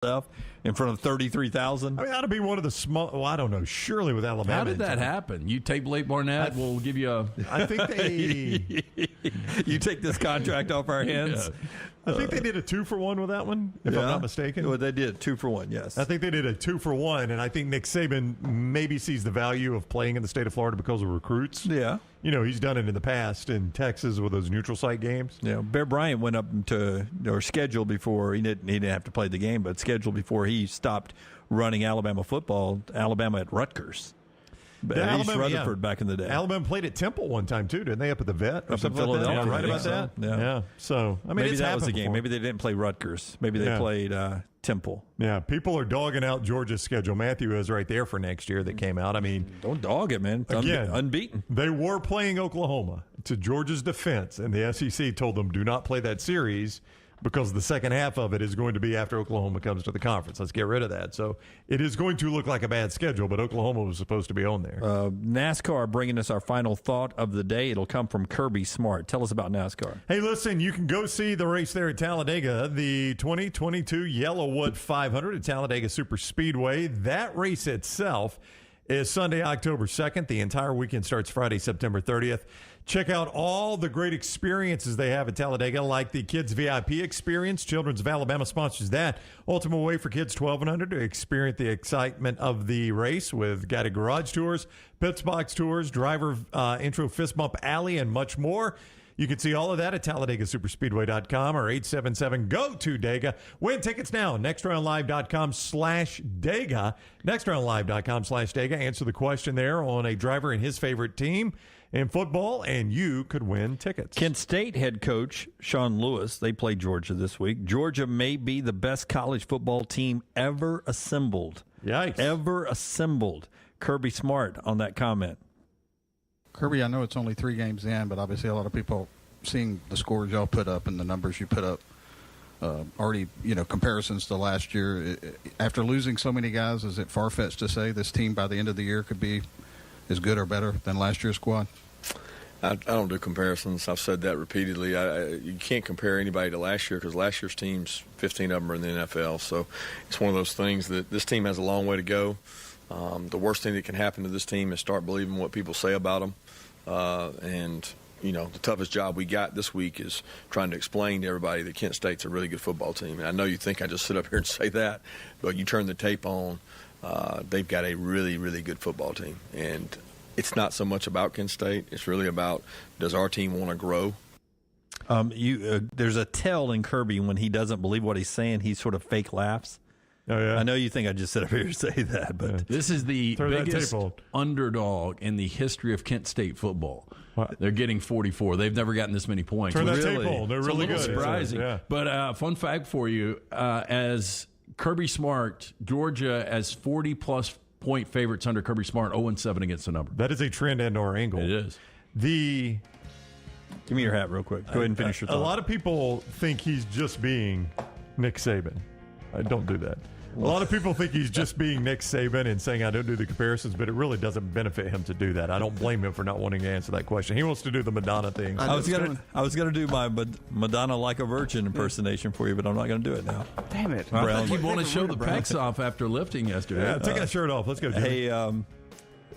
in front of 33,000. I mean, that'd be one of the small. Well, I don't know. Surely with Alabama. How did that happen? You take Blake Barnett, we'll give you a. I think they. You take this contract off our hands. I think they did a 2-for-1 with that one, if I'm not mistaken. Well, they did 2-for-1, yes. I think they did a 2-for-1, and I think Nick Saban maybe sees the value of playing in the state of Florida because of recruits. Yeah. You know, he's done it in the past in Texas with those neutral site games. Yeah, Bear Bryant went up to or scheduled before he didn't have to play the game, but scheduled before he stopped running Alabama football. Alabama at Rutgers. East Rutherford back in the day. Alabama played at Temple one time too, didn't they? Up at the Vet or up something in Philadelphia. like that? Right about so. that. Yeah. So I mean, maybe it's that was the before. game. Maybe they didn't play Rutgers. Maybe they played Temple. Yeah, people are dogging out Georgia's schedule. Matthew is right there for next year that came out. I mean, don't dog it, man. Again, unbeaten. They were playing Oklahoma. To Georgia's defense, and the SEC told them do not play that series because the second half of it is going to be after Oklahoma comes to the conference. Let's get rid of that. So it is going to look like a bad schedule, but Oklahoma was supposed to be on there. NASCAR bringing us our final thought of the day. It'll come from Kirby Smart. Tell us about NASCAR. Hey, listen, you can go see the race there at Talladega, the 2022 Yellowwood 500 at Talladega Super Speedway. That race itself is Sunday, October 2nd. The entire weekend starts Friday, September 30th. Check out all the great experiences they have at Talladega, like the Kids VIP experience. Children's of Alabama sponsors that. Ultimate way for kids 12 and under to experience the excitement of the race with guided garage tours, pits box tours, driver intro fist bump alley, and much more. You can see all of that at TalladegaSuperspeedway.com or 877-GO-TO-DEGA. Win tickets now. NextRoundLive.com/Dega. NextRoundLive.com/Dega. Answer the question there on a driver and his favorite team in football, and you could win tickets. Kent State head coach Sean Lewis, they play Georgia this week. Georgia may be the best college football team ever assembled. Yikes. Ever assembled. Kirby Smart on that comment. Kirby, I know it's only 3 games in, but obviously a lot of people seeing the scores y'all put up and the numbers you put up already, comparisons to last year. After losing so many guys, is it far-fetched to say this team by the end of the year could be as good or better than last year's squad? I don't do comparisons. I've said that repeatedly. You can't compare anybody to last year because last year's teams, 15 of them are in the NFL. So it's one of those things that this team has a long way to go. The worst thing that can happen to this team is start believing what people say about them. The toughest job we got this week is trying to explain to everybody that Kent State's a really good football team. And I know you think I just sit up here and say that, but you turn the tape on, they've got a really, really good football team. And it's not so much about Kent State. It's really about, does our team want to grow? There's a tell in Kirby when he doesn't believe what he's saying, he sort of fake laughs. Oh, yeah. I know you think I just sit up here to say that, but this is the biggest underdog in the history of Kent State football. What? They're getting 44. They've never gotten this many points. Turn that tape on. They're really good. good. Surprising. Yeah. But fun fact for you, as Kirby Smart, Georgia as 40-plus point favorites under Kirby Smart, 0-7 against the number. That is a trend and or angle. It is. Give me your hat real quick. Go ahead and finish your thought. A lot of people think he's just being Nick Saban. I don't do that. A lot of people think he's just being Nick Saban and saying I don't do the comparisons, but it really doesn't benefit him to do that. I don't blame him for not wanting to answer that question. He wants to do the Madonna thing. I was gonna do my Madonna like a virgin impersonation for you, but I'm not gonna do it now. Damn it! I thought you want to show the pecs off after lifting yesterday. Yeah, take that shirt off. Let's go, Jimmy. Hey,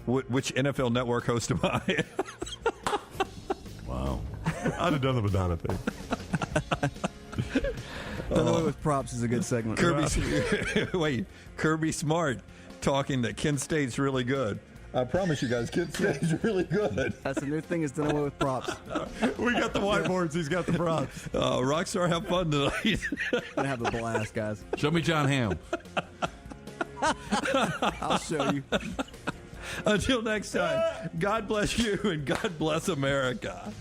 which NFL network host am I? Wow. I'd have done the Madonna thing. Done away with props is a good segment. Kirby Smart talking that Kent State's really good. I promise you guys, Kent State's really good. That's the new thing, is done away with props. We got the whiteboards. He's got the props. Rockstar, have fun tonight. Gonna have a blast, guys. Show me John Hamm. I'll show you. Until next time, God bless you and God bless America.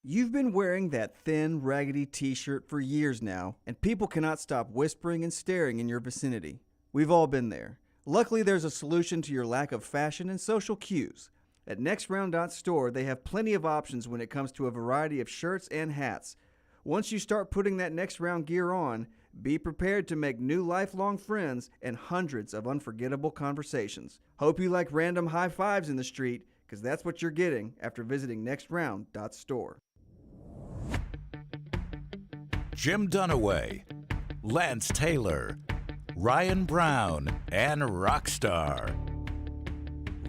You've been wearing that thin, raggedy t-shirt for years now, and people cannot stop whispering and staring in your vicinity. We've all been there. Luckily, there's a solution to your lack of fashion and social cues. At NextRound.store, they have plenty of options when it comes to a variety of shirts and hats. Once you start putting that Next Round gear on, Be prepared to make new lifelong friends and hundreds of unforgettable conversations. Hope you like random high fives in the street, because that's what you're getting after visiting nextround.store. Jim Dunaway, Lance Taylor, Ryan Brown, and Rockstar.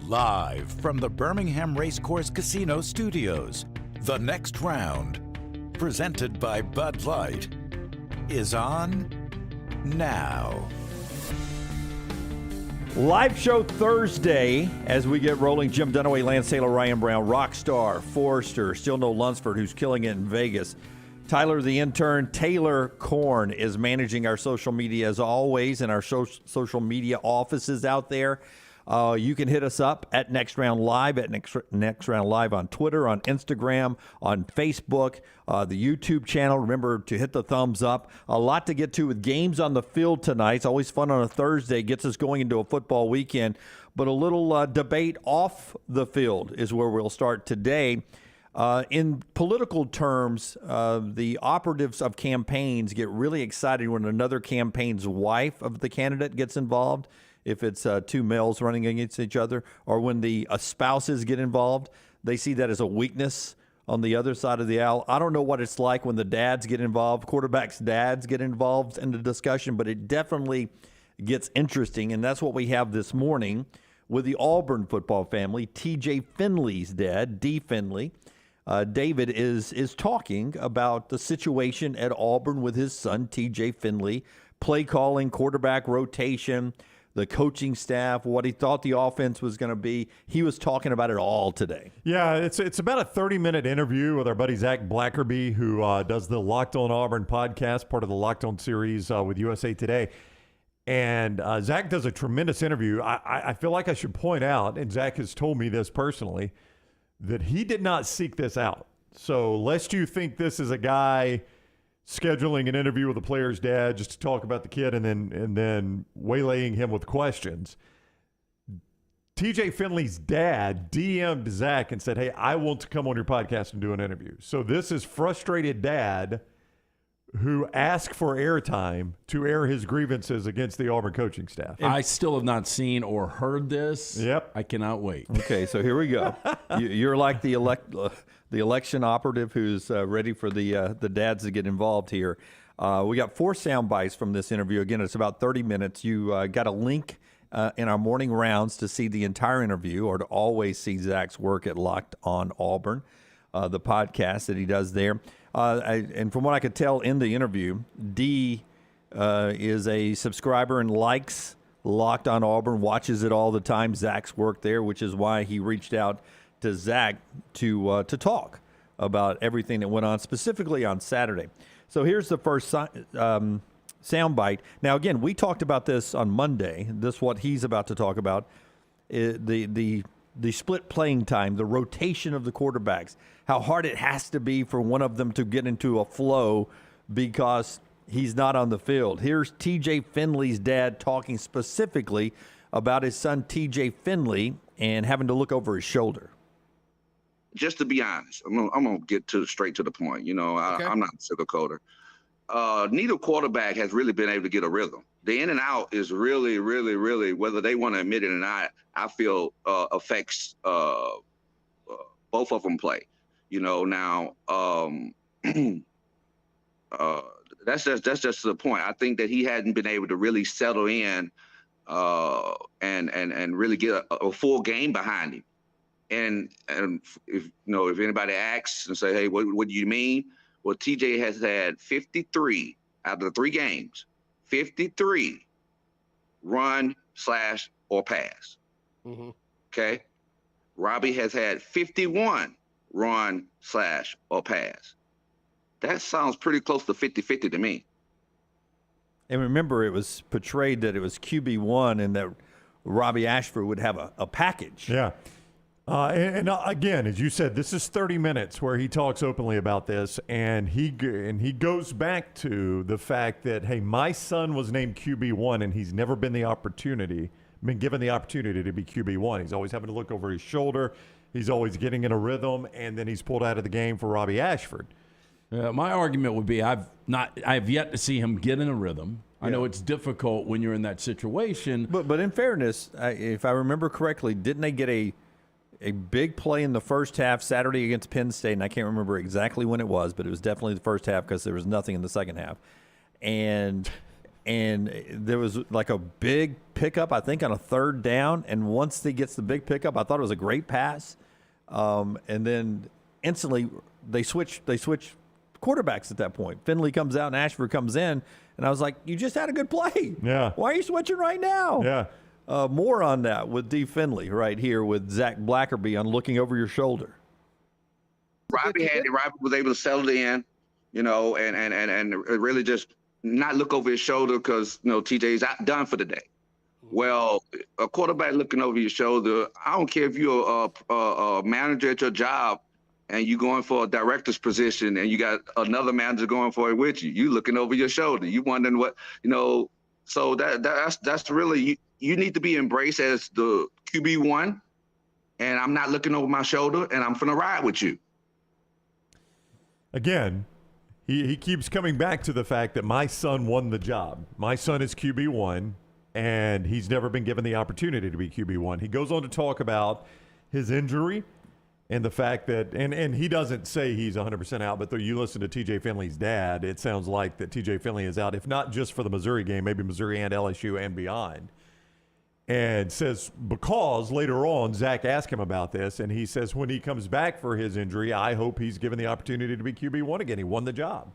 Live from the Birmingham Racecourse Casino Studios, the next round, presented by Bud Light, is on now. Live show Thursday as we get rolling. Jim Dunaway, Lance Taylor, Ryan Brown, Rockstar, Forrester, still no Lunsford, who's killing it in Vegas. Tyler, the intern, Taylor Korn is managing our social media as always in our social media offices out there. You can hit us up at Next Round Live, at Next Round Live on Twitter, on Instagram, on Facebook, the YouTube channel. Remember to hit the thumbs up. A lot to get to with games on the field tonight. It's always fun on a Thursday. Gets us going into a football weekend. But a little debate off the field is where we'll start today. In political terms, the operatives of campaigns get really excited when another campaign's wife of the candidate gets involved, if it's two males running against each other, or when the spouses get involved. They see that as a weakness on the other side of the aisle. I don't know what it's like when the dads get involved, quarterbacks' dads get involved in the discussion, but it definitely gets interesting, and that's what we have this morning with the Auburn football family. T.J. Finley's dad, D. Finley, David, is talking about the situation at Auburn with his son, T.J. Finley, play calling, quarterback rotation, the coaching staff, what he thought the offense was going to be. He was talking about it all today. Yeah, it's about a 30-minute interview with our buddy Zach Blackerby, who does the Locked On Auburn podcast, part of the Locked On series with USA Today. And Zach does a tremendous interview. I feel like I should point out, and Zach has told me this personally, that he did not seek this out. So lest you think this is a guy scheduling an interview with the player's dad just to talk about the kid and then waylaying him with questions. T.J. Finley's dad DM'd Zach and said, "Hey, I want to come on your podcast and do an interview." So this is frustrated dad who asked for airtime to air his grievances against the Auburn coaching staff. I still have not seen or heard this. Yep. I cannot wait. Okay, so here we go. You're like the election operative who's ready for the dads to get involved here. We got 4 sound bites from this interview. Again, it's about 30 minutes. You got a link in our morning rounds to see the entire interview or to always see Zach's work at Locked On Auburn, the podcast that he does there. And from what I could tell in the interview, D is a subscriber and likes Locked On Auburn, watches it all the time, Zach's work there, which is why he reached out to Zach to talk about everything that went on, specifically on Saturday. So here's the first soundbite. Now, again, we talked about this on Monday. This what he's about to talk about, the split playing time, the rotation of the quarterbacks, how hard it has to be for one of them to get into a flow because he's not on the field. Here's T.J. Finley's dad talking specifically about his son T.J. Finley and having to look over his shoulder. Just to be honest, I'm gonna get straight to the point. You know, I'm not a sugarcoater. Neither quarterback has really been able to get a rhythm. The in and out is really, really, really, whether they want to admit it or not, I feel affects both of them play. You know, now that's just the point. I think that he hadn't been able to really settle in and really get a full game behind him. And if anybody asks and say, hey, what do you mean? Well, TJ has had 53 out of the 3 games, 53 run, slash, or pass. Mm-hmm. Okay. Robbie has had 51 run, slash, or pass. That sounds pretty close to 50-50 to me. And remember, it was portrayed that it was QB1 and that Robbie Ashford would have a package. Yeah. And again, as you said, this is 30 minutes where he talks openly about this, and he goes back to the fact that, hey, my son was named QB1, and he's never been given the opportunity to be QB1. He's always having to look over his shoulder. He's always getting in a rhythm, and then he's pulled out of the game for Robbie Ashford. My argument would be I have yet to see him get in a rhythm. I know it's difficult when you're in that situation. But in fairness, if I remember correctly, didn't they get a big play in the first half Saturday against Penn State? And I can't remember exactly when it was, but it was definitely the first half because there was nothing in the second half. And there was like a big pickup, I think, on a third down. And once he gets the big pickup, I thought it was a great pass. And then instantly they switch quarterbacks at that point. Finley comes out and Ashford comes in, and I was like, you just had a good play. Yeah. Why are you switching right now? Yeah. More on that with D. Finley right here with Zach Blackerby on looking over your shoulder. Robbie was able to settle in, and really just not look over his shoulder because, TJ's done for the day. Well, a quarterback looking over your shoulder, I don't care if you're a manager at your job and you're going for a director's position and you got another manager going for it with you. You looking over your shoulder. You wondering what, so that's really, you need to be embraced as the QB1, and I'm not looking over my shoulder, and I'm finna ride with you. Again, he keeps coming back to the fact that my son won the job. My son is QB1, and he's never been given the opportunity to be QB1. He goes on to talk about his injury and the fact that, and he doesn't say he's 100% out, but though you listen to TJ Finley's dad, it sounds like that TJ Finley is out, if not just for the Missouri game, maybe Missouri and LSU and beyond. And says, because later on, Zach asked him about this, and he says when he comes back for his injury, I hope he's given the opportunity to be QB1 again. He won the job.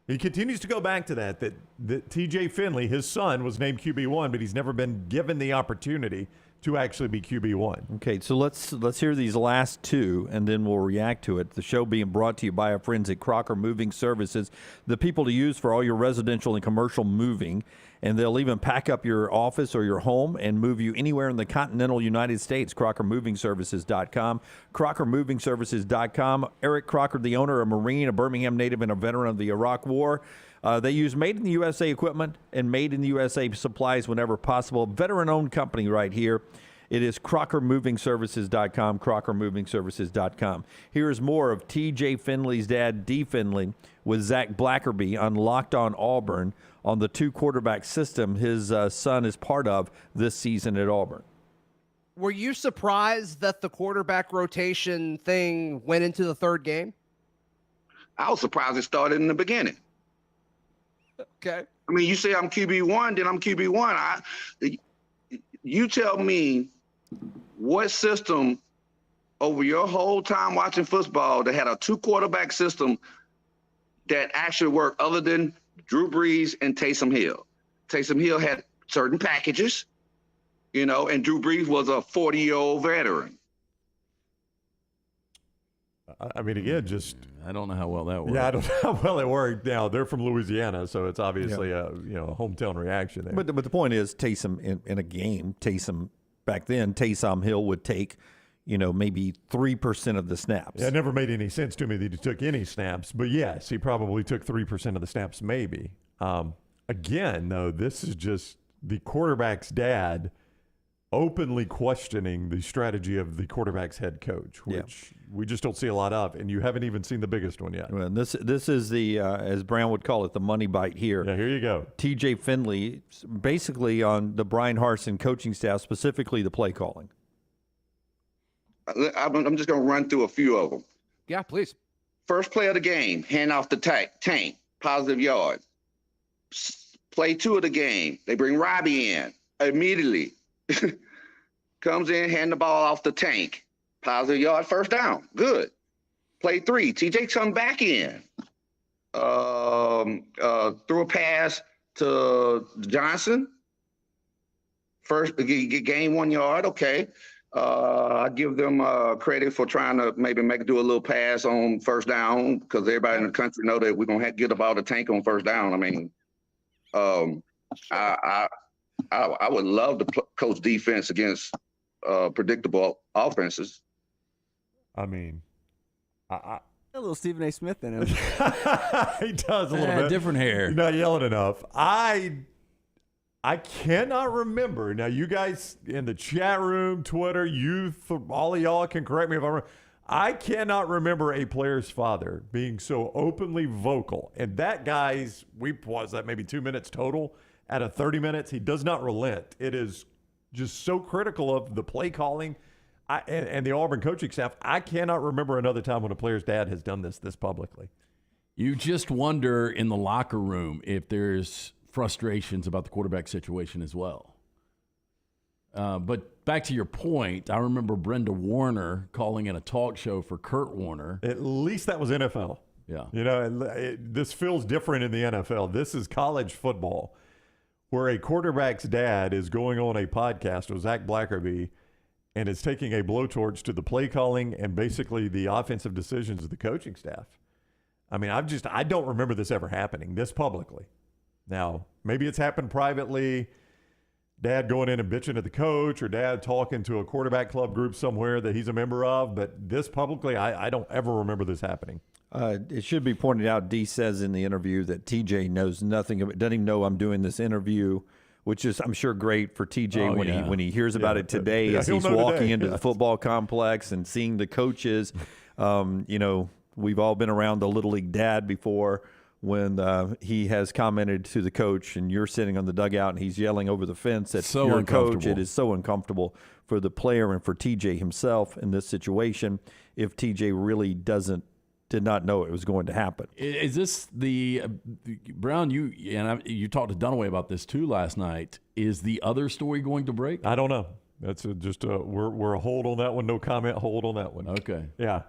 He continues to go back to that TJ Finley, his son, was named QB1, but he's never been given the opportunity to actually be QB1. Okay, so let's hear these last two, and then we'll react to it. The show being brought to you by our friends at Crocker Moving Services, the people to use for all your residential and commercial moving, and they'll even pack up your office or your home and move you anywhere in the continental United States. CrockerMovingServices.com. CrockerMovingServices.com. Eric Crocker, the owner, a Marine, a Birmingham native, and a veteran of the Iraq War. They use made in the USA equipment and made in the USA supplies whenever possible. Veteran-owned company right here. It is CrockerMovingServices.com, CrockerMovingServices.com. Here's more of TJ Finley's dad, D. Finley, with Zach Blackerby on Locked on Auburn on the two-quarterback system his son is part of this season at Auburn. Were you surprised that the quarterback rotation thing went into the third game? I was surprised it started in the beginning. Okay. I mean, you say I'm QB1, then I'm QB1. You tell me what system over your whole time watching football that had a two-quarterback system that actually worked other than Drew Brees and Taysom Hill. Taysom Hill had certain packages, and Drew Brees was a 40-year-old veteran. I mean, again, just I don't know how well that worked. Yeah, I don't know how well it worked. Now they're from Louisiana, so it's obviously a hometown reaction there. But the point is, Taysom in a game, back then, Taysom Hill would take, maybe 3% of the snaps. Yeah, it never made any sense to me that he took any snaps, but yes, he probably took 3% of the snaps, maybe. Again, though, this is just the quarterback's dad openly questioning the strategy of the quarterback's head coach, which we just don't see a lot of, and you haven't even seen the biggest one yet. Well, this is the, as Brown would call it, the money bite here. Yeah, here you go. TJ Finley, basically on the Brian Harsin coaching staff, specifically the play calling. I'm just going to run through a few of them. Yeah, please. First play of the game, hand off the tank, positive yard. Play 2 of the game, they bring Robbie in immediately. Comes in, hand the ball off the tank. Positive yard, first down. Good. Play 3. TJ come back in. Threw a pass to Johnson. First, gain 1 yard. Okay. I give them credit for trying to maybe do a little pass on first down because everybody in the country know that we're going to have to get the ball to tank on first down. I mean, I would love to coach defense against predictable offenses. I mean, A little Stephen A. Smith in him. he does a little bit. Different hair. You're not yelling enough. I cannot remember. Now, you guys in the chat room, Twitter, youth, all of y'all can correct me if I'm wrong. I cannot remember a player's father being so openly vocal. And that guy's, maybe 2 minutes total out of 30 minutes. He does not relent. It is just so critical of the play calling and the Auburn coaching staff. I cannot remember another time when a player's dad has done this publicly. You just wonder in the locker room if there's frustrations about the quarterback situation as well. But back to your point, I remember Brenda Warner calling in a talk show for Kurt Warner. At least that was NFL. Yeah. You know, this feels different in the NFL. This is college football, where a quarterback's dad is going on a podcast with Zach Blackerby and is taking a blowtorch to the play calling and basically the offensive decisions of the coaching staff. I mean, I don't remember this ever happening this publicly. Now, maybe it's happened privately, dad going in and bitching at the coach or dad talking to a quarterback club group somewhere that he's a member of, but this publicly, I don't ever remember this happening. It should be pointed out, D says in the interview that TJ knows nothing of it, doesn't even know I'm doing this interview, which is, I'm sure, great for TJ when he hears about it today as he's walking into the football complex and seeing the coaches. You know, we've all been around the Little League dad before when he has commented to the coach and you're sitting on the dugout and he's yelling over the fence at your coach. It is so uncomfortable for the player and for TJ himself in this situation if TJ really did not know it was going to happen. Is this the Brown? You talked to Dunaway about this too last night. Is the other story going to break? I don't know. That's just we're a hold on that one. No comment. Hold on that one. Okay. Yeah.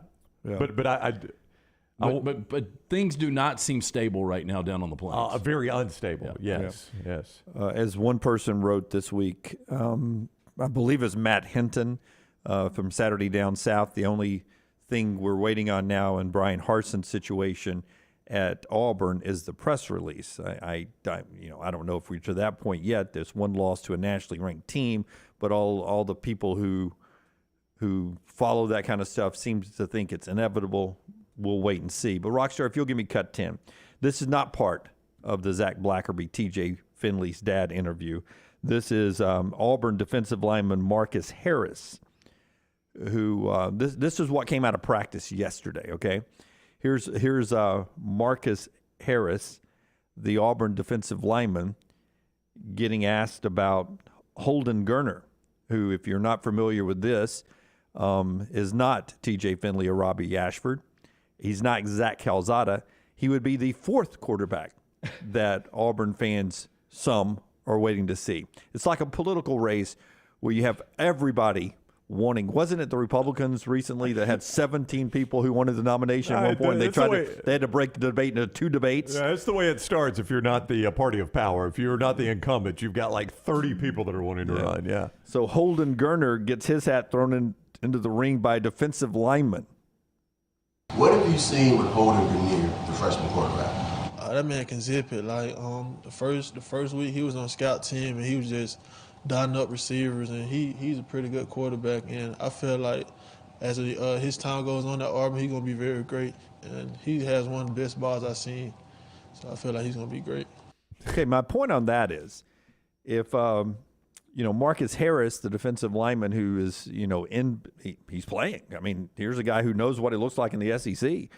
But things do not seem stable right now down on the plains. Very unstable. Yeah. Yes. As one person wrote this week, I believe it's Matt Hinton from Saturday Down South. The only thing we're waiting on now in Brian Harson's situation at Auburn is the press release. I don't know if we're to that point yet. There's one loss to a nationally ranked team, but all the people who follow that kind of stuff seem to think it's inevitable. We'll wait and see. But Rockstar, if you'll give me cut 10, this is not part of the Zach Blackerby, TJ Finley's dad interview. This is Auburn defensive lineman Marcus Harris, who this is what came out of practice yesterday. Okay, here's Marcus Harris, the Auburn defensive lineman, getting asked about Holden Geriner, who, if you're not familiar with this, is not TJ Finley or Robbie Ashford. He's not Zach Calzada. He would be the fourth quarterback that Auburn fans, some, are waiting to see. It's like a political race where you have everybody wanting. Wasn't it the Republicans recently that had 17 people who wanted the nomination at one point? They had to break the debate into two debates. Yeah, that's the way it starts if you're not the party of power. If you're not the incumbent, you've got like 30 people that are wanting to run. Yeah. So Holden Geriner gets his hat thrown into the ring by a defensive lineman. What have you seen with Holden Geriner, the freshman quarterback? That man can zip it. Like the first week he was on scout team and he was just dotting up receivers, and he's a pretty good quarterback. And I feel like as his time goes on at Auburn, he's gonna be very great. And he has one of the best balls I've seen, so I feel like he's gonna be great. Okay, my point on that is, if Marcus Harris, the defensive lineman who is he's playing. I mean, here's a guy who knows what it looks like in the SEC.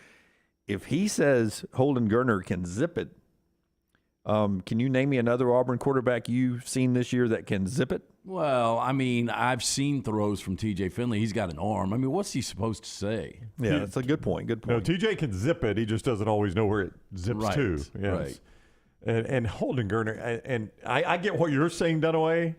If he says Holden Geriner can zip it, can you name me another Auburn quarterback you've seen this year that can zip it? Well, I mean, I've seen throws from TJ Finley. He's got an arm. I mean, what's he supposed to say? Yeah, that's a good point. No, TJ can zip it. He just doesn't always know where it zips to. Yes. Right. And Holden Geriner, and I get what you're saying, Dunaway.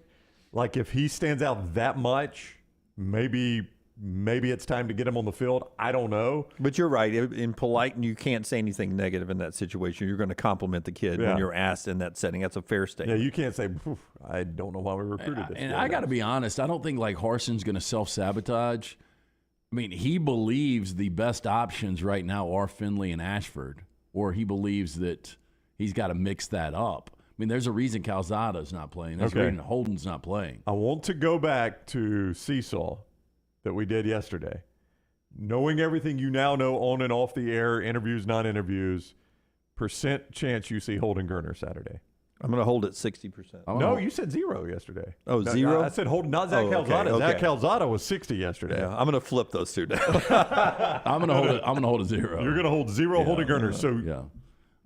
Like, if he stands out that much, maybe it's time to get him on the field. I don't know. But you're right. In polite, you can't say anything negative in that situation. You're going to compliment the kid when you're asked in that setting. That's a fair statement. Yeah, you can't say, I don't know why we recruited this. And I got to be honest, I don't think like Harson's going to self-sabotage. I mean, he believes the best options right now are Finley and Ashford, or he believes that he's got to mix that up. I mean, there's a reason Calzada's not playing. There's a reason Holden's not playing. I want to go back to Seesaw that we did yesterday. Knowing everything you now know on and off the air, interviews, non-interviews, % chance you see Holden Geriner Saturday. I'm going to hold it 60%. No, you said 0 yesterday. Oh, no, 0? I said hold, not Zach Calzada. Okay. Zach Calzada was 60 yesterday. Yeah, I'm going to flip those two down. I'm going to hold it. I'm going to hold a 0. You're going to hold 0 holding Gurner. So yeah.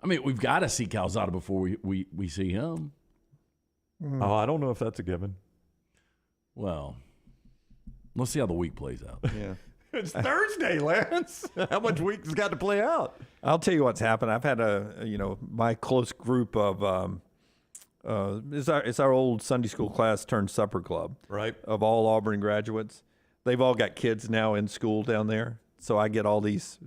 I mean, we've got to see Calzada before we see him. Oh, I don't know if that's a given. Well, let's see how the week plays out. Yeah. It's Thursday, Lance. How much week has got to play out? I'll tell you what's happened. I've had my close group of it's our old Sunday school class turned supper club, right? Of all Auburn graduates. They've all got kids now in school down there, so I get all these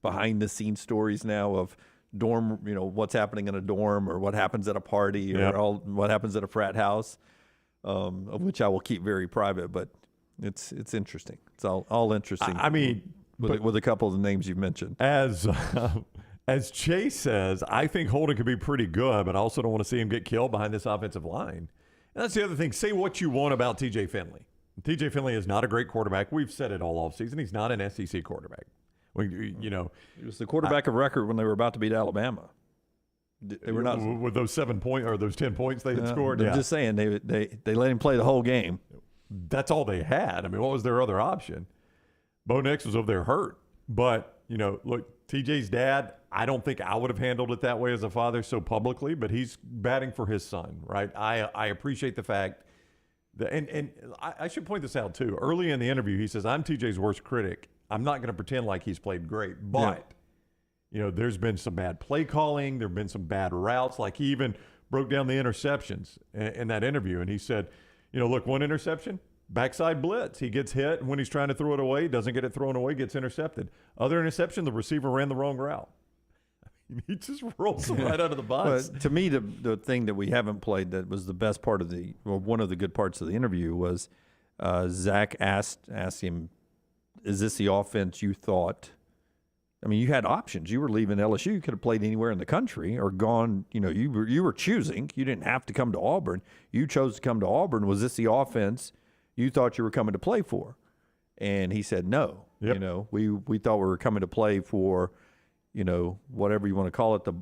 behind the scenes stories now of dorm, what's happening in a dorm or what happens at a party or what happens at a frat house, of which I will keep very private, but it's interesting. It's all interesting. I mean, with a couple of the names you've mentioned. As Chase says, I think Holden could be pretty good, but I also don't want to see him get killed behind this offensive line. And that's the other thing. Say what you want about T.J. Finley. T.J. Finley is not a great quarterback. We've said it all offseason. He's not an SEC quarterback. He was the quarterback of record when they were about to beat Alabama. They were not with those 7 points or those 10 points they had scored. I'm just saying they let him play the whole game. That's all they had. I mean, what was their other option? Bo Nix was over there hurt. But, look, TJ's dad, I don't think I would have handled it that way as a father so publicly, but he's batting for his son, right? I appreciate the fact that, and I should point this out too. Early in the interview, he says, I'm TJ's worst critic. I'm not going to pretend like he's played great, but, there's been some bad play calling. There have been some bad routes. Like he even broke down the interceptions in that interview, and he said, look, one interception, backside blitz. He gets hit, and when he's trying to throw it away, doesn't get it thrown away, gets intercepted. Other interception, the receiver ran the wrong route. He just rolls him right out of the box. Well, to me, the thing that we haven't played that was the best part of one of the good parts of the interview was Zach asked him, is this the offense you thought? I mean, you had options. You were leaving LSU. You could have played anywhere in the country or gone. You were choosing. You didn't have to come to Auburn. You chose to come to Auburn. Was this the offense you thought you were coming to play for? And he said no. Yep. We thought we were coming to play for, whatever you want to call it, the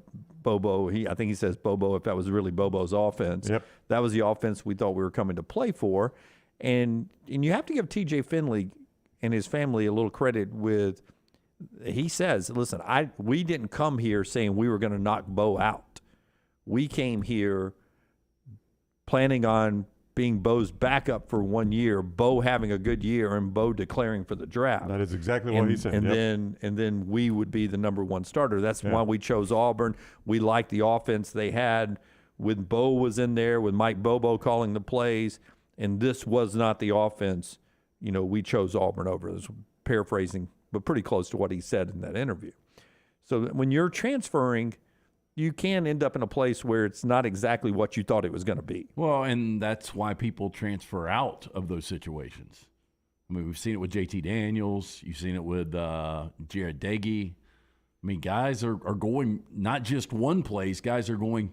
Bobo. I think he says Bobo if that was really Bobo's offense. Yep. That was the offense we thought we were coming to play for. And you have to give T.J. Finley and his family a little credit with, he says, listen, we didn't come here saying we were going to knock Bo out. We came here planning on being Bo's backup for 1 year, Bo having a good year, and Bo declaring for the draft. That is exactly what he said. And then we would be the number one starter. That's why we chose Auburn. We liked the offense they had when Bo was in there, with Mike Bobo calling the plays, and this was not the offense. We chose Auburn over. This was paraphrasing, but pretty close to what he said in that interview. So when you're transferring, you can end up in a place where it's not exactly what you thought it was going to be. Well, and that's why people transfer out of those situations. I mean, we've seen it with JT Daniels. You've seen it with Jared Dagey. I mean, guys are going not just one place. Guys are going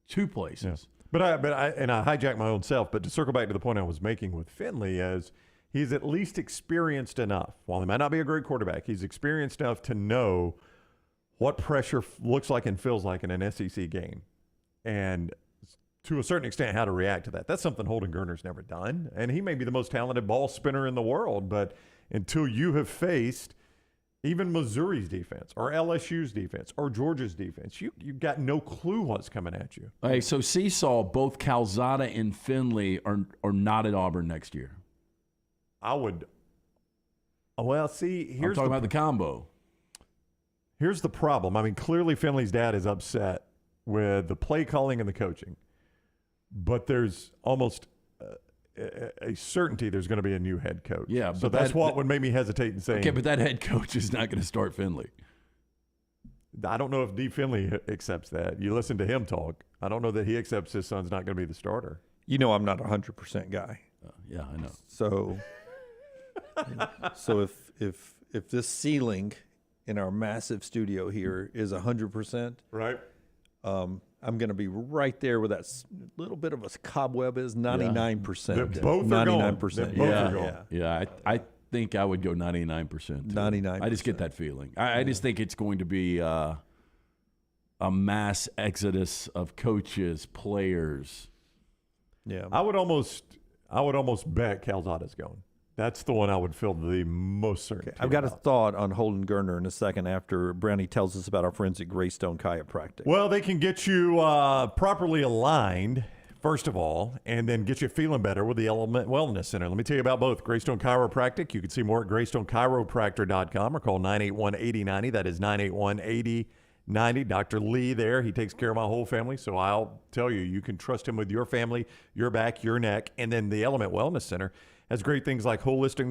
two places. Yeah. But I hijacked my own self. But to circle back to the point I was making with Finley, is he's at least experienced enough. While he might not be a great quarterback, he's experienced enough to know what pressure looks like and feels like in an SEC game, and to a certain extent how to react to that. That's something Holden Gurner's never done, and he may be the most talented ball spinner in the world, but until you have faced even Missouri's defense or LSU's defense or Georgia's defense, you've got no clue what's coming at you. Hey, so Seesaw, both Calzada and Finley are not at Auburn next year. I would. Well, see, I'm talking about the combo. Here's the problem. I mean, clearly Finley's dad is upset with the play calling and the coaching, but there's almost a certainty there's going to be a new head coach. Yeah, so that's what would make me hesitate in saying. Okay, but that head coach is not going to start Finley. I don't know if D. Finley accepts that. You listen to him talk. I don't know that he accepts his son's not going to be the starter. I'm not a 100% guy. Yeah, I know. So if this ceiling in our massive studio here is 100%, right? I'm going to be right there with that little bit of a cobweb is 99%. Both 99%. Yeah. I think I would go 99%. 99%. I just get that feeling. I just think it's going to be a mass exodus of coaches, players. Yeah. I would almost bet Calzada's going. That's the one I would feel the most certain. I've got a thought on Holden Gerner in a second after Brownie tells us about our friends at Greystone Chiropractic. Well, they can get you properly aligned, first of all, and then get you feeling better with the Element Wellness Center. Let me tell you about both. Greystone Chiropractic. You can see more at GreystoneChiropractor.com or call 981-8090. That is 981-8090. Dr. Lee there. He takes care of my whole family, so I'll tell you, you can trust him with your family, your back, your neck. And then the Element Wellness Center has great things like holistic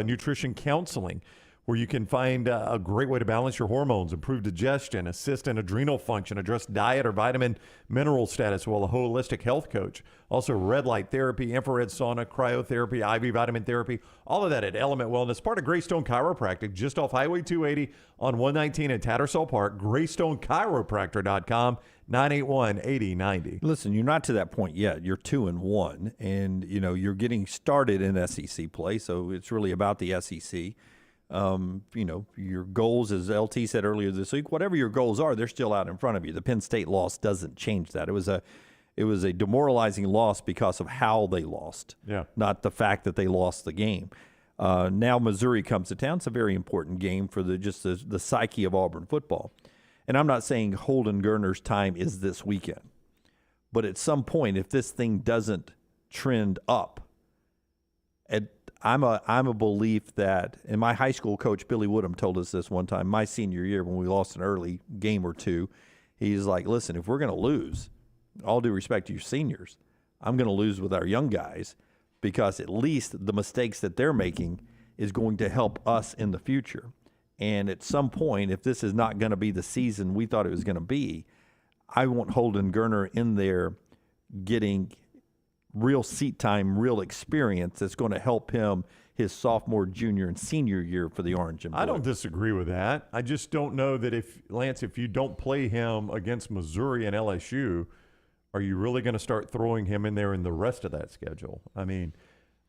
nutrition counseling, where you can find a great way to balance your hormones, improve digestion, assist in adrenal function, address diet or vitamin mineral status, while a holistic health coach. Also red light therapy, infrared sauna, cryotherapy, IV vitamin therapy, all of that at Element Wellness, part of Greystone Chiropractic, just off Highway 280 on 119 in Tattersall Park, GreystoneChiropractor.com, 981-8090. Listen, you're not to that point yet. You're 2-1, and you're getting started in SEC play, so it's really about the SEC. Your goals, as LT said earlier this week, whatever your goals are, they're still out in front of you. The Penn State loss doesn't change that. It was a demoralizing loss because of how they lost, not the fact that they lost the game. Now Missouri comes to town. It's a very important game for the psyche of Auburn football. And I'm not saying Holden Gerner's time is this weekend, but at some point, if this thing doesn't trend up, I'm a belief that, and my high school coach Billy Woodham told us this one time, my senior year when we lost an early game or two, he's like, listen, if we're going to lose, all due respect to your seniors, I'm going to lose with our young guys, because at least the mistakes that they're making is going to help us in the future. And at some point, if this is not going to be the season we thought it was going to be, I want Holden Gerner in there getting real seat time, real experience that's going to help him his sophomore, junior, and senior year for the Orange and Blue. I don't disagree with that. I just don't know that if you don't play him against Missouri and LSU, are you really going to start throwing him in there in the rest of that schedule? I mean,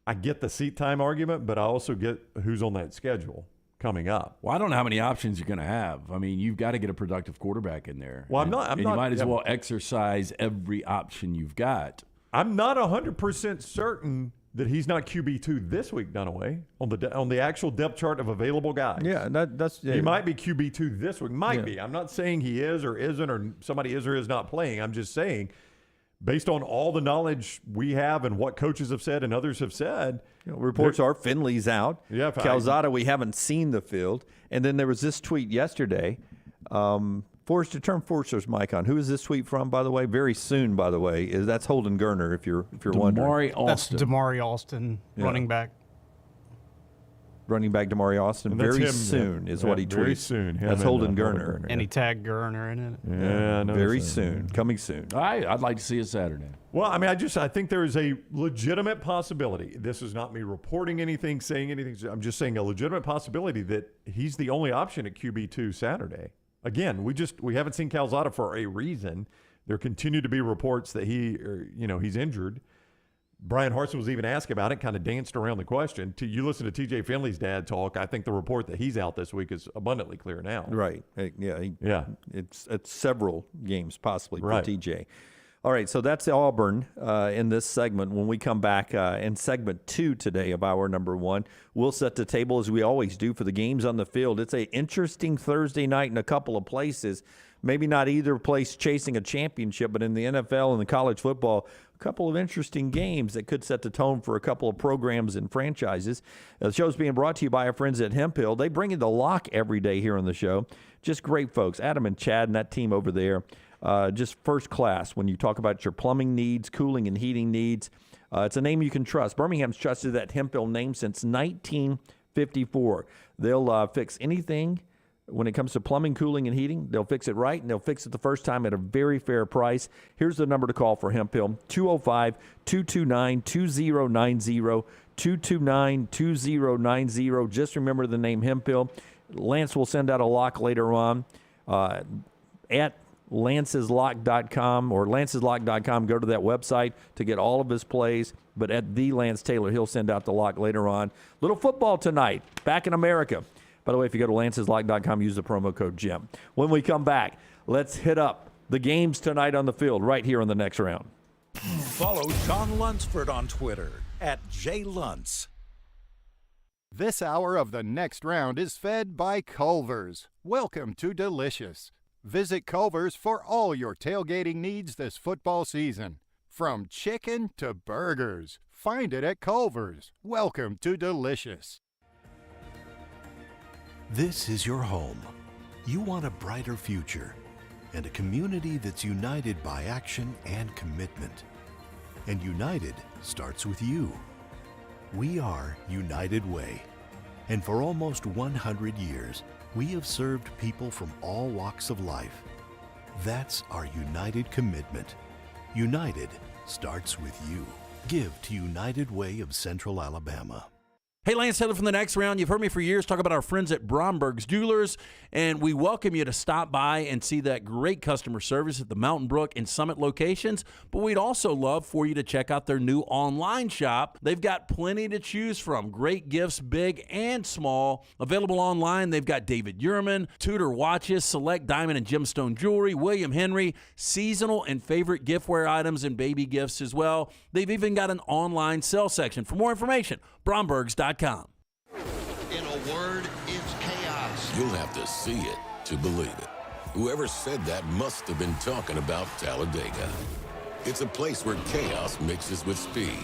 I get the seat time argument, but I also get who's on that schedule coming up. Well, I don't know how many options you're going to have. I mean, you've got to get a productive quarterback in there. Well, I'm not. You might as yeah. well exercise every option you've got. I'm not 100% certain that he's not QB2 this week, Dunaway, on the actual depth chart of available guys. Yeah, that's he might be QB2 this week. Might be. I'm not saying he is or isn't, or somebody is or is not playing. I'm just saying, based on all the knowledge we have and what coaches have said and others have said, reports are Finley's out. Yeah, Calzada, we haven't seen the field. And then there was this tweet yesterday. Forrester, turn Forrester's mic on. Who is this tweet from, by the way? Very soon, by the way. That's Holden Gerner, if you're wondering. That's Damari Alston, running back. Running back Damari Alston. Very soon is what he tweets. Very soon. That's Holden Gerner. And he tagged Gerner in it. Yeah, no, very soon. Coming soon. I'd like to see it Saturday. Well, I mean, I think there is a legitimate possibility. This is not me reporting anything, saying anything. I'm just saying a legitimate possibility that he's the only option at QB2 Saturday. Again, we haven't seen Calzada for a reason. There continue to be reports that he's injured. Brian Harsin was even asked about it, kind of danced around the question. You listen to TJ Finley's dad talk, I think the report that he's out this week is abundantly clear now. Right. Yeah. It's several games possibly for TJ. All right, so that's Auburn in this segment. When we come back in segment 2 today of hour number 1, we'll set the table as we always do for the games on the field. It's an interesting Thursday night in a couple of places. Maybe not either place chasing a championship, but in the NFL and the college football, a couple of interesting games that could set the tone for a couple of programs and franchises. The show's being brought to you by our friends at Hemp Hill. They bring you the lock every day here on the show. Just great folks. Adam and Chad and that team over there. Just first class when you talk about your plumbing needs, cooling and heating needs. It's a name you can trust. Birmingham's trusted that Hemp Hill name since 1954. They'll fix anything when it comes to plumbing, cooling, and heating. They'll fix it right, and they'll fix it the first time at a very fair price. Here's the number to call for Hemp Hill, 205-229-2090, 229-2090. Just remember the name Hemp Hill. Lance will send out a lock later on at lanceslock.com or lanceslock.com. Go to that website to get all of his plays. But at the Lance Taylor, he'll send out the lock later on. Little football tonight, back in America. By the way, if you go to lanceslock.com, use the promo code Jim. When we come back, let's hit up the games tonight on the field right here on the next round. Follow Sean Lunsford on Twitter @JLuntz. This hour of the next round is fed by Culver's. Welcome to Delicious. Visit Culver's for all your tailgating needs this football season. From chicken to burgers, find it at Culver's. Welcome to Delicious. This is your home. You want a brighter future and a community that's united by action and commitment. And united starts with you. We are United Way. And for almost 100 years, we have served people from all walks of life. That's our united commitment. United starts with you. Give to United Way of Central Alabama. Hey, Lance Taylor from the next round. You've heard me for years talk about our friends at Bromberg's Jewelers, and we welcome you to stop by and see that great customer service at the Mountain Brook and Summit locations. But we'd also love for you to check out their new online shop. They've got plenty to choose from. Great gifts, big and small. Available online, they've got David Yurman, Tudor watches, select diamond and gemstone jewelry, William Henry, seasonal and favorite giftware items, and baby gifts as well. They've even got an online sale section. For more information, Brombergs.com. In a word, it's chaos. You'll have to see it to believe it. Whoever said that must have been talking about Talladega. It's a place where chaos mixes with speed,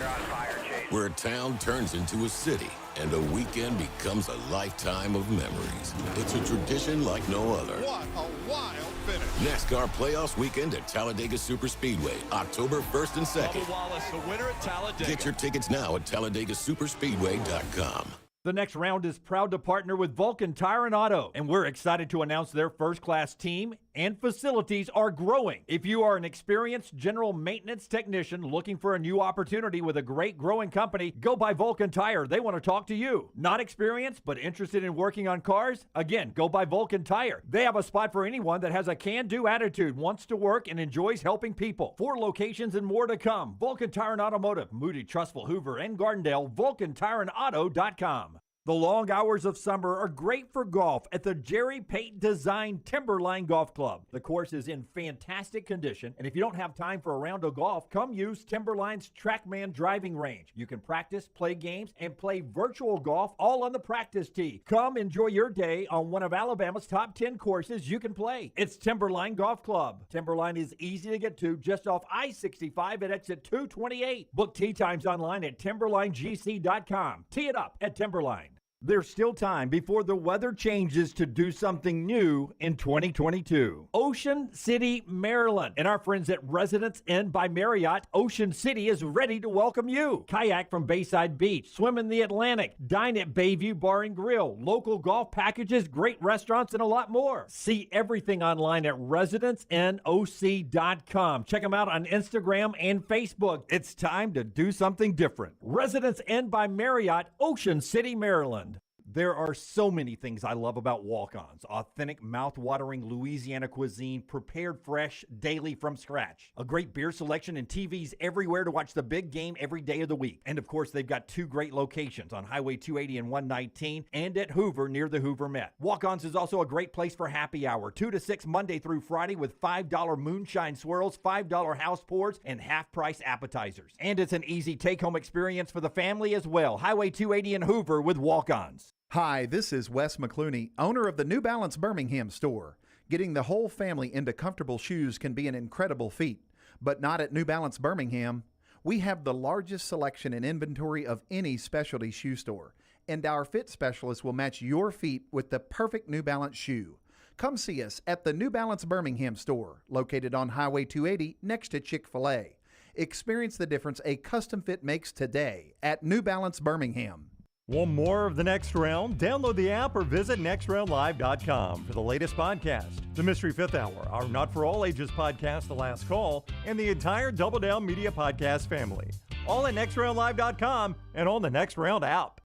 where a town turns into a city, and a weekend becomes a lifetime of memories. It's a tradition like no other. What a wild finish. NASCAR Playoffs Weekend at Talladega Superspeedway, October 1st and 2nd. Bubba Wallace, the winner at Talladega. Get your tickets now at TalladagaSuperspeedway.com. The next round is proud to partner with Vulcan Tire and Auto, and we're excited to announce their first-class team and facilities are growing. If you are an experienced general maintenance technician looking for a new opportunity with a great growing company, go by Vulcan Tire. They want to talk to you. Not experienced, but interested in working on cars? Again, go by Vulcan Tire. They have a spot for anyone that has a can-do attitude, wants to work, and enjoys helping people. 4 locations and more to come. Vulcan Tire and Automotive, Moody, Trussville, Hoover, and Gardendale, VulcanTireandAuto.com. The long hours of summer are great for golf at the Jerry Pate Design Timberline Golf Club. The course is in fantastic condition, and if you don't have time for a round of golf, come use Timberline's TrackMan driving range. You can practice, play games, and play virtual golf all on the practice tee. Come enjoy your day on one of Alabama's top 10 courses you can play. It's Timberline Golf Club. Timberline is easy to get to just off I-65 at exit 228. Book tee times online at TimberlineGC.com. Tee it up at Timberline. There's still time before the weather changes to do something new in 2022. Ocean City, Maryland, and our friends at Residence Inn by Marriott, Ocean City is ready to welcome you. Kayak from Bayside Beach, swim in the Atlantic, dine at Bayview Bar and Grill, local golf packages, great restaurants, and a lot more. See everything online at residencenoc.com. Check them out on Instagram and Facebook. It's time to do something different. Residence Inn by Marriott, Ocean City, Maryland. There are so many things I love about walk-ons. Authentic, mouth-watering Louisiana cuisine, prepared fresh, daily from scratch. A great beer selection and TVs everywhere to watch the big game every day of the week. And of course, they've got 2 great locations on Highway 280 and 119 and at Hoover near the Hoover Met. Walk-ons is also a great place for happy hour, 2 to 6 Monday through Friday with $5 moonshine swirls, $5 house pours, and half-price appetizers. And it's an easy take-home experience for the family as well. Highway 280 in Hoover with walk-ons. Hi, this is Wes McClooney, owner of the New Balance Birmingham store. Getting the whole family into comfortable shoes can be an incredible feat, but not at New Balance Birmingham. We have the largest selection and inventory of any specialty shoe store, and our fit specialists will match your feet with the perfect New Balance shoe. Come see us at the New Balance Birmingham store, located on Highway 280 next to Chick-fil-A. Experience the difference a custom fit makes today at New Balance Birmingham. Want more of the Next Round? Download the app or visit nextroundlive.com for the latest podcast, the Mystery Fifth Hour, our Not For All Ages podcast, The Last Call, and the entire Double Down Media podcast family. All at nextroundlive.com and on the Next Round app.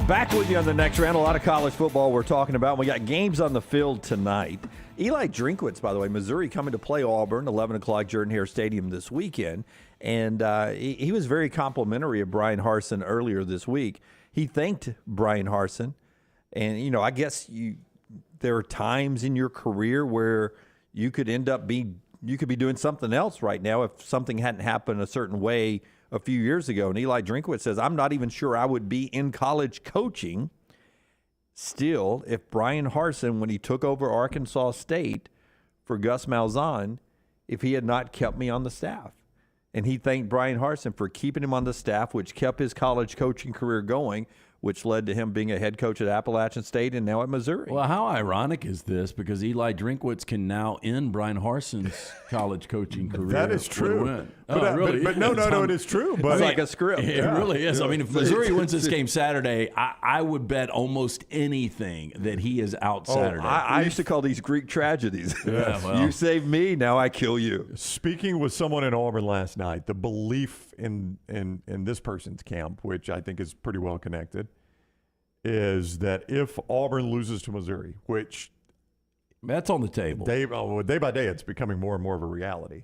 Back with you on the next round. A lot of college football we're talking about. We got games on the field tonight. Eli Drinkwitz, by the way, Missouri coming to play Auburn, 11 o'clock Jordan-Hare Stadium this weekend. And he was very complimentary of Brian Harsin earlier this week. He thanked Brian Harsin. And, I guess there are times in your career where you could you could be doing something else right now if something hadn't happened a certain way a few years ago. And Eli Drinkwitz says, I'm not even sure I would be in college coaching still if Brian Harsin, when he took over Arkansas State for Gus Malzahn, if he had not kept me on the staff. And he thanked Brian Harsin for keeping him on the staff, which kept his college coaching career going, which led to him being a head coach at Appalachian State and now at Missouri. Well, how ironic is this? Because Eli Drinkwitz can now end Brian Harsin's college coaching career. That is true. But, But no, it is true. But it's like a script. It really is. I mean, if Missouri wins this game Saturday, I would bet almost anything that he is out Saturday. I used to call these Greek tragedies. Yeah, well. You save me, now I kill you. Speaking with someone in Auburn last night, the belief in this person's camp, which I think is pretty well connected, is that if Auburn loses to Missouri, which that's on the table. Day by day, it's becoming more and more of a reality.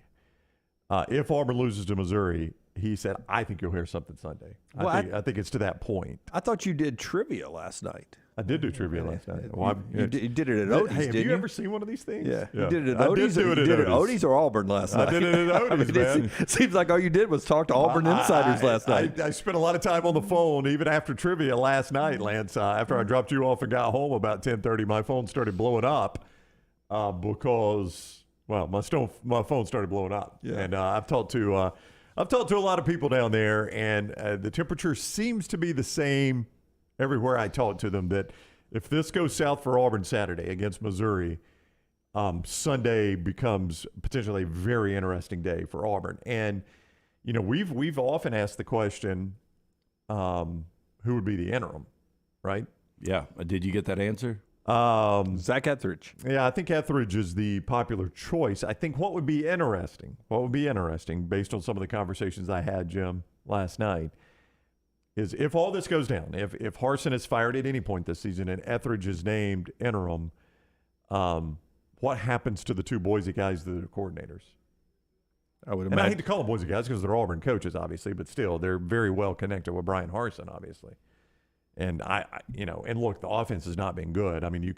If Auburn loses to Missouri, he said, I think you'll hear something Sunday. I think it's to that point. I thought you did trivia last night. I did do trivia last night. Well, you did it at Odie's, Hey, have didn't you ever seen one of these things? Yeah. You did it at I Odie's? did do it You at did it at Odie's. Odie's or Auburn last night? I did it at Odie's, man. It seems like all you did was talk to Auburn insiders last night. I spent a lot of time on the phone, even after trivia last night, Lance. After I dropped you off and got home about 10:30, my phone started blowing up because, well, my phone started blowing up. Yeah. And I've talked to a lot of people down there, and the temperature seems to be the same everywhere I talk to them, that if this goes south for Auburn Saturday against Missouri, Sunday becomes potentially a very interesting day for Auburn. And, we've often asked the question, who would be the interim, right? Yeah. Did you get that answer? Zach Etheridge. Yeah, I think Etheridge is the popular choice. I think what would be interesting, based on some of the conversations I had, Jim, last night, is if all this goes down, if Harsin is fired at any point this season and Etheridge is named interim, what happens to the two Boise guys that are coordinators? I would imagine. And I hate to call them Boise guys because they're Auburn coaches, obviously, but still, they're very well connected with Brian Harsin, obviously. And and look, the offense has not been good. I mean,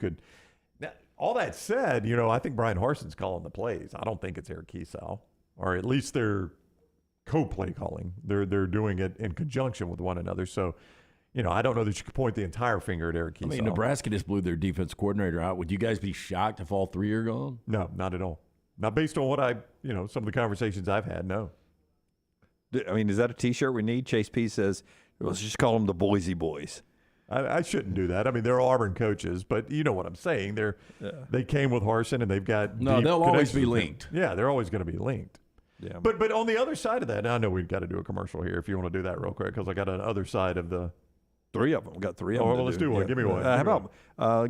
all that said, I think Brian Harsin's calling the plays. I don't think it's Eric Kiesau, or at least they're co-play calling. They're doing it in conjunction with one another. So, I don't know that you could point the entire finger at Eric Kiesau. I mean, Nebraska just blew their defense coordinator out. Would you guys be shocked if all three are gone? No, not at all. Not based on what some of the conversations I've had. No. I mean, is that a T-shirt we need? Chase P says, let's just call them the Boise Boys. I shouldn't do that. I mean, they're Auburn coaches, but you know what I'm saying. They came with Harsin, and they've got they'll always be linked. Yeah, they're always going to be linked. Yeah, but on the other side of that, I know we've got to do a commercial here if you want to do that real quick, because I got an other side of the. Three of them. We got three of them. Well, let's do one. Yeah. Give me one. How about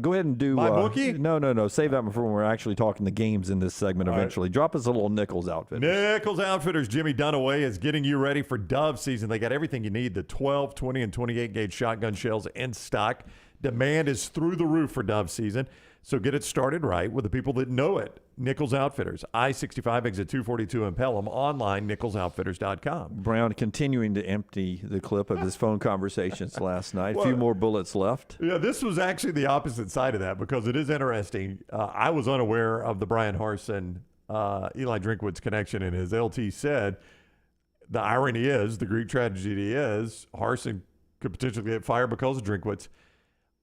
go ahead and do my bookie? No. Save that before we're actually talking the games in this segment eventually. Right. Drop us a little Nichols Outfitters. Nichols Outfitters, Jimmy Dunaway is getting you ready for dove season. They got everything you need, the 12, 20, and 28 gauge shotgun shells in stock. Demand is through the roof for dove season. So get it started right with the people that know it. Nichols Outfitters, I-65 exit 242 in Pelham, online, nicholsoutfitters.com. Brown continuing to empty the clip of his phone conversations last night. A few more bullets left. Yeah, this was actually the opposite side of that because it is interesting. I was unaware of the Brian Harsin, Eli Drinkwitz connection, and as LT said, the irony is, the Greek tragedy is, Harsin could potentially get fired because of Drinkwitz.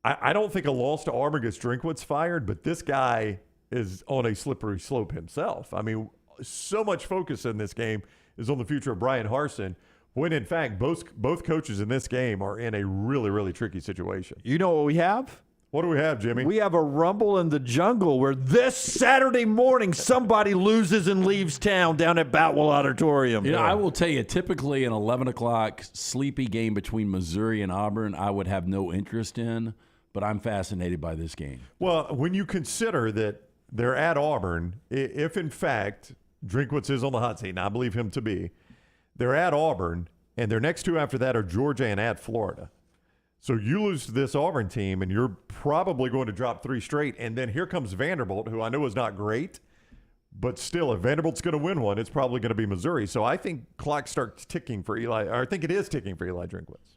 I don't think a loss to Auburn gets Drinkwitz fired, but this guy is on a slippery slope himself. I mean, so much focus in this game is on the future of Brian Harsin, when in fact both coaches in this game are in a really, really tricky situation. You know what we have? What do we have, Jimmy? We have a rumble in the jungle where this Saturday morning somebody loses and leaves town down at Boutwell Auditorium. I will tell you, typically an 11 o'clock sleepy game between Missouri and Auburn, I would have no interest in, but I'm fascinated by this game. Well, when you consider that they're at Auburn, if in fact Drinkwitz is on the hot seat, and I believe him to be, they're at Auburn, and their next two after that are Georgia and at Florida. So you lose to this Auburn team, and you're probably going to drop 3 straight. And then here comes Vanderbilt, who I know is not great, but still, if Vanderbilt's going to win one, it's probably going to be Missouri. So I think clock starts ticking for Eli, or I think it is ticking for Eli Drinkwitz.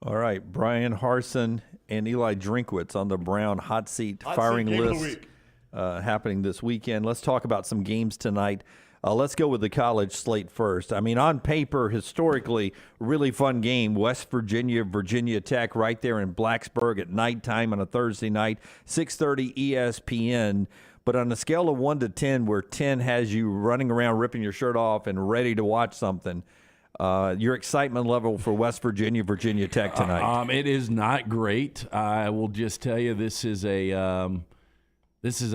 All right, Brian Harsin and Eli Drinkwitz on the Brown hot seat firing list happening this weekend. Let's talk about some games tonight. Let's go with the college slate first. I mean, on paper, historically, really fun game. West Virginia, Virginia Tech right there in Blacksburg at nighttime on a Thursday night, 6:30 ESPN. But on a scale of 1 to 10, where 10 has you running around ripping your shirt off and ready to watch something, your excitement level for West Virginia, Virginia Tech tonight? It is not great. I will just tell you this is a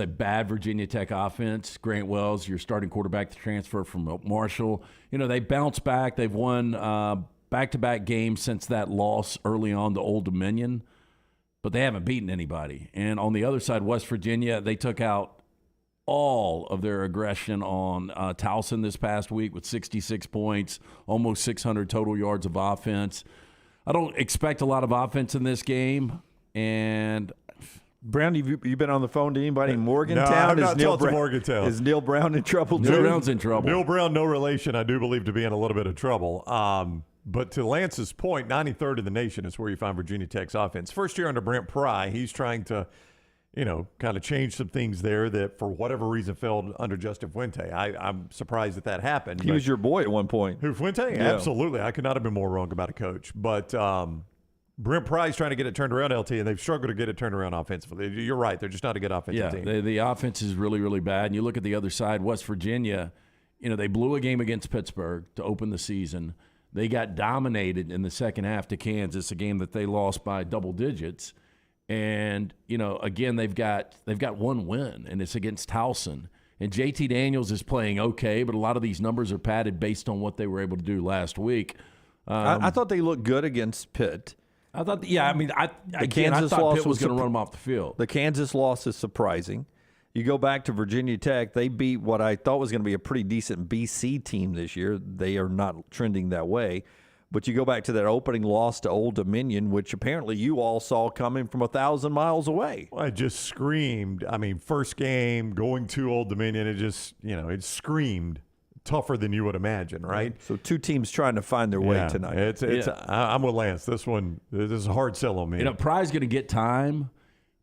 bad Virginia Tech offense. Grant Wells, your starting quarterback, to transfer from Marshall. You know, they bounced back. They've won back-to-back games since that loss early on to Old Dominion, but they haven't beaten anybody. And on the other side, West Virginia, they took out all of their aggression on Towson this past week with 66 points, almost 600 total yards of offense. I don't expect a lot of offense in this game, and Brown, you been on the phone to anybody in Morgantown? No, I've not talked to Morgantown. Is Neil Brown in trouble too? Neil Brown's in trouble. Neil Brown, no relation, I do believe, to be in a little bit of trouble. But to Lance's point, 93rd in the nation is where you find Virginia Tech's offense. First year under Brent Pry, he's trying to, kind of change some things there that for whatever reason failed under Justin Fuente. I'm surprised that happened. He was your boy at one point. Who, Fuente? Yeah. Absolutely. I could not have been more wrong about a coach. But Brent Pry's trying to get it turned around, LT, and they've struggled to get it turned around offensively. You're right. They're just not a good offensive team. The offense is really, really bad. And you look at the other side, West Virginia, they blew a game against Pittsburgh to open the season. They got dominated in the second half to Kansas, a game that they lost by double digits. And, again, they've got one win, and it's against Towson. And JT Daniels is playing okay, but a lot of these numbers are padded based on what they were able to do last week. I thought they looked good against Pitt. I thought, I thought Pitt was going to run them off the field. The Kansas loss is surprising. You go back to Virginia Tech, they beat what I thought was going to be a pretty decent BC team this year. They are not trending that way. But you go back to that opening loss to Old Dominion, which apparently you all saw coming from 1,000 miles away. Well, I just screamed. I mean, first game, going to Old Dominion, it just, it screamed tougher than you would imagine, right? So two teams trying to find their way tonight. I'm with Lance. This is a hard sell on me. Pry's going to get time.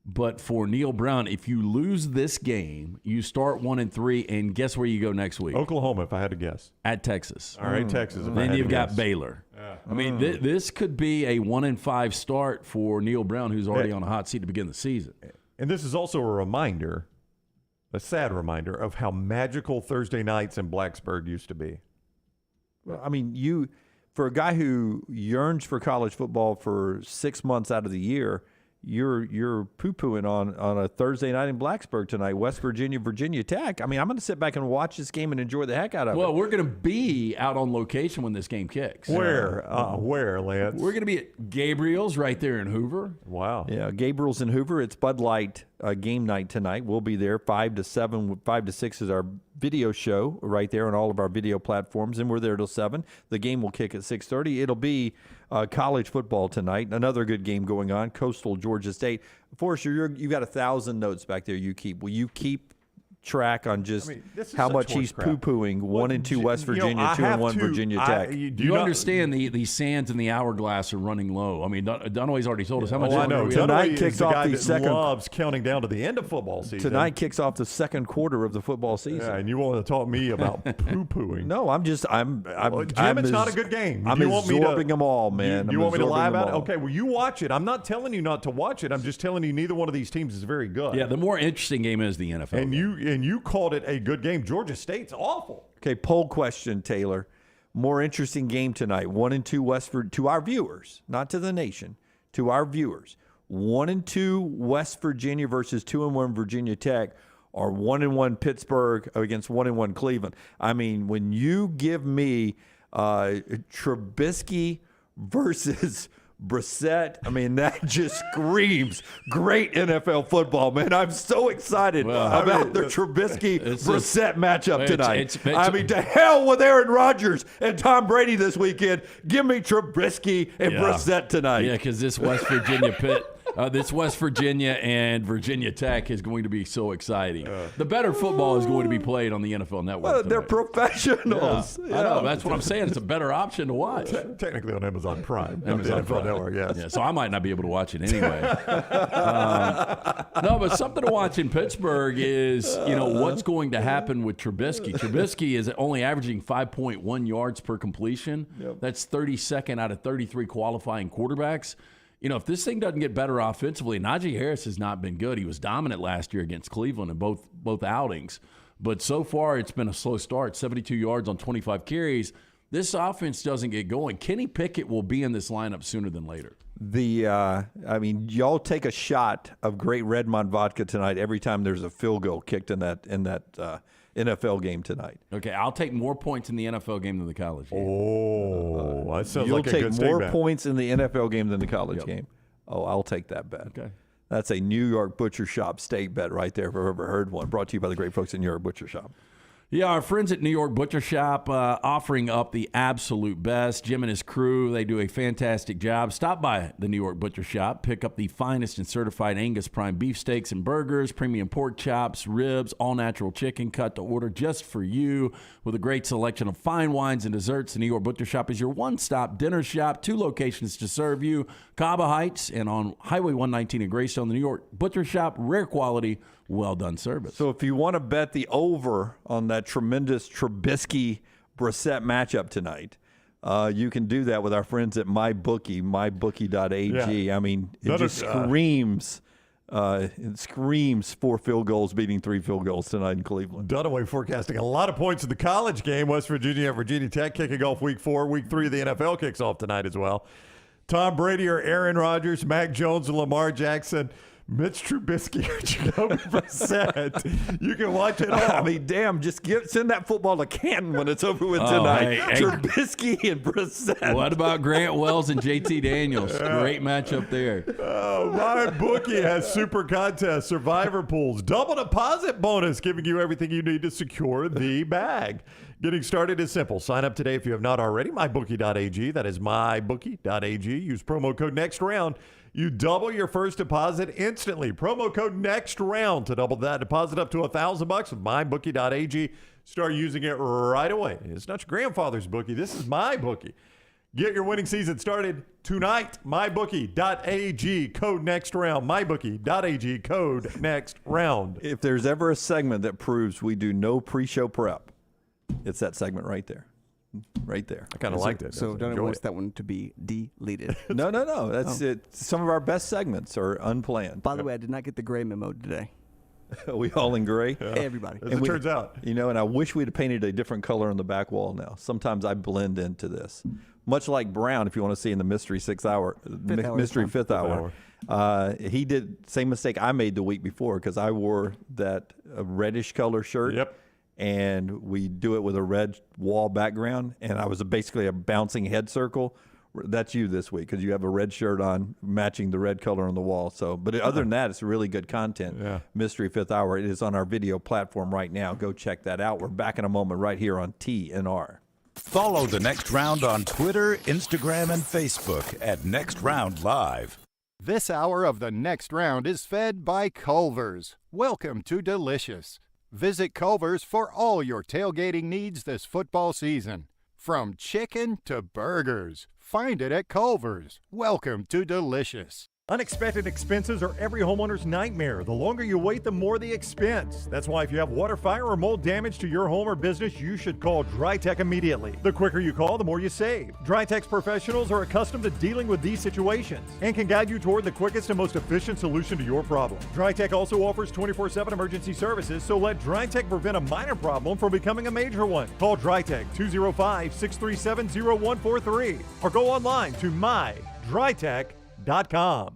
But for Neil Brown, if you lose this game, you start 1-3, and guess where you go next week? Oklahoma, if I had to guess. At Texas. All right, Texas. Then you've got Baylor. Yeah. I mean, this could be a 1-5 start for Neil Brown, who's already on a hot seat to begin the season. And this is also a sad reminder of how magical Thursday nights in Blacksburg used to be. Well, I mean, for a guy who yearns for college football for 6 months out of the year, you're poo-pooing on a Thursday night in Blacksburg tonight, West Virginia, Virginia Tech. I mean, I'm going to sit back and watch this game and enjoy the heck out of it. Well, we're going to be out on location when this game kicks. Where, Lance? We're going to be at Gabriel's right there in Hoover. Wow. Yeah, Gabriel's in Hoover. It's Bud Light game night tonight. We'll be there 5 to 7. 5 to 6 is our video show right there on all of our video platforms, and we're there till 7. The game will kick at 6:30. It'll be college football tonight. Another good game going on. Coastal Georgia State. Forrester, you've got 1,000 notes back there. Will you keep track on just how much he's poo-pooing 1-2 West Virginia, 2-1 Virginia Tech? You understand the sands in the hourglass are running low. I mean, Dunaway's already told us how much. I know. Tonight kicks off the second. Loves counting down to the end of football season. Tonight kicks off the second quarter of the football season. Yeah, and you want to talk me about poo-pooing? No, I'm Jim, it's not a good game. I'm absorbing them all, man. You want me to lie about it? Okay, well, you watch it. I'm not telling you not to watch it. I'm just telling you neither one of these teams is very good. Yeah, the more interesting game is the NFL. And you called it a good game. Georgia State's awful. Okay, poll question, Taylor. More interesting game tonight. 1-2 to our viewers, not to the nation, to our viewers. 1-2 West Virginia versus 2-1 Virginia Tech, or 1-1 Pittsburgh against 1-1 Cleveland. I mean, when you give me Trubisky versus Brissett. I mean, that just screams great NFL football, man. I'm so excited about the Trubisky-Brissett matchup tonight. I mean, to hell with Aaron Rodgers and Tom Brady this weekend. Give me Trubisky and Brissett tonight. Yeah, because this West Virginia and Virginia Tech is going to be so exciting. The better football is going to be played on the NFL Network. Well, they're professionals. Yeah. I know. That's what I'm saying. It's a better option to watch. Technically on Amazon Prime. Amazon Prime. Network, yes. Yeah, so I might not be able to watch it anyway. No, but something to watch in Pittsburgh is, what's going to happen with Trubisky. Trubisky is only averaging 5.1 yards per completion. Yep. That's 32nd out of 33 qualifying quarterbacks. If this thing doesn't get better offensively, Najee Harris has not been good. He was dominant last year against Cleveland in both outings. But so far, it's been a slow start, 72 yards on 25 carries. This offense doesn't get going. Kenny Pickett will be in this lineup sooner than later. Y'all take a shot of great Redmond vodka tonight every time there's a field goal kicked in that NFL game tonight. Okay, I'll take more points in the NFL game than the college game. Oh, that sounds You'll like a take good more statement. points in the NFL game than the college game. Oh, I'll take that bet. Okay. That's a New York Butcher Shop steak bet right there if I've ever heard one. Brought to you by the great folks at New York Butcher Shop. Yeah, our friends at New York Butcher Shop offering up the absolute best. Jim and his crew, they do a fantastic job. Stop by the New York Butcher Shop. Pick up the finest and certified Angus prime beef steaks and burgers, premium pork chops, ribs, all-natural chicken cut to order just for you. With a great selection of fine wines and desserts, the New York Butcher Shop is your one-stop dinner shop. 2 locations to serve you, Cava Heights and on Highway 119 in Greystone. The New York Butcher Shop, rare quality, well-done service. So if you want to bet the over on that tremendous Trubisky-Brissett matchup tonight, you can do that with our friends at MyBookie, mybookie.ag. Yeah. I mean, it screams 4 field goals beating 3 field goals tonight in Cleveland. Dunaway forecasting a lot of points in the college game. West Virginia at Virginia Tech kicking off week 4. Week 3 of the NFL kicks off tonight as well. Tom Brady or Aaron Rodgers, Mac Jones and Lamar Jackson, Mitch Trubisky or Jacoby Brissett. You can watch it all. I mean, damn, just send that football to Canton when it's over with tonight. Trubisky and Brissett. What about Grant Wells and JT Daniels? Great matchup there. Oh, MyBookie has super contests, survivor pools, double deposit bonus, giving you everything you need to secure the bag. Getting started is simple. Sign up today if you have not already. MyBookie.ag. That is MyBookie.ag. Use promo code NEXTROUND. You double your first deposit instantly. Promo code NEXTROUND to double that deposit up to $1,000 with MyBookie.ag. Start using it right away. It's not your grandfather's bookie. This is MyBookie. Get your winning season started tonight. MyBookie.ag. Code NEXTROUND. MyBookie.ag. Code NEXTROUND. If there's ever a segment that proves we do no pre-show prep, it's that segment right there. Right there. I kind of liked it. So don't want that one to be deleted. No. That's it. Some of our best segments are unplanned. By the way, I did not get the gray memo today. We all in gray? Yeah. Everybody. As it turns out. And I wish we'd have painted a different color on the back wall now. Sometimes I blend into this. Much like Brown, if you want to see in the Mystery Fifth Hour. He did same mistake I made the week before because I wore that reddish color shirt. Yep. And we do it with a red wall background, and I was basically a bouncing head circle. That's you this week because you have a red shirt on matching the red color on the wall. So, but other than that, it's really good content. Yeah. Mystery Fifth Hour. It is on our video platform right now. Go check that out. We're back in a moment right here on TNR. Follow The Next Round on Twitter, Instagram, and Facebook at Next Round Live. This hour of The Next Round is fed by Culver's. Welcome to Delicious. Visit Culver's for all your tailgating needs this football season. From chicken to burgers, find it at Culver's. Welcome to Delicious. Unexpected expenses are every homeowner's nightmare. The longer you wait, the more the expense. That's why if you have water, fire, or mold damage to your home or business, you should call DryTech immediately. The quicker you call, the more you save. DryTech's professionals are accustomed to dealing with these situations and can guide you toward the quickest and most efficient solution to your problem. DryTech also offers 24/7 emergency services, so let DryTech prevent a minor problem from becoming a major one. Call DryTech 205-637-0143 or go online to mydrytech.com.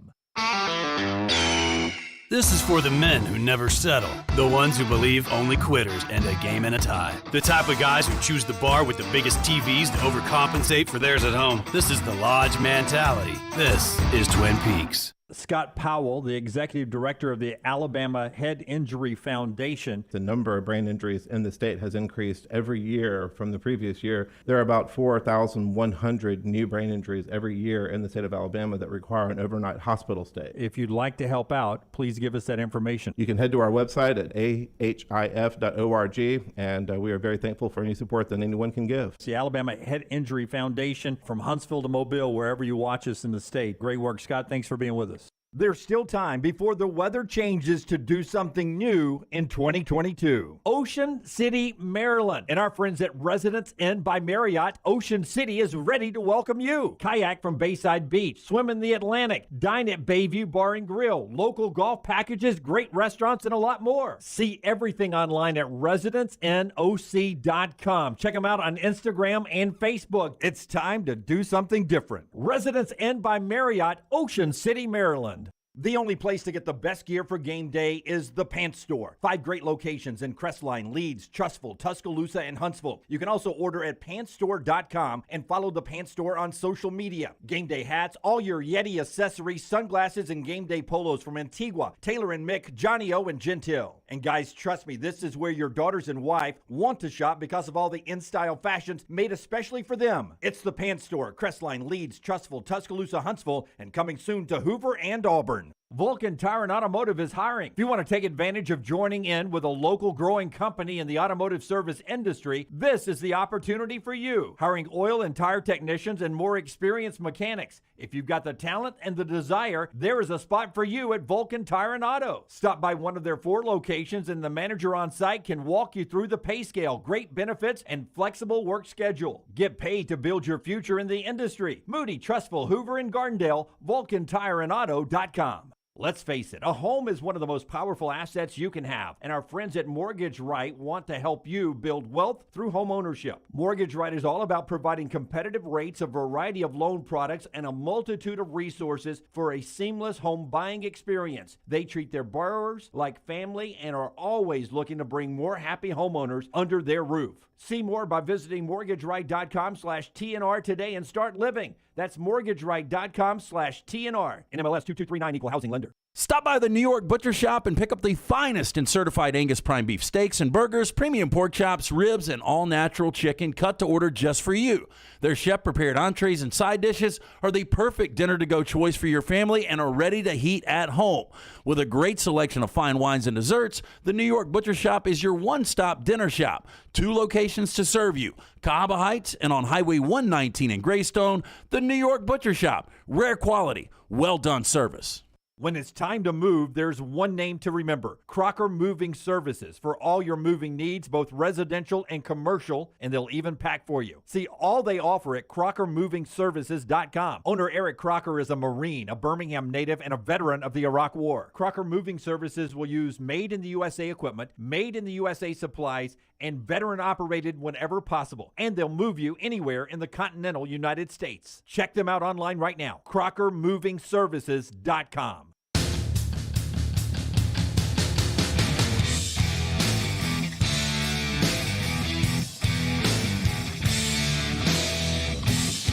This is for the men who never settle, the ones who believe only quitters end a game in a tie, the type of guys who choose the bar with the biggest TVs to overcompensate for theirs at home. This is the Lodge mentality. This is Twin Peaks. Scott Powell, the executive director of the Alabama Head Injury Foundation. The number of brain injuries in the state has increased every year from the previous year. There are about 4,100 new brain injuries every year in the state of Alabama that require an overnight hospital stay. If you'd like to help out, please give us that information. You can head to our website at ahif.org, and we are very thankful for any support that anyone can give. It's the Alabama Head Injury Foundation from Huntsville to Mobile, wherever you watch us in the state. Great work, Scott. Thanks for being with us. There's still time before the weather changes to do something new in 2022. Ocean City, Maryland, and our friends at Residence Inn by Marriott, Ocean City is ready to welcome you. Kayak from Bayside Beach, swim in the Atlantic, dine at Bayview Bar and Grill, local golf packages, great restaurants, and a lot more. See everything online at residenceinnoc.com. Check them out on Instagram and Facebook. It's time to do something different. Residence Inn by Marriott, Ocean City, Maryland. The only place to get the best gear for game day is the Pants Store. 5 great locations in Crestline, Leeds, Trustful, Tuscaloosa, and Huntsville. You can also order at pantsstore.com and follow the Pants Store on social media. Game day hats, all your Yeti accessories, sunglasses, and game day polos from Antigua, Taylor and Mick, Johnny O, and Gentile. And guys, trust me, this is where your daughters and wife want to shop because of all the in-style fashions made especially for them. It's the Pants Store, Crestline, Leeds, Trustful, Tuscaloosa, Huntsville, and coming soon to Hoover and Auburn. Vulcan Tire and Automotive is hiring. If you want to take advantage of joining in with a local growing company in the automotive service industry, this is the opportunity for you. Hiring oil and tire technicians and more experienced mechanics. If you've got the talent and the desire, there is a spot for you at Vulcan Tire and Auto. Stop by one of their 4 locations and the manager on site can walk you through the pay scale, great benefits, and flexible work schedule. Get paid to build your future in the industry. Moody, Trustful, Hoover, and Gardendale, VulcanTireandAuto.com. Let's face it, a home is one of the most powerful assets you can have, and our friends at Mortgage Right want to help you build wealth through home ownership. Mortgage Right is all about providing competitive rates, a variety of loan products, and a multitude of resources for a seamless home buying experience. They treat their borrowers like family and are always looking to bring more happy homeowners under their roof. See more by visiting mortgageright.com/TNR today and start living. That's mortgageright.com/TNR. NMLS 2239, Equal Housing Lender. Stop by the New York Butcher Shop and pick up the finest in certified Angus prime beef steaks and burgers, premium pork chops, ribs, and all-natural chicken cut to order just for you. Their chef-prepared entrees and side dishes are the perfect dinner-to-go choice for your family and are ready to heat at home. With a great selection of fine wines and desserts, the New York Butcher Shop is your one-stop dinner shop. 2 locations to serve you, Cahaba Heights and on Highway 119 in Greystone. The New York Butcher Shop. Rare quality, well-done service. When it's time to move, there's one name to remember: Crocker Moving Services, for all your moving needs, both residential and commercial, and they'll even pack for you. See all they offer at crockermovingservices.com. Owner Eric Crocker is a Marine, a Birmingham native, and a veteran of the Iraq War. Crocker Moving Services will use made-in-the-USA equipment, made-in-the-USA supplies, and veteran-operated whenever possible. And they'll move you anywhere in the continental United States. Check them out online right now, crockermovingservices.com.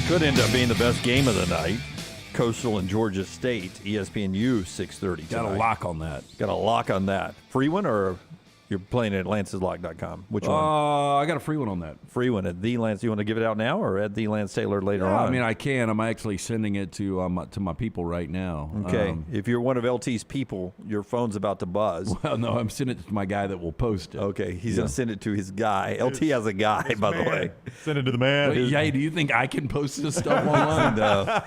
Could end up being the best game of the night. Coastal and Georgia State, ESPNU 6:30 tonight. Got a lock on that. Got a lock on that. Free one, or you're playing it at lanceslock.com? Which one? I got a free one on that. Free one at the Lance. You want to give it out now or at the Lance Taylor later on? I mean, I can. I'm actually sending it to my people right now. Okay. If you're one of LT's people, your phone's about to buzz. Well, no, I'm sending it to my guy that will post it. Okay. He's going to send it to his guy. LT has a guy, by the way. Send it to the man. Wait, yeah, do you think I can post this stuff online? No.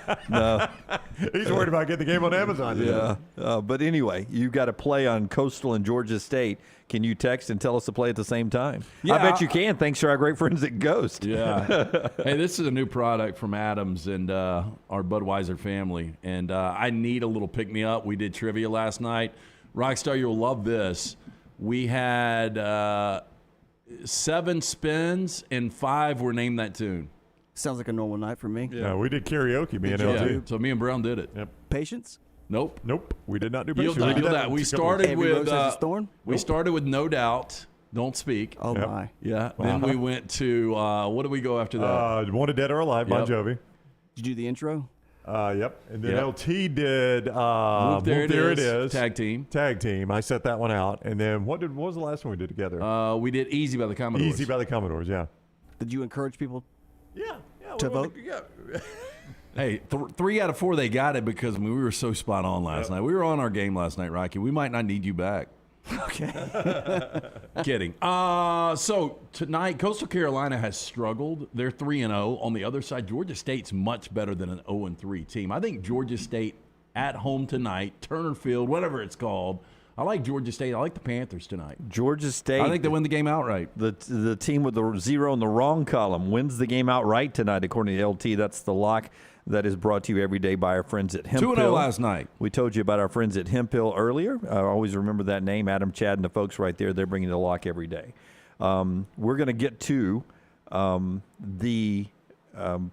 He's worried about getting the game on Amazon. Yeah. But anyway, you got to play on Coastal and Georgia State. Can you text and tell us to play at the same time? Yeah, I bet you can, thanks to our great friends at Ghost. Yeah. Hey, this is a new product from Adams and our Budweiser family, and I need a little pick-me-up. We did trivia last night. Rockstar, you'll love this. We had 7 spins, and 5 were named that tune. Sounds like a normal night for me. Yeah, we did karaoke, me and LT. So me and Brown did it. Yep. Patience? Nope. We did not do Yield predictions. that. We did That. We a couple started weeks ago. with we started with No Doubt. Don't Speak. Oh my. Yeah. Then we went to what did we go after that? Wanted Dead or Alive, Bon Jovi. Did you do the intro? Yep. And then LT did Whoop, There It Is. Tag Team. I set that one out. And then what was the last one we did together? We did Easy by the Commodores. Easy by the Commodores, yeah. Did you encourage people Yeah. to vote? Hey, 3 out of 4 they got it because we were so spot on last night. We were on our game last night, Rocky. We might not need you back. Okay. Kidding. So tonight, Coastal Carolina has struggled. They're 3-0. On the other side, Georgia State's much better than an 0-3 team. I think Georgia State at home tonight, Turner Field, whatever it's called. I like Georgia State. I like the Panthers tonight. Georgia State. I think they win the game outright. The team with the 0 in the wrong column wins the game outright tonight, according to LT. That's the lock that is brought to you every day by our friends at Hemp 2-0 last night. We told you about our friends at Hemp Hill earlier. I always remember that name, Adam, Chad, and the folks right there. They're bringing the lock every day. We're going to get to the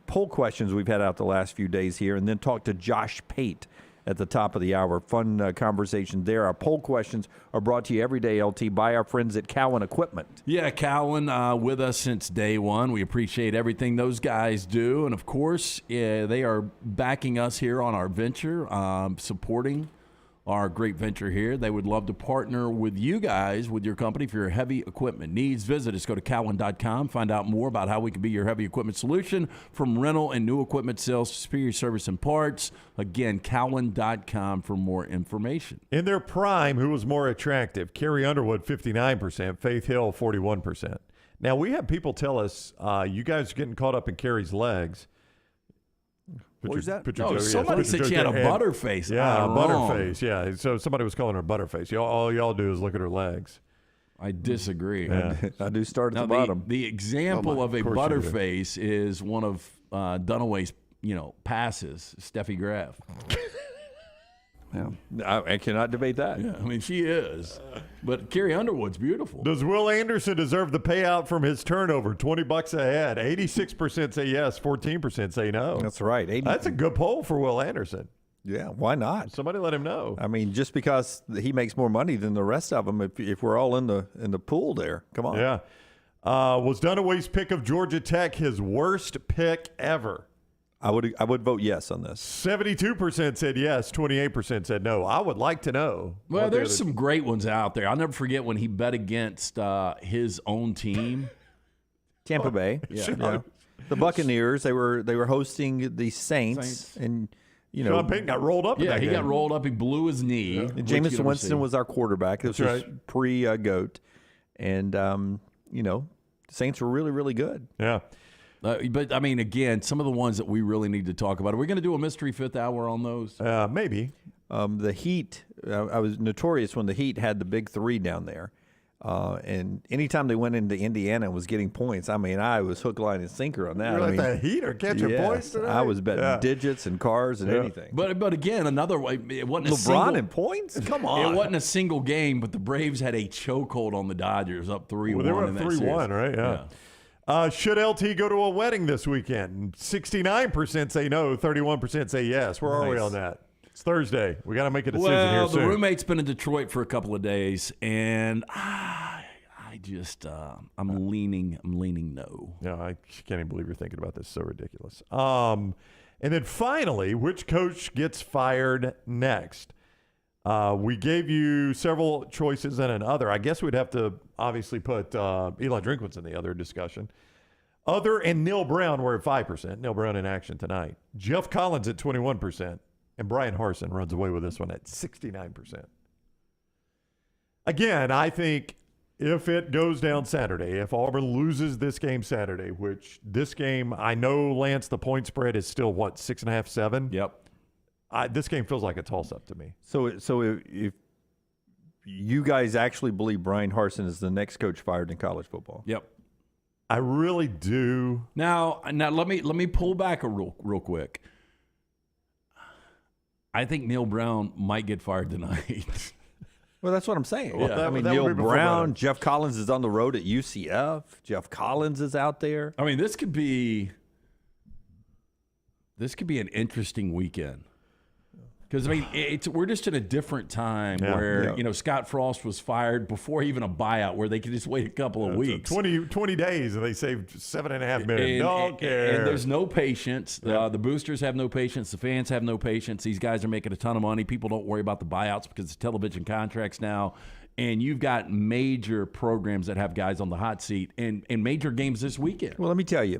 poll questions we've had out the last few days here and then talk to Josh Pate at the top of the hour. Fun conversation there. Our poll questions are brought to you every day, LT, by our friends at Cowan Equipment. Yeah, Cowan with us since day one. We appreciate everything those guys do. And, of course, they are backing us here on our venture, supporting our great venture here. They would love to partner with you guys, with your company, for your heavy equipment needs. Visit us. Go to Cowan.com. Find out more about how we can be your heavy equipment solution, from rental and new equipment sales to superior service and parts. Again, Cowan.com for more information. In their prime, who was more attractive? Carrie Underwood, 59%. Faith Hill, 41%. Now, we have people tell us, you guys are getting caught up in Carrie's legs. What was that? Somebody said she had a butterface. Yeah, a butterface. Yeah, so somebody was calling her butterface. All y'all do is look at her legs. I disagree. Yeah. I do start at the bottom. The example of a butterface is one of Dunaway's, passes, Steffi Graf. Yeah, I cannot debate that. Yeah, I mean, she is. But Carrie Underwood's beautiful. Does Will Anderson deserve the payout from his turnover? $20 ahead. 86% say yes, 14% say no. That's right. That's a good poll for Will Anderson. Yeah, why not? Somebody let him know. I mean, just because he makes more money than the rest of them, if we're all in the pool there, come on. Yeah. Was Dunaway's pick of Georgia Tech his worst pick ever? I would vote yes on this. 72% said yes, 28% said no. I would like to know. Well, there's some great ones out there. I'll never forget when he bet against his own team, Tampa Bay. Yeah. The Buccaneers. They were hosting the Saints. And Sean Payton got rolled up. Yeah, he got rolled up. He blew his knee. Yeah. Jameis Winston was our quarterback. This was pre-GOAT, and the Saints were really, really good. Yeah. But, I mean, again, some of the ones that we really need to talk about. Are we going to do a mystery fifth hour on those? Maybe. The Heat, I was notorious when the Heat had the big three down there. And anytime they went into Indiana and was getting points, I mean, I was hook, line, and sinker on that. You're the Heat are catching points today? I was betting digits and cars and anything. But again, another way, it wasn't LeBron and points? Come on. It wasn't a single game, but the Braves had a chokehold on the Dodgers, up 3-1. Well, they were up 3-1, right? Yeah. Should LT go to a wedding this weekend? 69% say no, 31% say yes. Where are we on that? It's Thursday. We got to make a decision here soon. Well, the roommate's been in Detroit for a couple of days, and I'm leaning no. No, I can't even believe you're thinking about this. So ridiculous. And then finally, which coach gets fired next? We gave you several choices and another. I guess we'd have to obviously put Eli Drinkwitz in the other discussion. Other and Neil Brown were at 5%. Neil Brown in action tonight. Jeff Collins at 21%. And Brian Harsin runs away with this one at 69%. Again, I think if it goes down Saturday, if Auburn loses this game Saturday, which this game, I know, Lance, the point spread is still, 6.5, 7? Yep. This game feels like a toss-up to me. So if you guys actually believe Brian Harsin is the next coach fired in college football? Yep. I really do. Now let me pull back real quick. I think Neil Brown might get fired tonight. Well, that's what I'm saying. Well, I mean, Neil Brown, Jeff Collins is on the road at UCF. Jeff Collins is out there. I mean, this could be an interesting weekend. Because, I mean, we're just in a different time where, Scott Frost was fired before even a buyout where they could just wait a couple of weeks. 20 days, and they saved $7.5 million. Don't care. And there's no patience. The boosters have no patience. The fans have no patience. These guys are making a ton of money. People don't worry about the buyouts because it's television contracts now. And you've got major programs that have guys on the hot seat and major games this weekend. Well, let me tell you.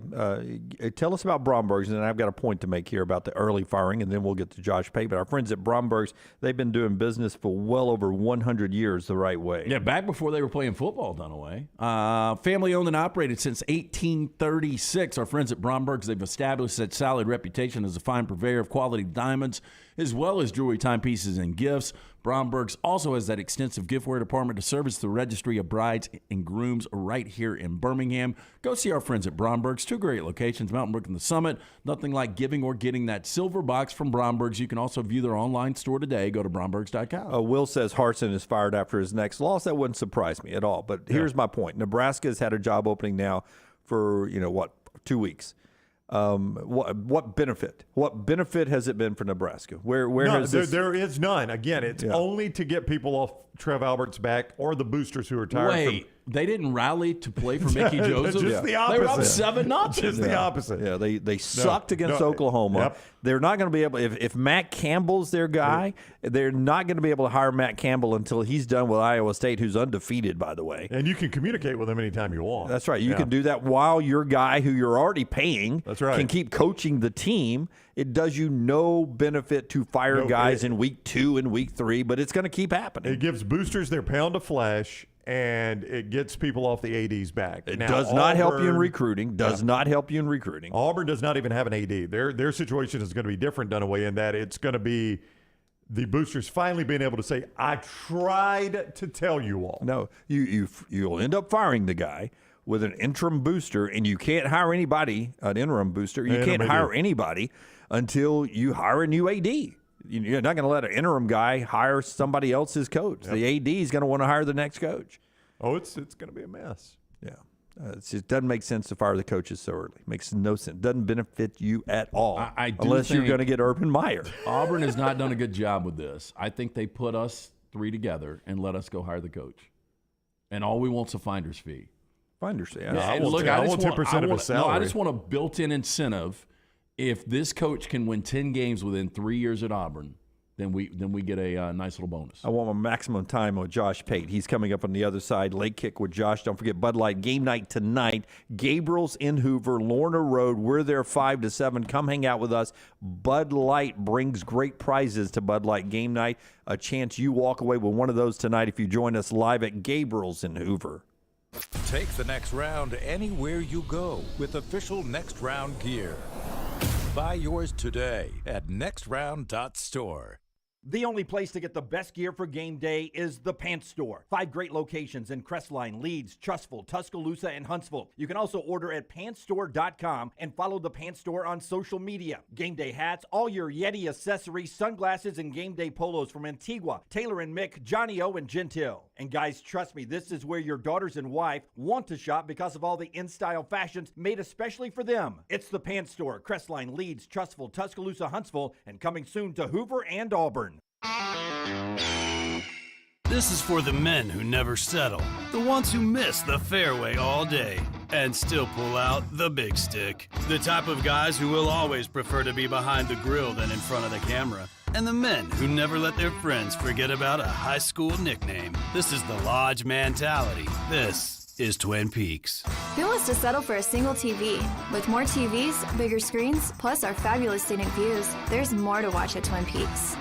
Tell us about Bromberg's, and then I've got a point to make here about the early firing, and then we'll get to Josh Pate. But our friends at Bromberg's, they've been doing business for well over 100 years the right way. Yeah, back before they were playing football, Dunaway. Family owned and operated since 1836. Our friends at Bromberg's, they've established that solid reputation as a fine purveyor of quality diamonds, as well as jewelry, timepieces, and gifts. Bromberg's also has that extensive giftware department to service the registry of brides and grooms right here in Birmingham. Go see our friends at Bromberg's. 2 great locations, Mountain Brook and the Summit. Nothing like giving or getting that silver box from Bromberg's. You can also view their online store today. Go to brombergs.com. Will says Harsin is fired after his next loss. That wouldn't surprise me at all. But here's my point. Nebraska's had a job opening now for, 2 weeks. What benefit? What benefit has it been for Nebraska? Where has this? There is none. Again, it's only to get people off Trev Albert's back or the boosters who are tired. They didn't rally to play for Mickey Joseph? Just the opposite. They were up 7-0. Just the opposite. Yeah, they sucked against Oklahoma. Yep. They're not going to be able, if Matt Campbell's their guy, they're not going to be able to hire Matt Campbell until he's done with Iowa State, who's undefeated, by the way. And you can communicate with him anytime you want. That's right. You can do that while your guy, who you're already paying, can keep coaching the team. It does you no benefit to fire guys in week 2 and week 3, but it's going to keep happening. It gives boosters their pound of flesh, and it gets people off the AD's back. It does not help you in recruiting. Not help you in recruiting. Auburn does not even have an AD. Their situation is going to be different, Dunaway, in that it's going to be the boosters finally being able to say, I tried to tell you all. No, you'll end up firing the guy with an interim booster, and you can't hire anybody, an interim booster. You can't hire anybody until you hire a new AD. You're not going to let an interim guy hire somebody else's coach. Yep. The AD is going to want to hire the next coach. Oh, it's going to be a mess. Yeah. It doesn't make sense to fire the coaches so early. Makes no sense. Doesn't benefit you at all unless you're going to get Urban Meyer. Auburn has not done a good job with this. I think they put us 3 together and let us go hire the coach. And all we want is a finder's fee. Finder's fee. I want 10% of his salary. I just want a built-in incentive. If this coach can win 10 games within 3 years at Auburn, then we get a nice little bonus. I want my maximum time with Josh Pate. He's coming up on the other side. Late kick with Josh. Don't forget Bud Light game night tonight. Gabriel's in Hoover, Lorna Road. We're there 5 to 7. Come hang out with us. Bud Light brings great prizes to Bud Light game night. A chance you walk away with one of those tonight if you join us live at Gabriel's in Hoover. Take the next round anywhere you go with official Next Round gear. Buy yours today at nextround.store. The only place to get the best gear for game day is the Pants Store. 5 great locations in Crestline, Leeds, Trustful, Tuscaloosa, and Huntsville. You can also order at pantsstore.com and follow the Pants Store on social media. Game day hats, all your Yeti accessories, sunglasses, and game day polos from Antigua, Taylor and Mick, Johnny O, and Gentile. And guys, trust me, this is where your daughters and wife want to shop because of all the in-style fashions made especially for them. It's the Pants Store, Crestline, Leeds, Trustful, Tuscaloosa, Huntsville, and coming soon to Hoover and Auburn. This is for the men who never settle, the ones who miss the fairway all day and still pull out the big stick, the type of guys who will always prefer to be behind the grill than in front of the camera, and the men who never let their friends forget about a high school nickname. This is the Lodge mentality. This is Twin Peaks. Who wants to settle for a single TV? With more TVs, bigger screens, plus our fabulous scenic views, there's more to watch at Twin Peaks.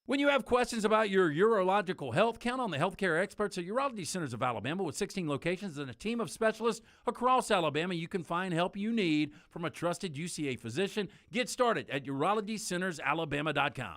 When you have questions about your urological health, count on the healthcare experts at Urology Centers of Alabama. With 16 locations and a team of specialists across Alabama, you can find help you need from a trusted UCA physician. Get started at urologycentersalabama.com.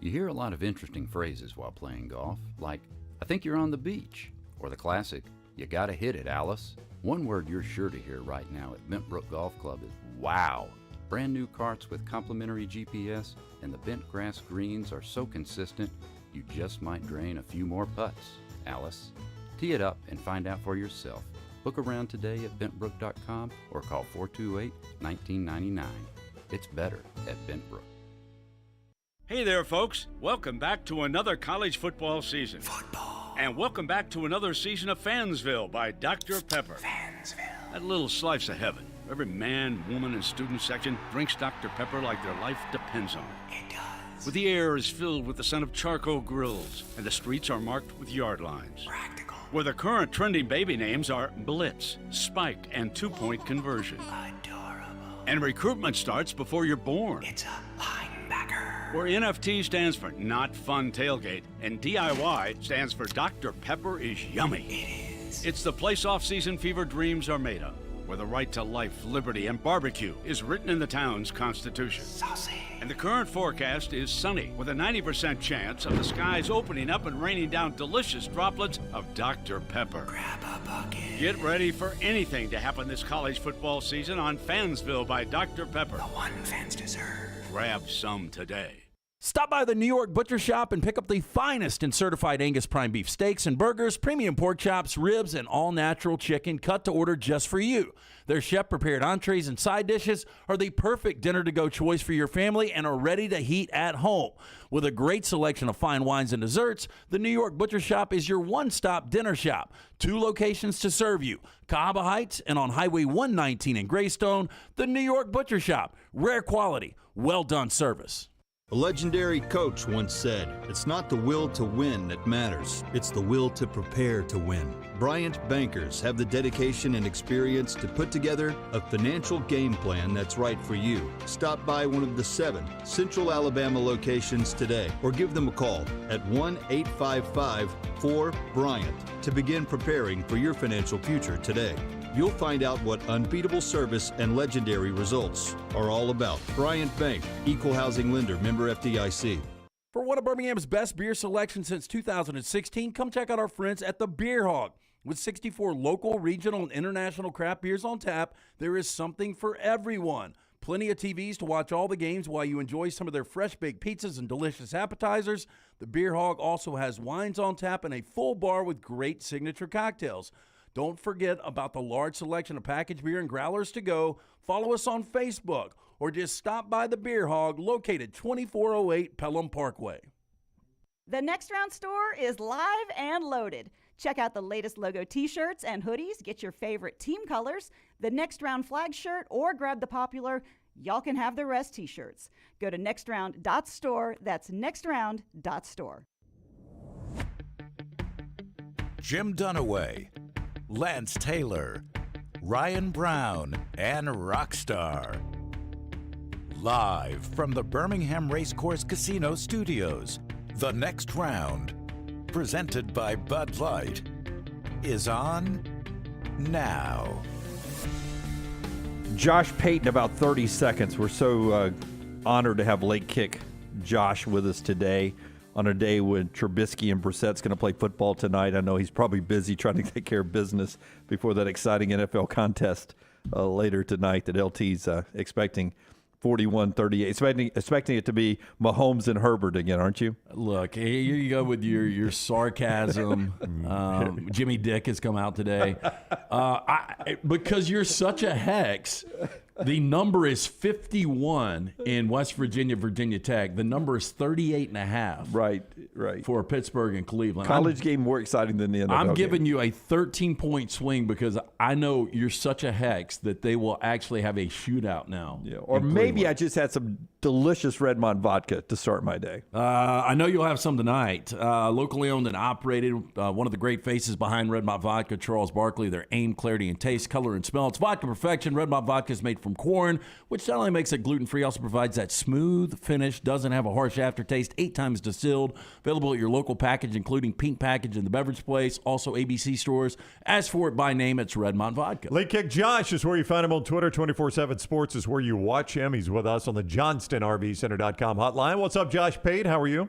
You hear a lot of interesting phrases while playing golf, like, I think you're on the beach, or the classic, you gotta hit it, Alice. One word you're sure to hear right now at Bentbrook Golf Club is wow. Brand new carts with complimentary GPS, and the bent grass greens are so consistent, you just might drain a few more putts, Alice. Tee it up and find out for yourself. Book around today at bentbrook.com or call 428-1999. It's better at Bentbrook. Hey there, folks. Welcome back to another college football season. And welcome back to another season of Fansville by Dr. Pepper. That little slice of heaven. Every man, woman, and student section drinks Dr. Pepper like their life depends on it. It does. Where the air is filled with the scent of charcoal grills, and the streets are marked with yard lines. Practical. Where the current trending baby names are Blitz, Spike, and 2-point conversion. Adorable. And recruitment starts before you're born. It's a linebacker. Where NFT stands for Not Fun Tailgate, and DIY stands for Dr. Pepper is Yummy. It is. It's the place off-season fever dreams are made of, where the right to life, liberty, and barbecue is written in the town's constitution. Saucy. And the current forecast is sunny, with a 90% chance of the skies opening up and raining down delicious droplets of Dr. Pepper. Grab a bucket. Get ready for anything to happen this college football season on Fansville by Dr. Pepper. The one fans deserve. Grab some today. Stop by the New York Butcher Shop and pick up the finest in certified Angus prime beef steaks and burgers, premium pork chops, ribs, and all-natural chicken cut to order just for you. Their chef-prepared entrees and side dishes are the perfect dinner-to-go choice for your family and are ready to heat at home. With a great selection of fine wines and desserts, the New York Butcher Shop is your one-stop dinner shop. 2 locations to serve you, Cahaba Heights and on Highway 119 in Greystone. The New York Butcher Shop, rare quality, well-done service. A legendary coach once said, "It's not the will to win that matters, it's the will to prepare to win." Bryant bankers have the dedication and experience to put together a financial game plan that's right for you. Stop by one of the 7 Central Alabama locations today or give them a call at 1-855-4-BRYANT to begin preparing for your financial future today. You'll find out what unbeatable service and legendary results are all about. Bryant Bank, Equal Housing Lender, member FDIC. For one of Birmingham's best beer selections since 2016, come check out our friends at the Beer Hog. With 64 local, regional, and international craft beers on tap, there is something for everyone. Plenty of TVs to watch all the games while you enjoy some of their fresh-baked pizzas and delicious appetizers. The Beer Hog also has wines on tap and a full bar with great signature cocktails. Don't forget about the large selection of packaged beer and growlers to go. Follow us on Facebook or just stop by the Beer Hog located 2408 Pelham Parkway. The Next Round store is live and loaded. Check out the latest logo t-shirts and hoodies. Get your favorite team colors, the Next Round flag shirt, or grab the popular Y'all Can Have the Rest t-shirts. Go to nextround.store. That's nextround.store. Jim Dunaway, Lance Taylor, Ryan Brown, and Rockstar. Live from the Birmingham Racecourse Casino Studios, The Next Round, presented by Bud Light, is on now. Josh Pate in about 30 seconds. We're so honored to have late kick Josh with us today on a day when Trubisky and Brissett's going to play football tonight. I know he's probably busy trying to take care of business before that exciting NFL contest later tonight that LT's expecting 41-38. Expecting it to be Mahomes and Herbert again, aren't you? Look, here you go with your sarcasm. Jimmy Dick has come out today. Because you're such a hex, the number is 51 in West Virginia, Virginia Tech. The number is 38.5. Right. For Pittsburgh and Cleveland. College game more exciting than the NFL I'm giving game. you a 13-point swing because I know you're such a hex that they will actually have a shootout now. Yeah, or maybe I just had some delicious Redmond vodka to start my day. I know you'll have some tonight. Locally owned and operated. One of the great faces behind Redmond Vodka, Charles Barkley. Their aim, clarity, and taste, color, and smell. It's vodka perfection. Redmond Vodka is made from corn, which not only makes it gluten-free, also provides that smooth finish, doesn't have a harsh aftertaste, 8 times distilled. Available at your local package, including pink package in the beverage place, also ABC stores. As for it by name, it's Redmond Vodka. Late Kick Josh is where you find him on Twitter. 24/7 Sports is where you watch him. He's with us on the JohnstonRVCenter.com hotline. What's up, Josh Pate? How are you?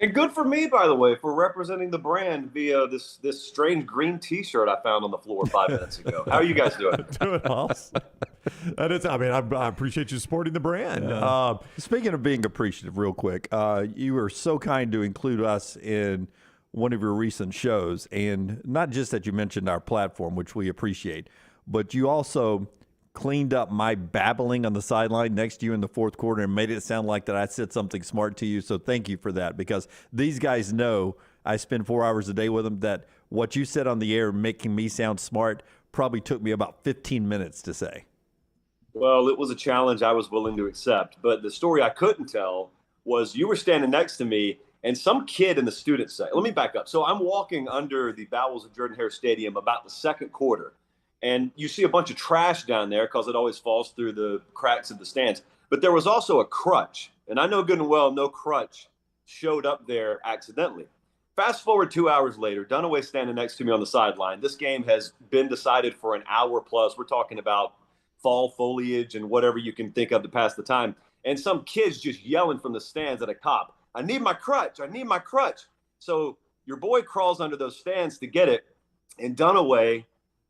And good for me, by the way, for representing the brand via this strange green T-shirt I found on the floor 5 minutes ago. How are you guys doing? Doing awesome. That is, I mean, I appreciate you supporting the brand. Speaking of being appreciative, real quick, you were so kind to include us in one of your recent shows, and not just that you mentioned our platform, which we appreciate, but you also cleaned up my babbling on the sideline next to you in the fourth quarter and made it sound like that I said something smart to you. So thank you for that, because these guys know I spend 4 hours a day with them, that what you said on the air making me sound smart probably took me about 15 minutes to say. Well, it was a challenge I was willing to accept. But the story I couldn't tell was you were standing next to me and some kid in the student section. Let me back up. So I'm walking under the bowels of Jordan-Hare Stadium about the second quarter. And you see a bunch of trash down there because it always falls through the cracks of the stands. But there was also a crutch. And I know good and well no crutch showed up there accidentally. Fast forward 2 hours later, Dunaway standing next to me on the sideline. This game has been decided for an hour plus. We're talking about fall foliage and whatever you can think of to pass the time. And some kids just yelling from the stands at a cop, I need my crutch. I need my crutch. So your boy crawls under those stands to get it. And Dunaway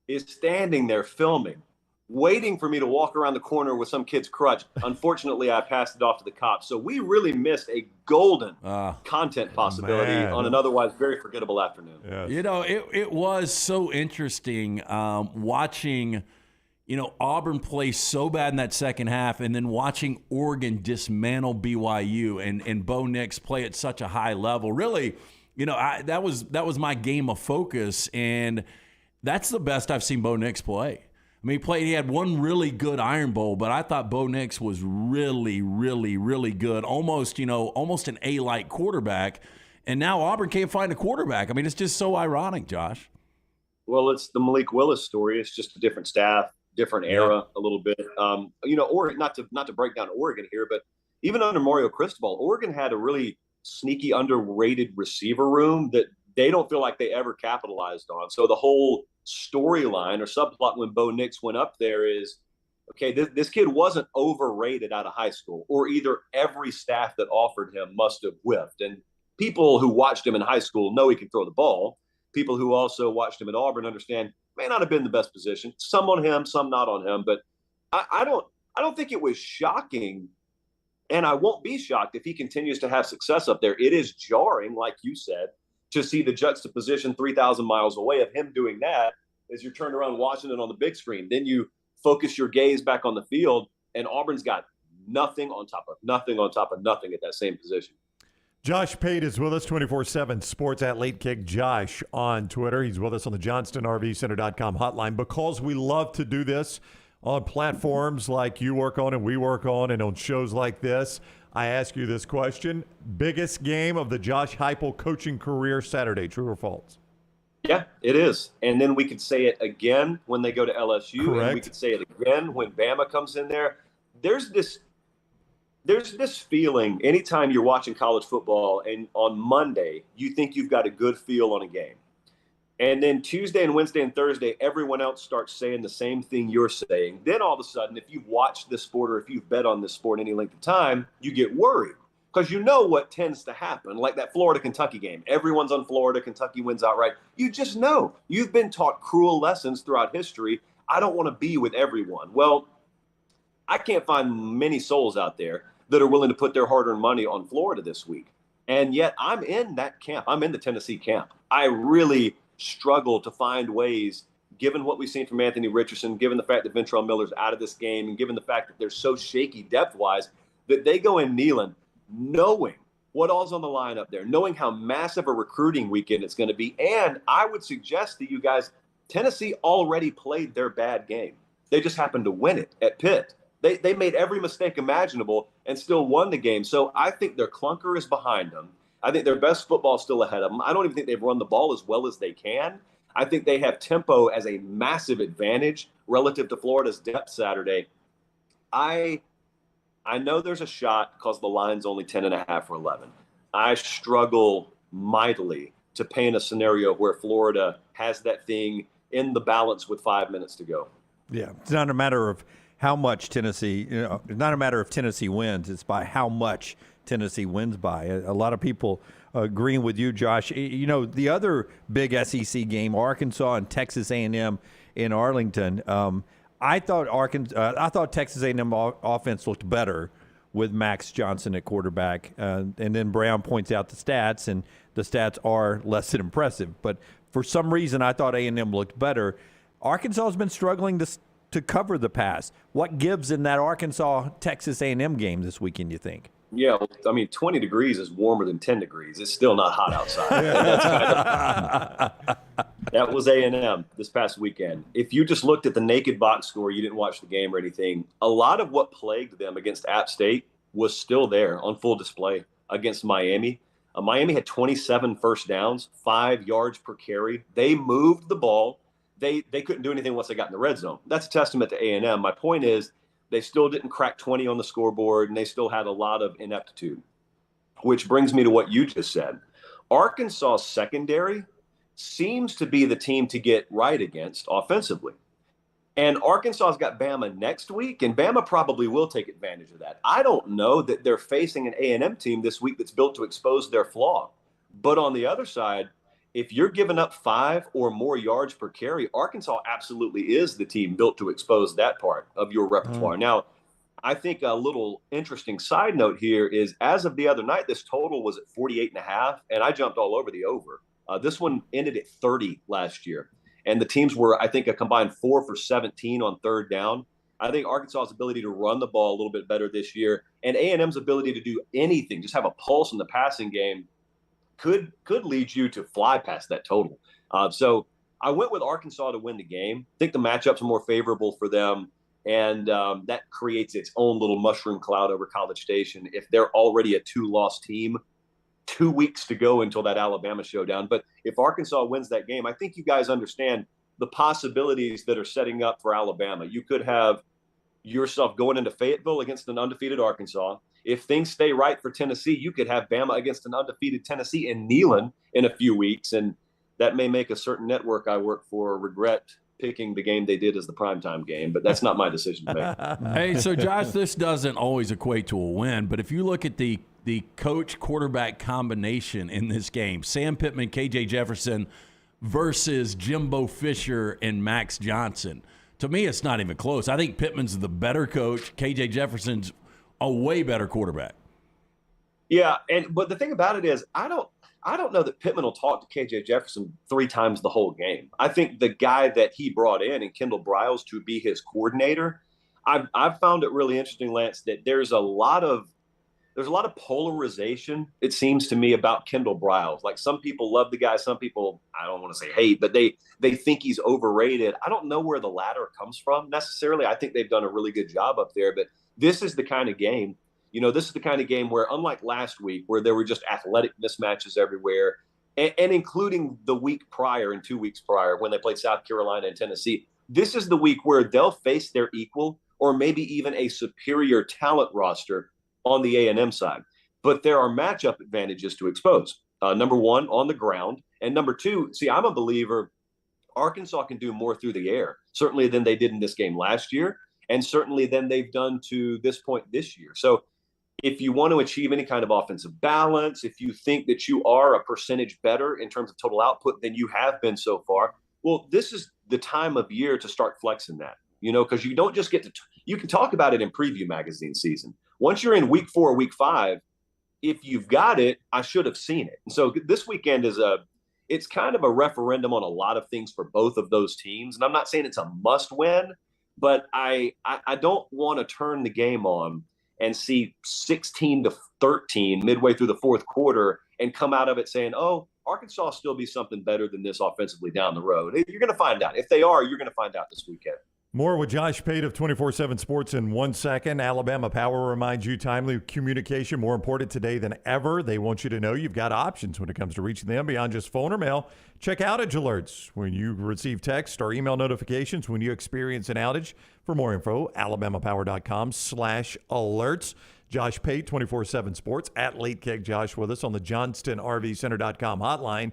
is standing there filming, waiting for me to walk around the corner with some kid's crutch. Unfortunately, I passed it off to the cops. So we really missed a golden content possibility on an otherwise very forgettable afternoon. Yes. You know, it was so interesting watching, you know, Auburn play so bad in that second half, and then watching Oregon dismantle BYU and Bo Nix play at such a high level. Really, you know, that was my game of focus, and that's the best I've seen Bo Nix play. I mean, he had one really good Iron Bowl, but I thought Bo Nix was really, really, really good. Almost an A-like quarterback. And now Auburn can't find a quarterback. I mean, it's just so ironic, Josh. Well, it's the Malik Willis story. It's just a different staff, different era a little bit. You know, Oregon, not to break down Oregon here, but even under Mario Cristobal, Oregon had a really sneaky, underrated receiver room that they don't feel like they ever capitalized on. So the whole storyline or subplot when Bo Nix went up there is, okay, this kid wasn't overrated out of high school, or either every staff that offered him must have whiffed. And people who watched him in high school know he can throw the ball. People who also watched him at Auburn understand may not have been the best position. Some on him, some not on him. But I don't think it was shocking, and I won't be shocked if he continues to have success up there. It is jarring, like you said, to see the juxtaposition 3,000 miles away of him doing that as you're turned around watching it on the big screen. Then you focus your gaze back on the field, and Auburn's got nothing on top of nothing on top of nothing at that same position. Josh Pate is with us, 24/7 Sports at Late Kick Josh on Twitter. He's with us on the JohnstonRVCenter.com hotline because we love to do this on platforms like you work on and we work on, and on shows like this. I ask you this question. Biggest game of the Josh Heupel coaching career Saturday, true or false? Yeah, it is. And then we could say it again when they go to LSU. Correct. And we could say it again when Bama comes in there. There's this feeling anytime you're watching college football and on Monday you think you've got a good feel on a game. And then Tuesday and Wednesday and Thursday, everyone else starts saying the same thing you're saying. Then all of a sudden, if you've watched this sport or if you've bet on this sport any length of time, you get worried because you know what tends to happen, like that Florida-Kentucky game. Everyone's on Florida. Kentucky wins outright. You just know. You've been taught cruel lessons throughout history. I don't want to be with everyone. Well, I can't find many souls out there that are willing to put their hard-earned money on Florida this week. And yet I'm in that camp. I'm in the Tennessee camp. I really struggle to find ways, given what we've seen from Anthony Richardson, given the fact that Ventrell Miller's out of this game, and given the fact that they're so shaky depth-wise, that they go in Neyland knowing what all's on the line up there, knowing how massive a recruiting weekend it's going to be. And I would suggest to you guys, Tennessee already played their bad game. They just happened to win it at Pitt. They made every mistake imaginable and still won the game. So I think their clunker is behind them. I think their best football is still ahead of them. I don't even think they've run the ball as well as they can. I think they have tempo as a massive advantage relative to Florida's depth Saturday. I know there's a shot because the line's only 10.5 or 11. I struggle mightily to paint a scenario where Florida has that thing in the balance with 5 minutes to go. Yeah, it's not a matter of how much Tennessee, it's not a matter of Tennessee wins. It's by how much Tennessee wins by. A lot of people agreeing with you, Josh. You know, the other big SEC game, Arkansas and Texas A&M in Arlington. I thought Texas A&M offense looked better with Max Johnson at quarterback, and then Brown points out the stats, and the stats are less than impressive. But for some reason, I thought A&M looked better. Arkansas has been struggling to cover the pass. What gives in that Arkansas-Texas A&M game this weekend, you think? Yeah, I mean, 20 degrees is warmer than 10 degrees. It's still not hot outside. That was A&M this past weekend. If you just looked at the naked box score, you didn't watch the game or anything, a lot of what plagued them against App State was still there on full display against Miami. Miami had 27 first downs, 5 yards per carry. They moved the ball. They couldn't do anything once they got in the red zone. That's a testament to A&M. My point is, they still didn't crack 20 on the scoreboard, and they still had a lot of ineptitude, which brings me to what you just said. Arkansas secondary seems to be the team to get right against offensively. And Arkansas's got Bama next week, and Bama probably will take advantage of that. I don't know that they're facing an A&M team this week that's built to expose their flaw. But on the other side, if you're giving up 5 or more yards per carry, Arkansas absolutely is the team built to expose that part of your repertoire. Now, I think a little interesting side note here is, as of the other night, this total was at 48.5, and I jumped all over the over. This one ended at 30 last year, and the teams were, I think, a combined 4 for 17 on third down. I think Arkansas's ability to run the ball a little bit better this year, and A&M's ability to do anything, just have a pulse in the passing game, could lead you to fly past that total. So I went with Arkansas to win the game. I think the matchups are more favorable for them, and that creates its own little mushroom cloud over College Station if they're already a 2-loss team, 2 weeks to go until that Alabama showdown. But if Arkansas wins that game, I think you guys understand the possibilities that are setting up for Alabama. You could have yourself going into Fayetteville against an undefeated Arkansas. If things stay right for Tennessee, you could have Bama against an undefeated Tennessee in Neyland in a few weeks, and that may make a certain network I work for regret picking the game they did as the primetime game, but that's not my decision to make. Hey, so Josh, this doesn't always equate to a win, but if you look at the coach-quarterback combination in this game, Sam Pittman, KJ Jefferson versus Jimbo Fisher and Max Johnson, to me it's not even close. I think Pittman's the better coach. KJ Jefferson's a way better quarterback. Yeah, but the thing about it is, I don't know that Pittman will talk to KJ Jefferson 3 times the whole game. I think the guy that he brought in, and Kendall Briles, to be his coordinator, I've found it really interesting, Lance, that there's a lot of polarization, it seems to me, about Kendall Briles. Like, some people love the guy, some people, I don't want to say hate, but they think he's overrated. I don't know where the latter comes from necessarily. I think they've done a really good job up there, but this is the kind of game, this is the kind of game where, unlike last week, where there were just athletic mismatches everywhere, and including the week prior and 2 weeks prior when they played South Carolina and Tennessee, this is the week where they'll face their equal or maybe even a superior talent roster on the A&M side. But there are matchup advantages to expose. Number one, on the ground. And number two, see, I'm a believer Arkansas can do more through the air, certainly than they did in this game last year, and certainly than they've done to this point this year. So if you want to achieve any kind of offensive balance, if you think that you are a percentage better in terms of total output than you have been so far, well, this is the time of year to start flexing that, because you don't just get to you can talk about it in preview magazine season. Once you're in week 4 or week 5, if you've got it, I should have seen it. And so this weekend it's kind of a referendum on a lot of things for both of those teams. And I'm not saying it's a must win, but I don't want to turn the game on and see 16-13 midway through the fourth quarter and come out of it saying, oh, Arkansas will still be something better than this offensively down the road. You're going to find out. If they are, you're going to find out this weekend. More with Josh Pate of 24/7 Sports in 1 second. Alabama Power reminds you timely communication more important today than ever. They want you to know you've got options when it comes to reaching them beyond just phone or mail. Check outage alerts when you receive text or email notifications when you experience an outage. For more info, alabamapower.com/alerts. Josh Pate, 24/7 Sports, at Late Keg Josh with us on the JohnstonRVCenter.com hotline.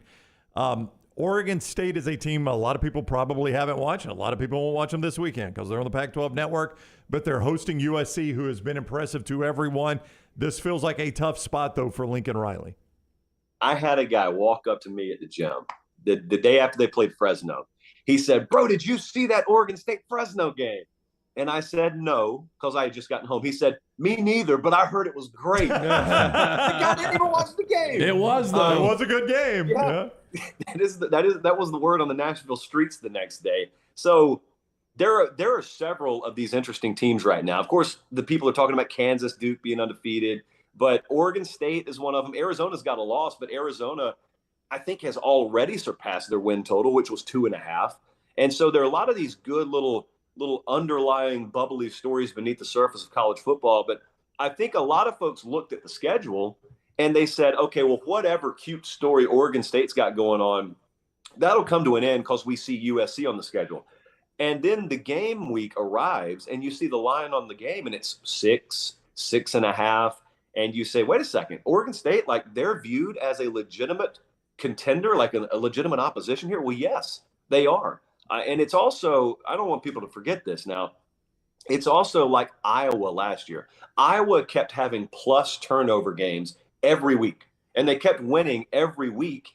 Oregon State is a team a lot of people probably haven't watched, and a lot of people won't watch them this weekend because they're on the Pac-12 network, but they're hosting USC, who has been impressive to everyone. This feels like a tough spot, though, for Lincoln Riley. I had a guy walk up to me at the gym the day after they played Fresno. He said, "Bro, did you see that Oregon State-Fresno game?" And I said no, because I had just gotten home. He said, "Me neither, but I heard it was great." The guy didn't even watch the game. It was, though. It was a good game. Yeah. That was the word on the Nashville streets the next day. So there are several of these interesting teams right now. Of course, the people are talking about Kansas, Duke being undefeated, but Oregon State is one of them. Arizona's got a loss, but Arizona, I think, has already surpassed their win total, which was 2.5. And so there are a lot of these good little underlying bubbly stories beneath the surface of college football. But I think a lot of folks looked at the schedule and they said, okay, well, whatever cute story Oregon State's got going on, that'll come to an end because we see USC on the schedule. And then the game week arrives and you see the line on the game and it's 6.5. And you say, wait a second, Oregon State, like they're viewed as a legitimate contender, like a legitimate opposition here? Well, yes, they are. And it's also, I don't want people to forget this now, it's also like Iowa last year. Iowa kept having plus turnover games every week, and they kept winning every week.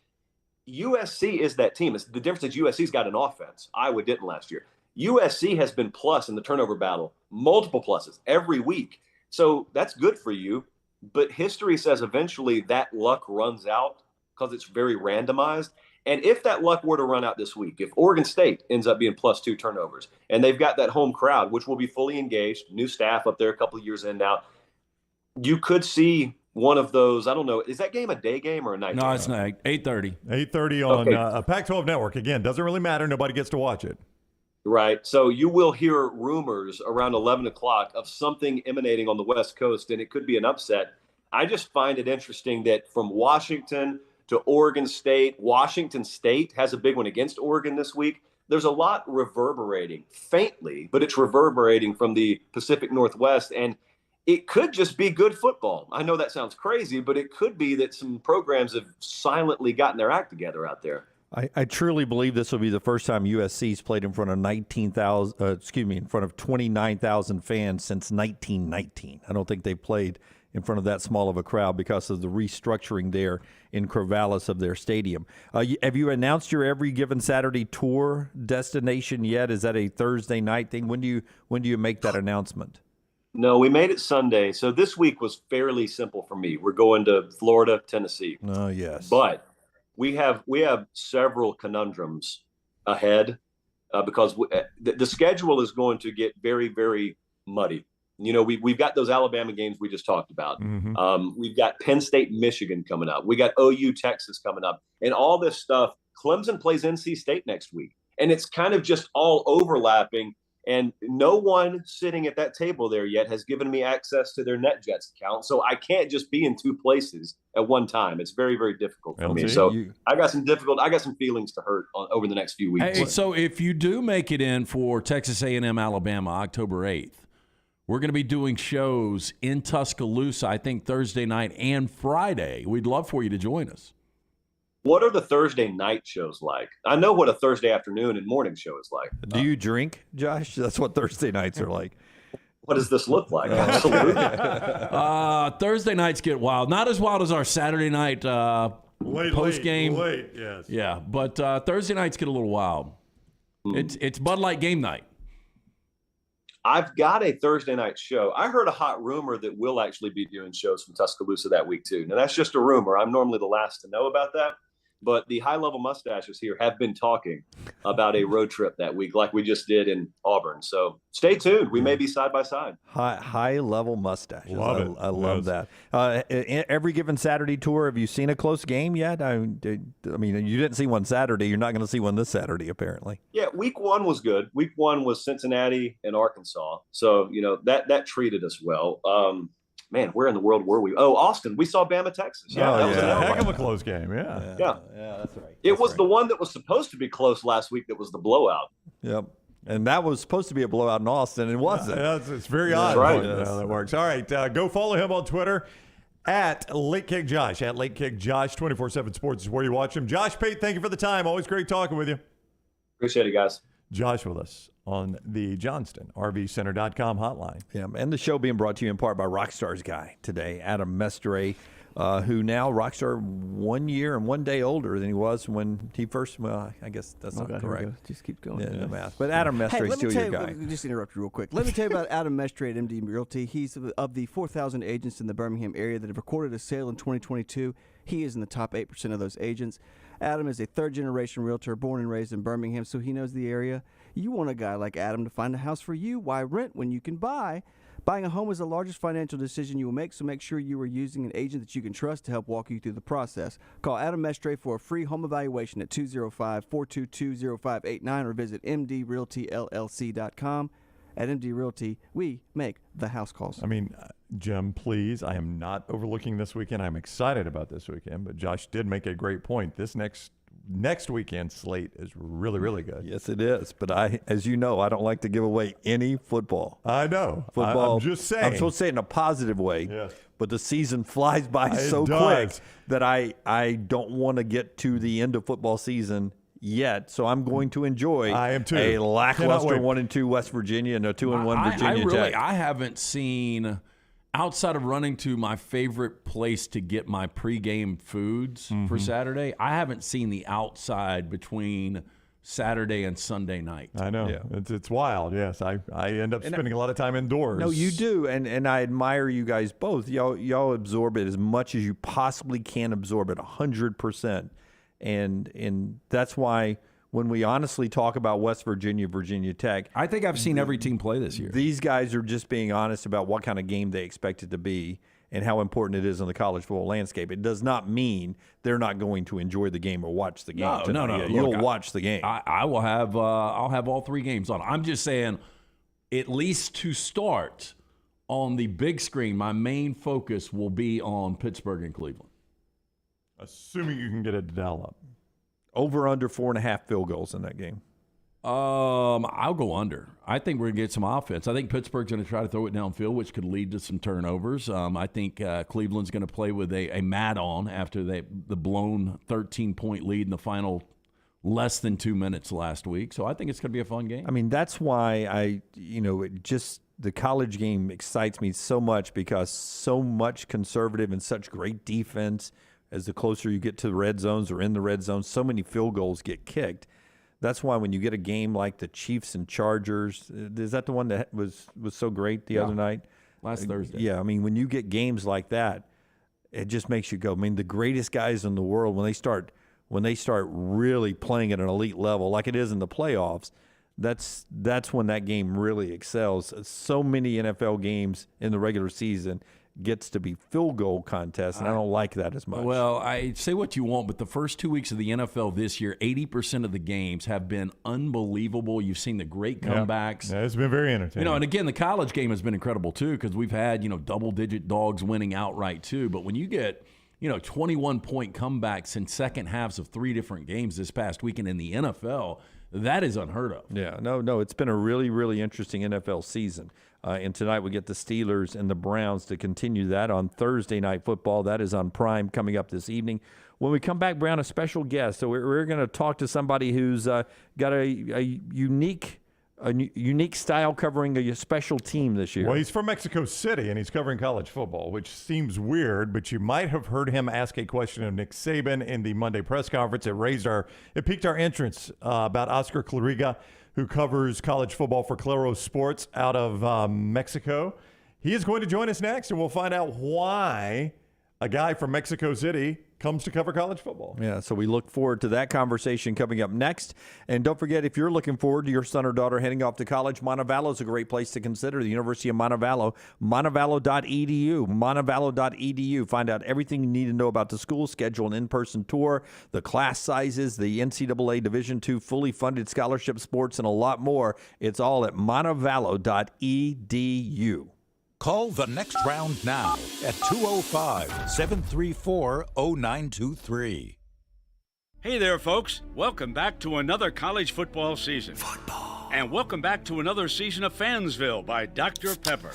USC is that team. The difference is USC's got an offense. Iowa didn't last year. USC has been plus in the turnover battle, multiple pluses every week. So that's good for you. But history says eventually that luck runs out because it's very randomized. And if that luck were to run out this week, if Oregon State ends up being plus 2 turnovers and they've got that home crowd, which will be fully engaged, new staff up there a couple of years in now, you could see one of those. I don't know. Is that game a day game or a night game? No, it's not. 8:30. 8:30 on Pac-12 Network. Again, doesn't really matter. Nobody gets to watch it. Right. So you will hear rumors around 11 o'clock of something emanating on the West Coast, and it could be an upset. I just find it interesting that from Washington to Oregon State, Washington State has a big one against Oregon this week. There's a lot reverberating, faintly, but it's reverberating from the Pacific Northwest, and it could just be good football. I know that sounds crazy, but it could be that some programs have silently gotten their act together out there. I truly believe this will be the first time USC's played in front of 29,000 fans since 1919. I don't think they played in front of that small of a crowd because of the restructuring there in Corvallis of their stadium. Have you announced your Every Given Saturday tour destination yet? Is that a Thursday night thing? When do you make that announcement? No, we made it Sunday. So this week was fairly simple for me. We're going to Florida, Tennessee. Oh, yes. But we have several conundrums ahead because the schedule is going to get very, very muddy. You know, we've got those Alabama games we just talked about. Mm-hmm. We've got Penn State, Michigan coming up. We got OU, Texas coming up. And all this stuff. Clemson plays NC State next week. And it's kind of just all overlapping. And no one sitting at that table there yet has given me access to their NetJets account. So I can't just be in 2 places at one time. It's very, very difficult for me. So I got some feelings to hurt over the next few weeks. Hey, so if you do make it in for Texas A&M, Alabama, October 8th, we're going to be doing shows in Tuscaloosa, I think Thursday night and Friday. We'd love for you to join us. What are the Thursday night shows like? I know what a Thursday afternoon and morning show is like. Do you drink, Josh? That's what Thursday nights are like. What does this look like? Absolutely. Thursday nights get wild. Not as wild as our Saturday night post game. Late, yes. Yeah, but Thursday nights get a little wild. It's Bud Light game night. I've got a Thursday night show. I heard a hot rumor that we'll actually be doing shows from Tuscaloosa that week too. Now that's just a rumor. I'm normally the last to know about that. But the high-level mustaches here have been talking about a road trip that week like we just did in Auburn. So stay tuned. We may be side by side. High-level mustaches. Love it. I love that. Every Given Saturday tour, have you seen a close game yet? I mean, you didn't see one Saturday. You're not going to see one this Saturday, apparently. Yeah, week 1 was good. Week 1 was Cincinnati and Arkansas. So, you know, that treated us well. Man, where in the world were we? Oh, Austin. We saw Bama, Texas. Yeah, that was a heck of a close game. Yeah, that's right. It was the one that was supposed to be close last week that was the blowout. Yep. And that was supposed to be a blowout in Austin. It wasn't. It's very odd. Right. How that works. All right, go follow him on Twitter at Late Kick Josh. At Late Kick Josh. 24/7 Sports is where you watch him. Josh Pate, thank you for the time. Always great talking with you. Appreciate it, guys. Josh with us on the JohnstonRVCenter.com hotline. Yeah, and the show being brought to you in part by Rockstar's guy today, Adam Mestre, who now Rockstar 1 year and 1 day older than he was when he first. Well, I guess that's not correct. Just keep going. The math. But Adam Mestre is still your guy. Let me just interrupt you real quick. Let me tell you about Adam Mestre at MD Realty. He's of the 4,000 agents in the Birmingham area that have recorded a sale in 2022. He is in the top 8% of those agents. Adam is a third-generation realtor born and raised in Birmingham, so he knows the area. You want a guy like Adam to find a house for you. Why rent when you can buy? Buying a home is the largest financial decision you will make, so make sure you are using an agent that you can trust to help walk you through the process. Call Adam Mestre for a free home evaluation at 205-422-0589 or visit mdrealtyllc.com. At MD Realty, we make the house calls. I mean, Jim, please, I am not overlooking this weekend. I'm excited about this weekend, but Josh did make a great point. This next weekend slate is really, really good. Yes, it is. But as you know, I don't like to give away any football. I know. Football. I'm just saying. I'm supposed to say it in a positive way. Yes. But the season flies by so quick that I don't want to get to the end of football season yet, so I'm going to enjoy a lackluster 1-2 West Virginia and a 2-1 Virginia Tech. I haven't seen, outside of running to my favorite place to get my pregame foods for Saturday, I haven't seen the outside between Saturday and Sunday night. I know. Yeah. It's wild, yes. I end up spending a lot of time indoors. No, you do, and I admire you guys both. Y'all absorb it as much as you possibly can absorb it, 100%. And that's why when we honestly talk about West Virginia, Virginia Tech, I think I've seen every team play this year. These guys are just being honest about what kind of game they expect it to be and how important it is in the college football landscape. It does not mean they're not going to enjoy the game or watch the game. No. You'll watch the game. I will have. I'll have all three games on. I'm just saying, at least to start on the big screen, my main focus will be on Pittsburgh and Cleveland. Assuming you can get it to dial up. Over under 4.5 field goals in that game. I'll go under. I think we're going to get some offense. I think Pittsburgh's going to try to throw it downfield, which could lead to some turnovers. I think Cleveland's going to play with a mat on after the blown 13-point lead in the final less than 2 minutes last week. So I think it's going to be a fun game. I mean, that's why the college game excites me so much, because so much conservative and such great defense. As the closer you get to the red zones or in the red zone, so many field goals get kicked. That's why when you get a game like the Chiefs and Chargers, is that the one that was so great the other night? Last Thursday. Yeah, I mean, when you get games like that, it just makes you go. I mean, the greatest guys in the world, when they start really playing at an elite level, like it is in the playoffs, that's when that game really excels. So many NFL games in the regular season gets to be field goal contests, and I don't like that as much. Well, I say what you want, but the first 2 weeks of the NFL this year, 80% of the games have been unbelievable. You've seen the great comebacks. Yeah, it's been very entertaining. And again, the college game has been incredible too, because we've had double-digit dogs winning outright too. But when you get 21-point comebacks in second halves of 3 different games this past weekend in the NFL, that is unheard of. Yeah, no, it's been a really, really interesting NFL season. And tonight we get the Steelers and the Browns to continue that on Thursday Night Football. That is on Prime coming up this evening. When we come back, Brown, a special guest. So we're going to talk to somebody who's got a unique style covering a special team this year. Well, he's from Mexico City, and he's covering college football, which seems weird, but you might have heard him ask a question of Nick Saban in the Monday press conference. It piqued our interest about Oscar Cleriga, who covers college football for Claro Sports out of Mexico. He is going to join us next, and we'll find out why a guy from Mexico City comes to cover college football. Yeah, so we look forward to that conversation coming up next. And don't forget, if you're looking forward to your son or daughter heading off to college, Montevallo is a great place to consider. The University of Montevallo, montevallo.edu, montevallo.edu. Find out everything you need to know about the school, schedule an in-person tour, the class sizes, the NCAA Division II fully funded scholarship sports, and a lot more. It's all at montevallo.edu. Call the Next Round now at 205-734-0923. Hey there, folks. Welcome back to another college football season. And welcome back to another season of Fansville by Dr. Pepper.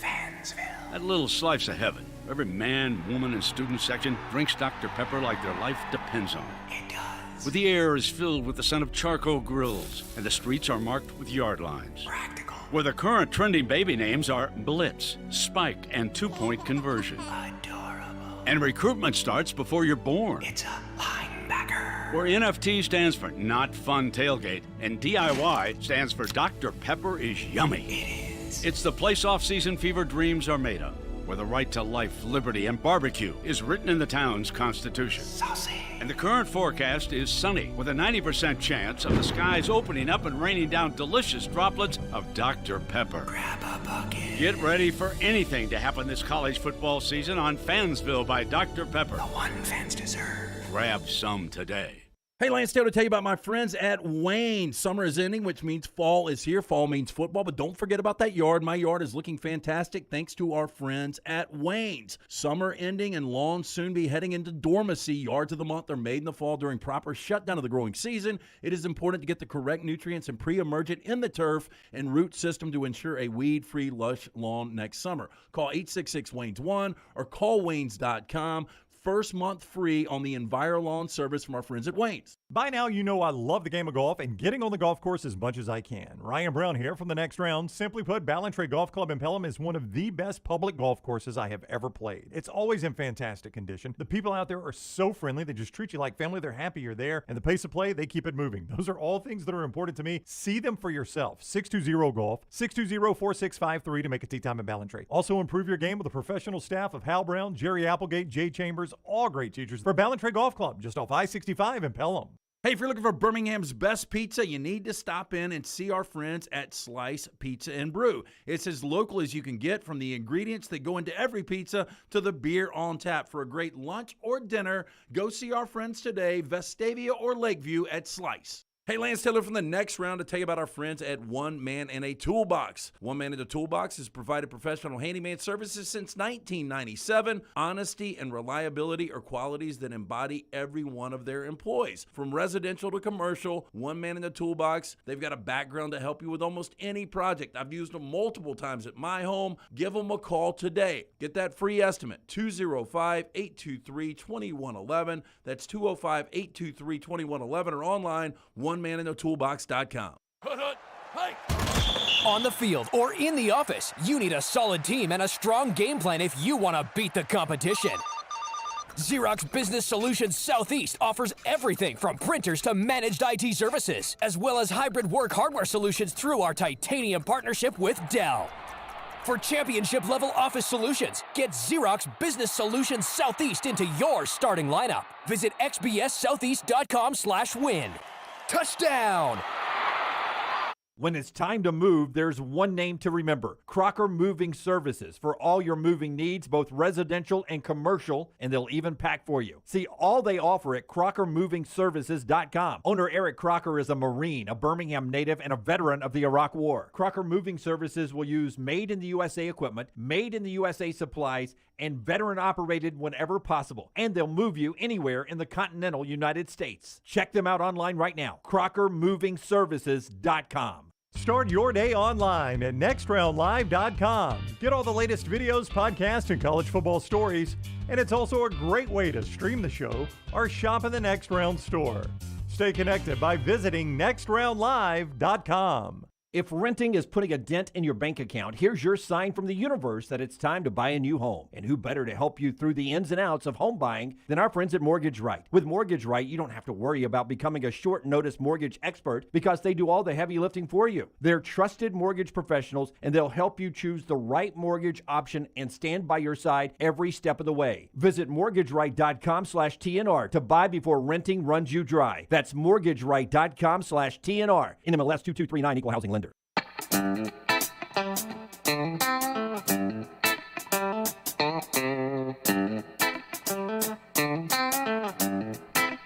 That little slice of heaven. Every man, woman, and student section drinks Dr. Pepper like their life depends on it. It does. Where the air is filled with the scent of charcoal grills and the streets are marked with yard lines. Practical. Where the current trending baby names are Blitz, Spike, and 2-point conversion. Adorable. And recruitment starts before you're born. It's a linebacker. Where NFT stands for Not Fun Tailgate and DIY stands for Dr. Pepper is Yummy. It is. It's the place off-season fever dreams are made of. where the right to life, liberty, and barbecue is written in the town's constitution. Saucy. And the current forecast is sunny, with a 90% chance of the skies opening up and raining down delicious droplets of Dr. Pepper. Grab a bucket. Get ready for anything to happen this college football season on Fansville by Dr. Pepper. The one fans deserve. Grab some today. Hey, Lance Taylor to tell you about my friends at Wayne. Summer is ending, which means fall is here. Fall means football, but don't forget about that yard. My yard is looking fantastic thanks to our friends at Wayne's. Summer ending and lawns soon be heading into dormancy. Yards of the month are made in the fall during proper shutdown of the growing season. It is important to get the correct nutrients and pre-emergent in the turf and root system to ensure a weed-free, lush lawn next summer. Call 866-WAYNES-1 or call Waynes.com. First month free on the EnviroLawn service from our friends at Wayne's. By now, you know I love the game of golf and getting on the golf course as much as I can. Ryan Brown here from the Next Round. Simply put, Ballantrae Golf Club in Pelham is one of the best public golf courses I have ever played. It's always in fantastic condition. The people out there are so friendly. They just treat you like family. They're happy you're there. And the pace of play, they keep it moving. Those are all things that are important to me. See them for yourself. 620-GOLF, 620-4653 to make a tee time at Ballantrae. Also improve your game with a professional staff of Hal Brown, Jerry Applegate, Jay Chambers, all great teachers for Ballantrae Golf Club, just off I-65 in Pelham. Hey, if you're looking for Birmingham's best pizza, you need to stop in and see our friends at Slice Pizza and Brew. It's as local as you can get, from the ingredients that go into every pizza to the beer on tap. For a great lunch or dinner, go see our friends today, Vestavia or Lakeview at Slice. Hey, Lance Taylor from the Next Round to tell you about our friends at One Man and a Toolbox. One Man and a Toolbox has provided professional handyman services since 1997. Honesty and reliability are qualities that embody every one of their employees. From residential to commercial, One Man and a Toolbox, they've got a background to help you with almost any project. I've used them multiple times at my home. Give them a call today. Get that free estimate, 205-823-2111. That's 205-823-2111 or online, OneManInTheToolbox.com. On the field or in the office, you need a solid team and a strong game plan if you want to beat the competition. Xerox Business Solutions Southeast offers everything from printers to managed IT services, as well as hybrid work hardware solutions through our titanium partnership with Dell. For championship-level office solutions, get Xerox Business Solutions Southeast into your starting lineup. Visit xbssoutheast.com/win. Touchdown! When it's time to move, there's one name to remember: Crocker Moving Services, for all your moving needs, both residential and commercial, and they'll even pack for you. See all they offer at crockermovingservices.com. Owner Eric Crocker is a Marine, a Birmingham native, and a veteran of the Iraq War. Crocker Moving Services will use made in the USA equipment, made in the USA supplies, and veteran operated whenever possible. And they'll move you anywhere in the continental United States. Check them out online right now, crockermovingservices.com. Start your day online at nextroundlive.com. Get all the latest videos, podcasts, and college football stories. And it's also a great way to stream the show or shop in the Next Round store. Stay connected by visiting nextroundlive.com. If renting is putting a dent in your bank account, here's your sign from the universe that it's time to buy a new home. And who better to help you through the ins and outs of home buying than our friends at Mortgage Right. With Mortgage Right, you don't have to worry about becoming a short notice mortgage expert, because they do all the heavy lifting for you. They're trusted mortgage professionals, and they'll help you choose the right mortgage option and stand by your side every step of the way. Visit mortgageright.com/TNR to buy before renting runs you dry. That's mortgageright.com/TNR. NMLS 2239, Equal Housing Lender.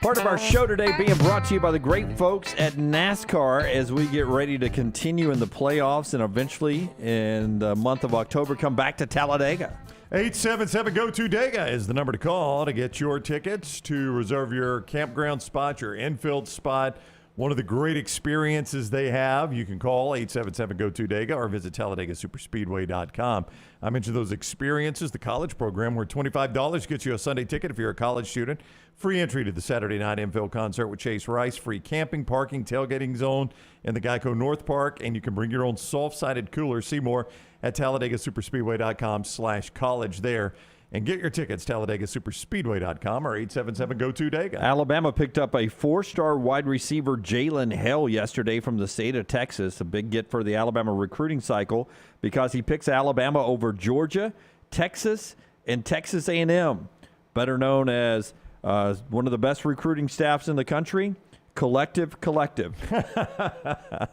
Part of our show today being brought to you by the great folks at NASCAR as we get ready to continue in the playoffs and eventually in the month of October come back to Talladega. 877-GO-TO-DEGA is the number to call to get your tickets, to reserve your campground spot, your infield spot. One of the great experiences they have. You can call 877-GO-TO-DEGA or visit TalladegaSuperspeedway.com. I mentioned those experiences, the college program, where $25 gets you a Sunday ticket if you're a college student. Free entry to the Saturday night infield concert with Chase Rice. Free camping, parking, tailgating zone in the Geico North Park. And you can bring your own soft-sided cooler. See more at TalladegaSuperspeedway.com/college there. And get your tickets, TalladegaSuperspeedway.com or 877-GO-TO-DEGA. Alabama picked up a 4-star wide receiver, Jalen Hell, yesterday from the state of Texas. A big get for the Alabama recruiting cycle because he picks Alabama over Georgia, Texas and Texas A&M, better known as one of the best recruiting staffs in the country. Collective.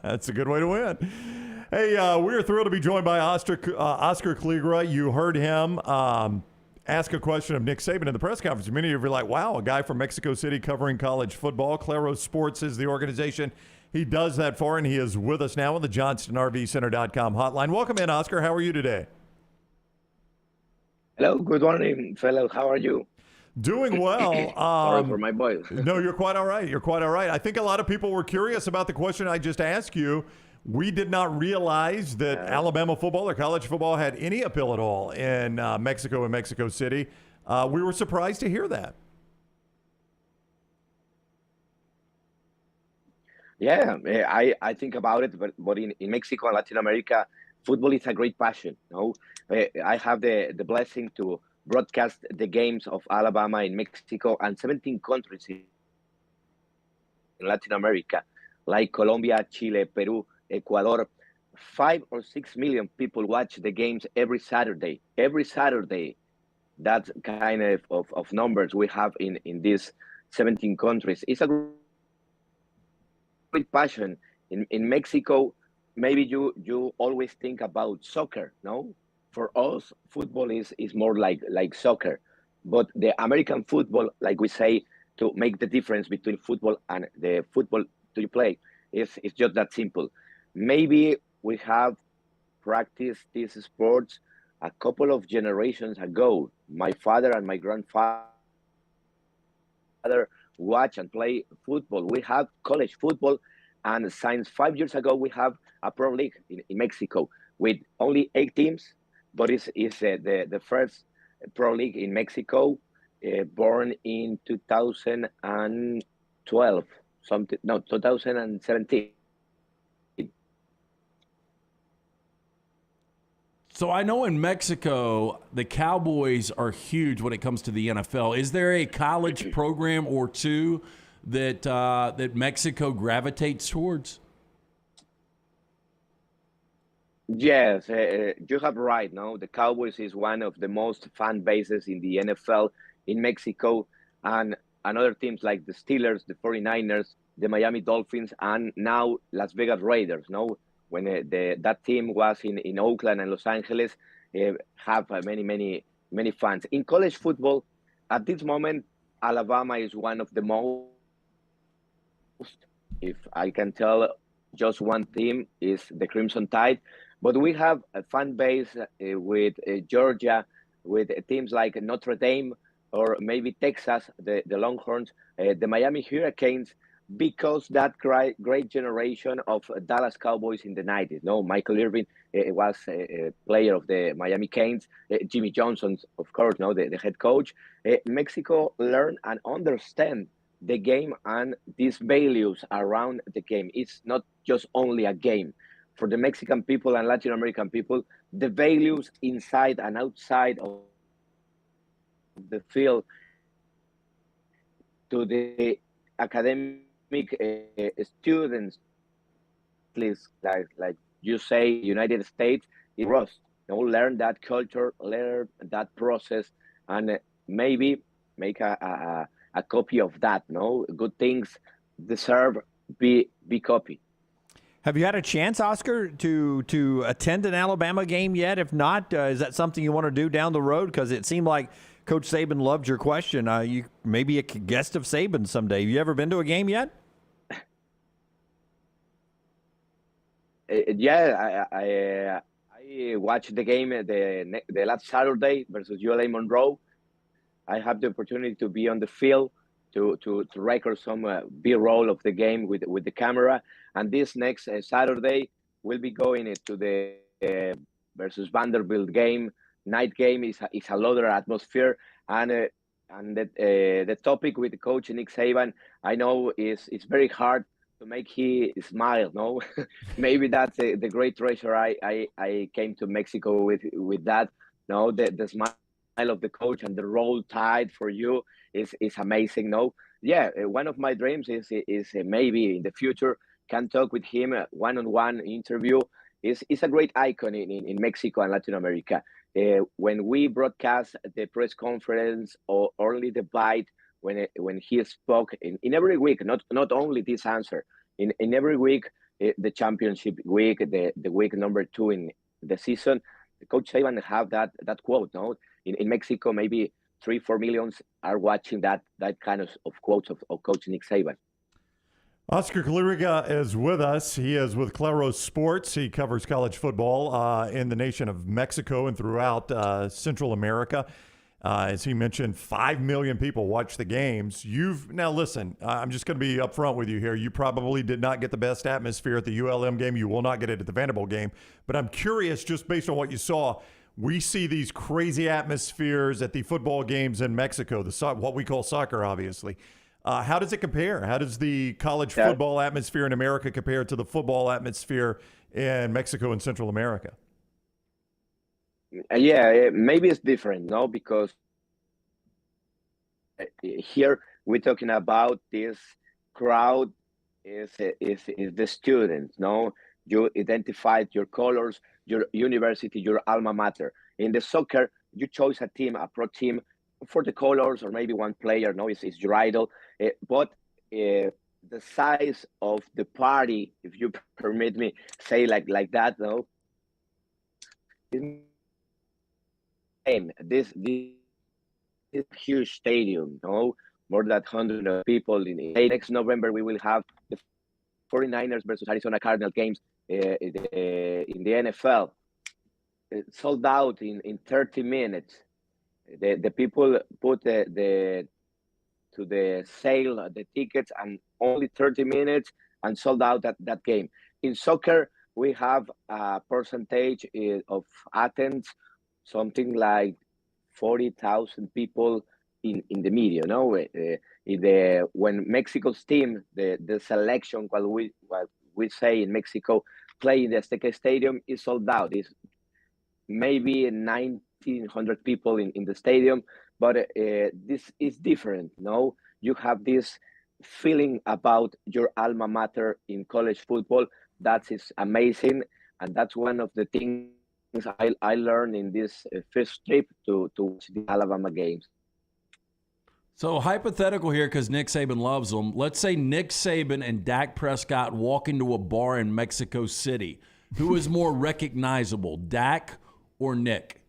That's a good way to win. Hey, we're thrilled to be joined by Oscar Cleriga. You heard him ask a question of Nick Saban in the press conference. Many of you are like, wow, a guy from Mexico City covering college football. Claro Sports is the organization he does that for, and he is with us now on the JohnstonRVCenter.com hotline. Welcome in, Oscar. How are you today? Hello, good morning, fellow. How are you? Doing well. Sorry for my voice. No, you're quite all right. You're quite all right. I think a lot of people were curious about the question I just asked you. We did not realize that Alabama football or college football had any appeal at all in Mexico and Mexico City. We were surprised to hear that. Yeah, I think about it, but in Mexico and Latin America, football is a great passion. You know? I have the blessing to broadcast the games of Alabama in Mexico and 17 countries in Latin America, like Colombia, Chile, Peru, Ecuador. 5 or 6 million people watch the games every Saturday. Every Saturday, that kind of numbers we have in these 17 countries. It's a great passion. In Mexico, maybe you always think about soccer, no? For us, football is more like soccer. But the American football, like we say, to make the difference between football and the football you play, it's just that simple. Maybe we have practiced these sports a couple of generations ago. My father and my grandfather watch and play football. We have college football, and since 5 years ago, we have a pro league in Mexico with only 8 teams, but it's the first pro league in Mexico, born in 2012, 2017. So I know in Mexico, the Cowboys are huge when it comes to the NFL. Is there a college program or two that Mexico gravitates towards? Yes, you have right. No, the Cowboys is one of the most fan bases in the NFL in Mexico, and other teams like the Steelers, the 49ers, the Miami Dolphins, and now Las Vegas Raiders. No, when that team was in Oakland and Los Angeles, have many fans. In college football, at this moment, Alabama is one of the most, if I can tell, just one team is the Crimson Tide. But we have a fan base with Georgia, with teams like Notre Dame, or maybe Texas, the Longhorns, the Miami Hurricanes, because that great generation of Dallas Cowboys in the 90s. No, Michael Irvin was a player of the Miami Canes. Jimmy Johnson, of course, no, the head coach. Mexico learn and understand the game and these values around the game. It's not just only a game. For the Mexican people and Latin American people, the values inside and outside of the field, to the academic students, please, like you say, United States, it was, learn that culture, learn that process, and maybe make a copy of that. No, good things deserve be copied. Have you had a chance, Oscar, to attend an Alabama game yet? If not, is that something you want to do down the road? Because it seemed like Coach Saban loved your question. You may be a guest of Saban someday. Have you ever been to a game yet? Yeah, I watched the game the last Saturday versus ULA Monroe. I have the opportunity to be on the field to record some B-roll of the game with the camera. And this next Saturday, we'll be going to the versus Vanderbilt game. Night game is a louder atmosphere, and the topic with Coach Nick Saban, I know is very hard to make he smile. No, maybe that's the great treasure I came to Mexico with that. No, the smile of the coach and the roll tide for you is amazing. No, yeah, one of my dreams is maybe in the future can talk with him one-on-one interview. is a great icon in Mexico and Latin America. When we broadcast the press conference or early debate, when he spoke in every week, not only this answer, in every week, the championship week, the week number 2 in the season, Coach Saban have that quote. No, in Mexico, maybe 3-4 millions are watching that kind of quotes of Coach Nick Saban. Oscar Cleriga is with us. He is with Claros Sports. He covers college football in the nation of Mexico and throughout Central America. As he mentioned, 5 million people watch the games. Now listen, I'm just going to be upfront with you here. You probably did not get the best atmosphere at the ULM game. You will not get it at the Vanderbilt game. But I'm curious, just based on what you saw, we see these crazy atmospheres at the football games in Mexico, what we call soccer, obviously. How does it compare? How does the college football atmosphere in America compare to the football atmosphere in Mexico and Central America? Maybe it's different, no? Because here we're talking about this crowd is the students, no? You identified your colors, your university, your alma mater. In the soccer, you chose a team, a pro team, for the colors or maybe one player, no, is your idol. But the size of the party, if you permit me say like that, no, this huge stadium, no, more than 100 people. Next November we will have the 49ers versus Arizona Cardinals games in the NFL. It's sold out in 30 minutes. The people put the sale the tickets and only 30 minutes and sold out that game. In soccer, we have a percentage of attendance, something like 40,000 people in the media. No, when Mexico's team, the selection, what we say in Mexico, play in the Azteca Stadium is sold out. It's maybe 1,900 people in the stadium, but this is different. No, you have this feeling about your alma mater in college football. That is amazing, and that's one of the things I learned in this first trip to watch the Alabama games. So hypothetical here, because Nick Saban loves them. Let's say Nick Saban and Dak Prescott walk into a bar in Mexico City. Who is more recognizable, Dak or Nick?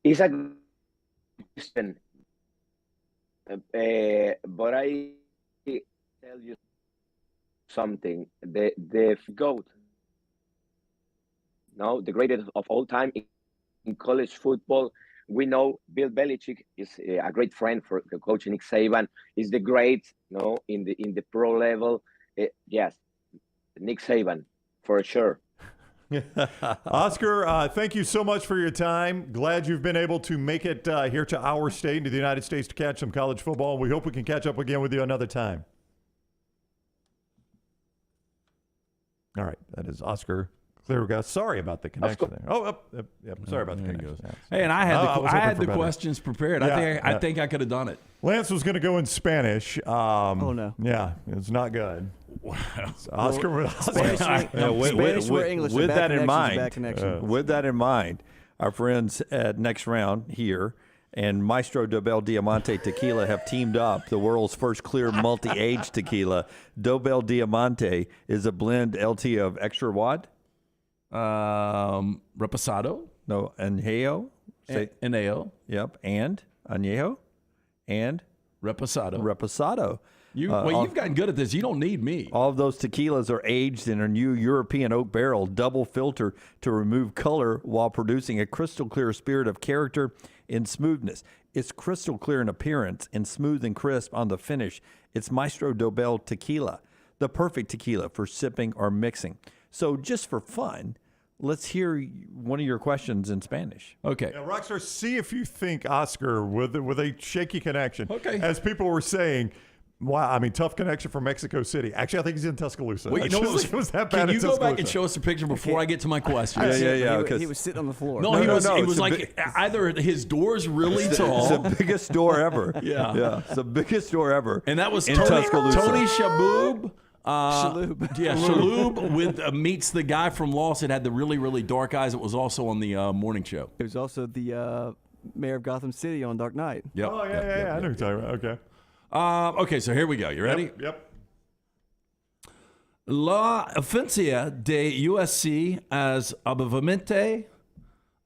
It's a question, but I tell you something. The GOAT, no, the greatest of all time in college football. We know Bill Belichick is a great friend for Coach Nick Saban. Is the great, no, in the pro level. Yes, Nick Saban for sure. Oscar, thank you so much for your time. Glad you've been able to make it here to our state, into the United States, to catch some college football. We hope we can catch up again with you another time. All right, that is Oscar Cleriga. Sorry about the connection there. Sorry about the connection. Hey, and I had the questions prepared. Yeah, I think I could have done it. Lance was going to go in Spanish. Oh no! Yeah, it's not good. Oscar, Spanish or English. With that in mind, our friends at Next Round here and Maestro Dobel Diamante Tequila have teamed up, the world's first clear multi-age tequila. Dobel Diamante is a blend LT of extra what? Reposado? No, añejo. Añejo. Yep, and añejo and reposado. You've gotten good at this. You don't need me. All of those tequilas are aged in a new European oak barrel, double filtered to remove color while producing a crystal clear spirit of character and smoothness. It's crystal clear in appearance and smooth and crisp on the finish. It's Maestro Dobel Tequila, the perfect tequila for sipping or mixing. So just for fun, let's hear one of your questions in Spanish. Okay. Yeah, Rockstar, see if you think Oscar with a shaky connection. Okay. As people were saying, wow, I mean, tough connection from Mexico City. Actually, I think he's in Tuscaloosa. Well, you know what was that bad? Can you go back and show us a picture before I get to my questions? Yeah. He was sitting on the floor. No, he was like either his door's really tall. It's the biggest door ever. Yeah. It's the biggest door ever. And that was in Tony Tuscaloosa. Shaboob. Shaloub. Yeah, Shaloub with meets the guy from Lost that had the really, really dark eyes. It was also on the morning show. It was also the mayor of Gotham City on Dark Knight. Yep. Oh, yeah, I know what you're talking about. Okay. Okay, so here we go. You ready? Yep. La oficina de USC es obviamente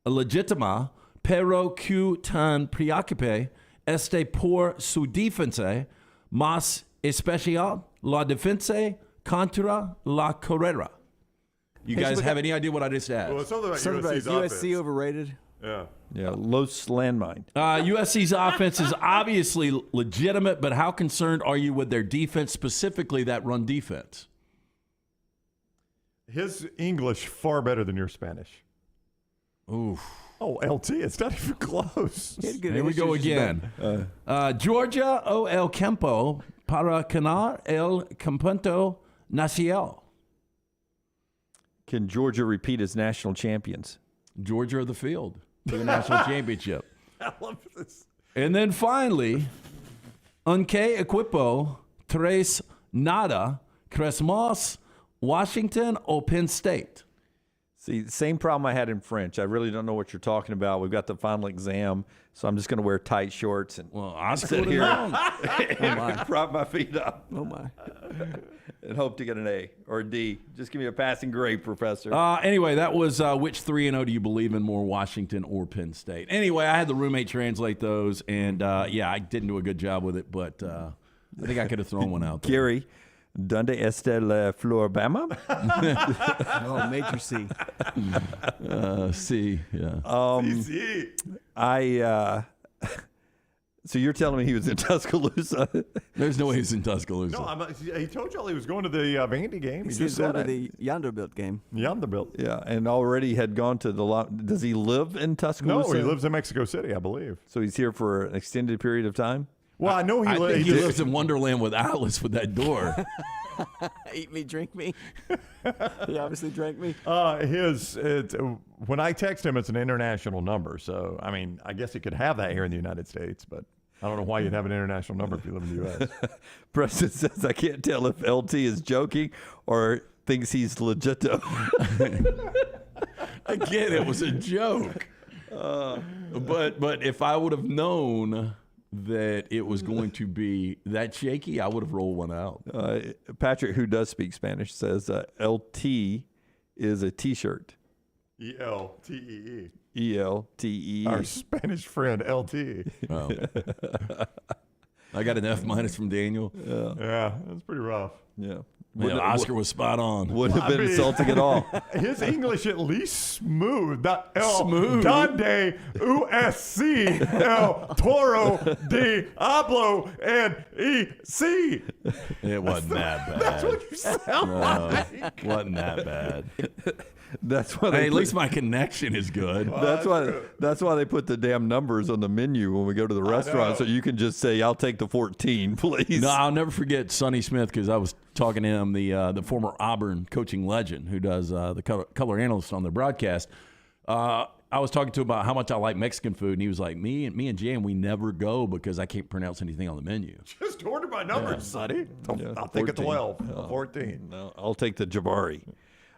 legítima, pero que tan preocupe este por su defensa, más especial la defensa contra la carrera. You guys have any idea what I just asked? Well, it's something about Something about USC's USC offense. overrated. Yeah. Yeah, Los landmine. USC's offense is obviously legitimate, but how concerned are you with their defense, specifically that run defense? His English far better than your Spanish. Oof. Oh, LT, it's not even close. Here we go again. Georgia o el campo para ganar el campeonato nacional. Can Georgia repeat as national champions? Georgia or the field to the national championship. I love this. And then finally, ¿en qué equipo tres nada crecemos Washington o Penn State? See, same problem I had in French. I really don't know what you're talking about. We've got the final exam, so I'm just going to wear tight shorts and sit here and prop my feet up. Oh, my. And hope to get an A or a D. Just give me a passing grade, Professor. Anyway, that was which 3-0 do you believe in more, Washington or Penn State? Anyway, I had the roommate translate those, and yeah, I didn't do a good job with it, but I think I could have thrown one out there. Gary, ¿Dónde está la Floribama? Oh, major C. C, yeah. So you're telling me he was in Tuscaloosa? There's no way he's in Tuscaloosa. No, he told y'all he was going to the Vandy game. He He's just going said to it. the Vanderbilt game. Vanderbilt. Yeah, and already had gone to the Does he live in Tuscaloosa? No, he lives in Mexico City, I believe. So he's here for an extended period of time? Well, I know I think he lives in Wonderland with Alice with that door. Eat me, drink me. He obviously drank me. When I text him, it's an international number. So, I mean, I guess he could have that here in the United States, but I don't know why you'd have an international number if you live in the U.S. Preston says, I can't tell if LT is joking or thinks he's legito. Again, it was a joke. But if I would have known that it was going to be that shaky, I would have rolled one out. Patrick, who does speak Spanish, says LT is a T-shirt. E-L-T-E-E. E-L-T-E. Our Spanish friend, LT. Oh. I got an F- from Daniel. Yeah, that's pretty rough. Yeah. Man, Oscar was spot on. Wouldn't have been insulting at all. His English at least smooth. Smooth. Donde USC El Toro Diablo and E.C. It wasn't that bad. That's what you sound like. Wasn't that bad. That's why. Hey, at least my connection is good. That's why they put the damn numbers on the menu when we go to the restaurant, so you can just say, "I'll take the 14, please." No, I'll never forget Sonny Smith because I was talking to him, the former Auburn coaching legend who does the color analyst on their broadcast. I was talking to him about how much I like Mexican food, and he was like, "Me and Jan, we never go because I can't pronounce anything on the menu." Just order by numbers, Sonny. I'll take a 12, 14. No, I'll take the Jabari.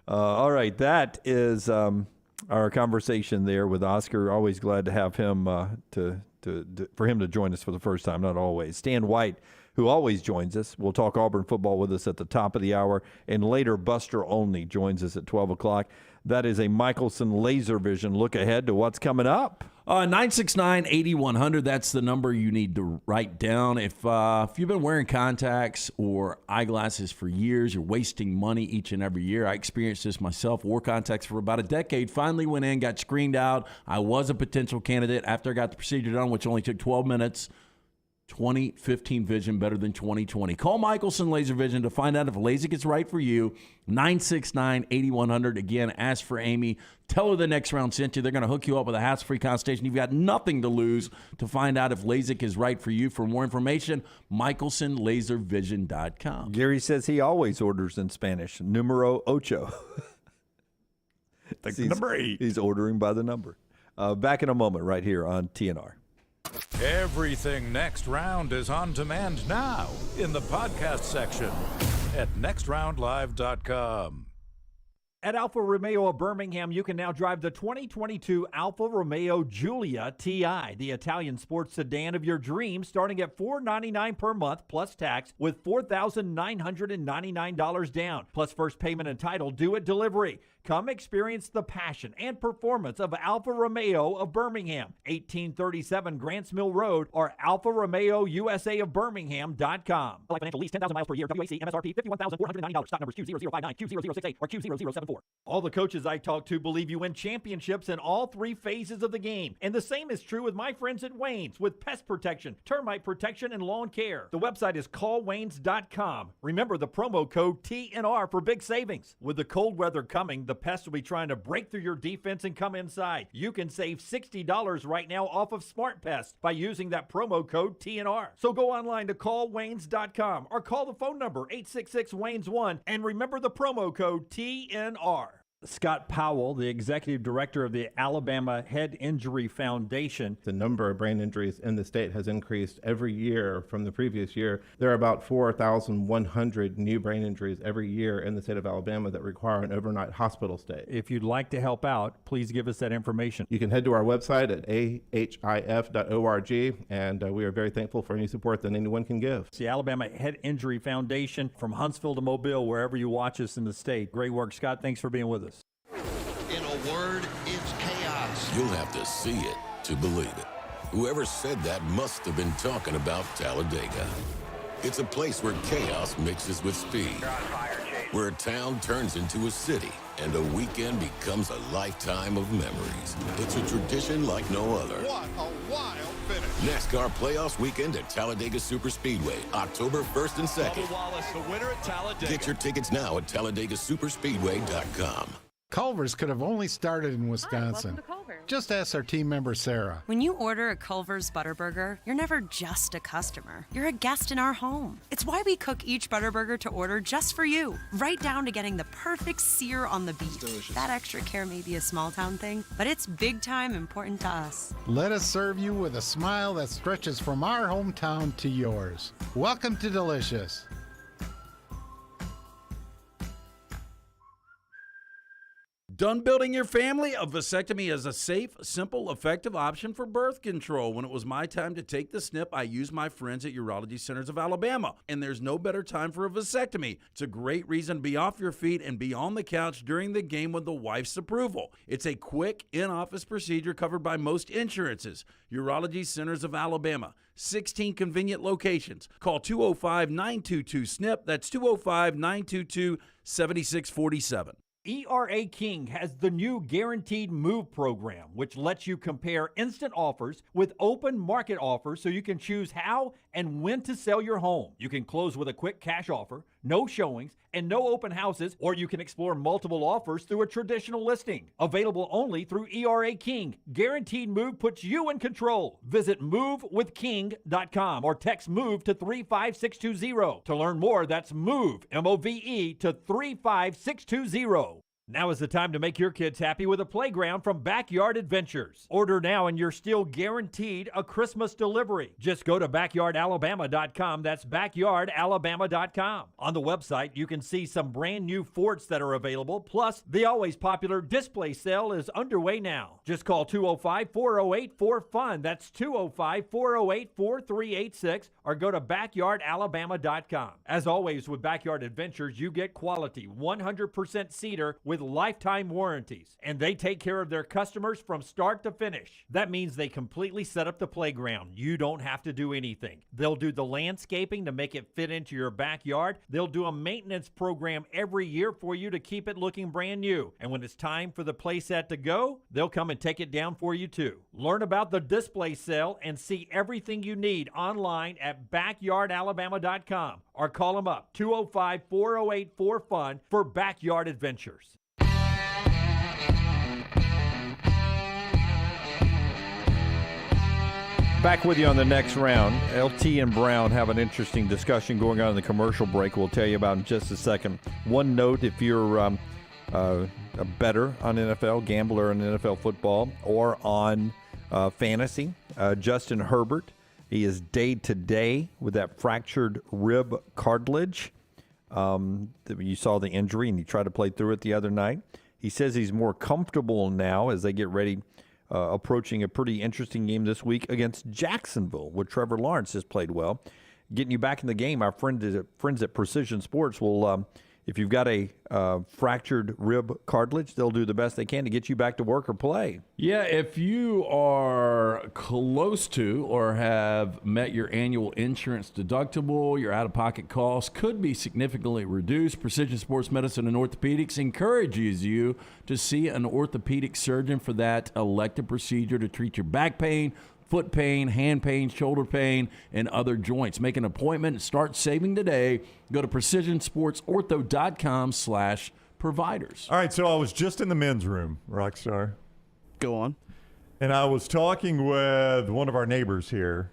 All right, that is our conversation there with Oscar. Always glad to have him for him to join us for the first time. Not always. Stan White, who always joins us, will talk Auburn football with us at the top of the hour, and later Buster Olney joins us at 12 o'clock. That is a Michelson Laser Vision look ahead to what's coming up. 969-8100, that's the number you need to write down. If you've been wearing contacts or eyeglasses for years, you're wasting money each and every year. I experienced this myself, wore contacts for about a decade, finally went in, got screened out. I was a potential candidate after I got the procedure done, which only took 12 minutes. 2015 vision better than 2020. Call Michelson Laser Vision to find out if LASIK is right for you. 969-8100. Again, ask for Amy. Tell her the next round sent you. They're going to hook you up with a hassle-free consultation. You've got nothing to lose to find out if LASIK is right for you. For more information, MichelsonLaserVision.com. Gary says he always orders in Spanish. Numero ocho. Number 8. He's ordering by the number. Back in a moment right here on TNR. Everything Next Round is on demand now in the podcast section. at nextroundlive.com. At Alfa Romeo of Birmingham, you can now drive the 2022 Alfa Romeo Giulia TI, the Italian sports sedan of your dreams, starting at $499 per month plus tax with $4,999 down, plus first payment and title due at delivery. Come experience the passion and performance of Alfa Romeo of Birmingham, 1837 Grants Mill Road, or Alfa Romeo USA of Birmingham.com. Like financial lease, 10,000 miles per year, WAC, MSRP, $51,490, stock numbers Q0059, Q0068, or Q0074. All the coaches I talk to believe you win championships in all three phases of the game. And the same is true with my friends at Wayne's with pest protection, termite protection, and lawn care. The website is callwaynes.com. Remember the promo code TNR for big savings. With the cold weather coming, the pests will be trying to break through your defense and come inside. You can save $60 right now off of Smart Pest by using that promo code TNR. So go online to callwaynes.com or call the phone number 866-WAYNES1 and remember the promo code TNR. Scott Powell, the executive director of the Alabama Head Injury Foundation. The number of brain injuries in the state has increased every year from the previous year. There are about 4,100 new brain injuries every year in the state of Alabama that require an overnight hospital stay. If you'd like to help out, please give us that information. You can head to our website at ahif.org, and we are very thankful for any support that anyone can give. It's the Alabama Head Injury Foundation from Huntsville to Mobile, wherever you watch us in the state. Great work, Scott. Thanks for being with us. In a word, it's chaos. You'll have to see it to believe it. Whoever said that must have been talking about Talladega. It's a place where chaos mixes with speed, where a town turns into a city, and a weekend becomes a lifetime of memories. It's a tradition like no other. What a wild finish. NASCAR Playoffs Weekend at Talladega Superspeedway, October 1st and 2nd. Bubba Wallace, the winner at Talladega. Get your tickets now at TalladagaSuperspeedway.com. Culver's could have only started in Wisconsin. Hi, welcome to Culver's. Just ask our team member Sarah. When you order a Culver's Butterburger, you're never just a customer. You're a guest in our home. It's why we cook each Butterburger to order just for you, right down to getting the perfect sear on the beef. That extra care may be a small town thing, but it's big time important to us. Let us serve you with a smile that stretches from our hometown to yours. Welcome to Delicious. Done building your family? A vasectomy is a safe, simple, effective option for birth control. When it was my time to take the snip, I used my friends at Urology Centers of Alabama, and there's no better time for a vasectomy. It's a great reason to be off your feet and be on the couch during the game with the wife's approval. It's a quick, in-office procedure covered by most insurances. Urology Centers of Alabama, 16 convenient locations. Call 205-922-SNP. That's 205-922-7647. ERA King has the new Guaranteed Move program, which lets you compare instant offers with open market offers so you can choose how and when to sell your home. You can close with a quick cash offer, no showings, and no open houses, or you can explore multiple offers through a traditional listing. Available only through ERA King. Guaranteed Move puts you in control. Visit movewithking.com or text MOVE to 35620. To learn more, that's MOVE, M-O-V-E, to 35620. Now is the time to make your kids happy with a playground from Backyard Adventures. Order now and you're still guaranteed a Christmas delivery. Just go to backyardalabama.com. That's backyardalabama.com. On the website, you can see some brand new forts that are available. Plus, the always popular display sale is underway now. Just call 205-408-4FUN. That's 205-408-4386 or go to backyardalabama.com. As always with Backyard Adventures, you get quality 100% cedar with lifetime warranties, and they take care of their customers from start to finish. That means they completely set up the playground. You don't have to do anything. They'll do the landscaping to make it fit into your backyard. They'll do a maintenance program every year for you to keep it looking brand new. And when it's time for the playset to go, they'll come and take it down for you too. Learn about the display sale and see everything you need online at backyardalabama.com or call them up 205-408-4FUN for Backyard Adventures. Back with you on the next round. LT and Brown have an interesting discussion going on in the commercial break we'll tell you about in just a second. One note, if you're a bettor on NFL, gambler on NFL football, or on fantasy, Justin Herbert, he is day to day with that fractured rib cartilage. You saw the injury, and he tried to play through it the other night. He says he's more comfortable now as they get ready, approaching a pretty interesting game this week against Jacksonville, where Trevor Lawrence has played well. Getting you back in the game, our friends at Precision Sports will, if you've got a fractured rib cartilage, they'll do the best they can to get you back to work or play. Yeah, if you are close to or have met your annual insurance deductible, your out-of-pocket costs could be significantly reduced. Precision Sports Medicine and Orthopedics encourages you to see an orthopedic surgeon for that elective procedure to treat your back pain, foot pain, hand pain, shoulder pain, and other joints. Make an appointment and start saving today. Go to precisionsportsortho.com/providers. All right, so I was just in the men's room, Rockstar. Go on. And I was talking with one of our neighbors here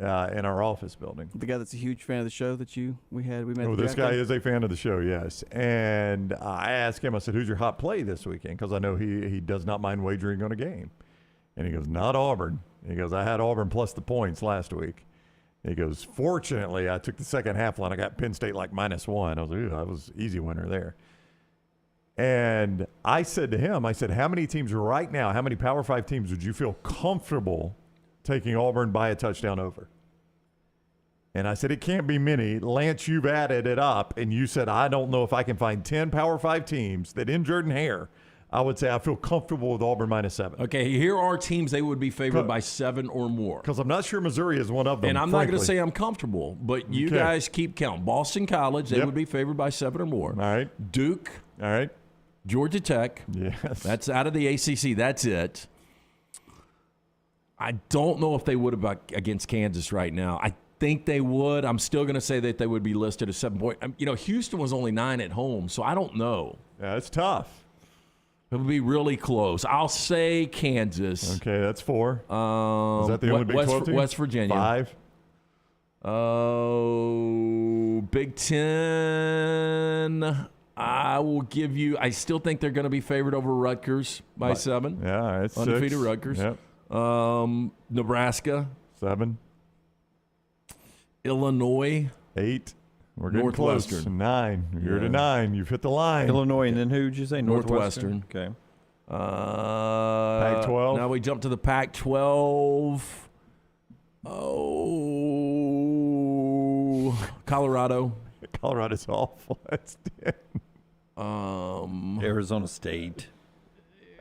in our office building. The guy that's a huge fan of the show that we met. Oh, this guy is a fan of the show, yes. And I asked him, I said, who's your hot play this weekend? Because I know he does not mind wagering on a game. And he goes, not Auburn. He goes, I had Auburn plus the points last week. He goes, fortunately, I took the second half line. I got Penn State like -1. I was like, I was easy winner there. And I said to him, I said, how many teams right now, how many Power 5 teams would you feel comfortable taking Auburn by a touchdown over? And I said, it can't be many. Lance, you've added it up, and you said, I don't know if I can find 10 Power 5 teams that in Jordan-Hare, I would say I feel comfortable with Auburn -7. Okay, here are teams they would be favored by 7 or more. Because I'm not sure Missouri is one of them. And I'm not going to say I'm comfortable, but you guys keep count. Boston College, they would be favored by 7 or more. All right. Duke. All right. Georgia Tech. Yes. That's out of the ACC. That's it. I don't know if they would have against Kansas right now. I think they would. I'm still going to say that they would be listed as 7 point. Houston was only 9 at home, so I don't know. Yeah, it's tough. It would be really close. I'll say Kansas. Okay, that's 4. Is that the only Big 12 team? West Virginia. 5. Oh, Big 10. I will give you. I still think they're going to be favored over Rutgers by 7. Yeah, it's undefeated 6. Rutgers. Yep. Nebraska 7. Illinois 8. We're getting Northwestern close. 9. You're to 9. You've hit the line. Illinois, and then who did you say? Northwestern. Okay. Pac-12. Now we jump to the Pac-12. Oh, Colorado. Colorado's awful. That's 10. Arizona State.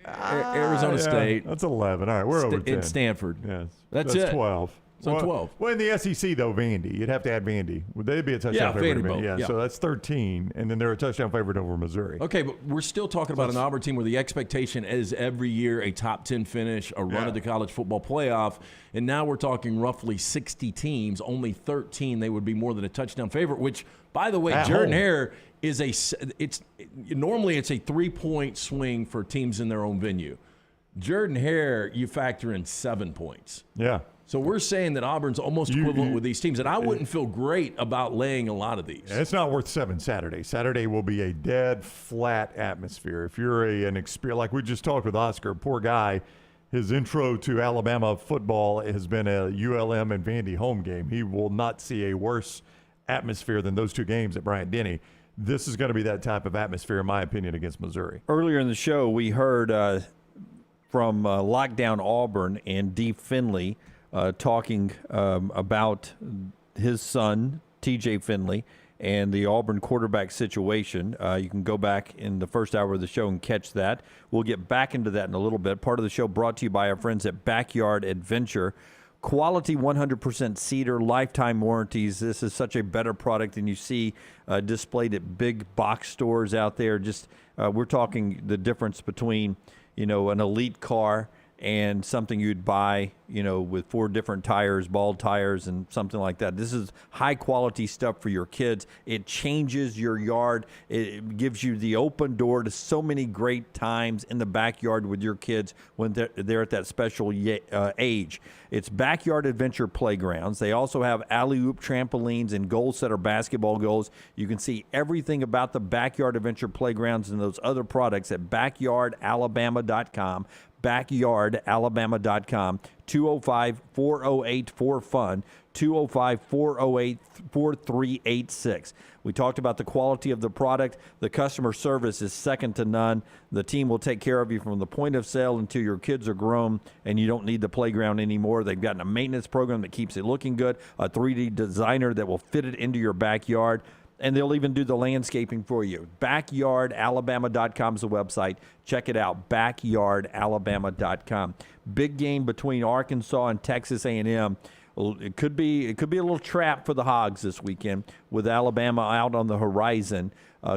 Arizona State. That's 11. All right, we're over 10. And Stanford. Yes. That's it. 12. So 12. Well, in the SEC, though, Vandy. You'd have to add Vandy. Would they be a touchdown favorite? Vanderbilt. Yeah, so that's 13, and then they're a touchdown favorite over Missouri. Okay, but we're still talking about an Auburn team where the expectation is every year a top 10 finish, a run at the college football playoff, and now we're talking roughly 60 teams, only 13 they would be more than a touchdown favorite, which, by the way, Jordan-Hare is normally it's a 3-point swing for teams in their own venue. Jordan-Hare, you factor in 7 points. Yeah. So we're saying that Auburn's almost equivalent with these teams, and I wouldn't feel great about laying a lot of these. It's not worth 7 Saturday. Saturday will be a dead, flat atmosphere. If you're an experience, like we just talked with Oscar, poor guy, his intro to Alabama football has been a ULM and Vandy home game. He will not see a worse atmosphere than those 2 games at Bryant-Denny. This is going to be that type of atmosphere, in my opinion, against Missouri. Earlier in the show, we heard from Lockdown Auburn and D. Finley talking about his son, TJ Finley, and the Auburn quarterback situation. You can go back in the first hour of the show and catch that. We'll get back into that in a little bit. Part of the show brought to you by our friends at Backyard Adventure. Quality 100% cedar, lifetime warranties. This is such a better product than you see displayed at big box stores out there. Just we're talking the difference between, an elite car and something you'd buy, with 4 different tires, bald tires, and something like that. This is high-quality stuff for your kids. It changes your yard. It gives you the open door to so many great times in the backyard with your kids when they're at that special age. It's Backyard Adventure Playgrounds. They also have alley-oop trampolines and goal-setter basketball goals. You can see everything about the Backyard Adventure Playgrounds and those other products at backyardalabama.com. backyardalabama.com, 205-408-4FUN, 205-408-4386. We talked about the quality of the product. The customer service is second to none. The team will take care of you from the point of sale until your kids are grown and you don't need the playground anymore. They've got a maintenance program that keeps it looking good, a 3D designer that will fit it into your backyard, and they'll even do the landscaping for you. Backyardalabama.com is the website. Check it out, backyardalabama.com. Big game between Arkansas and Texas A&M. It could be a little trap for the Hogs this weekend with Alabama out on the horizon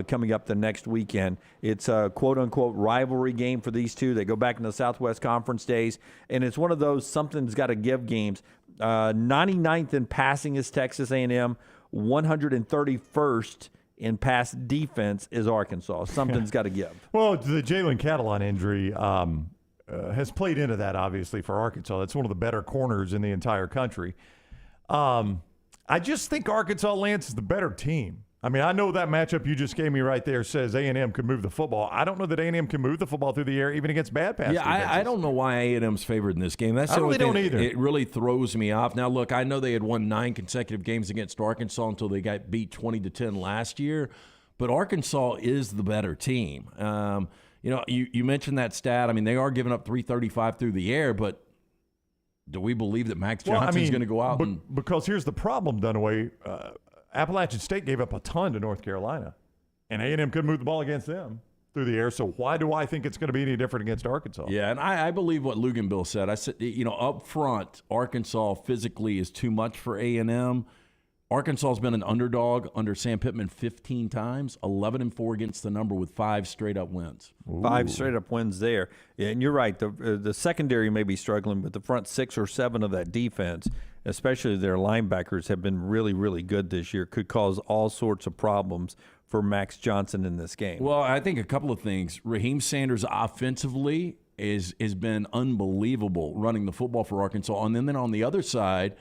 coming up the next weekend. It's a quote-unquote rivalry game for these two. They go back in the Southwest Conference days, and it's one of those something's got to give games. 99th in passing is Texas A&M. 131st in pass defense is Arkansas. Something's got to give. Well, the Jalen Catalon injury has played into that, obviously, for Arkansas. That's one of the better corners in the entire country. I just think Arkansas, Lance, is the better team. I mean, I know that matchup you just gave me right there says A&M could move the football. I don't know that A&M can move the football through the air even against bad pass defenses. I don't know why A&M's favored in this game. That's the only thing. Don't either. It really throws me off. Now, look, I know they had won 9 consecutive games against Arkansas until they got beat 20-10 last year, but Arkansas is the better team. You mentioned that stat. I mean, they are giving up 335 through the air, but do we believe that Max Johnson's going to go out? Because here's the problem, Dunaway. Appalachian State gave up a ton to North Carolina, and A&M couldn't move the ball against them through the air. So why do I think it's going to be any different against Arkansas? Yeah, and I believe what Luganville said. I said, up front, Arkansas physically is too much for A&M. Arkansas has been an underdog under Sam Pittman 15 times, 11-4 against the number with 5 straight-up wins. Ooh. 5 straight-up wins there. Yeah, and you're right. The secondary may be struggling, but the front 6 or 7 of that defense, especially their linebackers, have been really, really good this year. Could cause all sorts of problems for Max Johnson in this game. Well, I think a couple of things. Raheem Sanders offensively has been unbelievable running the football for Arkansas. And then on the other side,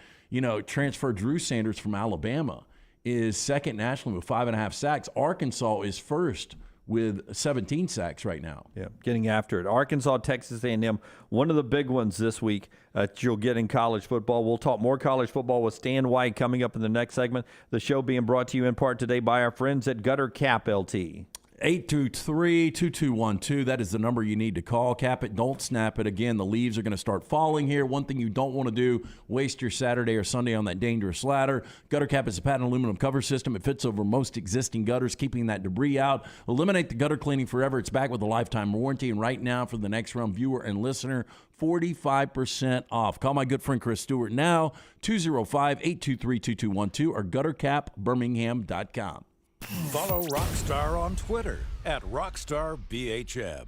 transfer Drew Sanders from Alabama is second nationally with 5.5 sacks. Arkansas is first with 17 sacks right now. Yeah, getting after it. Arkansas, Texas A&M, one of the big ones this week you'll get in college football. We'll talk more college football with Stan White coming up in the next segment. The show being brought to you in part today by our friends at Gutter Cap LT. 823-2212. That is the number you need to call. Cap it, don't snap it. Again, the leaves are going to start falling here. One thing you don't want to do, waste your Saturday or Sunday on that dangerous ladder. Gutter Cap is a patent aluminum cover system. It fits over most existing gutters, keeping that debris out. Eliminate the gutter cleaning forever. It's back with a lifetime warranty. And right now, for the next round viewer and listener, 45% off. Call my good friend Chris Stewart now, 205-823-2212 or guttercapbirmingham.com. Follow Rockstar on Twitter at RockstarBHM.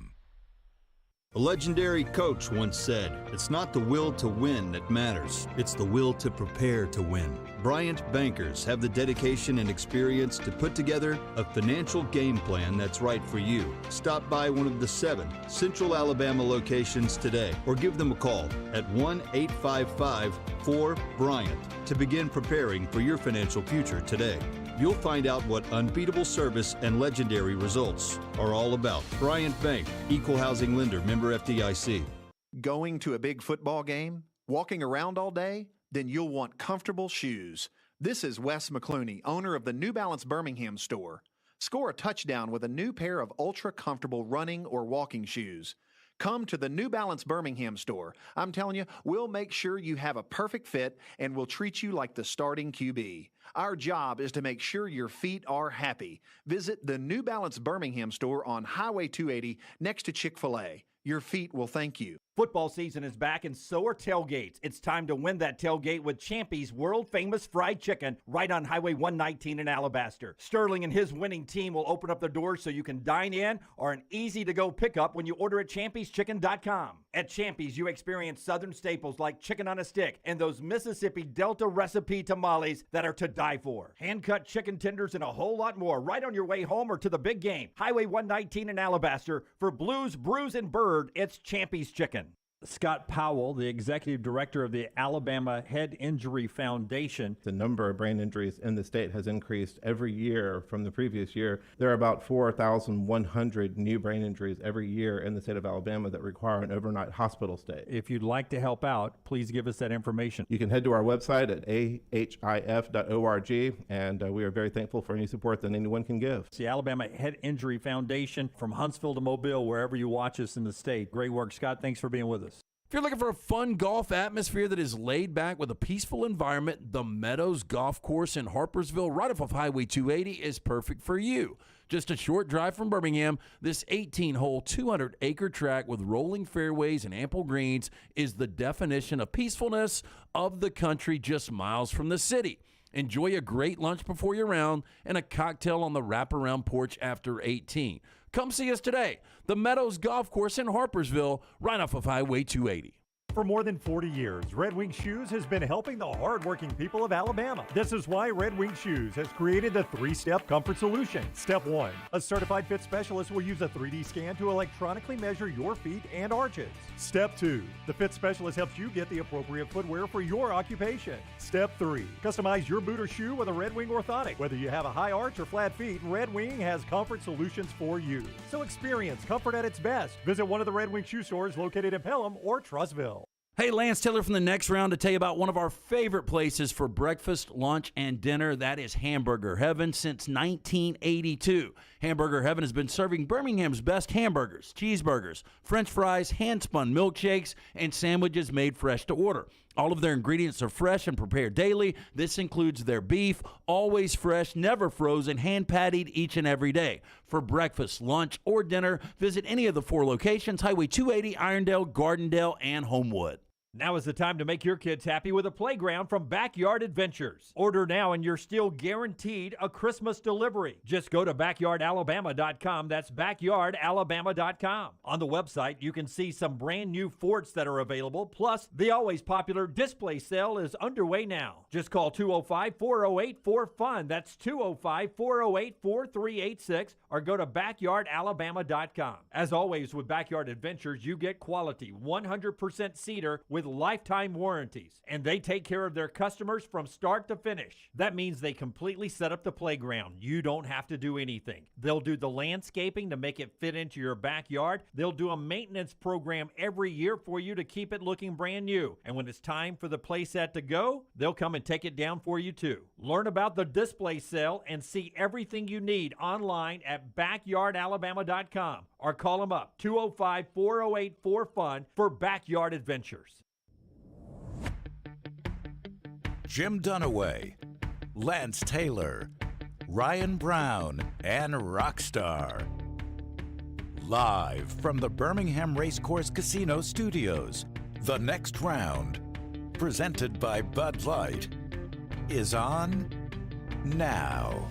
A legendary coach once said, "It's not the will to win that matters, it's the will to prepare to win." Bryant bankers have the dedication and experience to put together a financial game plan that's right for you. Stop by one of the 7 Central Alabama locations today or give them a call at 1-855-4-BRYANT to begin preparing for your financial future today. You'll find out what unbeatable service and legendary results are all about. Bryant Bank, Equal Housing Lender, member FDIC. Going to a big football game? Walking around all day? Then you'll want comfortable shoes. This is Wes McClooney, owner of the New Balance Birmingham store. Score a touchdown with a new pair of ultra-comfortable running or walking shoes. Come to the New Balance Birmingham store. I'm telling you, we'll make sure you have a perfect fit and we'll treat you like the starting QB. Our job is to make sure your feet are happy. Visit the New Balance Birmingham store on Highway 280 next to Chick-fil-A. Your feet will thank you. Football season is back and so are tailgates. It's time to win that tailgate with Champy's world-famous fried chicken right on Highway 119 in Alabaster. Sterling and his winning team will open up the doors so you can dine in or an easy-to-go pickup when you order at champyschicken.com. At Champy's, you experience southern staples like chicken on a stick and those Mississippi Delta recipe tamales that are to die for. Hand-cut chicken tenders and a whole lot more right on your way home or to the big game. Highway 119 in Alabaster. For Blues, Brews, and Bird, it's Champy's Chicken. Scott Powell, the executive director of the Alabama Head Injury Foundation. The number of brain injuries in the state has increased every year from the previous year. There are about 4,100 new brain injuries every year in the state of Alabama that require an overnight hospital stay. If you'd like to help out, please give us that information. You can head to our website at ahif.org, and we are very thankful for any support that anyone can give. It's the Alabama Head Injury Foundation from Huntsville to Mobile, wherever you watch us in the state. Great work, Scott. Thanks for being with us. If you're looking for a fun golf atmosphere that is laid back with a peaceful environment, the Meadows Golf Course in Harpersville, right off of Highway 280, is perfect for you. Just a short drive from Birmingham, this 18-hole, 200-acre track with rolling fairways and ample greens is the definition of peacefulness of the country just miles from the city. Enjoy a great lunch before your round and a cocktail on the wraparound porch after 18. Come see us today. The Meadows Golf Course in Harpersville, right off of Highway 280. For more than 40 years, Red Wing Shoes has been helping the hardworking people of Alabama. This is why Red Wing Shoes has created the 3-step comfort solution. Step 1, a certified fit specialist will use a 3D scan to electronically measure your feet and arches. Step 2, the fit specialist helps you get the appropriate footwear for your occupation. Step 3, customize your boot or shoe with a Red Wing orthotic. Whether you have a high arch or flat feet, Red Wing has comfort solutions for you. So experience comfort at its best. Visit one of the Red Wing shoe stores located in Pelham or Trussville. Hey, Lance Taylor from the Next Round to tell you about one of our favorite places for breakfast, lunch, and dinner. That is Hamburger Heaven since 1982. Hamburger Heaven has been serving Birmingham's best hamburgers, cheeseburgers, French fries, hand-spun milkshakes, and sandwiches made fresh to order. All of their ingredients are fresh and prepared daily. This includes their beef, always fresh, never frozen, hand-pattied each and every day. For breakfast, lunch, or dinner, visit any of the 4 locations, Highway 280, Irondale, Gardendale, and Homewood. Now is the time to make your kids happy with a playground from Backyard Adventures. Order now and you're still guaranteed a Christmas delivery. Just go to backyardalabama.com. That's backyardalabama.com. On the website, you can see some brand new forts that are available. Plus, the always popular display sale is underway now. Just call 205-408-4FUN. That's 205-408-4386 or go to backyardalabama.com. As always with Backyard Adventures, you get quality 100% cedar with lifetime warranties, and they take care of their customers from start to finish. That means they completely set up the playground. You don't have to do anything. They'll do the landscaping to make it fit into your backyard. They'll do a maintenance program every year for you to keep it looking brand new. And when it's time for the playset to go, they'll come and take it down for you too. Learn about the display sale and see everything you need online at backyardalabama.com or call them up 205-408-4FUN for Backyard Adventures. Jim Dunaway, Lance Taylor, Ryan Brown, and Rockstar. Live from the Birmingham Racecourse Casino Studios, the Next Round, presented by Bud Light, is on now.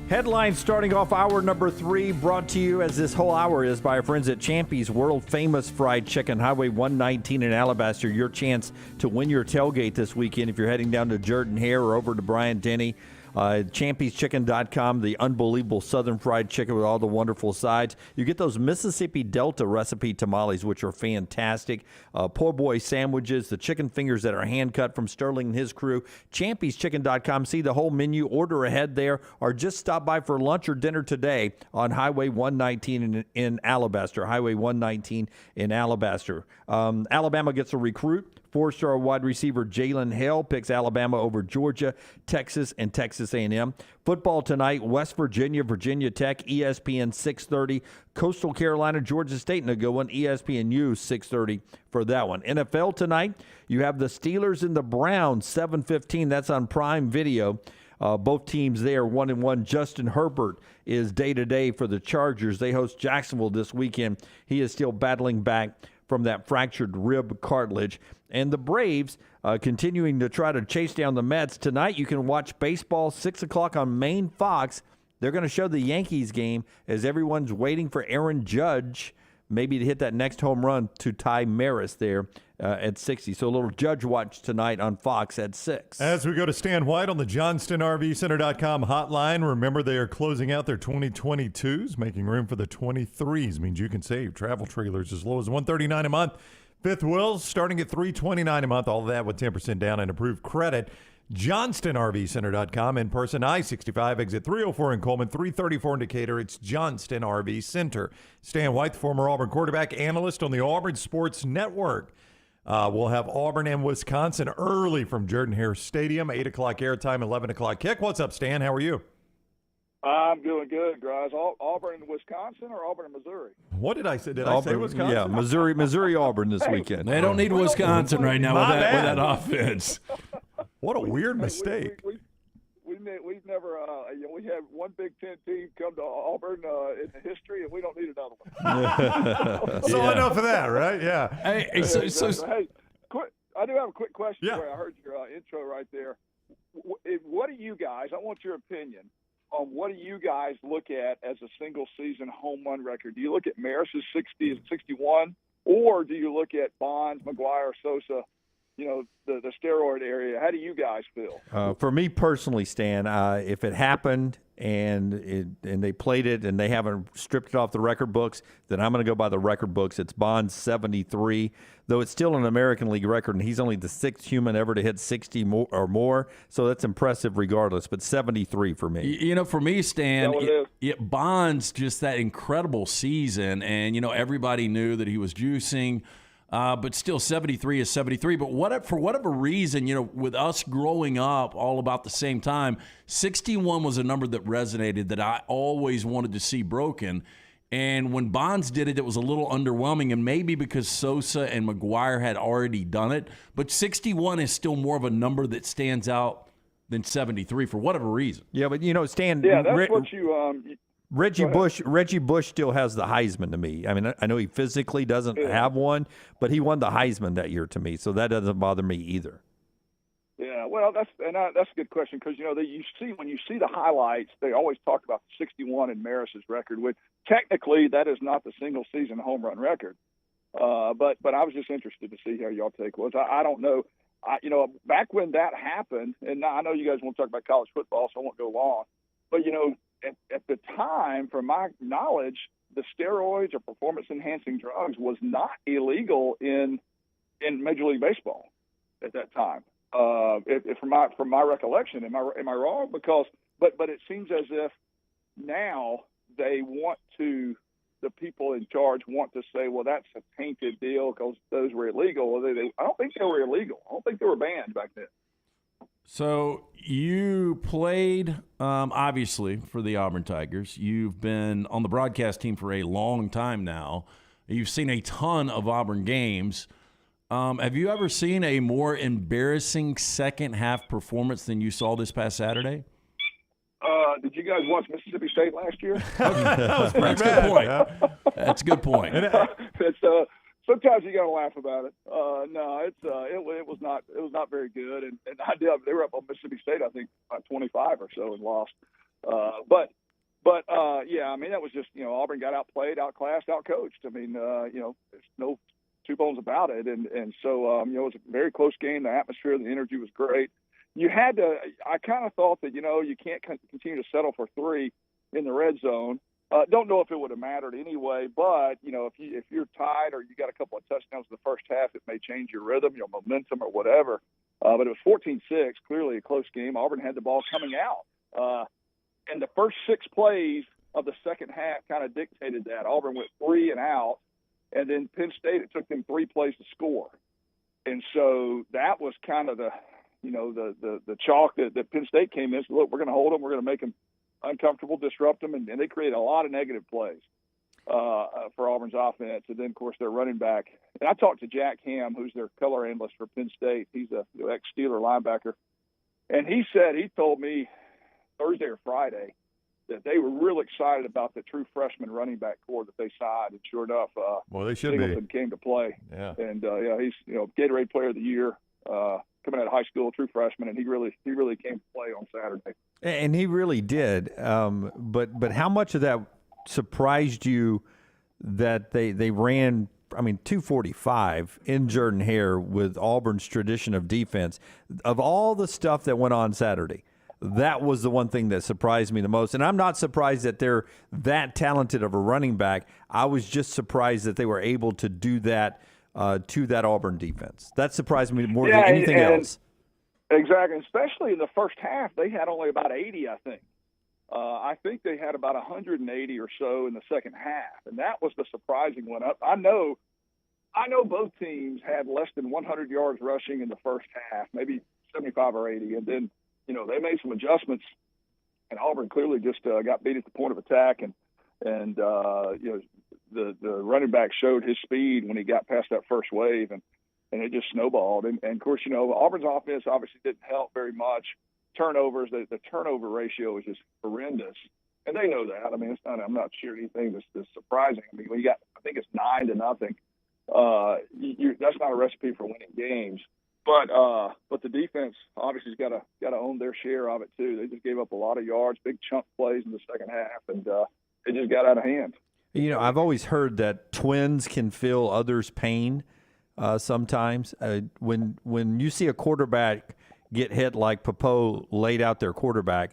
Headlines starting off hour number 3, brought to you as this whole hour is by our friends at Champy's World Famous Fried Chicken, Highway 119 in Alabaster. Your chance to win your tailgate this weekend if you're heading down to Jordan Hare or over to Bryant-Denny. ChampysChicken.com, the unbelievable southern fried chicken with all the wonderful sides. You get those Mississippi Delta recipe tamales, which are fantastic. Po' boy sandwiches, the chicken fingers that are hand-cut from Sterling and his crew. ChampysChicken.com. See the whole menu, order ahead there, or just stop by for lunch or dinner today on Highway 119 in Alabaster. Highway 119 in Alabaster. Alabama gets a recruit. 4-star wide receiver Jalen Hale picks Alabama over Georgia, Texas, and Texas A&M. Football tonight, West Virginia, Virginia Tech, ESPN 6:30. Coastal Carolina, Georgia State in a good one, ESPNU 6:30 for that one. NFL tonight, you have the Steelers and the Browns, 7:15. That's on Prime Video. Both teams there, 1-1. Justin Herbert is day-to-day for the Chargers. They host Jacksonville this weekend. He is still battling back from that fractured rib cartilage. And the Braves continuing to try to chase down the Mets. Tonight you can watch baseball, 6 o'clock on Maine Fox. They're going to show the Yankees game as everyone's waiting for Aaron Judge maybe to hit that next home run to tie Maris there at 60. So a little Judge Watch tonight on Fox at 6. As we go to Stan White on the JohnstonRVCenter.com hotline, remember they are closing out their 2022s, making room for the 23s. Means you can save travel trailers as low as $139 a month. Fifth wheels starting at $329 a month. All of that with 10% down and approved credit. JohnstonRVCenter.com in person. I-65 exit 304 in Coleman, 334 in Decatur. It's Johnston RV Center. Stan White, the former Auburn quarterback analyst on the Auburn Sports Network. We'll have Auburn and Wisconsin early from Jordan-Hare Stadium. 8 o'clock airtime, 11 o'clock kick. What's up, Stan? How are you? I'm doing good, guys. Auburn and Wisconsin or Auburn and Missouri? What did I say? Did Auburn, I say Wisconsin? Yeah, Missouri, Auburn this weekend. They don't need Wisconsin right now with that offense. What a weird mistake. We've never we had one Big Ten team come to Auburn in the history, and we don't need another one. So enough of that, right? Yeah. Hey, I do have a quick question. Yeah. I heard your intro right there. What do you guys? I want your opinion on what do you guys look at as a single season home run record? Do you look at Maris's 60 and 61, or do you look at Bonds, McGuire, Sosa? The steroid area. How do you guys feel? For me personally, Stan, if it happened and they played it and they haven't stripped it off the record books, then I'm going to go by the record books. It's Bonds 73, though it's still an American League record, and he's only the 6th human ever to hit 60 or more. So that's impressive regardless, but 73 for me. For me, Stan, Bonds just that incredible season, and, everybody knew that he was juicing. But still, 73 is 73. But for whatever reason, with us growing up all about the same time, 61 was a number that resonated that I always wanted to see broken. And when Bonds did it, it was a little underwhelming, and maybe because Sosa and McGuire had already done it. But 61 is still more of a number that stands out than 73 for whatever reason. Yeah, but, Stan. Yeah, that's what you Reggie Bush still has the Heisman to me. I mean, I know he physically doesn't have one, but he won the Heisman that year to me, so that doesn't bother me either. Yeah, well, that's a good question because when you see the highlights, they always talk about the 61 in Maris's record. Which technically that is not the single season home run record, but I was just interested to see how y'all take was. I don't know. Back when that happened, and I know you guys want to talk about college football, so I won't go long, but At the time, from my knowledge, the steroids or performance-enhancing drugs was not illegal in Major League Baseball at that time. From my recollection, am I wrong? Because but it seems as if now the people in charge want to say, well, that's a tainted deal because those were illegal. I don't think they were illegal. I don't think they were banned back then. So you played, obviously, for the Auburn Tigers. You've been on the broadcast team for a long time now. You've seen a ton of Auburn games. Have you ever seen a more embarrassing second-half performance than you saw this past Saturday? Did you guys watch Mississippi State last year? That's a good point. That's a good point. Sometimes you got to laugh about it. No, it was not very good, and they were up on Mississippi State, I think, about 25 or so, and lost. But yeah, I mean that was just Auburn got outplayed, outclassed, outcoached. I mean there's no two bones about it, and so it was a very close game. The atmosphere, the energy was great. You had to. I kind of thought that you can't continue to settle for 3 in the red zone. Don't know if it would have mattered anyway, but if you're tied or you got a couple of touchdowns in the first half, it may change your rhythm, your momentum, or whatever. But it was 14-6, clearly a close game. Auburn had the ball coming out, and the first 6 plays of the second half kind of dictated that. Auburn went 3 and out, and then Penn State, it took them 3 plays to score, and so that was kind of the chalk that Penn State came in. So look, we're going to hold them, we're going to make them uncomfortable, disrupt them, and they create a lot of negative plays for Auburn's offense. And then, of course, their running back. And I talked to Jack Ham, who's their color analyst for Penn State. He's a ex-Steeler linebacker. And he told me Thursday or Friday that they were real excited about the true freshman running back core that they signed. And sure enough, they should Singleton came to play. Yeah. And, he's, Gatorade Player of the Year, coming out of high school, true freshman, and he really came to play on Saturday. And he really did. But how much of that surprised you that they ran 245 in Jordan Hare with Auburn's tradition of defense. Of all the stuff that went on Saturday, that was the one thing that surprised me the most. And I'm not surprised that they're that talented of a running back. I was just surprised that they were able to do that to that Auburn defense. That surprised me more than anything else. Exactly, especially in the first half. They had only about 80, I think. I think they had about 180 or so in the second half, and that was the surprising one. I know both teams had less than 100 yards rushing in the first half, maybe 75 or 80, and then they made some adjustments, and Auburn clearly just got beat at the point of attack, and the running back showed his speed when he got past that first wave, and it just snowballed. And of course, Auburn's offense obviously didn't help very much. Turnovers, the turnover ratio is just horrendous, and they know that. I mean, I'm not sure anything that's surprising. I mean, I think it's 9-0. That's not a recipe for winning games. But the defense obviously has got to own their share of it too. They just gave up a lot of yards, big chunk plays in the second half, and it just got out of hand. I've always heard that twins can feel others' pain sometimes. When you see a quarterback get hit like Papo laid out their quarterback,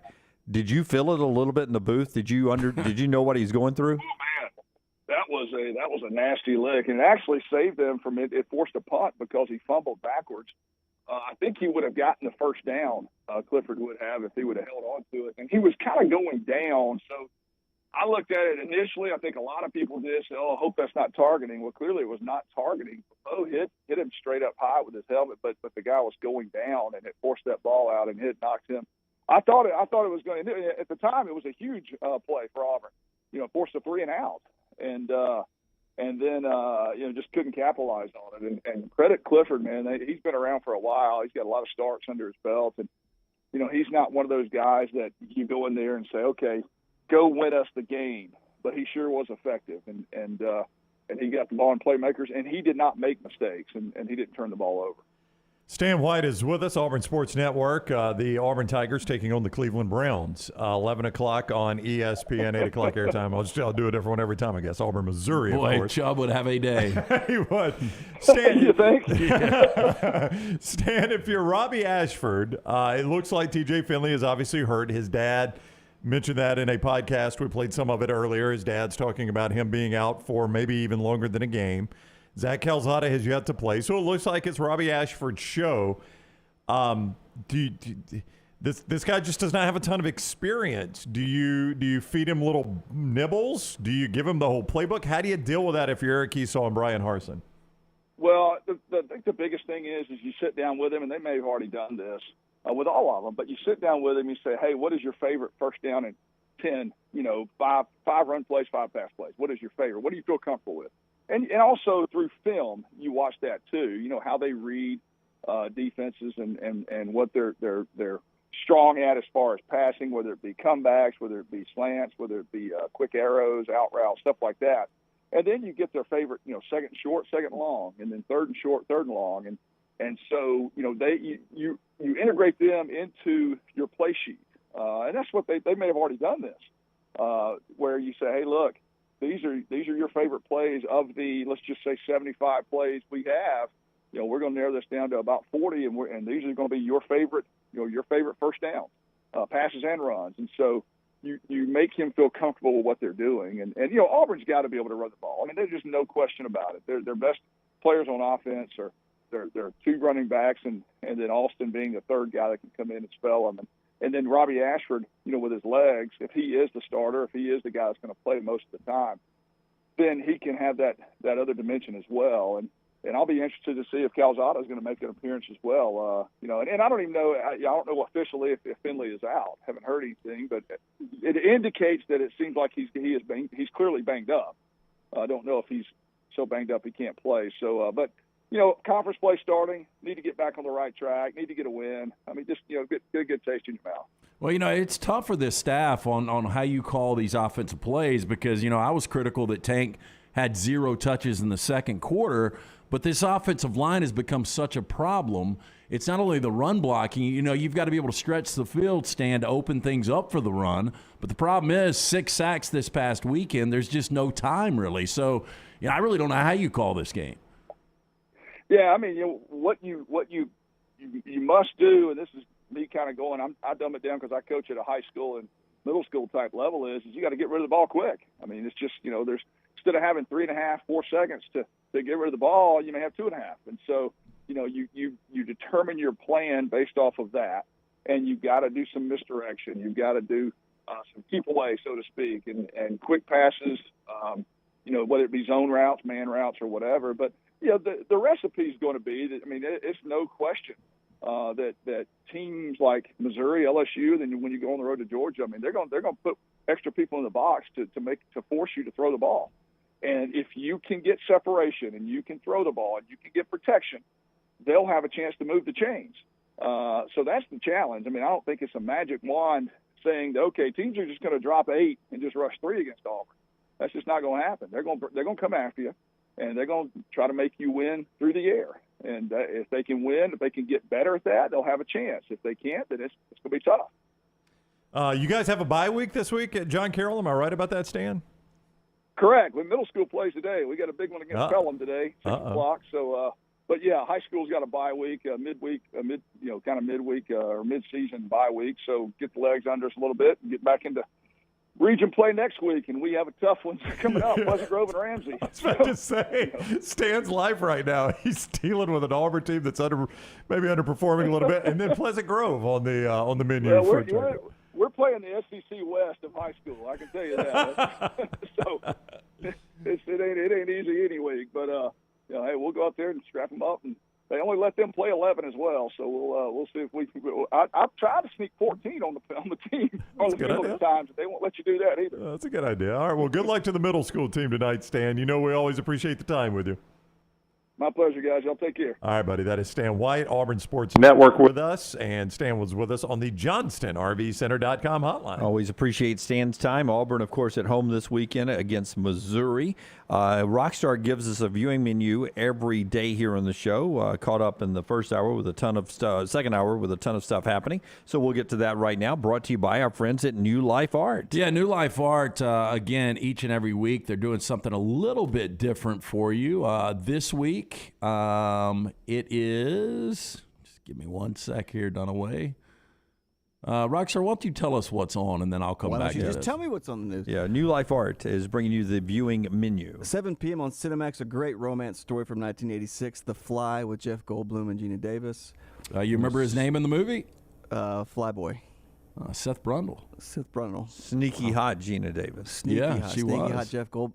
did you feel it a little bit in the booth? Did you know what he's going through? Oh man, that was a nasty lick, and it actually saved them from it. It forced a punt because he fumbled backwards. I think he would have gotten the first down. Clifford would have if he would have held on to it, and he was kind of going down. So I looked at it initially. I think a lot of people did say, "Oh, I hope that's not targeting." Well, clearly it was not targeting. Papo hit him straight up high with his helmet, but the guy was going down, and it forced that ball out, and it knocked him. I thought it was going to. At the time, it was a huge play for Auburn. Forced a 3-and-out, and then just couldn't capitalize on it. And credit Clifford, man. He's been around for a while. He's got a lot of starts under his belt, and he's not one of those guys that you go in there and say, "Okay, go win us the game," but he sure was effective, and he got the ball in playmakers, and he did not make mistakes, and he didn't turn the ball over. Stan White is with us, Auburn Sports Network. The Auburn Tigers taking on the Cleveland Browns, 11 o'clock on ESPN, 8 o'clock airtime. I'll do a different one every time, I guess. Auburn, Missouri, of course. Chubb would have a day. He would. Stan, you think? Stan, if you're Robbie Ashford, it looks like TJ Finley is obviously hurt. His dad mentioned that in a podcast. We played some of it earlier. His dad's talking about him being out for maybe even longer than a game. Zach Calzada has yet to play, so it looks like it's Robbie Ashford's show. This guy just does not have a ton of experience. Do you feed him little nibbles? Do you give him the whole playbook? How do you deal with that if you're Eric Esau and Brian Harsin? Well, I think the biggest thing is you sit down with him, and they may have already done this with all of them, but you sit down with him, you say, "Hey, what is your favorite first down and 10, five run plays, 5 pass plays? What is your favorite? What do you feel comfortable with?" And also through film, you watch that too. How they read defenses and what they're strong at as far as passing, whether it be comebacks, whether it be slants, whether it be quick arrows, out routes, stuff like that. And then you get their favorite, second short, second long, and then third and short, third and long, and so you integrate them into your play sheet, and that's what they may have already done this, where you say, "Hey, look. These are your favorite plays of the, let's just say 75 plays we have. We're going to narrow this down to about 40, and these are going to be your favorite, your favorite first down, passes and runs." And so you make him feel comfortable with what they're doing. And Auburn's got to be able to run the ball. I mean, there's just no question about it. Their best players on offense are their 2 running backs, and then Alston being the third guy that can come in and spell them. And then Robbie Ashford, with his legs, if he is the starter, if he is the guy that's going to play most of the time, then he can have that other dimension as well. And I'll be interested to see if Calzada is going to make an appearance as well. And I don't even know. I don't know officially if Finley is out. Haven't heard anything, but it indicates that it seems like he's clearly banged up. I don't know if he's so banged up he can't play. So, but. Conference play starting, need to get back on the right track, need to get a win. I mean, just, get a good taste in your mouth. Well, it's tough for this staff on how you call these offensive plays because, I was critical that Tank had 0 touches in the second quarter. But this offensive line has become such a problem. It's not only the run blocking. You've got to be able to stretch the field, stand, open things up for the run. But the problem is 6 sacks this past weekend. There's just no time, really. So, I really don't know how you call this game. Yeah, I mean, what you must do, and this is me kind of going, I dumb it down because I coach at a high school and middle school type level, is you got to get rid of the ball quick. I mean, it's just, there's, instead of having 3.5, 4 seconds to get rid of the ball, you may have 2.5. And so, you determine your plan based off of that, and you've got to do some misdirection. You've got to do some keep away, so to speak, and quick passes, whether it be zone routes, man routes, or whatever. But, the recipe is going to be that, it's no question that teams like Missouri, LSU, then when you go on the road to Georgia, they're going to put extra people in the box to force you to throw the ball. And if you can get separation and you can throw the ball and you can get protection, they'll have a chance to move the chains. So that's the challenge. I don't think it's a magic wand saying, okay, teams are just going to drop 8 and just rush 3 against Auburn. That's just not going to happen. They're going to come after you, and they're going to try to make you win through the air. And if they can win, if they can get better at that, they'll have a chance. If they can't, then it's going to be tough. You guys have a bye week this week at John Carroll. Am I right about that, Stan? Correct. When middle school plays today, we got a big one against Pelham today, 6 o'clock. So, but yeah, high school's got a bye week, midweek, midweek or mid-season bye week. So get the legs under us a little bit and get back into region play next week. And we have a tough one coming up: Pleasant Grove and Ramsey. I was about to say, Stan's life right now. He's dealing with an Auburn team that's maybe underperforming a little bit, and then Pleasant Grove on the menu. Yeah, we're playing the SEC West of high school. I can tell you that. So it ain't easy any week, but hey, we'll go out there and scrap them up, and they only let them play 11 as well. So we'll see if we can. I've tried to sneak 14 on the team on the field at times, but they won't let you do that either. That's a good idea. All right, well, good luck to the middle school team tonight, Stan. We always appreciate the time with you. My pleasure, guys. Y'all take care. All right, buddy. That is Stan White, Auburn Sports Network with us, and Stan was with us on the JohnstonRVCenter.com hotline. Always appreciate Stan's time. Auburn, of course, at home this weekend against Missouri. Rockstar gives us a viewing menu every day here on the show. Caught up in the first hour with a ton of second hour with a ton of stuff happening. So we'll get to that right now. Brought to you by our friends at New Life Art. Yeah, New Life Art, again, each and every week, they're doing something a little bit different for you. This week, it is, just give me one sec here, Dunaway. Rockstar, why don't you tell us what's on, and then I'll come back to just tell me what's on the news. Yeah, New Life Art is bringing you the viewing menu. 7 p.m. on Cinemax, a great romance story from 1986, The Fly, with Jeff Goldblum and Gina Davis. You remember his name in the movie? Flyboy. Seth Brundle. Sneaky hot Gina Davis. Sneaky was. hot Jeff Goldblum.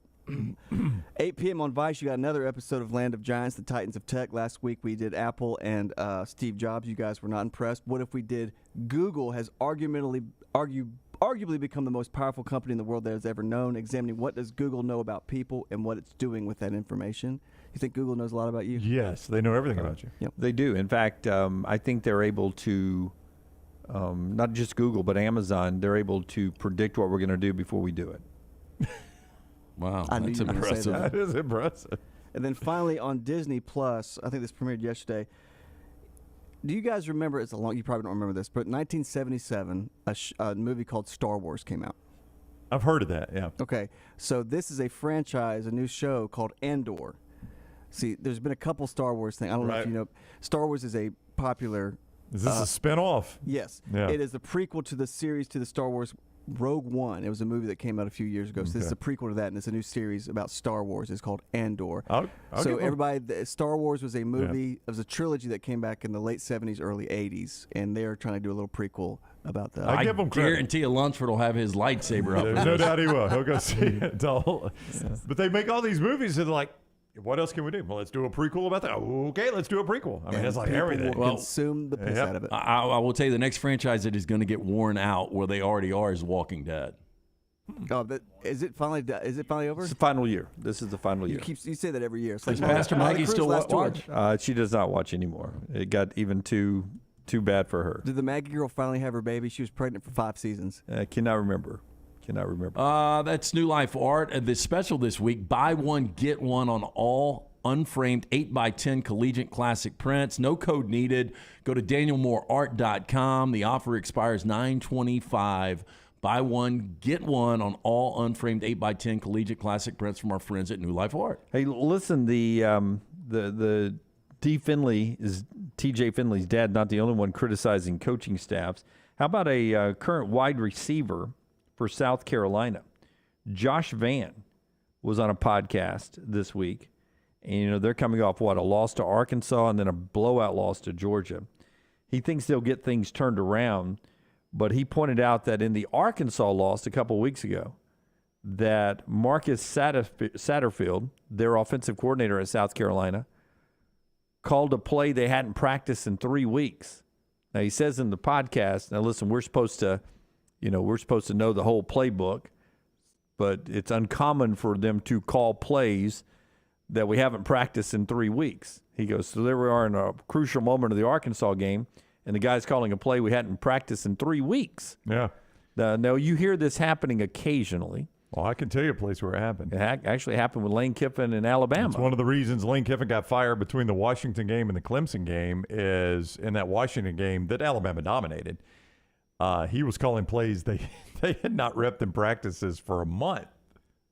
8 p.m. on Vice, you got another episode of Land of Giants, the Titans of Tech. Last week we did Apple and Steve Jobs. You guys were not impressed. What if we did Google has arguably become the most powerful company in the world that has ever known, examining what does Google know about people and what it's doing with that information. You think Google knows a lot about you? Yes, they know everything about you. Yep. They do. In fact, I think they're able to, not just Google, but Amazon, they're able to predict what we're going to do before we do it. Wow, I that's knew you were gonna say impressive. That is impressive. And then finally on Disney Plus, I think this premiered yesterday. Do you guys remember? You probably don't remember this, but in 1977, a movie called Star Wars came out. I've heard of that. Yeah. Okay, so this is a franchise, a new show called Andor. See, there's been a couple Star Wars things. I don't know if you know. Star Wars is a popular. Is this a spinoff? Yes. Yeah. It is the prequel to the series to the Star Wars Rogue One. It was a movie that came out a few years ago. So this is a prequel to that, and it's a new series about Star Wars. It's called Andor. So everybody, Star Wars was a movie. It was a trilogy that came back in the late 70s, early 80s, and they're trying to do a little prequel about that. I guarantee you Lunsford will have his lightsaber up. There's no doubt he will. He'll go see it. But they make all these movies and they're like, what else can we do? Well, let's do a prequel about that. Okay, let's do a prequel. I mean, it's like everything. Will consume the piss out of it. I will tell you, the next franchise that is going to get worn out, where they already are, is Walking Dead. Oh, but is it finally over? It's the final year. This is the final year. You say that every year. Does Pastor Maggie still watch? She does not watch anymore. It got even too bad for her. Did the Maggie girl finally have her baby? She was pregnant for 5 seasons. I cannot remember. Cannot remember. That's New Life Art. The special this week, buy one, get one on all unframed 8x10 collegiate classic prints. No code needed. Go to danielmooreart.com. The offer expires 9/25. Buy one, get one on all unframed 8x10 collegiate classic prints from our friends at New Life Art. Hey, listen, the Finley is TJ Finley's dad, not the only one criticizing coaching staffs. How about a current wide receiver for South Carolina? Josh Vann was on a podcast this week, and they're coming off a loss to Arkansas and then a blowout loss to Georgia. He thinks they'll get things turned around, but he pointed out that in the Arkansas loss a couple weeks ago, that Marcus Satterfield, their offensive coordinator at South Carolina, called a play they hadn't practiced in 3 weeks. Now, he says in the podcast, now listen, we're supposed to know the whole playbook, but it's uncommon for them to call plays that we haven't practiced in 3 weeks. He goes, so there we are in a crucial moment of the Arkansas game, and the guy's calling a play we hadn't practiced in 3 weeks. Yeah. Now, you hear this happening occasionally. Well, I can tell you a place where it happened. It actually happened with Lane Kiffin in Alabama. It's one of the reasons Lane Kiffin got fired between the Washington game and the Clemson game is in that Washington game that Alabama dominated. He was calling plays they had not repped in practices for a month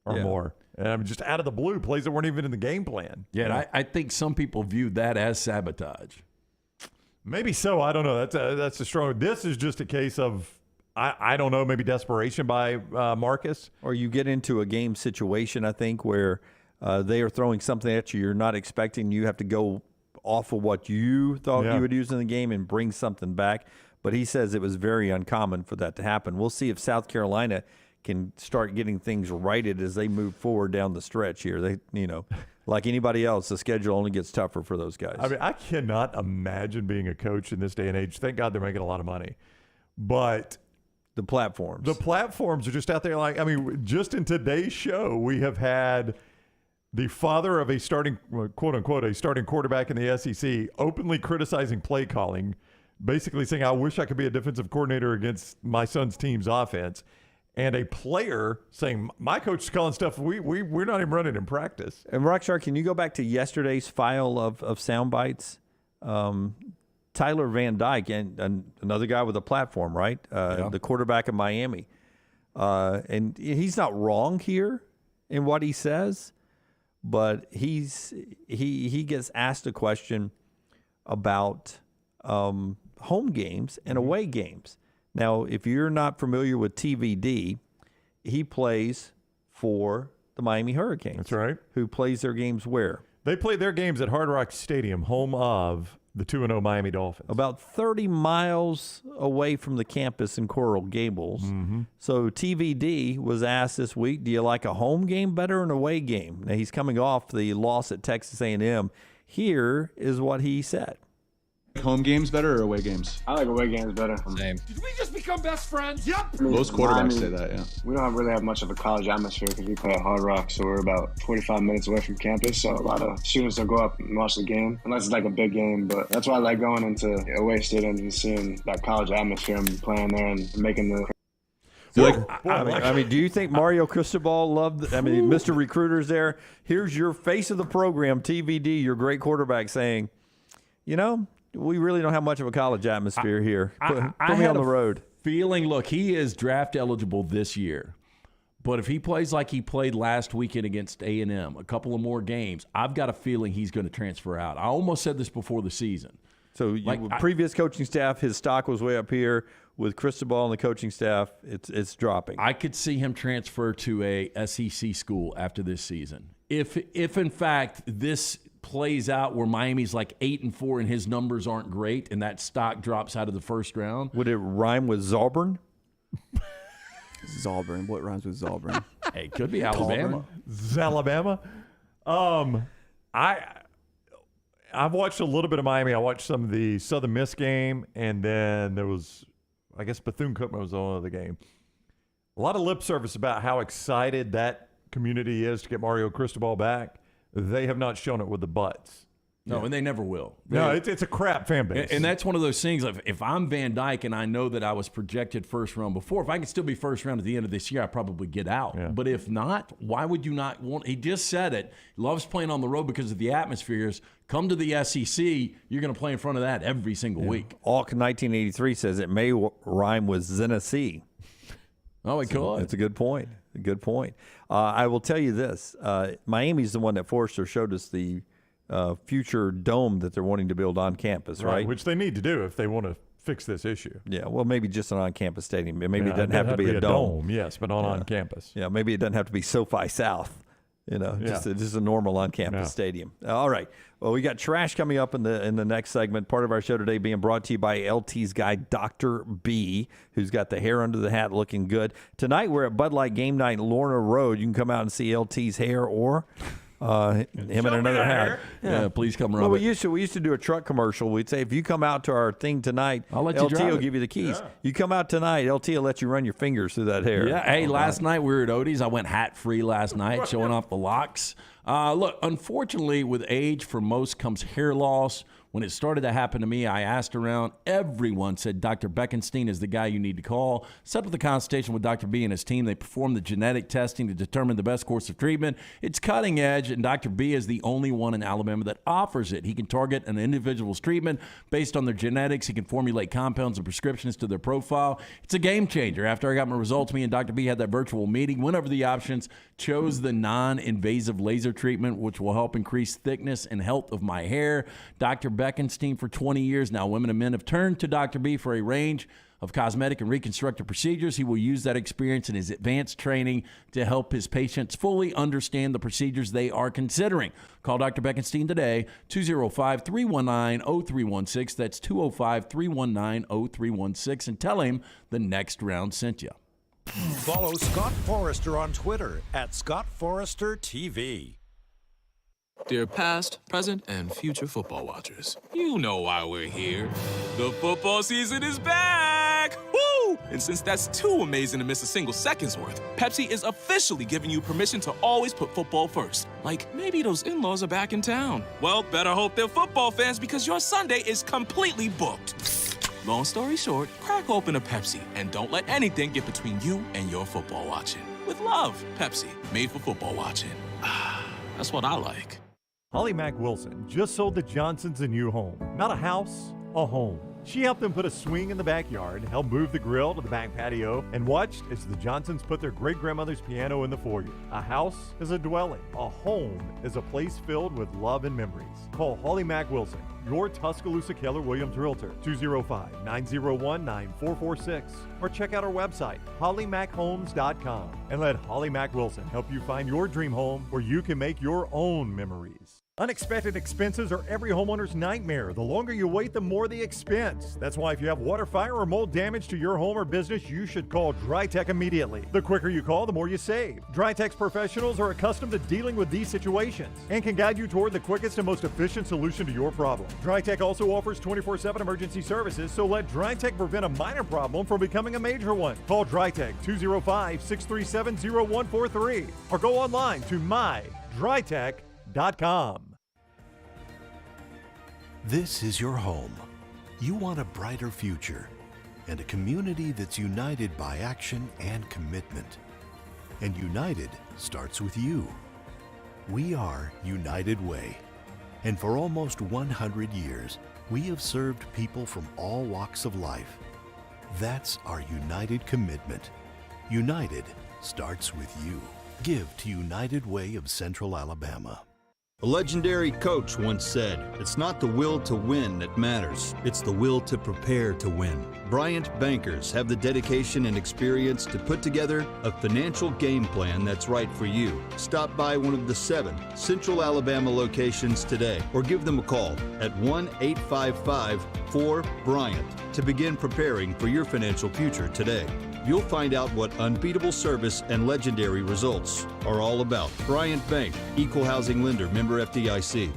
or more. And I mean, just out of the blue, plays that weren't even in the game plan. Yeah, and I think some people viewed that as sabotage. Maybe so. I don't know. That's a strong. This is just a case of I don't know. Maybe desperation by Marcus, or you get into a game situation. I think where they are throwing something at you you're not expecting. You have to go off of what you thought you would use in the game and bring something back. But he says it was very uncommon for that to happen. We'll see if South Carolina can start getting things righted as they move forward down the stretch here. They, like anybody else, the schedule only gets tougher for those guys. I mean, I cannot imagine being a coach in this day and age. Thank God they're making a lot of money. But the platforms are just out there. Like, I mean, just in today's show, we have had the father of a starting, quote unquote, a starting quarterback in the SEC openly criticizing play calling, basically saying, I wish I could be a defensive coordinator against my son's team's offense. And a player saying, my coach is calling stuff we're not even running in practice. And Rockstar, can you go back to yesterday's file of sound bites? Tyler Van Dyke, and another guy with a platform, right? The quarterback of Miami. And he's not wrong here in what he says, but he gets asked a question about home games and away games. Now, if you're not familiar with TVD, he plays for the Miami Hurricanes. That's right. Who plays their games where? They play their games at Hard Rock Stadium, home of the 2-0 Miami Dolphins. About 30 miles away from the campus in Coral Gables. Mm-hmm. So TVD was asked this week, do you like a home game better or an away game? Now, he's coming off the loss at Texas A&M. Here is what he said. Home games better or away games? I like away games better. Same. Did we just become best friends? Yep. Most quarterbacks say that, yeah. We don't really have much of a college atmosphere because we play at Hard Rock, so we're about 45 minutes away from campus. So a lot of students will go up and watch the game, unless it's like a big game. But that's why I like going into away stadiums and seeing that college atmosphere and playing there and making the. I mean, do you think Mario Cristobal loved? Mr. Recruiter's there. Here's your face of the program, TVD, your great quarterback, saying, we really don't have much of a college atmosphere here. Put me on the road. Feeling, look, he is draft eligible this year. But if he plays like he played last weekend against A&M, a couple of more games, I've got a feeling he's going to transfer out. I almost said this before the season. So previous coaching staff, his stock was way up here. With Cristobal and the coaching staff, it's dropping. I could see him transfer to a SEC school after this season. If in fact this plays out where Miami's like 8-4 and his numbers aren't great and that stock drops out of the first round. Would it rhyme with Zalburn? Zalburn. What rhymes with Zalburn? Hey, could be Alabama. Zalabama. I've watched a little bit of Miami. I watched some of the Southern Miss game, and then there was, I guess Bethune-Cookman was on the game. A lot of lip service about how excited that community is to get Mario Cristobal back. They have not shown it with the butts. No, and they never will. No, it's a crap fan base. And that's one of those things. If I'm Van Dyke and I know that I was projected first round before, if I can still be first round at the end of this year, I probably get out. Yeah. But if not, why would you not want? He just said it. He loves playing on the road because of the atmospheres. Come to the SEC, you're going to play in front of that every single week. Alk 1983 says it may rhyme with Tennessee. Oh, it could. That's a good point. A good point. I will tell you this. Miami's the one that Forrester showed us the future dome that they're wanting to build on campus, right? Which they need to do if they want to fix this issue. Yeah, well, maybe just an on-campus stadium. Maybe it doesn't have to be a dome. Yes, but on campus. Yeah, maybe it doesn't have to be SoFi South. Just a normal on-campus stadium. All right. Well, we got trash coming up in the next segment. Part of our show today being brought to you by LT's guy, Dr. B, who's got the hair under the hat looking good. Tonight we're at Bud Light Game Night in Lorna Road. You can come out and see LT's hair or him in another hat. Yeah, please come around. Well, we used to do a truck commercial. We'd say, if you come out to our thing tonight, I'll let you LT drive will it. give you the keys. Yeah. You come out tonight, LT will let you run your fingers through that hair. Yeah. Hey, last night we were at Odie's. I went hat-free last night, showing off the locks. Look, unfortunately, with age, for most comes hair loss. When it started to happen to me, I asked around. Everyone said Dr. Beckenstein is the guy you need to call. Set up the consultation with Dr. B and his team. They perform the genetic testing to determine the best course of treatment. It's cutting edge, and Dr. B is the only one in Alabama that offers it. He can target an individual's treatment based on their genetics. He can formulate compounds and prescriptions to their profile. It's a game changer. After I got my results, me and Dr. B had that virtual meeting, went over the options, chose the non-invasive laser treatment, which will help increase thickness and health of my hair. Dr. Beckenstein for 20 years now. Women and men have turned to Dr. B for a range of cosmetic and reconstructive procedures. He will use that experience in his advanced training to help his patients fully understand the procedures they are considering. Call Dr. Beckenstein today, 205-319-0316. That's 205-319-0316, and tell him the Next Round sent you. Follow Scott Forrester on Twitter at Scott Forrester TV. Dear past, present, and future football watchers, you know why we're here. The football season is back! Woo! And since that's too amazing to miss a single second's worth, Pepsi is officially giving you permission to always put football first. Like, maybe those in-laws are back in town. Well, better hope they're football fans because your Sunday is completely booked. Long story short, crack open a Pepsi and don't let anything get between you and your football watching. With love, Pepsi, made for football watching. That's what I like. Holly Mack Wilson just sold the Johnsons a new home. Not a house, a home. She helped them put a swing in the backyard, helped move the grill to the back patio, and watched as the Johnsons put their great-grandmother's piano in the foyer. A house is a dwelling. A home is a place filled with love and memories. Call Holly Mack Wilson, your Tuscaloosa Keller Williams Realtor, 205-901-9446, or check out our website, hollymackhomes.com, and let Holly Mack Wilson help you find your dream home where you can make your own memories. Unexpected expenses are every homeowner's nightmare. The longer you wait, the more the expense. That's why if you have water, fire, or mold damage to your home or business, you should call DryTech immediately. The quicker you call, the more you save. DryTech's professionals are accustomed to dealing with these situations and can guide you toward the quickest and most efficient solution to your problem. DryTech also offers 24/7 emergency services, so let DryTech prevent a minor problem from becoming a major one. Call DryTech 205-637-0143 or go online to mydrytech.com. This is your home. You want a brighter future and a community that's united by action and commitment. And united starts with you. We are United Way. And for almost 100 years, we have served people from all walks of life. That's our united commitment. United starts with you. Give to United Way of Central Alabama. A legendary coach once said, "It's not the will to win that matters, it's the will to prepare to win." Bryant bankers have the dedication and experience to put together a financial game plan that's right for you. Stop by one of the 7 Central Alabama locations today or give them a call at 1-855-4-BRYANT to begin preparing for your financial future today. You'll find out what unbeatable service and legendary results are all about. Bryant Bank, Equal Housing Lender, member FDIC.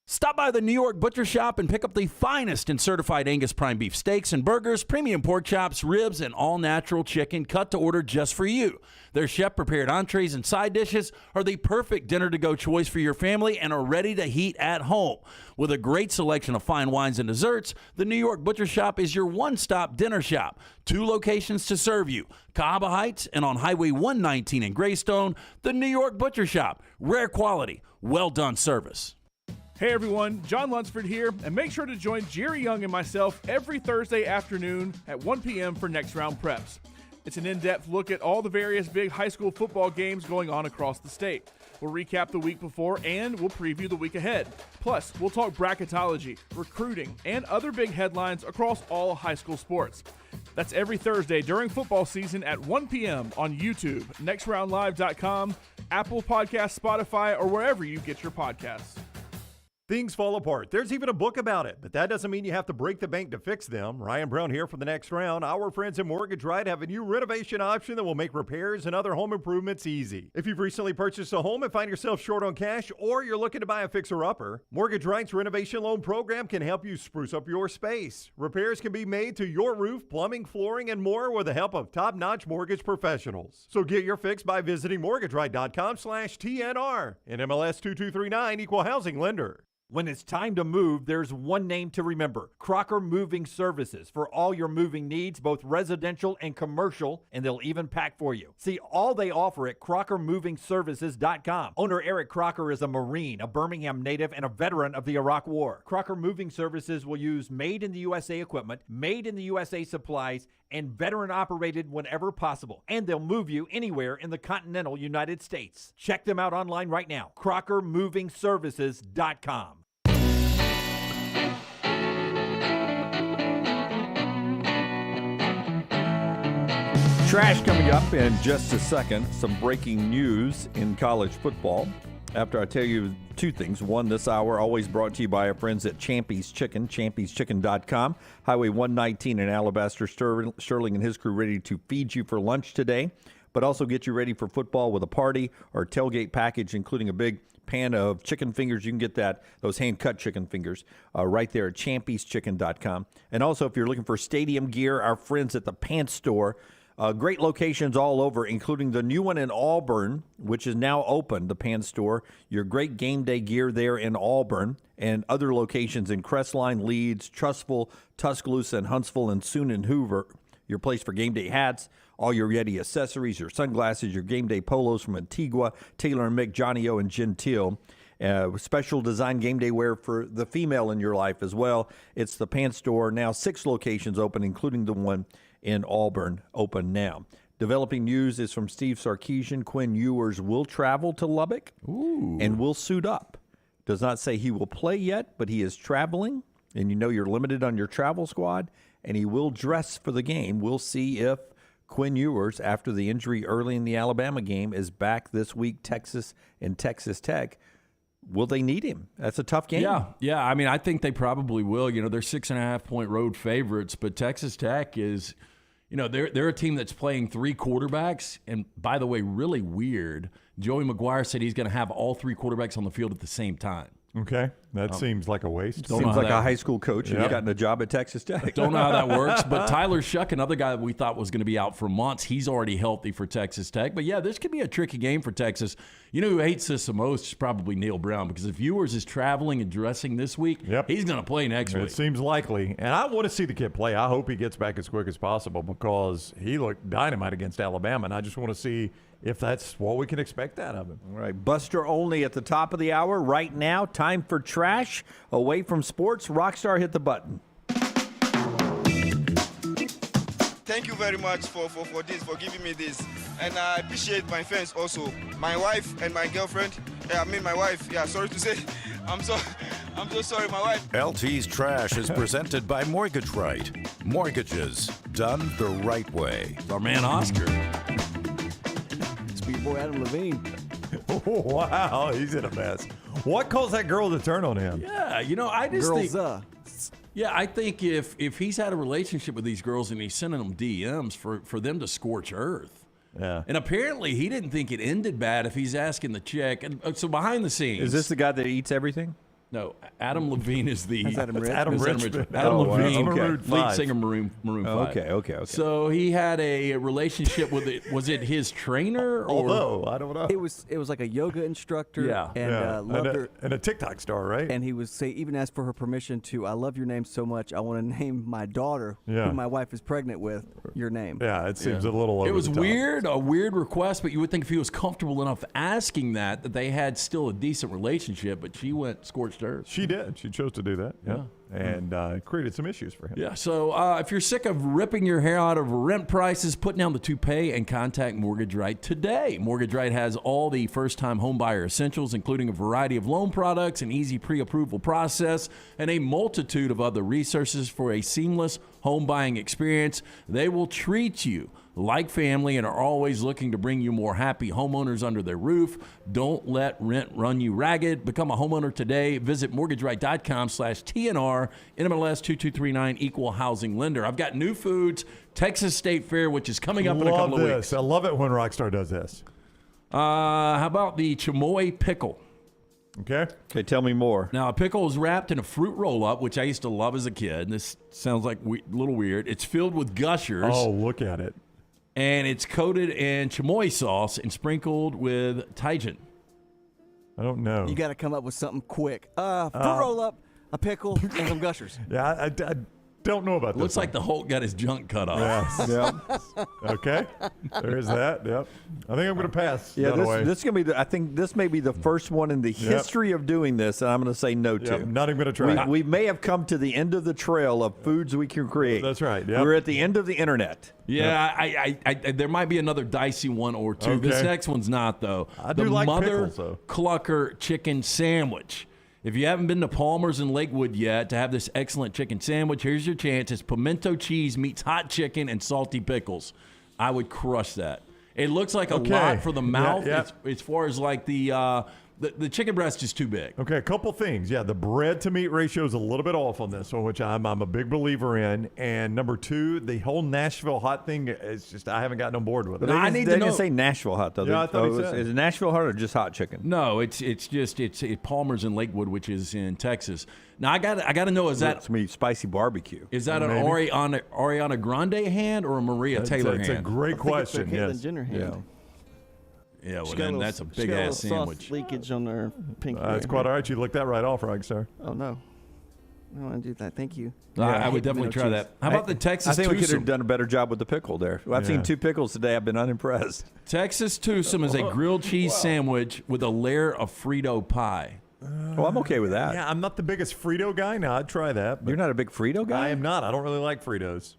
Stop by the New York Butcher Shop and pick up the finest in certified Angus prime beef steaks and burgers, premium pork chops, ribs, and all-natural chicken cut to order just for you. Their chef-prepared entrees and side dishes are the perfect dinner-to-go choice for your family and are ready to heat at home. With a great selection of fine wines and desserts, the New York Butcher Shop is your one-stop dinner shop. 2 locations to serve you, Cahaba Heights and on Highway 119 in Greystone. The New York Butcher Shop. Rare quality, well-done service. Hey everyone, John Lunsford here, and make sure to join Jerry Young and myself every Thursday afternoon at 1 p.m. for Next Round Preps. It's an in-depth look at all the various big high school football games going on across the state. We'll recap the week before and we'll preview the week ahead. Plus, we'll talk bracketology, recruiting, and other big headlines across all high school sports. That's every Thursday during football season at 1 p.m. on YouTube, nextroundlive.com, Apple Podcasts, Spotify, or wherever you get your podcasts. Things fall apart. There's even a book about it, but that doesn't mean you have to break the bank to fix them. Ryan Brown here for the Next Round. Our friends at Mortgage Right have a new renovation option that will make repairs and other home improvements easy. If you've recently purchased a home and find yourself short on cash, or you're looking to buy a fixer-upper, Mortgage Right's renovation loan program can help you spruce up your space. Repairs can be made to your roof, plumbing, flooring, and more with the help of top-notch mortgage professionals. So get your fix by visiting mortgageright.com/TNR. And MLS 2239, Equal Housing Lender. When it's time to move, there's one name to remember: Crocker Moving Services, for all your moving needs, both residential and commercial, and they'll even pack for you. See all they offer at crockermovingservices.com. Owner Eric Crocker is a Marine, a Birmingham native, and a veteran of the Iraq War. Crocker Moving Services will use made-in-the-USA equipment, made-in-the-USA supplies, and veteran-operated whenever possible. And they'll move you anywhere in the continental United States. Check them out online right now, crockermovingservices.com. Trash coming up in just a second. Some breaking news in college football. After I tell you 2 things. One, this hour always brought to you by our friends at Champy's Chicken, champyschicken.com. Highway 119 in Alabaster. Sterling and his crew ready to feed you for lunch today, but also get you ready for football with a party or tailgate package, including a big pan of chicken fingers. You can get those hand-cut chicken fingers right there at champyschicken.com. And also, if you're looking for stadium gear, our friends at the Pants Store. Great locations all over, including the new one in Auburn, which is now open, the Pants Store. Your great game day gear there in Auburn, and other locations in Crestline, Leeds, Trussville, Tuscaloosa, and Huntsville, and soon in Hoover. Your place for game day hats, all your Yeti accessories, your sunglasses, your game day polos from Antigua, Taylor and Mick, Johnny O, and Gentile. Special design game day wear for the female in your life as well. It's the Pants Store, now 6 locations open, including the one in Auburn, open now. Developing news is from Steve Sarkisian. Quinn Ewers will travel to Lubbock and will suit up. Does not say he will play yet, but he is traveling, and you know you're limited on your travel squad, and he will dress for the game. We'll see if Quinn Ewers, after the injury early in the Alabama game, is back this week. Texas and Texas Tech. Will they need him? That's a tough game. Yeah. I mean, I think they probably will. You know, they're 6.5-point road favorites, but Texas Tech is, you know, they're a team that's playing 3 quarterbacks. And by the way, really weird, Joey McGuire said he's going to have all 3 quarterbacks on the field at the same time. Okay, that seems like a waste. Seems like a high school coach who's gotten a job at Texas Tech. Don't know how that works, but Tyler Shuck, another guy that we thought was going to be out for months, he's already healthy for Texas Tech. But, yeah, this could be a tricky game for Texas. You know who hates this the most is probably Neil Brown, because if Ewers is traveling and dressing this week, he's going to play next week. It seems likely. And I want to see the kid play. I hope he gets back as quick as possible because he looked dynamite against Alabama, and I just want to see if that's what we can expect out of him. All right, Buster Olney at the top of the hour right now. Time for trash. Away from sports, Rockstar, hit the button. Thank you very much for this, for giving me this. And I appreciate my fans also. My wife and my girlfriend. My wife. Sorry to say. I'm so sorry, my wife. LT's Trash is presented by Mortgage Right. Mortgages done the right way. Our man Oscar. Speedboy Adam Levine. Wow, he's in a mess. What caused that girl to turn on him? Yeah, you know, I just think... Yeah, I think if he's had a relationship with these girls and he's sending them DMs for them to scorch earth. Yeah. And apparently he didn't think it ended bad if he's asking the chick. And so behind the scenes. Is this the guy that eats everything? No, Adam Levine is the That's Adam Rich? Adam Richmond. Adam Levine, Maroon lead 5. singer Maroon 5. Okay. So he had a relationship with it. Was it his trainer or? Although, I don't know. It was like a yoga instructor. Yeah. And loved her. And a TikTok star, right? And he was even asked for her permission to. I love your name so much. I want to name my daughter, who my wife is pregnant with, your name. Yeah, it seems a little over It was the top. a weird request, but you would think if he was comfortable enough asking that they had still a decent relationship. But she went scorched earth. She did. She chose to do that. Yeah. And created some issues for him. Yeah, so if you're sick of ripping your hair out over rent prices, put down the toupee and contact Mortgage Right today. Mortgage Right has all the first-time homebuyer essentials, including a variety of loan products, an easy pre-approval process, and a multitude of other resources for a seamless home buying experience. They will treat you like family and are always looking to bring you more happy homeowners under their roof. Don't let rent run you ragged. Become a homeowner today. Visit mortgageright.com/TNR, NMLS 2239, equal housing lender. I've got new foods, Texas State Fair, which is coming up in a couple of weeks. I love it when Rockstar does this. How about the chamoy pickle? Okay, tell me more. Now, a pickle is wrapped in a fruit roll-up, which I used to love as a kid. This sounds like a little weird. It's filled with gushers. Oh, look at it. And it's coated in chamoy sauce and sprinkled with Tajin. I don't know. You got to come up with something quick. Fruit roll up, a pickle, and some gushers. Yeah, I don't know about this. Looks like the Hulk got his junk cut off. Yeah. Okay. There's that. Yep. I think I'm going to pass. Yeah, Dunaway. this is going to be. I think this may be the first one in the history of doing this, and I'm going to say no to. I'm not even going to try. We may have come to the end of the trail of foods we can create. That's right. Yep. We're at the end of the internet. Yeah, I there might be another dicey one or two. Okay. This next one's not, though. I do like Mother pickles, though. Clucker chicken sandwich. If you haven't been to Palmer's in Lakewood yet to have this excellent chicken sandwich, here's your chance. It's pimento cheese meets hot chicken and salty pickles. I would crush that. It looks like a lot for the mouth. Yeah. As far as like the chicken breast is too big. Okay, a couple things. Yeah, the bread to meat ratio is a little bit off on this one, which I'm a big believer in. And number two, the whole Nashville hot thing is just I haven't gotten on board with it. I need to know. Say Nashville hot though. Yeah, I thought he said. Is it Nashville hot or just hot chicken? No, it's Palmer's in Lakewood, which is in Texas. Now I got to know, is that some spicy barbecue? Is that an Ariana Grande hand or a Maria Taylor hand? It's a great question. Caitlyn Jenner hand. Yeah. Yeah, well, then that's a big-ass sandwich. Sauce leakage on their pinky. That's quite all right. You looked that right off, Rockstar. Oh, no. I don't want to do that. Thank you. I would definitely try that. How about the Texas I think we could twosome? have done a better job with the pickle there. I've seen two pickles today. I've been unimpressed. Texas twosome is a grilled cheese sandwich with a layer of Frito pie. Well, I'm okay with that. Yeah, I'm not the biggest Frito guy. Now, I'd try that. But You're not a big Frito guy? I am not. I don't really like Fritos.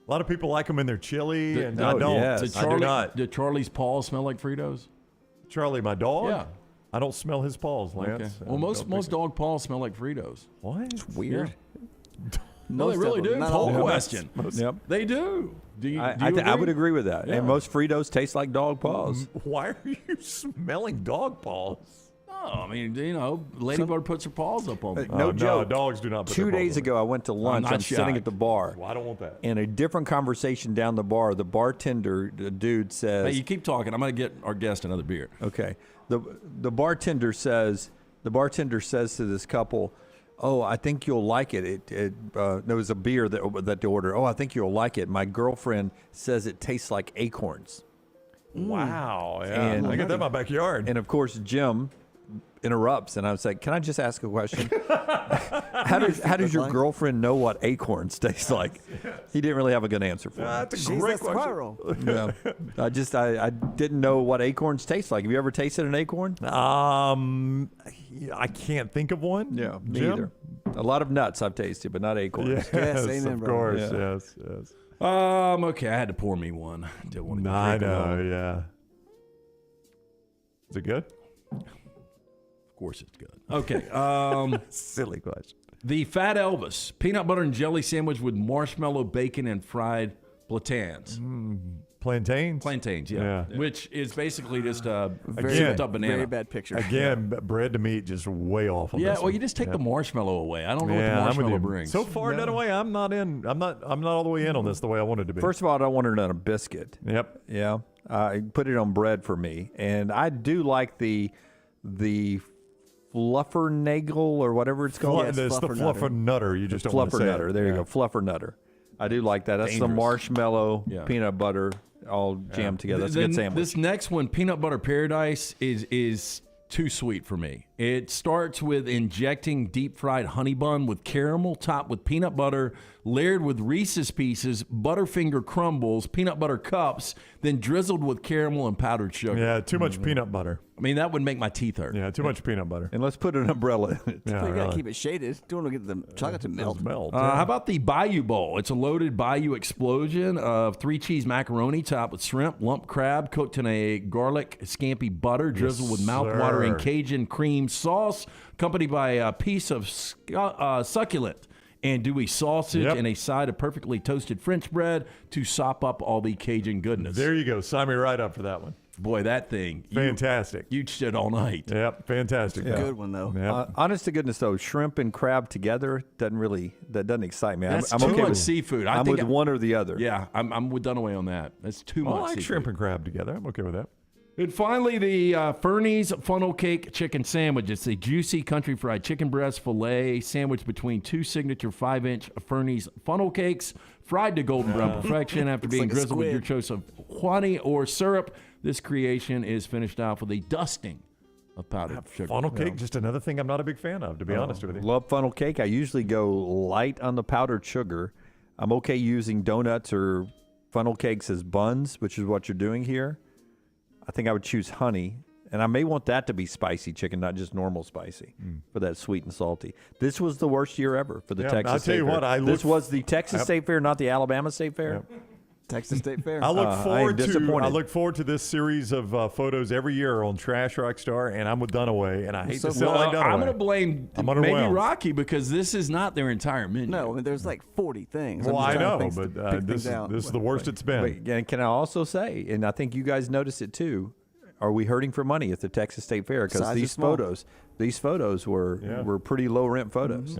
A lot of people like them in their chili, and oh, I don't. yes. I do not. Did Charlie's paws smell like Fritos? Charlie, my dog? Yeah. I don't smell his paws, Lance. Okay. Well, most dog paws smell like Fritos. What? It's weird. No, they really do. Poll question. Yep. They do. Do you I agree? would agree with that. Yeah. And most Fritos taste like dog paws. Why are you smelling dog paws? No, I mean, Ladybird puts her paws up on me. No joke. Dogs do not put 2 their paws days on ago, I went to lunch. not I'm sitting shocked. at the bar. Well, I don't want that. In a different conversation down the bar, the bartender, the dude says... Hey, you keep talking. I'm going to get our guest another beer. Okay. The bartender says to this couple, "Oh, I think you'll like it. There was a beer that they ordered. Oh, I think you'll like it. My girlfriend says it tastes like acorns." Wow. Yeah. And I got that in my backyard. And of course, Jim interrupts, and I was like, "Can I just ask a question? How does your girlfriend know what acorns taste like?" He didn't really have a good answer for it. That's a great question. Yeah. I didn't know what acorns taste like. Have you ever tasted an acorn? I can't think of one. Yeah, me Jim? either. A lot of nuts I've tasted, but not acorns. Yes, amen, of brother. course. Yeah. Yes. Okay, I had to pour me one. Didn't want to I drink know. alone. Yeah. Is it good? Of course it's good. Okay. Silly question. The Fat Elvis peanut butter and jelly sandwich with marshmallow, bacon, and fried plantains. Plantains? Plantains, yeah. Which is basically just a Again, souped up banana. Very bad picture. Again, bread to meat just way off on Yeah, this well, one. you just take the marshmallow away. I don't know Yeah, what I'm the with marshmallow you. brings. So far, that way, I'm not all the way in on this the way I wanted to be. First of all, I don't want it on a biscuit. Yep. Yeah. Put it on bread for me. And I do like the Fluffernagel or whatever it's called. It's the Fluffernutter. You just don't want to say Fluffernutter. it. There you go. Fluffernutter. I do like that. That's Dangerous. the marshmallow, peanut butter, all jammed together. That's a good sandwich. This next one, Peanut Butter Paradise, is too sweet for me. It starts with injecting deep-fried honey bun with caramel topped with peanut butter, layered with Reese's Pieces, Butterfinger crumbles, peanut butter cups, then drizzled with caramel and powdered sugar. Yeah, too much peanut butter. I mean, that would make my teeth hurt. Yeah, too much peanut butter. And let's put an umbrella in it. Yeah, You gotta keep it shaded. Don't want to get the chocolate to melt. How about the Bayou Bowl? It's a loaded Bayou explosion of 3-cheese macaroni topped with shrimp, lump crab, cooked in a garlic scampi butter, drizzled with mouth-watering Cajun cream sauce, accompanied by a piece of succulent andouille sausage and a side of perfectly toasted French bread to sop up all the Cajun goodness. There you go. Sign me right up for that one. Boy, that thing. Fantastic. You'd shit all night. Yep, fantastic. Good one, though. Yep. Honest to goodness, though, shrimp and crab together doesn't excite me. That's I'm too okay much with, seafood. I'm with one or the other. Yeah, I'm with Dunaway on that. That's too much I like seafood. shrimp and crab together. I'm okay with that. And finally, the Fernie's Funnel Cake Chicken Sandwich. It's a juicy country fried chicken breast filet sandwich between two signature 5-inch Fernie's funnel cakes, fried to golden brown perfection after being drizzled with your choice of honey or syrup. This creation is finished off with a dusting of powdered sugar. Funnel cake, just another thing I'm not a big fan of, to be honest with you. Love funnel cake. I usually go light on the powdered sugar. I'm okay using donuts or funnel cakes as buns, which is what you're doing here. I think I would choose honey, and I may want that to be spicy chicken, not just normal spicy, for that sweet and salty. This was the worst year ever for the Texas State Fair. I'll tell you what, this was the Texas State Fair, not the Alabama State Fair. Texas State Fair. I look forward to this series of photos every year on Trash Rockstar, and I'm with Dunaway, and I hate to sound like Dunaway. I'm going to blame maybe Rocky because this is not their entire menu. No, I mean, there's like 40 things. Well, I know, but this is the worst it's been. Wait, and can I also say, and I think you guys noticed it too, are we hurting for money at the Texas State Fair? Because these photos were pretty low rent photos.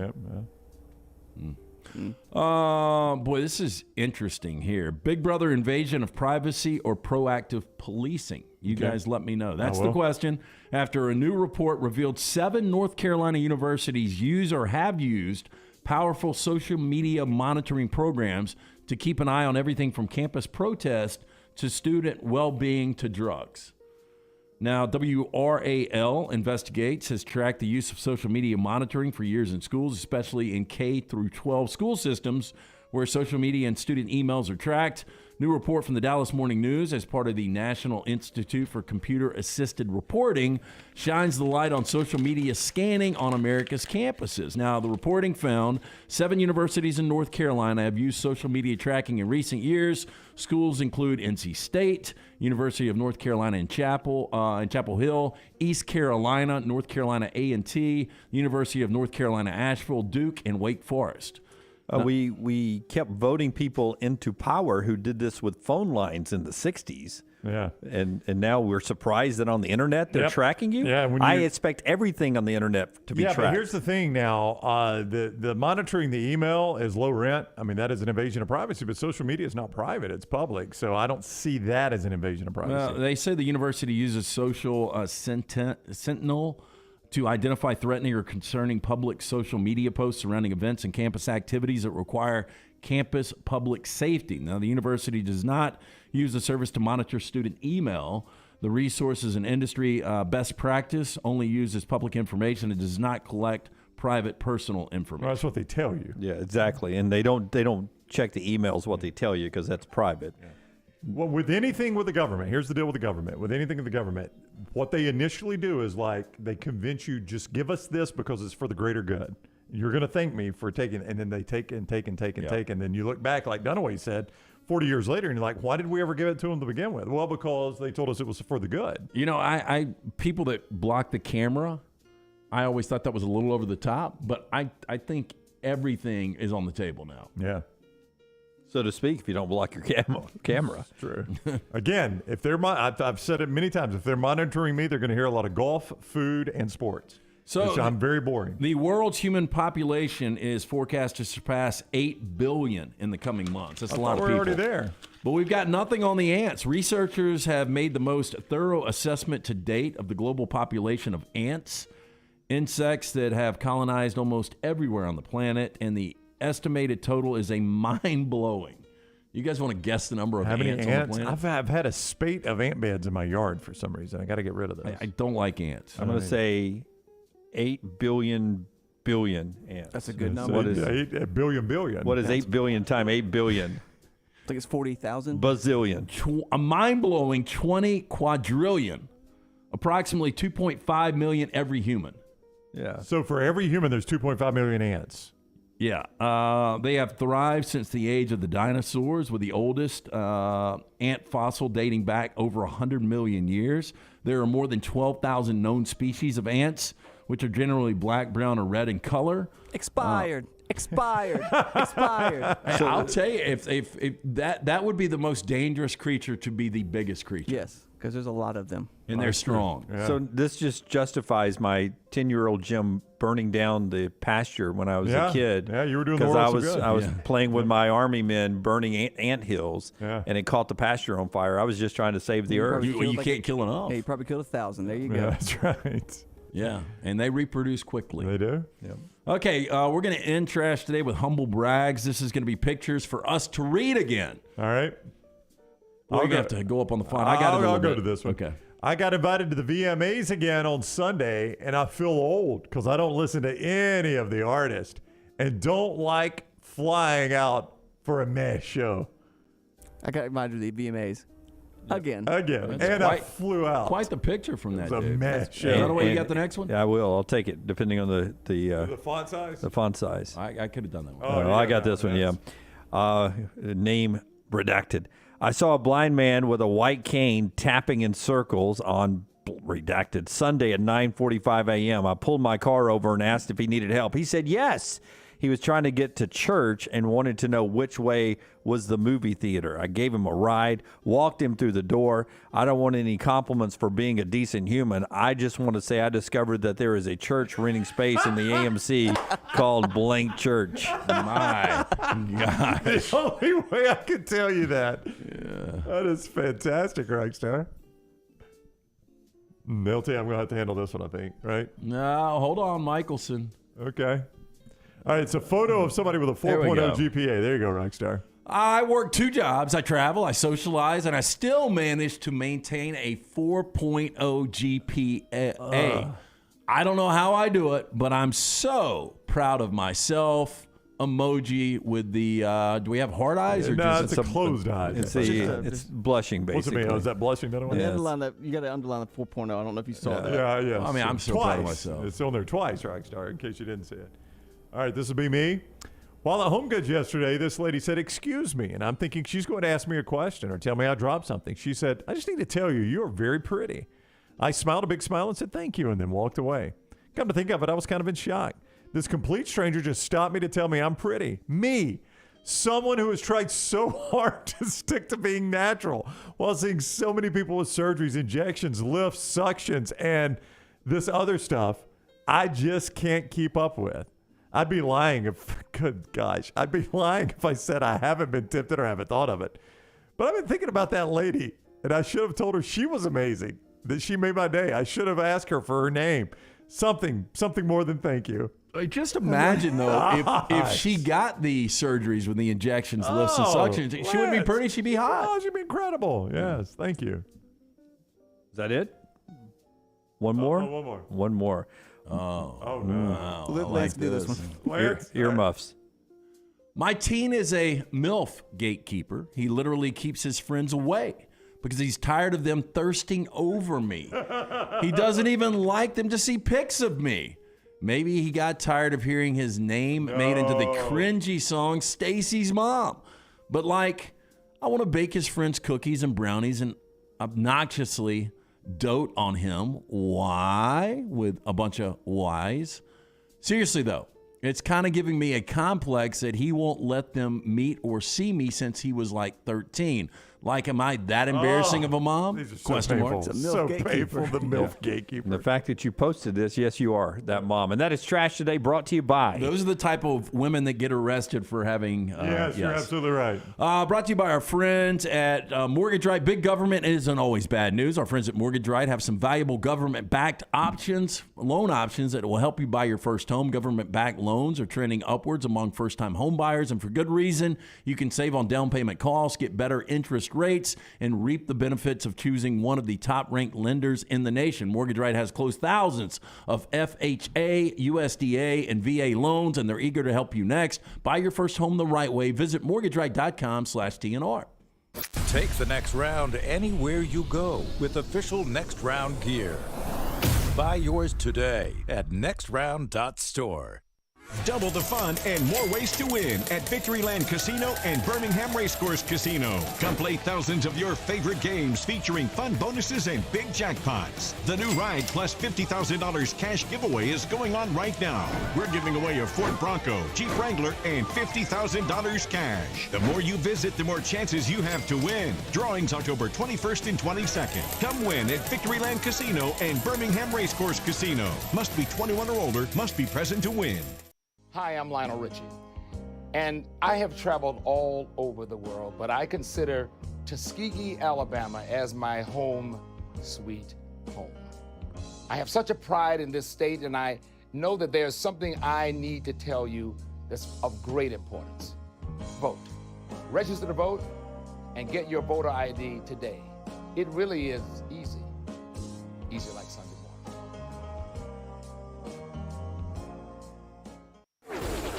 Boy, this is interesting here. Big Brother invasion of privacy or proactive policing? You guys let me know. That's the question. After a new report revealed 7 North Carolina universities use or have used powerful social media monitoring programs to keep an eye on everything from campus protest to student well-being to drugs. Now, WRAL Investigates has tracked the use of social media monitoring for years in schools, especially in K through 12 school systems where social media and student emails are tracked. New report from the Dallas Morning News as part of the National Institute for Computer Assisted Reporting shines the light on social media scanning on America's campuses. Now, the reporting found 7 universities in North Carolina have used social media tracking in recent years. Schools include NC State, University of North Carolina in Chapel Hill, East Carolina, North Carolina A&T, University of North Carolina Asheville, Duke, and Wake Forest. We kept voting people into power who did this with phone lines in the 60s. Yeah. And now we're surprised that on the internet they're tracking you? Yeah. I expect everything on the internet to be tracked. Yeah, but here's the thing now. The monitoring the email is low rent. I mean, that is an invasion of privacy, but social media is not private. It's public. So I don't see that as an invasion of privacy. Well, they say the university uses social sentinel to identify threatening or concerning public social media posts surrounding events and campus activities that require campus public safety. Now, the university does not use the service to monitor student email. The resources and industry best practice only uses public information. It does not collect private personal information. Well, that's what they tell you. Yeah, exactly. And they don't check the emails what they tell you because that's private. Yeah. Well, with anything with the government, here's the deal with the government. With anything with the government, what they initially do is they convince you, just give us this because it's for the greater good. You're going to thank me for taking, and then they take and take and take and take, and then you look back, like Dunaway said, 40 years later, and you're like, why did we ever give it to them to begin with? Well, because they told us it was for the good. You know, I people that block the camera, I always thought that was a little over the top, but I think everything is on the table now. Yeah. So to speak, if you don't block your camera. True. Again, if they're I've said it many times, if they're monitoring me, they're going to hear a lot of golf, food, and sports. So I'm very boring. The world's human population is forecast to surpass 8 billion in the coming months. That's a lot of people. We're already there. But we've got nothing on the ants. Researchers have made the most thorough assessment to date of the global population of ants. insects that have colonized almost everywhere on the planet, and the estimated total is a mind-blowing. You guys want to guess the number of How many ants on the planet? I've had a spate of ant beds in my yard for some reason. I got to get rid of those. I don't like ants. I'm going to say 8 billion ants. That's a good number. What is 8 billion? What is 8 billion times 8 billion? I think it's 40,000. Bazillion. A mind-blowing 20 quadrillion. Approximately 2.5 million every human. Yeah. So for every human, there's 2.5 million ants. Yeah. They have thrived since the age of the dinosaurs, with the oldest ant fossil dating back over 100 million years. There are more than 12,000 known species of ants, which are generally black, brown, or red in color. Expired. Expired. Hey, I'll tell you, if that would be the most dangerous creature to be the biggest creature. Yes, because there's a lot of them. And they're strong. Yeah. So this just justifies my 10-year-old Jim burning down the pasture when I was a kid. Yeah, you were doing the world so good. I was playing with my army men burning ant hills, and it caught the pasture on fire. I was just trying to save the earth. You can't kill enough. Yeah, you probably killed 1,000. There you go. Yeah, that's right. Yeah, and they reproduce quickly. They do? Yeah. Okay, we're going to end trash today with humble brags. This is going to be pictures for us to read again. All right. We're going to have to go up on the phone. I'll go to this one. Okay. I got invited to the VMAs again on Sunday, and I feel old because I don't listen to any of the artists and don't like flying out for a mess show. I got invited to the VMAs. Again. I flew out. Quite the picture from that. It was a mess show. Is that the way you got the next one? Oh, Yeah, I will. I'll take it, depending on the font size? The font size. I could have done that one. I got this one, yeah. Name redacted. I saw a blind man with a white cane tapping in circles on redacted Sunday at 9:45 a.m. I pulled my car over and asked if he needed help. He said yes. He was trying to get to church and wanted to know which way was the movie theater. I gave him a ride, walked him through the door. I don't want any compliments for being a decent human. I just want to say I discovered that there is a church renting space in the AMC called Blank Church. My gosh. The only way I could tell you that. Yeah. That is fantastic, Rockstar. They'll tell you I'm going to have to handle this one, I think, right? No, hold on, Michelson. Okay. All right, it's a photo of somebody with a 4.0 GPA. There you go, Rockstar. I work 2 jobs. I travel, I socialize, and I still manage to maintain a 4.0 GPA. I don't know how I do it, but I'm so proud of myself. Emoji with the, do we have hard eyes? Or no, just it's a closed eye. It's blushing, basically. What's it mean? Oh, is that blushing? That one? You got to underline the 4.0. I don't know if you saw that. Yeah. I mean, I'm so proud of myself. It's on there twice, Rockstar, in case you didn't see it. All right, this will be me. While at Home Goods yesterday, this lady said, "Excuse me," and I'm thinking she's going to ask me a question or tell me I dropped something. She said, "I just need to tell you, you are very pretty." I smiled a big smile and said, "Thank you," and then walked away. Come to think of it, I was kind of in shock. This complete stranger just stopped me to tell me I'm pretty. Me, someone who has tried so hard to stick to being natural while seeing so many people with surgeries, injections, lifts, suctions, and this other stuff I just can't keep up with. I'd be lying I'd be lying if I said I haven't been tempted or haven't thought of it. But I've been thinking about that lady, and I should have told her she was amazing, that she made my day. I should have asked her for her name. Something more than thank you. Just imagine, though, if she got the surgeries with the injections, lifts, and suctions, she would be pretty. She'd be hot. Oh, she'd be incredible. Yes, thank you. Is that it? One more? One more. One more. Oh no. Let's do this one. Earmuffs. My teen is a MILF gatekeeper. He literally keeps his friends away because he's tired of them thirsting over me. He doesn't even like them to see pics of me. Maybe he got tired of hearing his name made into the cringy song Stacy's Mom. But I want to bake his friends cookies and brownies and obnoxiously dote on him. Why? With a bunch of whys. Seriously, though, it's kind of giving me a complex that he won't let them meet or see me since he was 13. Like, am I that embarrassing of a mom? These are so Question painful. mark. So painful, the MILF gatekeeper. And the fact that you posted this, yes, you are that mom. And that is Trash Today, brought to you by. Those are the type of women that get arrested for having. Yes, you're absolutely right. Brought to you by our friends at Mortgage Right. Big government isn't always bad news. Our friends at Mortgage Right have some valuable government-backed options, loan options that will help you buy your first home. Government-backed loans are trending upwards among first-time home buyers, and for good reason. You can save on down payment costs, get better interest rates, and reap the benefits of choosing one of the top-ranked lenders in the nation. Mortgage Right has closed thousands of FHA, USDA, and VA loans, and they're eager to help you next. Buy your first home the right way. Visit mortgageright.com/TNR. Take the next round anywhere you go with official Next Round gear. Buy yours today at nextround.store. Double the fun and more ways to win at Victoryland Casino and Birmingham Racecourse Casino. Come play thousands of your favorite games featuring fun bonuses and big jackpots. The new ride plus $50,000 cash giveaway is going on right now. We're giving away a Ford Bronco, Jeep Wrangler, and $50,000 cash. The more you visit, the more chances you have to win. Drawings October 21st and 22nd. Come win at Victoryland Casino and Birmingham Racecourse Casino. Must be 21 or older, must be present to win. Hi, I'm Lionel Richie, and I have traveled all over the world, but I consider Tuskegee, Alabama as my home sweet home. I have such a pride in this state, and I know that there's something I need to tell you that's of great importance. Vote. Register to vote and get your voter ID today. It really is easy. Easy like Sunday morning.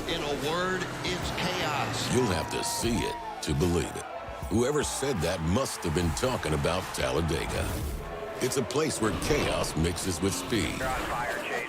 In a word, it's chaos. You'll have to see it to believe it. Whoever said that must have been talking about Talladega. It's a place where chaos mixes with speed,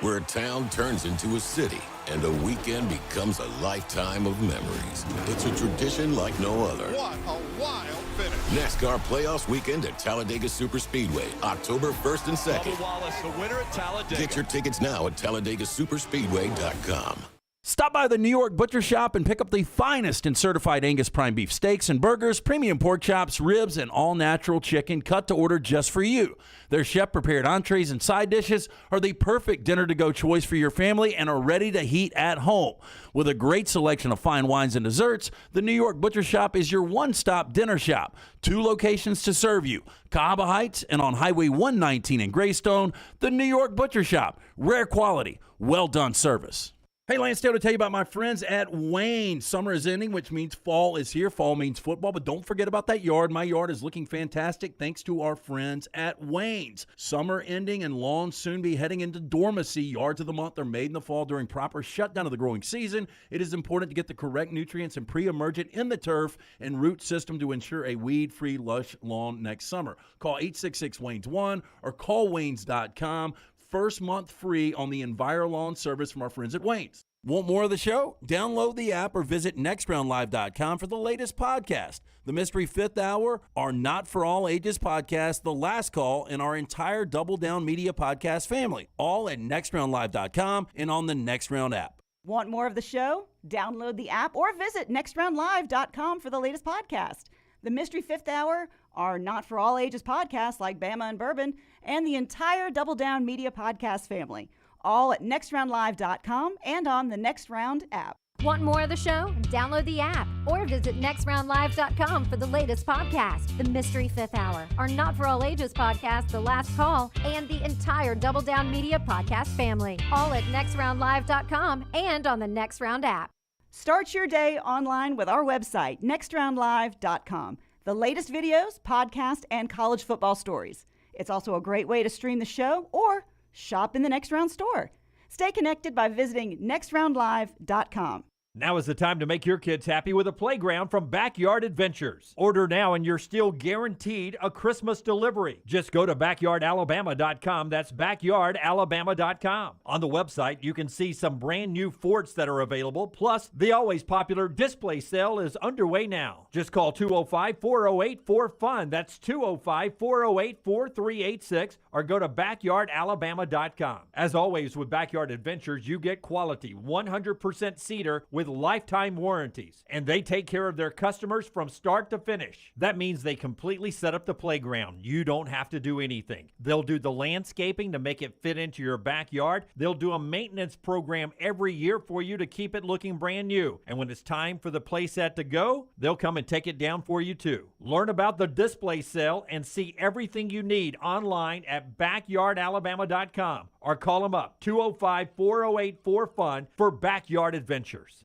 where a town turns into a city, and a weekend becomes a lifetime of memories. It's a tradition like no other. What a wild finish. NASCAR Playoffs Weekend at Talladega Superspeedway, October 1st and 2nd. Bubba Wallace, the winner at Talladega. Get your tickets now at TalladegaSuperspeedway.com. Stop by the New York Butcher Shop and pick up the finest in certified Angus prime beef steaks and burgers, premium pork chops, ribs, and all-natural chicken cut to order just for you. Their chef-prepared entrees and side dishes are the perfect dinner-to-go choice for your family and are ready to heat at home. With a great selection of fine wines and desserts, the New York Butcher Shop is your one-stop dinner shop. 2 locations to serve you, Cahaba Heights and on Highway 119 in Greystone. The New York Butcher Shop. Rare quality, well-done service. Hey, Lance Taylor to tell you about my friends at Wayne. Summer is ending, which means fall is here. Fall means football, but don't forget about that yard. My yard is looking fantastic thanks to our friends at Wayne's. Summer ending and lawns soon be heading into dormancy. Yards of the month are made in the fall during proper shutdown of the growing season. It is important to get the correct nutrients and pre-emergent in the turf and root system to ensure a weed-free, lush lawn next summer. Call 866-WAYNES1 or call Waynes.com. First month free on the EnviroLawn service from our friends at Wayne's. Want more of the show? Download the app or visit nextroundlive.com for the latest podcast. The Mystery Fifth Hour, our Not For All Ages podcast, The Last Call, and our entire Double Down Media podcast family. All at nextroundlive.com and on the Next Round app. Want more of the show? Download the app or visit nextroundlive.com for the latest podcast. The Mystery Fifth Hour, our Not For All Ages podcast like Bama and Bourbon, and the entire Double Down Media podcast family. All at nextroundlive.com and on the Next Round app. Want more of the show? Download the app or visit nextroundlive.com for the latest podcast. The Mystery Fifth Hour, our Not For All Ages podcast, The Last Call, and the entire Double Down Media podcast family. All at nextroundlive.com and on the Next Round app. Start your day online with our website, nextroundlive.com. The latest videos, podcasts, and college football stories. It's also a great way to stream the show or shop in the Next Round store. Stay connected by visiting nextroundlive.com. Now is the time to make your kids happy with a playground from Backyard Adventures. Order now and you're still guaranteed a Christmas delivery. Just go to backyardalabama.com. That's backyardalabama.com. On the website, you can see some brand new forts that are available. Plus, the always popular display sale is underway now. Just call 205-408-4FUN. That's 205-408-4386 or go to backyardalabama.com. As always with Backyard Adventures, you get quality 100% cedar with with lifetime warranties, and they take care of their customers from start to finish. That means they completely set up the playground. You don't have to do anything. They'll do the landscaping to make it fit into your backyard. They'll do a maintenance program every year for you to keep it looking brand new. And when it's time for the playset to go, they'll come and take it down for you too. Learn about the display sale and see everything you need online at backyardalabama.com or call them up 205-408-4FUN for backyard adventures.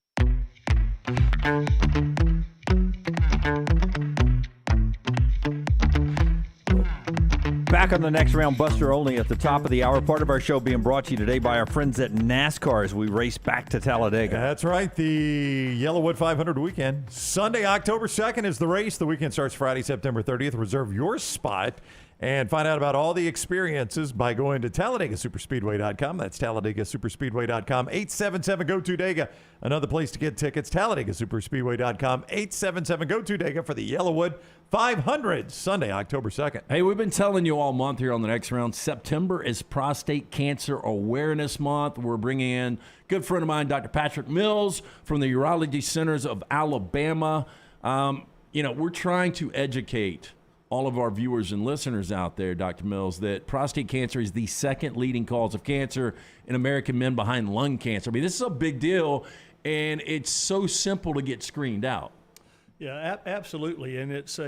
Back on the next round, Buster Olney at the top of the hour. Part of our show being brought to you today by our friends at NASCAR as we race back to Talladega. That's right, the Yellowwood 500 weekend. Sunday, October 2nd is the race. The weekend starts Friday, September 30th. Reserve your spot and find out about all the experiences by going to TalladegaSuperspeedway.com. That's TalladegaSuperspeedway.com. 877-GO-TO-DEGA. Another place to get tickets, TalladegaSuperspeedway.com. 877-GO-TO-DEGA for the Yellowwood 500, Sunday, October 2nd. Hey, we've been telling you all month here on the next round, September is Prostate Cancer Awareness Month. We're bringing in a good friend of mine, Dr. Patrick Mills from the Urology Centers of Alabama. We're trying to educate all of our viewers and listeners out there, Dr. Mills, that prostate cancer is the second leading cause of cancer in American men behind lung cancer. I mean, this is a big deal, and it's so simple to get screened out. Yeah, absolutely. And it's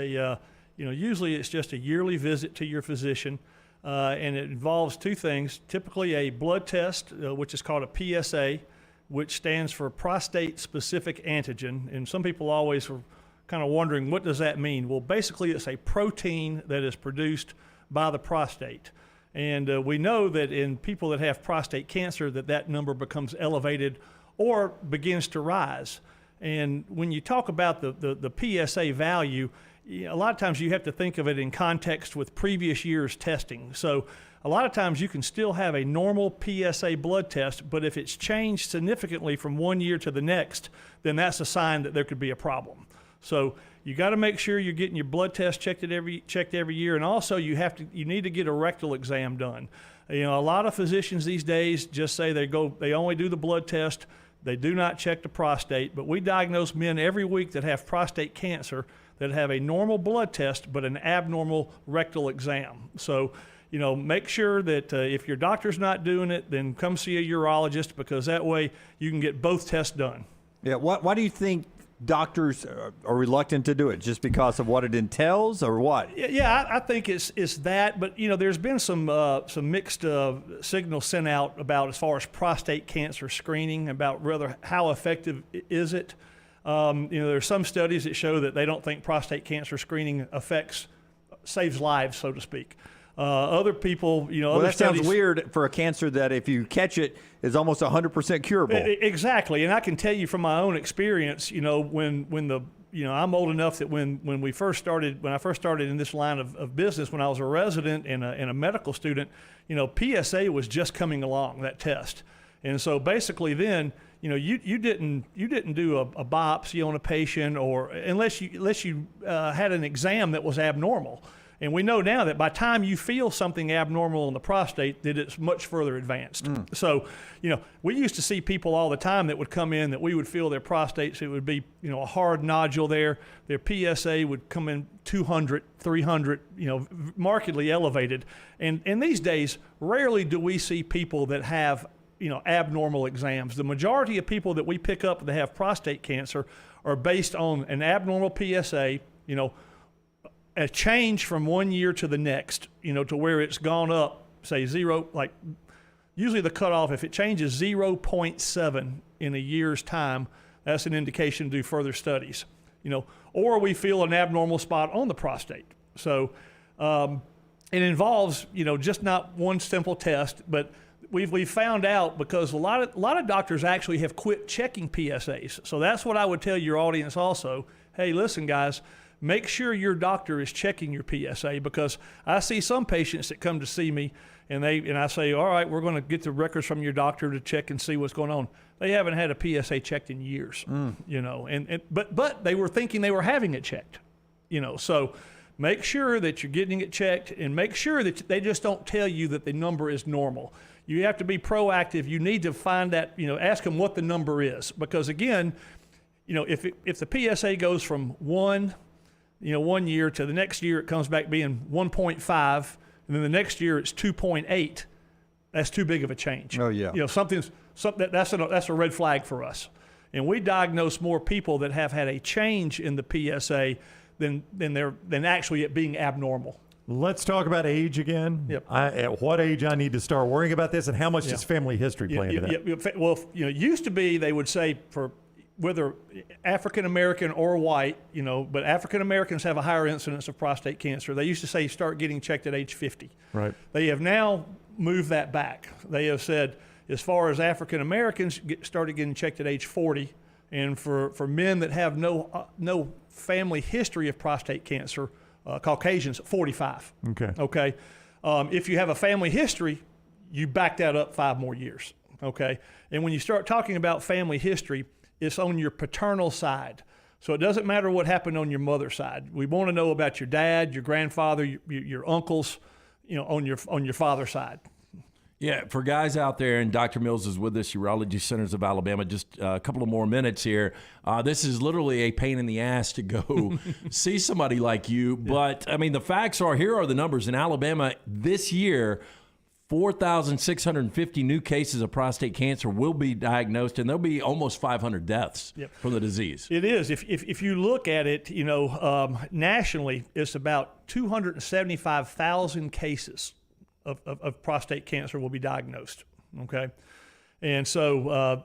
usually it's just a yearly visit to your physician, and it involves two things. Typically a blood test, which is called a PSA, which stands for prostate-specific antigen. And some people always are kind of wondering, what does that mean? Well, basically it's a protein that is produced by the prostate. And we know that in people that have prostate cancer that number becomes elevated or begins to rise. And when you talk about the PSA value, a lot of times you have to think of it in context with previous year's testing. So a lot of times you can still have a normal PSA blood test, but if it's changed significantly from one year to the next, then that's a sign that there could be a problem. So you got to make sure you're getting your blood test checked every year, and also you need to get a rectal exam done. A lot of physicians these days just say they only do the blood test. They do not check the prostate, but we diagnose men every week that have prostate cancer that have a normal blood test but an abnormal rectal exam. So, make sure that if your doctor's not doing it, then come see a urologist, because that way you can get both tests done. Yeah. Why do you think doctors are reluctant to do it? Just because of what it entails, or what? Yeah, I think it's that. But there's been some mixed signals sent out about as far as prostate cancer screening, about rather how effective is it. There's some studies that show that they don't think prostate cancer screening saves lives, so to speak. Other people, well, that sounds weird for a cancer that if you catch it is almost 100% curable. Exactly, and I can tell you from my own experience, when I'm old enough that when I first started in this line of business, when I was a resident and a medical student, PSA was just coming along, that test, and so basically then, you didn't do a biopsy on a patient, or unless you had an exam that was abnormal. And we know now that by the time you feel something abnormal in the prostate, that it's much further advanced. So, we used to see people all the time that would come in that we would feel their prostates. It would be, a hard nodule there. Their PSA would come in 200, 300, markedly elevated. And these days, rarely do we see people that have, abnormal exams. The majority of people that we pick up that have prostate cancer are based on an abnormal PSA, a change from one year to the next, to where it's gone up, say zero, like usually the cutoff, if it changes 0.7 in a year's time, that's an indication to do further studies, or we feel an abnormal spot on the prostate. So it involves, just not one simple test, but we've found out, because a lot of doctors actually have quit checking PSAs. So that's what I would tell your audience also. Hey, listen, guys, make sure your doctor is checking your PSA, because I see some patients that come to see me and I say, all right, we're going to get the records from your doctor to check and see what's going on. They haven't had a PSA checked in years, but they were thinking they were having it checked, so make sure that you're getting it checked, and make sure that they just don't tell you that the number is normal. you have to be proactive. You need to find that, ask them what the number is. Because again, if the PSA goes from 1 year to the next year, it comes back being 1.5, and then the next year it's 2.8. That's too big of a change. Oh yeah. That's a red flag for us. And we diagnose more people that have had a change in the PSA than actually it being abnormal. Let's talk about age again. Yep. At what age I need to start worrying about this, and how much does family history play into that? Well, it used to be they would say for whether African American or white, but African Americans have a higher incidence of prostate cancer. They used to say you start getting checked at age 50. Right. They have now moved that back. They have said as far as African Americans started getting checked at age 40, and for men that have no family history of prostate cancer, Caucasians, 45. Okay. If you have a family history, you back that up 5 more years. Okay. And when you start talking about family history, it's on your paternal side. So it doesn't matter what happened on your mother's side. We want to know about your dad, your grandfather, your uncles, on your father's side. Yeah, for guys out there, and Dr. Mills is with us, Urology Centers of Alabama, just a couple of more minutes here. This is literally a pain in the ass to go see somebody like you. But, I mean, the facts are, here are the numbers. In Alabama this year, 4,650 new cases of prostate cancer will be diagnosed, and there'll be almost 500 deaths from the disease. It is. If you look at it, nationally, it's about 275,000 cases of prostate cancer will be diagnosed, okay? And so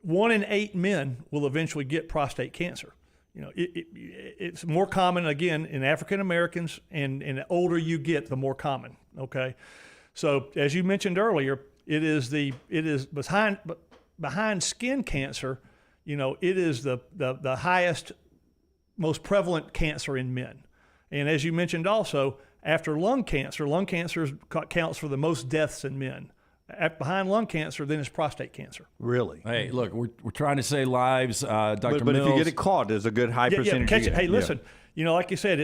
1 in 8 men will eventually get prostate cancer. It's more common, again, in African Americans, and the older you get, the more common, okay? So as you mentioned earlier, it is behind skin cancer, it is the highest, most prevalent cancer in men. And as you mentioned also, after lung cancer counts for the most deaths in men. Behind lung cancer, then it's prostate cancer. Really? Hey, look, we're trying to save lives, Dr. But Mills. if you get it caught, there's a good high percentage. Catch it. Hey, listen, like you said,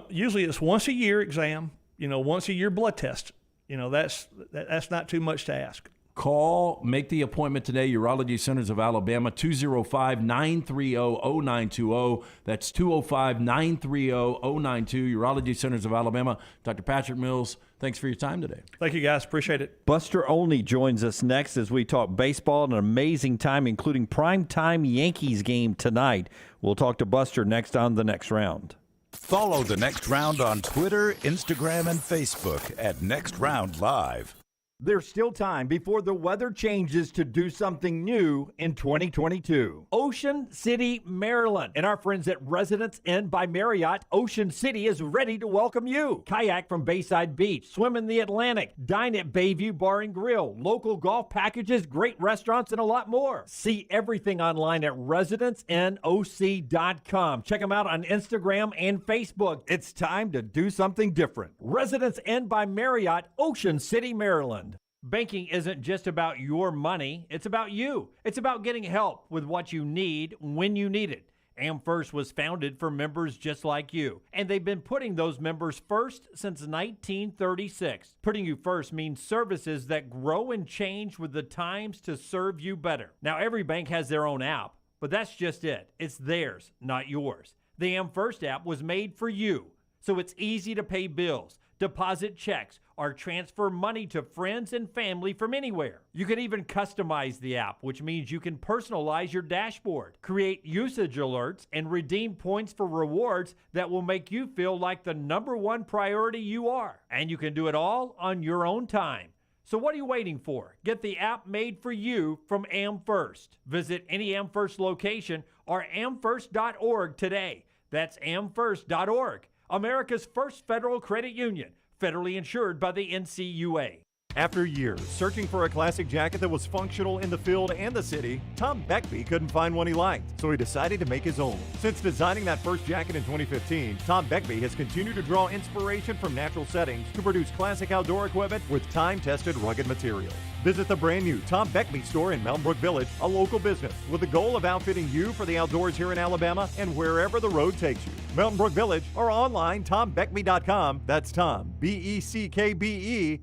usually it's once a year exam, once a year blood test. That's not too much to ask. Call, make the appointment today, Urology Centers of Alabama, 205-930-0920. That's 205-930-0920, Urology Centers of Alabama. Dr. Patrick Mills, thanks for your time today. Thank you, guys. Appreciate it. Buster Olney joins us next as we talk baseball, an amazing time, including primetime Yankees game tonight. We'll talk to Buster next on The Next Round. Follow The Next Round on Twitter, Instagram, and Facebook at Next Round Live. There's still time before the weather changes to do something new in 2022. Ocean City, Maryland, and our friends at Residence Inn by Marriott, Ocean City is ready to welcome you. Kayak from Bayside Beach, swim in the Atlantic, dine at Bayview Bar and Grill, local golf packages, great restaurants, and a lot more. See everything online at residenceinnoc.com. Check them out on Instagram and Facebook. It's time to do something different. Residence Inn by Marriott, Ocean City, Maryland. Banking isn't just about your money, it's about you. It's about getting help with what you need when you need it. AmFirst was founded for members just like you, and they've been putting those members first since 1936. Putting you first means services that grow and change with the times to serve you better. Now, every bank has their own app, but that's just it. It's theirs, not yours. The AmFirst app was made for you, so it's easy to pay bills, deposit checks, or transfer money to friends and family from anywhere. You can even customize the app, which means you can personalize your dashboard, create usage alerts, and redeem points for rewards that will make you feel like the #1 priority you are. And you can do it all on your own time. So what are you waiting for? Get the app made for you from AmFirst. Visit any AmFirst location or amfirst.org today. That's amfirst.org. America's first federal credit union, federally insured by the NCUA. After years searching for a classic jacket that was functional in the field and the city, Tom Beckby couldn't find one he liked, so he decided to make his own. Since designing that first jacket in 2015, Tom Beckby has continued to draw inspiration from natural settings to produce classic outdoor equipment with time-tested rugged materials. Visit the brand new Tom Beckby store in Mountain Brook Village, a local business with the goal of outfitting you for the outdoors here in Alabama and wherever the road takes you. Mountain Brook Village or online, TomBeckby.com. That's Tom, BeckBe.com.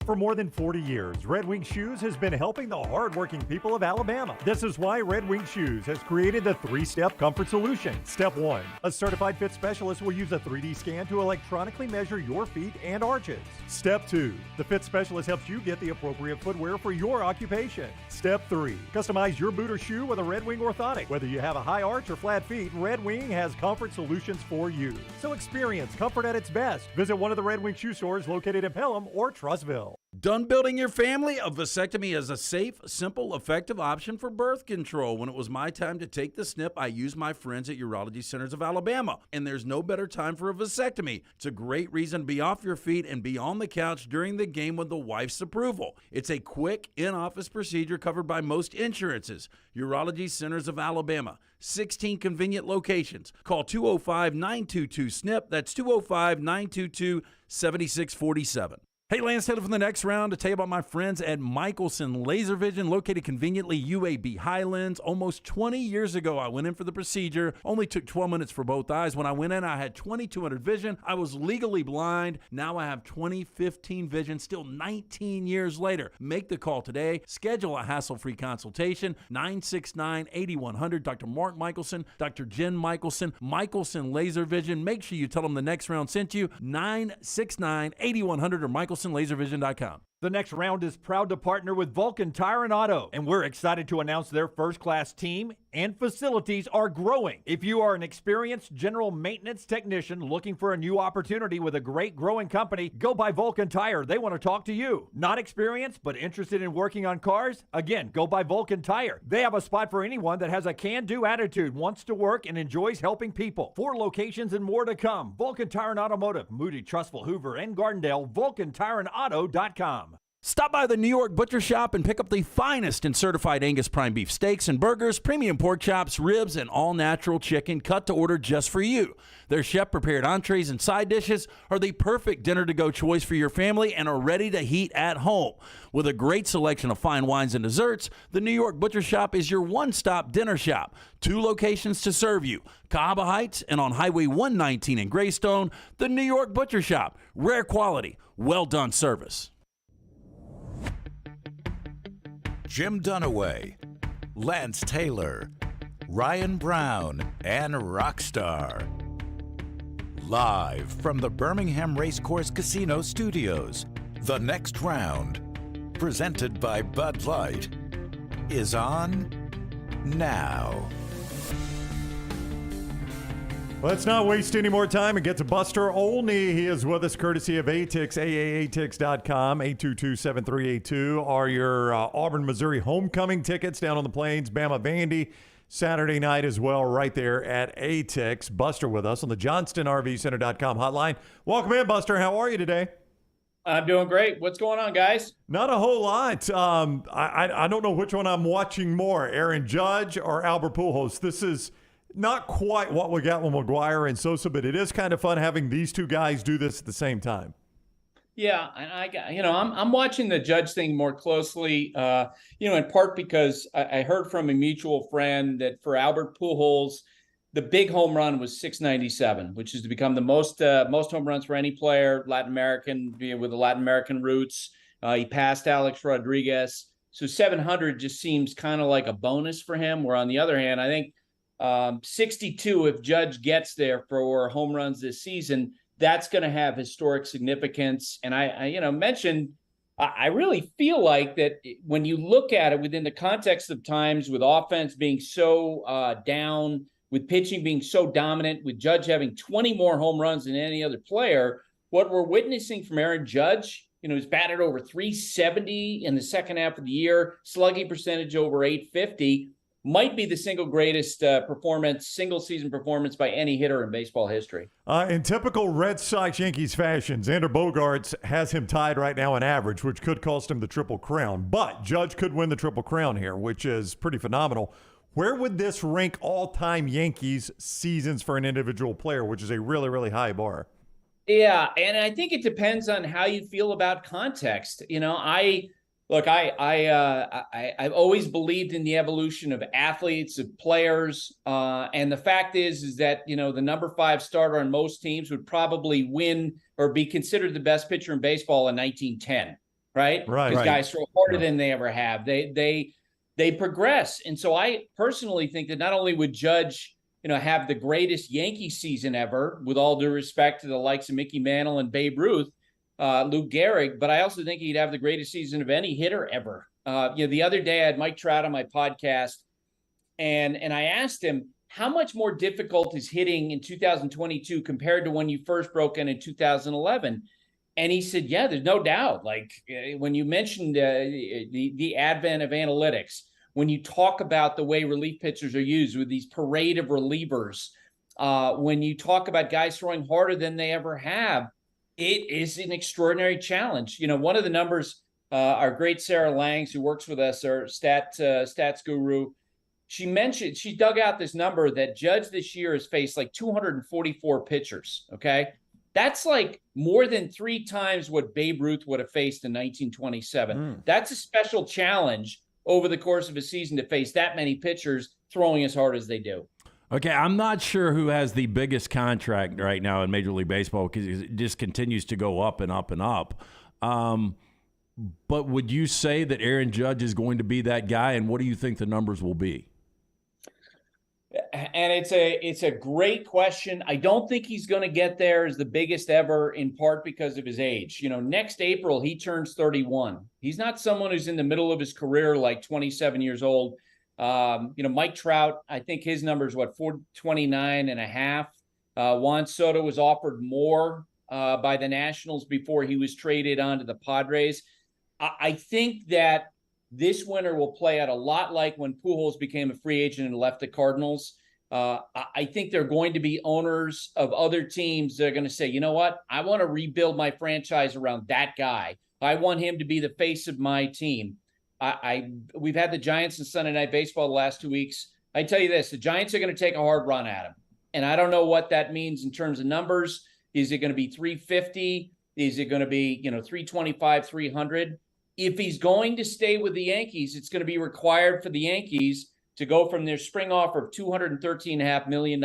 For more than 40 years, Red Wing Shoes has been helping the hardworking people of Alabama. This is why Red Wing Shoes has created the 3-step comfort solution. Step 1, a certified fit specialist will use a 3D scan to electronically measure your feet and arches. Step 2, the fit specialist helps you get the appropriate footwear for your occupation. Step 3, customize your boot or shoe with a Red Wing orthotic. Whether you have a high arch or flat feet, Red Wing has comfort solutions for you. So experience comfort at its best. Visit one of the Red Wing shoe stores located in Pelham or Trussville. Done building your family? A vasectomy is a safe, simple, effective option for birth control. When it was my time to take the snip, I used my friends at Urology Centers of Alabama, and there's no better time for a vasectomy. It's a great reason to be off your feet and be on the couch during the game with the wife's approval. It's a quick, in-office procedure covered by most insurances. Urology Centers of Alabama, 16 convenient locations. Call 205-922-SNP. That's 205-922-7647. Hey, Lance Taylor from the next round to tell you about my friends at Michelson Laser Vision, located conveniently UAB Highlands. Almost 20 years ago, I went in for the procedure. Only took 12 minutes for both eyes. When I went in, I had 2200 vision. I was legally blind. Now I have 20/15 vision, still 19 years later. Make the call today. Schedule a hassle-free consultation. 969-8100. Dr. Mark Michelson, Dr. Jen Michelson, Michelson Laser Vision. Make sure you tell them the next round sent you. 969-8100 or MichelsonLaserVision.com. The next round is proud to partner with Vulcan Tire and Auto, and we're excited to announce their first-class team and facilities are growing. If you are an experienced general maintenance technician looking for a new opportunity with a great growing company, go by Vulcan Tire. They want to talk to you. Not experienced, but interested in working on cars? Again, go by Vulcan Tire. They have a spot for anyone that has a can-do attitude, wants to work, and enjoys helping people. 4 locations and more to come. Vulcan Tire and Automotive, Moody, Trussville, Hoover, and Gardendale. VulcanTireandAuto.com. Stop by the New York Butcher Shop and pick up the finest in certified Angus prime beef steaks and burgers, premium pork chops, ribs, and all-natural chicken cut to order just for you. Their chef-prepared entrees and side dishes are the perfect dinner-to-go choice for your family and are ready to heat at home. With a great selection of fine wines and desserts, the New York Butcher Shop is your one-stop dinner shop. 2 locations to serve you, Cahaba Heights and on Highway 119 in Greystone. The New York Butcher Shop, rare quality, well-done service. Jim Dunaway, Lance Taylor, Ryan Brown, and Rockstar. Live from the Birmingham Racecourse Casino Studios, the next round, presented by Bud Light, is on now. Let's not waste any more time and get to Buster Olney. He is with us courtesy of ATIX, AAATix.com. 822-7382 are your Auburn, Missouri homecoming tickets down on the plains. Bama Vandy Saturday night as well right there at ATIX. Buster with us on the JohnstonRVCenter.com hotline. Welcome in, Buster. How are you today? I'm doing great. What's going on, guys? Not a whole lot. I don't know which one I'm watching more, Aaron Judge or Albert Pujols. This is not quite what we got with McGuire and Sosa, but it is kind of fun having these two guys do this at the same time. Yeah, and I'm watching the Judge thing more closely, in part because I heard from a mutual friend that for Albert Pujols, the big home run was 697, which is to become the most home runs for any player, Latin American, with the Latin American roots. He passed Alex Rodriguez. So 700 just seems kind of like a bonus for him, where on the other hand, I think 62, if Judge gets there for home runs this season, that's going to have historic significance. And I mentioned, I really feel like that when you look at it within the context of times with offense being so down, with pitching being so dominant, with Judge having 20 more home runs than any other player, what we're witnessing from Aaron Judge, he's batted over 370 in the second half of the year, slugging percentage over 850. Might be the single greatest single season performance by any hitter in baseball history. In typical Red Sox-Yankees fashion, Xander Bogaerts has him tied right now in average, which could cost him the Triple Crown. But Judge could win the Triple Crown here, which is pretty phenomenal. Where would this rank all-time Yankees seasons for an individual player, which is a really, really high bar? Yeah, and I think it depends on how you feel about context. I've always believed in the evolution of athletes, of players. And the fact is that, the number 5 starter on most teams would probably win or be considered the best pitcher in baseball in 1910. right? Right. Because guys throw harder than they ever have. They progress. And so I personally think that not only would Judge, have the greatest Yankee season ever, with all due respect to the likes of Mickey Mantle and Babe Ruth, Lou Gehrig, but I also think he'd have the greatest season of any hitter ever. The other day I had Mike Trout on my podcast, and I asked him, how much more difficult is hitting in 2022 compared to when you first broke in 2011? And he said, yeah, there's no doubt. Like when you mentioned the advent of analytics, when you talk about the way relief pitchers are used with these parade of relievers, when you talk about guys throwing harder than they ever have, it is an extraordinary challenge. One of the numbers, our great Sarah Langs, who works with us, our stats guru, she dug out this number that Judge this year has faced like 244 pitchers. Okay. That's like more than 3 times what Babe Ruth would have faced in 1927. That's a special challenge over the course of a season to face that many pitchers throwing as hard as they do. Okay, I'm not sure who has the biggest contract right now in Major League Baseball because it just continues to go up and up and up. But would you say that Aaron Judge is going to be that guy, and what do you think the numbers will be? And it's a great question. I don't think he's going to get there as the biggest ever, in part because of his age. Next April, he turns 31. He's not someone who's in the middle of his career, like 27 years old. Mike Trout, I think his number is 429 and a half. Juan Soto was offered more by the Nationals before he was traded on to the Padres. I think that this winter will play out a lot like when Pujols became a free agent and left the Cardinals. I think there are going to be owners of other teams that are going to say, you know what? I want to rebuild my franchise around that guy. I want him to be the face of my team. We've had the Giants and Sunday Night Baseball the last 2 weeks. I tell you this, the Giants are going to take a hard run at him. And I don't know what that means in terms of numbers. Is it going to be 350? Is it going to be, 325, 300? If he's going to stay with the Yankees, it's going to be required for the Yankees to go from their spring offer of $213.5 million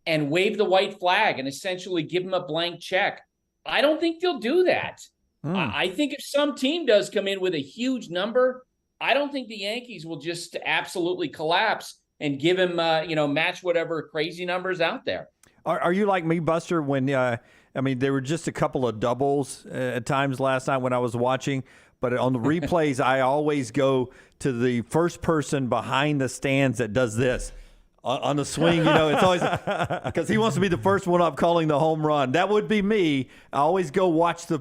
and wave the white flag and essentially give him a blank check. I don't think they'll do that. I think if some team does come in with a huge number, I don't think the Yankees will just absolutely collapse and give him, match whatever crazy numbers out there. Are you like me, Buster, when, there were just a couple of doubles at times last night when I was watching, but on the replays, I always go to the first person behind the stands that does this. On the swing, it's always because he wants to be the first one up calling the home run. That would be me. I always go watch the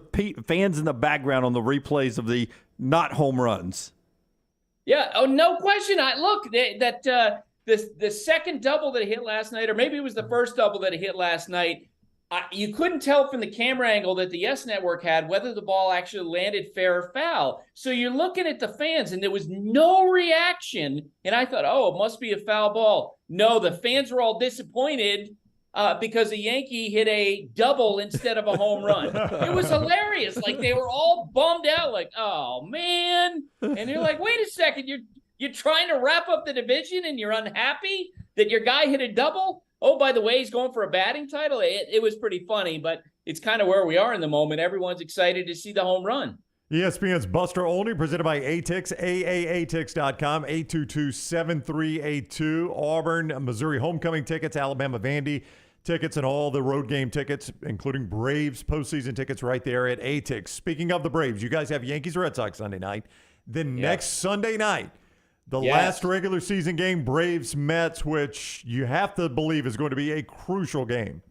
fans in the background on the replays of the not home runs. Yeah. Oh, no question. The second double that he hit last night, or maybe it was the first double that he hit last night, you couldn't tell from the camera angle that the Yes Network had whether the ball actually landed fair or foul. So you're looking at the fans, and there was no reaction. And I thought, it must be a foul ball. No, the fans were all disappointed because a Yankee hit a double instead of a home run. It was hilarious. Like, they were all bummed out, like, oh, man. And they're like, wait a second, you're trying to wrap up the division and you're unhappy that your guy hit a double? Oh, by the way, he's going for a batting title. It was pretty funny, but it's kind of where we are in the moment. Everyone's excited to see the home run. ESPN's Buster Olney, presented by ATIX, AAATix.com, 822-7382. Auburn, Missouri homecoming tickets, Alabama Vandy tickets, and all the road game tickets, including Braves postseason tickets right there at ATIX. Speaking of the Braves, you guys have Yankees-Red Sox Sunday night. Then next Sunday night, the last regular season game, Braves-Mets, which you have to believe is going to be a crucial game.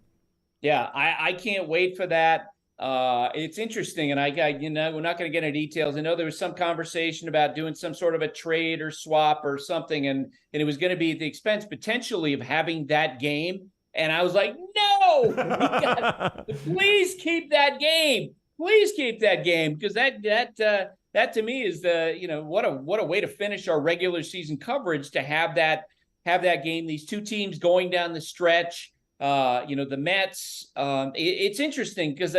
Yeah, I can't wait for that. It's interesting, and we're not going to get into details. I know there was some conversation about doing some sort of a trade or swap or something, and it was going to be at the expense potentially of having that game. And I was like, no, please keep that game. Please keep that game, because that to me is what a way to finish our regular season coverage, to have that game. These two teams going down the stretch. The Mets. It's interesting because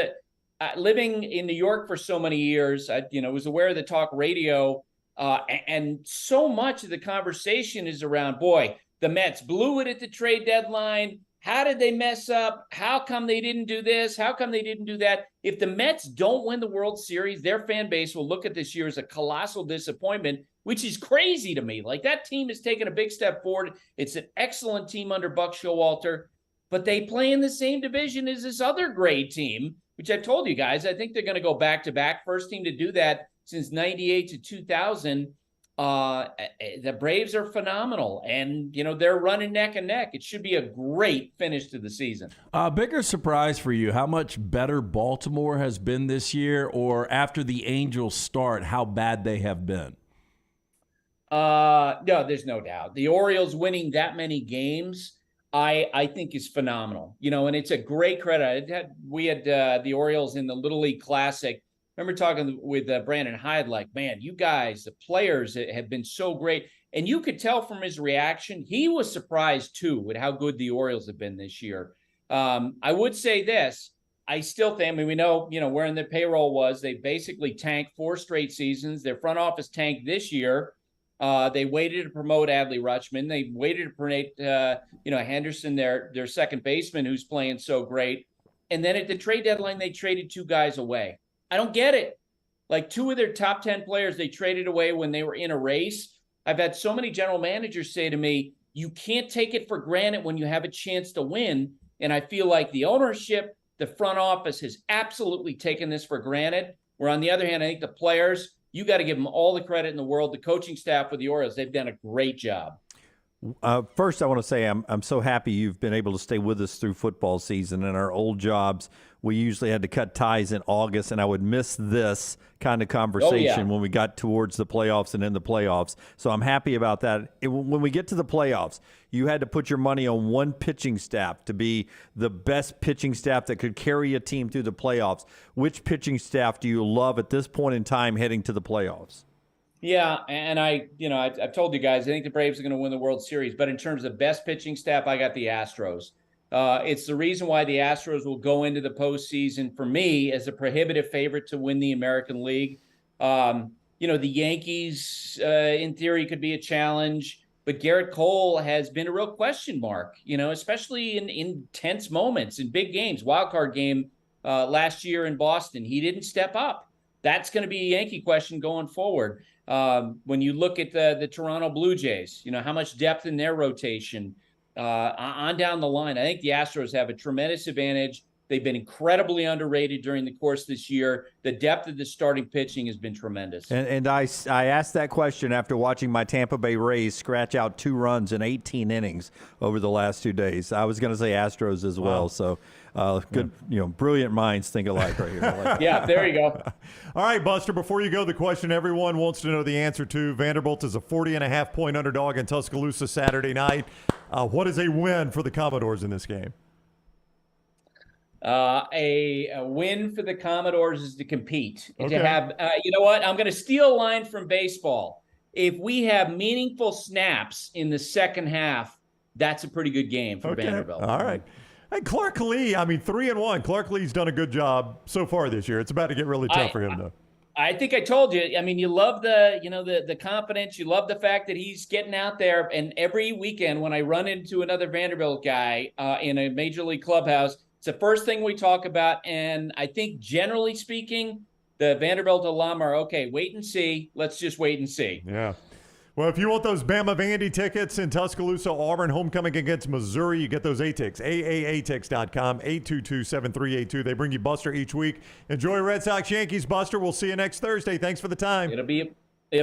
living in New York for so many years, I was aware of the talk radio, and so much of the conversation is around, boy, the Mets blew it at the trade deadline. how did they mess up? How come they didn't do this? How come they didn't do that? If the Mets don't win the World Series, their fan base will look at this year as a colossal disappointment, which is crazy to me. Like, that team has taken a big step forward. It's an excellent team under Buck Showalter, but they play in the same division as this other great team, which I've told you guys, I think they're going to go back-to-back. First team to do that since 98 to 2000. The Braves are phenomenal, and, they're running neck and neck. It should be a great finish to the season. Bigger surprise for you, how much better Baltimore has been this year, or after the Angels start, how bad they have been? No, there's no doubt. The Orioles winning that many games, I think is phenomenal. And it's a great credit. We had the Orioles in the Little League Classic. I remember talking with Brandon Hyde, like, man, you guys, the players have been so great. And you could tell from his reaction, he was surprised, too, with how good the Orioles have been this year. I would say this. I still think, we know, where their payroll was. They basically tanked 4 straight seasons. Their front office tanked this year. They waited to promote Adley Rutschman. They waited to promote, Henderson, their second baseman, who's playing so great. And then at the trade deadline, they traded 2 guys away. I don't get it. Like, 2 of their top 10 players they traded away when they were in a race. I've had so many general managers say to me, you can't take it for granted when you have a chance to win. And I feel like the ownership, the front office has absolutely taken this for granted. Where on the other hand, I think the players, you got to give them all the credit in the world. The coaching staff with the Orioles, they've done a great job. First, I want to say I'm so happy you've been able to stay with us through football season. In our old jobs, we usually had to cut ties in August, and I would miss this kind of conversation when we got towards the playoffs and in the playoffs. So I'm happy about that. When we get to the playoffs, you had to put your money on one pitching staff to be the best pitching staff that could carry a team through the playoffs. Which pitching staff do you love at this point in time heading to the playoffs? Yeah, and I've told you guys, I think the Braves are going to win the World Series. But in terms of best pitching staff, I got the Astros. It's the reason why the Astros will go into the postseason, for me, as a prohibitive favorite to win the American League. The Yankees, in theory, could be a challenge. But Garrett Cole has been a real question mark, especially in intense moments, in big games. Wild card game last year in Boston, he didn't step up. That's going to be a Yankee question going forward. When you look at the Toronto Blue Jays, how much depth in their rotation on down the line. I think the Astros have a tremendous advantage. They've been incredibly underrated during the course this year. The depth of the starting pitching has been tremendous. And I asked that question after watching my Tampa Bay Rays scratch out 2 runs in 18 innings over the last 2 days. I was going to say Astros as well. So good, brilliant minds think alike right here. I like yeah, there you go. All right, Buster, before you go, the question everyone wants to know the answer to. Vanderbilt is a 40.5-point underdog in Tuscaloosa Saturday night. What is a win for the Commodores in this game? A win for the Commodores is to compete. Okay. To have, you know what? I'm going to steal a line from baseball. If we have meaningful snaps in the second half, that's a pretty good game for Vanderbilt. All right. Hey, Clark Lee, 3-1. Clark Lee's done a good job so far this year. It's about to get really tough for him, though. I think I told you. You love the confidence. You love the fact that he's getting out there. And every weekend when I run into another Vanderbilt guy in a major league clubhouse, it's the first thing we talk about. And I think generally speaking, the Vanderbilt alum are, okay, wait and see. Let's just wait and see. Yeah. Well, if you want those Bama Vandy tickets in Tuscaloosa, Auburn, homecoming against Missouri, you get those ATICs, AAATICS.com, 822-7382. They bring you Buster each week. Enjoy Red Sox Yankees, Buster. We'll see you next Thursday. Thanks for the time. It'll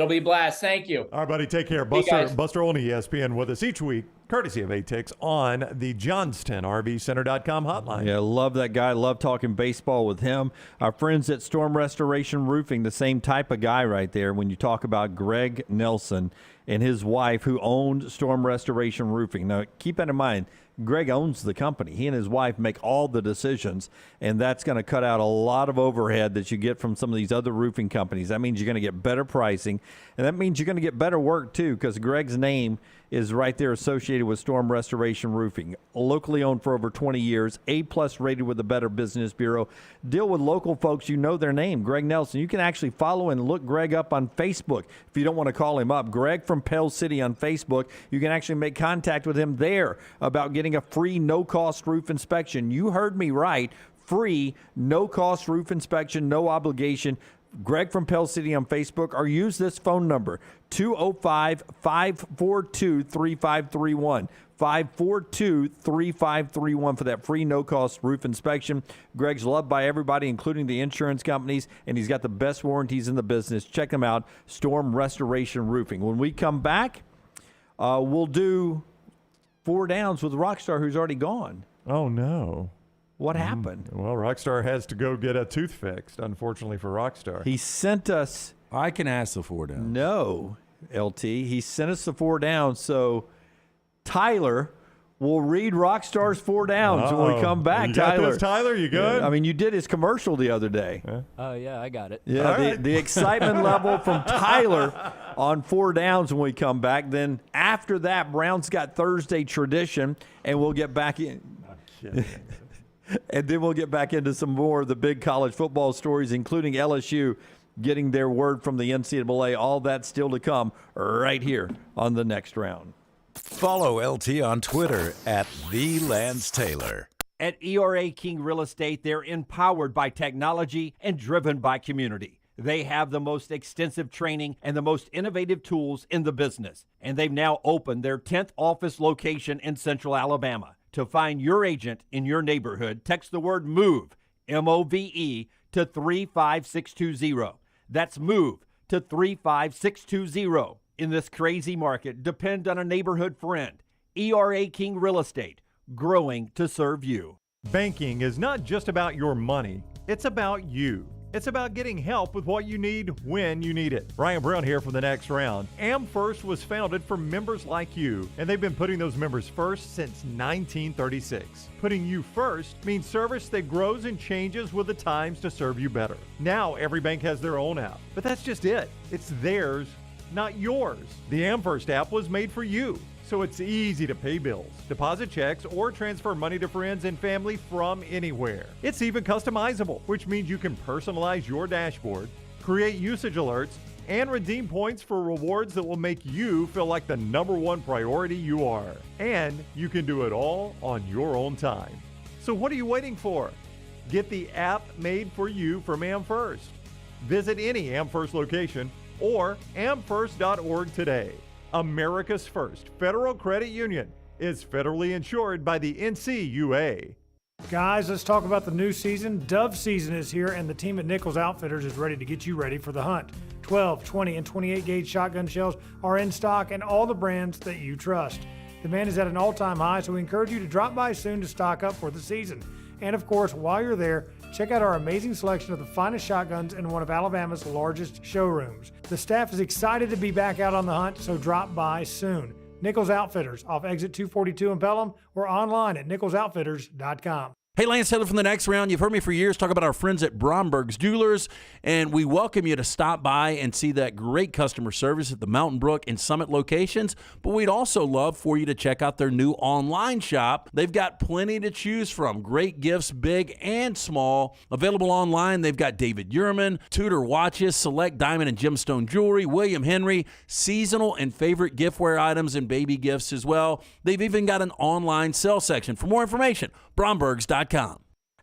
be a blast. Thank you. All right, buddy. Take care. Buster Olney, ESPN, with us each week, courtesy of ATICS, on the JohnstonRVCenter.com hotline. Yeah, love that guy. Love talking baseball with him. Our friends at Storm Restoration Roofing, the same type of guy right there when you talk about Greg Nelson and his wife who owned Storm Restoration Roofing. Now, keep that in mind. Greg owns the company. He and his wife make all the decisions, and that's going to cut out a lot of overhead that you get from some of these other roofing companies. That means you're going to get better pricing, and that means you're going to get better work, too, because Greg's name is right there associated with Storm Restoration Roofing. Locally owned for over 20 years, A-plus rated with the Better Business Bureau. Deal with local folks. You know their name, Greg Nelson. You can actually follow and look Greg up on Facebook if you don't want to call him up. Greg from Pell City on Facebook. You can actually make contact with him there about getting getting a free no-cost roof inspection. You heard me right. Free no-cost roof inspection, no obligation. Greg from Pell City on Facebook, or use this phone number, 205-542-3531. 542-3531 for that free no-cost roof inspection. Greg's loved by everybody, including the insurance companies, and he's got the best warranties in the business. Check him out, Storm Restoration Roofing. When we come back, we'll do 4 Downs with Rockstar, who's already gone. Oh, no. What happened? Well, Rockstar has to go get a tooth fixed, unfortunately for Rockstar. He sent us... I can ask the 4 Downs. No, LT. He sent us the 4 Downs, so... Tyler will read Rockstar's 4 Downs when we come back. You got Tyler, this, Tyler? You good? I mean, you did his commercial the other day. Yeah, I got it. Yeah, the excitement level from Tyler on 4 Downs when we come back. Then after that, Brown's got Thursday tradition, and we'll get back in. And then we'll get back into some more of the big college football stories, including LSU getting their word from the NCAA. All that still to come right here on The Next Round. Follow LT on Twitter at @TheLanceTaylor. At ERA King Real Estate, they're empowered by technology and driven by community. They have the most extensive training and the most innovative tools in the business. And they've now opened their 10th office location in Central Alabama. To find your agent in your neighborhood, text the word MOVE, M-O-V-E, to 35620. That's MOVE to 35620. In this crazy market, depend on a neighborhood friend. ERA King Real Estate, growing to serve you. Banking is not just about your money. It's about you. It's about getting help with what you need when you need it. Ryan Brown here for The Next Round. AmFirst was founded for members like you, and they've been putting those members first since 1936. Putting you first means service that grows and changes with the times to serve you better. Now every bank has their own app, but that's just it. It's theirs, not yours. The AmFirst app was made for you, so it's easy to pay bills, deposit checks, or transfer money to friends and family from anywhere. It's even customizable, which means you can personalize your dashboard, create usage alerts, and redeem points for rewards that will make you feel like the #1 priority you are. And you can do it all on your own time. So what are you waiting for? Get the app made for you from AmFirst. Visit any AmFirst location or amfirst.org today. America's first federal credit union is federally insured by the NCUA. Guys, let's talk about the new season. Dove season is here, and the team at Nichols Outfitters is ready to get you ready for the hunt. 12, 20, and 28 gauge shotgun shells are in stock, and all the brands that you trust. Demand is at an all-time high, so we encourage you to drop by soon to stock up for the season. And of course, while you're there, check out our amazing selection of the finest shotguns in one of Alabama's largest showrooms. The staff is excited to be back out on the hunt, so drop by soon. Nichols Outfitters off exit 242 in Pelham or online at nicholsoutfitters.com. Hey, Lance Taylor from The Next Round. You've heard me for years talk about our friends at Bromberg's Jewelers, and we welcome you to stop by and see that great customer service at the Mountain Brook and Summit locations, but we'd also love for you to check out their new online shop. They've got plenty to choose from. Great gifts, big and small. Available online, they've got David Yurman, Tudor watches, select diamond and gemstone jewelry, William Henry, seasonal and favorite giftware items and baby gifts as well. They've even got an online sale section. For more information, brombergs.com.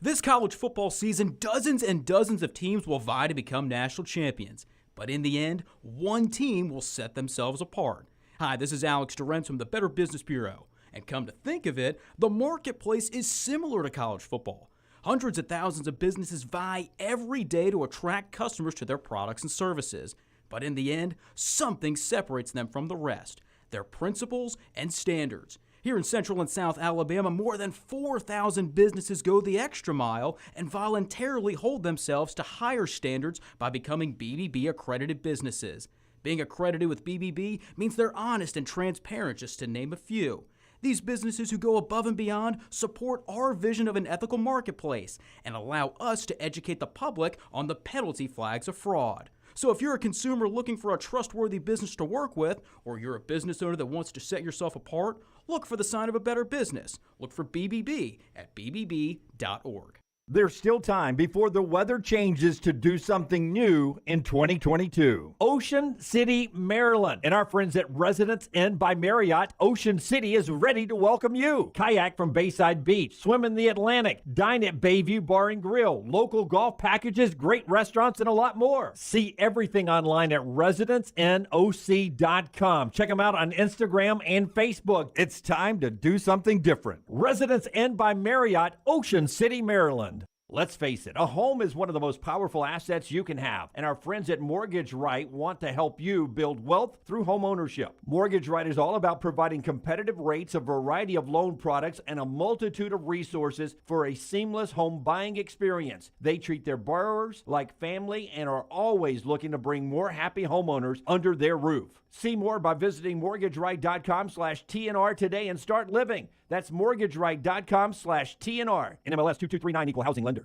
This college football season, dozens and dozens of teams will vie to become national champions. But in the end, one team will set themselves apart. Hi, this is Alex Durant from the Better Business Bureau. And come to think of it, the marketplace is similar to college football. Hundreds of thousands of businesses vie every day to attract customers to their products and services. But in the end, something separates them from the rest: their principles and standards. Here in Central and South Alabama, more than 4,000 businesses go the extra mile and voluntarily hold themselves to higher standards by becoming BBB accredited businesses. Being accredited with BBB means they're honest and transparent, just to name a few. These businesses who go above and beyond support our vision of an ethical marketplace and allow us to educate the public on the penalty flags of fraud. So if you're a consumer looking for a trustworthy business to work with, or you're a business owner that wants to set yourself apart, look for the sign of a better business. Look for BBB at bbb.org. There's still time before the weather changes to do something new in 2022. Ocean City, Maryland, and our friends at Residence Inn by Marriott, Ocean City is ready to welcome you. Kayak from Bayside Beach, swim in the Atlantic, dine at Bayview Bar and Grill, local golf packages, great restaurants, and a lot more. See everything online at residencenoc.com. Check them out on Instagram and Facebook. It's time to do something different. Residence Inn by Marriott, Ocean City, Maryland. Let's face it, a home is one of the most powerful assets you can have, and our friends at Mortgage Right want to help you build wealth through home ownership. Mortgage Right is all about providing competitive rates, a variety of loan products, and a multitude of resources for a seamless home buying experience. They treat their borrowers like family and are always looking to bring more happy homeowners under their roof. See more by visiting mortgageright.com/TNR today and start living. That's mortgageright.com/TNR. NMLS 2239, equal housing lender.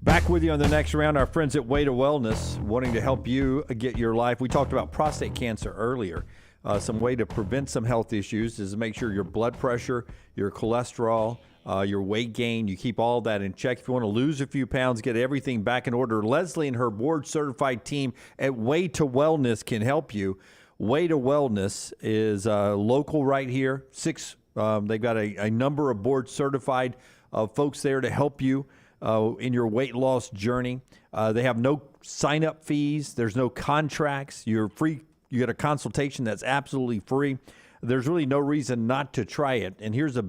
Back with you on the next round, our friends at Way to Wellness, wanting to help you get your life. We talked about prostate cancer earlier. Some way to prevent some health issues is to make sure your blood pressure, your cholesterol, your weight gain, you keep all that in check. If you want to lose a few pounds, get everything back in order, Leslie and her board-certified team at Way to Wellness can help you. Way to Wellness is local right here. They've got a number of board-certified folks there to help you in your weight loss journey. They have no sign-up fees. There's no contracts. You're free. You get a consultation that's absolutely free. There's really no reason not to try it. And here's the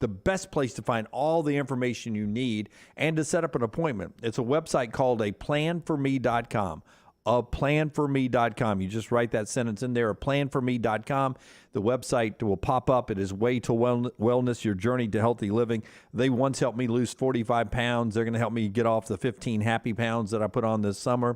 best place to find all the information you need and to set up an appointment. It's a website called aplanforme.com. aplanforme.com. You just write that sentence in there, aplanforme.com. The website will pop up. It is Way to Wellness, your journey to healthy living. They once helped me lose 45 pounds. They're going to help me get off the 15 happy pounds that I put on this summer.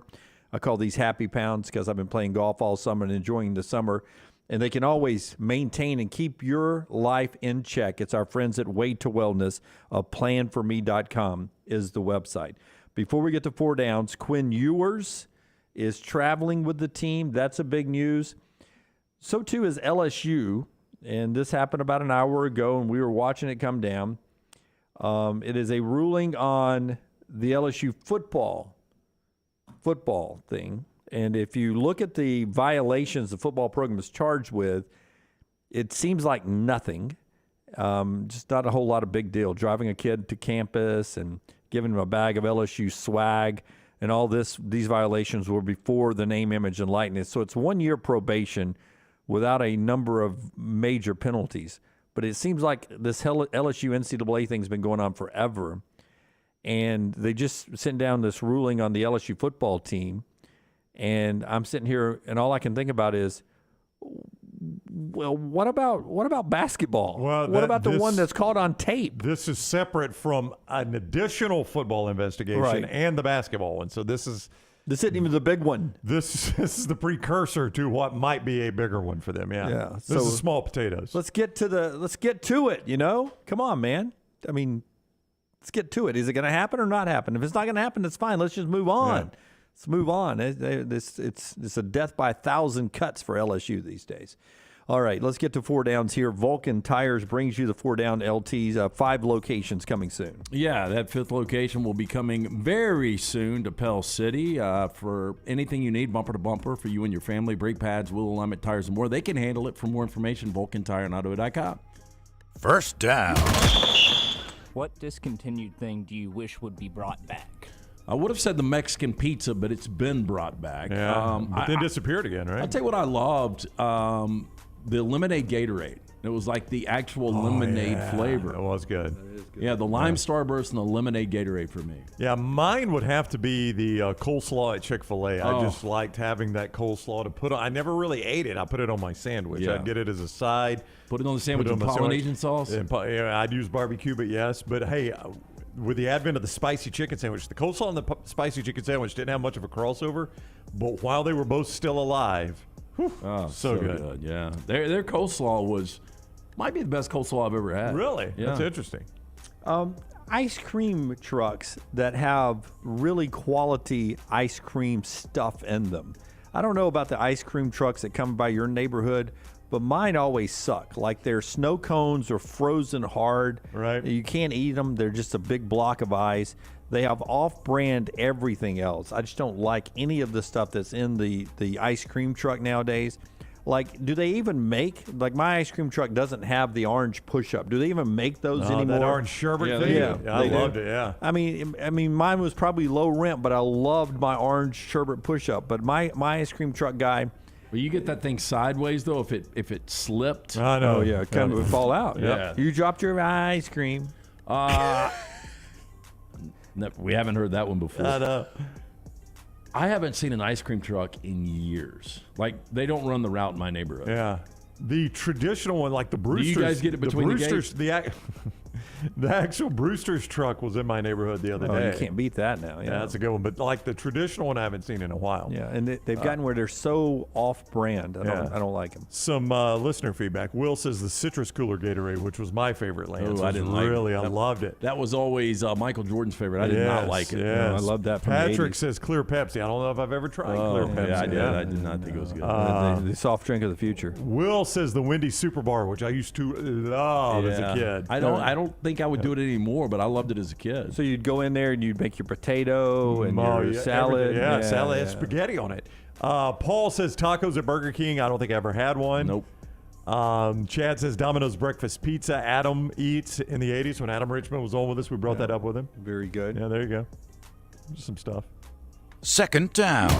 I call these happy pounds because I've been playing golf all summer and enjoying the summer. And they can always maintain and keep your life in check. It's our friends at Way to Wellness. Planforme.com is the website. Before we get to four downs, Quinn Ewers is traveling with the team. That's a big news. So too is LSU. And this happened about an hour ago, and we were watching it come down. It is a ruling on the LSU football thing. And if you look at the violations the football program is charged with, it seems like nothing. Just not a whole lot of big deal. Driving a kid to campus and giving him a bag of LSU swag and all this. These violations were before the name, image, and likeness. So it's 1 year probation without a number of major penalties. But it seems like this LSU NCAA thing's been going on forever. And they just sent down this ruling on the LSU football team. And I'm sitting here, and all I can think about is, well, what about basketball? Well, what about the one that's caught on tape? This is separate from an additional football investigation Right. and the basketball one. So this isn't even the big one. This is the precursor to what might be a bigger one for them. Yeah. This is small potatoes. Let's get to it. You know, come on, man. I mean, let's get to it. Is it going to happen or not happen? If it's not going to happen, it's fine. Let's just move on. Yeah. Let's move on. It's a death by 1,000 cuts for LSU these days. All right, let's get to four downs here. Vulcan Tires brings you the four down LTs. 5 locations coming soon. Yeah, that 5th location will be coming very soon to Pell City. For anything you need, bumper to bumper, for you and your family, brake pads, wheel alignment, tires, and more. They can handle it. For more information, VulcanTireAndAuto.com. First down. What discontinued thing do you wish would be brought back? I would have said the Mexican pizza, but it's been brought back. Yeah, but then disappeared again, right? I'll tell you what I loved, the lemonade Gatorade. It was like the actual lemonade flavor. It was good. Yeah, the lime Starburst and the lemonade Gatorade for me. Yeah, mine would have to be the coleslaw at Chick-fil-A. I just liked having that coleslaw to put on. I never really ate it. I put it on my sandwich. Yeah. I'd get it as a side. Put it on the sandwich with Polynesian sauce? And, I'd use barbecue, but yes. But, hey, with the advent of the spicy chicken sandwich, the coleslaw and the spicy chicken sandwich didn't have much of a crossover. But while they were both still alive, so good. Yeah, their coleslaw might be the best coleslaw I've ever had. Really? Yeah. That's interesting. Ice cream trucks that have really quality ice cream stuff in them. I don't know about the ice cream trucks that come by your neighborhood, but mine always suck. Like their snow cones are frozen hard. Right. You can't eat them. They're just a big block of ice. They have off-brand everything else. I just don't like any of the stuff that's in the ice cream truck nowadays. Like, do they even make, like my ice cream truck doesn't have the orange push-up. Do they even make those anymore? That orange sherbet thing? Yeah, I loved it, yeah. I mean, mine was probably low rent, but I loved my orange sherbet push-up. But my ice cream truck guy. Well, you get that thing sideways, though, if it slipped. I know. Oh, yeah, it kind of would fall out. Yeah. You dropped your ice cream. We haven't heard that one before. I know. I haven't seen an ice cream truck in years. Like, they don't run the route in my neighborhood. Yeah. The traditional one, like the Brewster's. Do you guys get it between the gates? The actual Brewster's truck was in my neighborhood the other day. You can't beat that now. Yeah, that's a good one. But like the traditional one, I haven't seen in a while. Yeah, and they've gotten where they're so off-brand. I don't like them. Some listener feedback. Will says the citrus cooler Gatorade, which was my favorite. Lance, I didn't like it. I loved it. That was always Michael Jordan's favorite. I did not like it. Yes. I love that. From Patrick the 80s. says clear Pepsi. I don't know if I've ever tried clear Pepsi. Yeah, I did. I did not think it was good. The soft drink of the future. Will says the Wendy's Super Bar, which I used to love as a kid. I don't think I would do it anymore, but I loved it as a kid. So you'd go in there and you'd make your potato and your salad. Everything. Salad has spaghetti on it. Paul says tacos at Burger King. I don't think I ever had one. Nope. Chad says Domino's breakfast pizza. Adam eats in the 80s when Adam Richmond was on with us. We brought that up with him. Very good. Yeah, there you go. Just some stuff. Second down.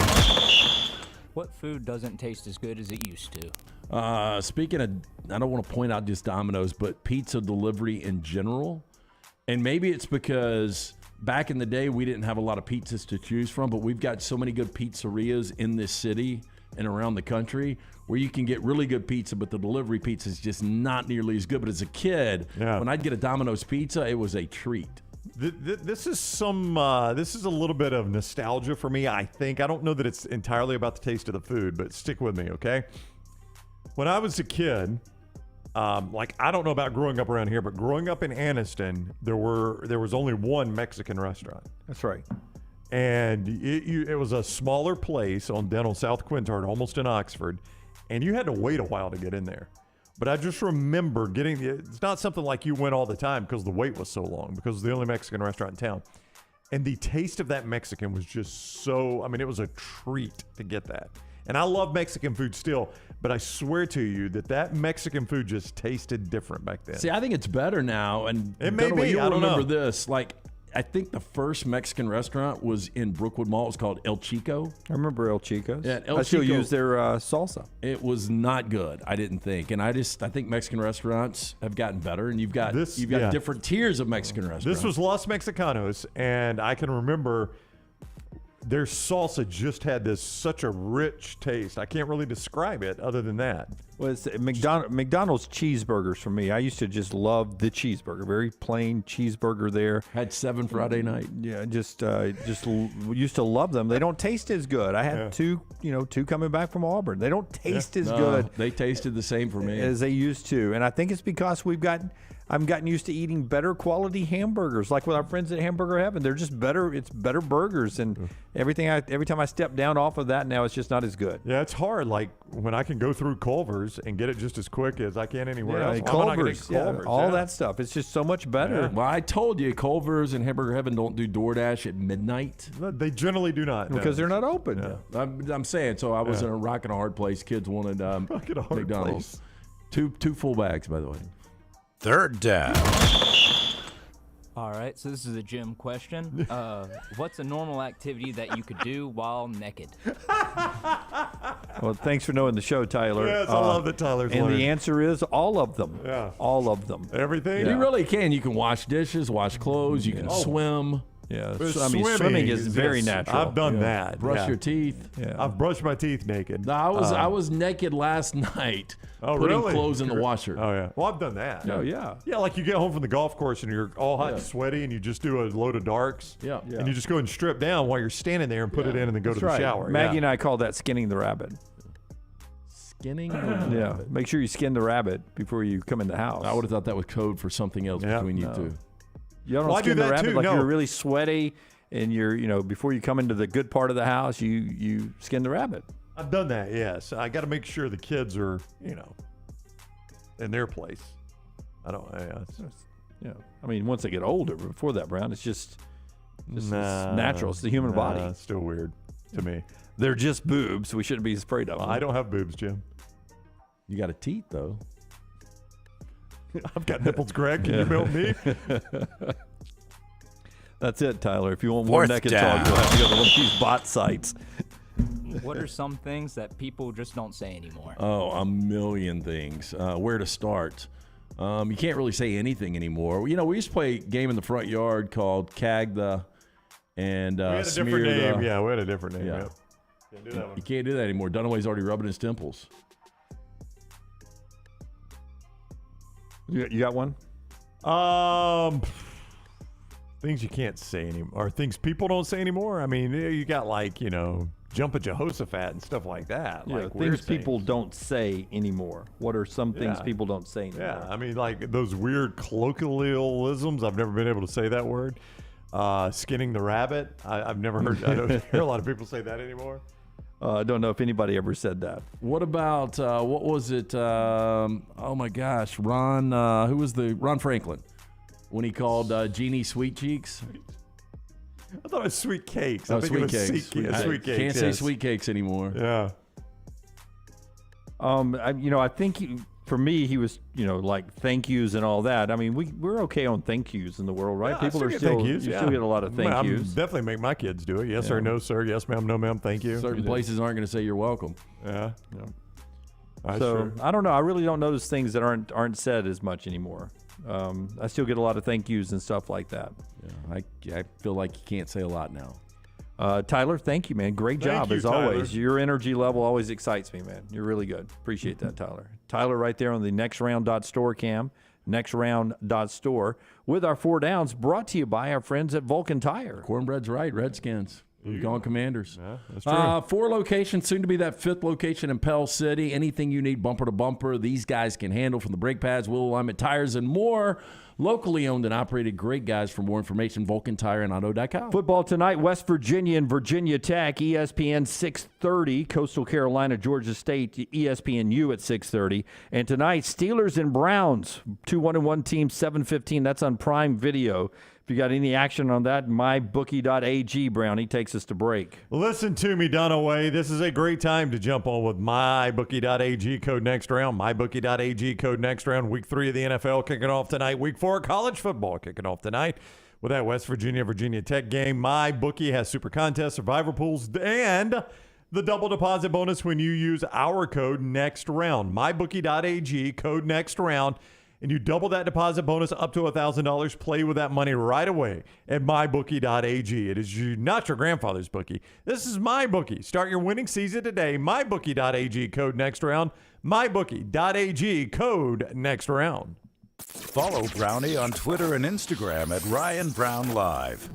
What food doesn't taste as good as it used to? Speaking of, I don't want to point out just Domino's, but pizza delivery in general. And maybe it's because back in the day we didn't have a lot of pizzas to choose from, but we've got so many good pizzerias in this city and around the country where you can get really good pizza, but the delivery pizza is just not nearly as good. But as a kid, when I'd get a Domino's pizza, it was a treat. This is this is a little bit of nostalgia for me, I think. I don't know that it's entirely about the taste of the food, but stick with me, okay? When I was a kid, I don't know about growing up around here, but growing up in Anniston, there was only one Mexican restaurant. That's right. And it was a smaller place on South Quintard, almost in Oxford, and you had to wait a while to get in there. But I just remember it's not something like you went all the time because the wait was so long, because it was the only Mexican restaurant in town. And the taste of that Mexican was just so, it was a treat to get that. And I love Mexican food still, but I swear to you that Mexican food just tasted different back then. See, I think it's better now. And it may be. You'll I don't remember know. this. I think the first Mexican restaurant was in Brookwood Mall. It was called El Chico. I remember El Chico's. Yeah, I still use their salsa. It was not good, I didn't think. And I think Mexican restaurants have gotten better, and you've got different tiers of Mexican restaurants. This was Los Mexicanos, and I can remember their salsa just had such a rich taste. I can't really describe it other than that. Well, it's McDonald's cheeseburgers for me. I used to just love the cheeseburger, very plain cheeseburger there. Had 7 Friday night. Yeah, just used to love them. They don't taste as good. I had two coming back from Auburn. They don't taste as good. They tasted the same for me as they used to, and I think it's because I've gotten used to eating better quality hamburgers, like with our friends at Hamburger Heaven. They're just better. It's better burgers, and every time I step down off of that now, it's just not as good. Yeah, it's hard. Like when I can go through Culver's and get it just as quick as I can anywhere else. Culver's, all that stuff. It's just so much better. Yeah. Well, I told you, Culver's and Hamburger Heaven don't do DoorDash at midnight. They generally do not. Because they're not open. Yeah. I'm saying, so I was in a rock and a hard place. Kids wanted McDonald's. Two full bags, by the way. Third down. All right, so this is a gym question. What's a normal activity that you could do while naked? Well, thanks for knowing the show, Tyler. Yes, I love that Tyler's And learned. the answer is all of them. Yeah. All of them. Everything? You really can. You can wash dishes, wash clothes, you can swim. Yeah, swimming is very natural. I've done that. Brush your teeth. Yeah. I've brushed my teeth naked. No, I was naked last night. Putting clothes in the washer. Oh yeah. Well, I've done that. Oh yeah. Yeah, like you get home from the golf course and you're all hot and sweaty, and you just do a load of darks. Yeah. And you just go and strip down while you're standing there and put it in, and then go to the shower. Maggie and I call that skinning the rabbit. Skinning? Yeah. Make sure you skin the rabbit before you come in the house. I would have thought that was code for something else between you two. You don't skin the rabbit like you're really sweaty. And before you come into the good part of the house, you skin the rabbit. I've done that, yes. I got to make sure the kids are, in their place. I don't. Yeah, I mean, once they get older, before that, Brown, it's just natural. It's the human body. It's still weird to me. They're just boobs. We shouldn't be afraid of them. I don't have boobs, Jim. You got a teeth, though. I've got nipples, Greg. Can you help me? That's it, Tyler. If you want more naked talk, you'll have to go to one of these bot sites. What are some things that people just don't say anymore? Oh, a million things. Where to start? You can't really say anything anymore. You know, we used to play a game in the front yard called Cag the and we had a Smear different name. the. Yeah, we had a different name. Yeah. Yep. Can't do that one. You can't do that anymore. Dunaway's already rubbing his temples. You got one? Things you can't say anymore, or things people don't say anymore. I mean, you got like, jump a Jehoshaphat and stuff like that. Yeah, like weird things people don't say anymore. What are some things people don't say anymore? Yeah, I mean, like those weird colloquialisms. I've never been able to say that word. Skinning the rabbit. I've never heard. I don't hear a lot of people say that anymore. I don't know if anybody ever said that. What about what was it? Oh my gosh, Ron. Who was Ron Franklin when he called Jeannie Sweet Cheeks? I thought it was sweet cakes. Oh, I think sweet it was cakes. sweet cakes. Can't say sweet cakes anymore. Yeah. I think for me, he was, like thank yous and all that. I mean, we're okay on thank yous in the world, right? Yeah, People are get still, thank yous, you still get a lot of thank yous. Definitely make my kids do it. Yes, sir, no, sir. Yes, ma'am, no, ma'am, thank you. Certain places aren't going to say you're welcome. Yeah. So I don't know. I really don't notice things that aren't said as much anymore. I still get a lot of thank yous and stuff like that. Yeah, I feel like you can't say a lot now. Tyler, thank you, man. Great job you, as Tyler. always. Your energy level always excites me, man. You're really good. Appreciate that, Tyler. Tyler right there on the nextround.store cam, nextround.store, with our 4 downs, brought to you by our friends at Vulcan Tire. Cornbread's right. Redskins. Gone Commanders. Yeah, that's true. 4 locations, soon to be that 5th location in Pell City. Anything you need bumper to bumper, these guys can handle, from the brake pads, wheel alignment, tires, and more. Locally owned and operated. Great guys. For more information, VulcanTireandAuto.com. Football tonight, West Virginia and Virginia Tech, ESPN 6:30. Coastal Carolina, Georgia State, ESPNU at 6:30. And tonight, Steelers and Browns, 2 1-1 teams, 7:15. That's on Prime Video. If you got any action on that, mybookie.ag, Brownie takes us to break. Listen to me, Dunaway. This is a great time to jump on with mybookie.ag, code next round. Mybookie.ag, code next round. Week 3 of the NFL kicking off tonight. Week 4 college football kicking off tonight. With that West Virginia Tech game, MyBookie has super contests, survivor pools, and the double deposit bonus when you use our code next round. Mybookie.ag, code next round. And you double that deposit bonus up to $1,000. Play with that money right away at mybookie.ag. It is not your grandfather's bookie. This is MyBookie. Start your winning season today. Mybookie.ag, code next round. Mybookie.ag, code next round. Follow Brownie on Twitter and Instagram at Ryan Brown Live.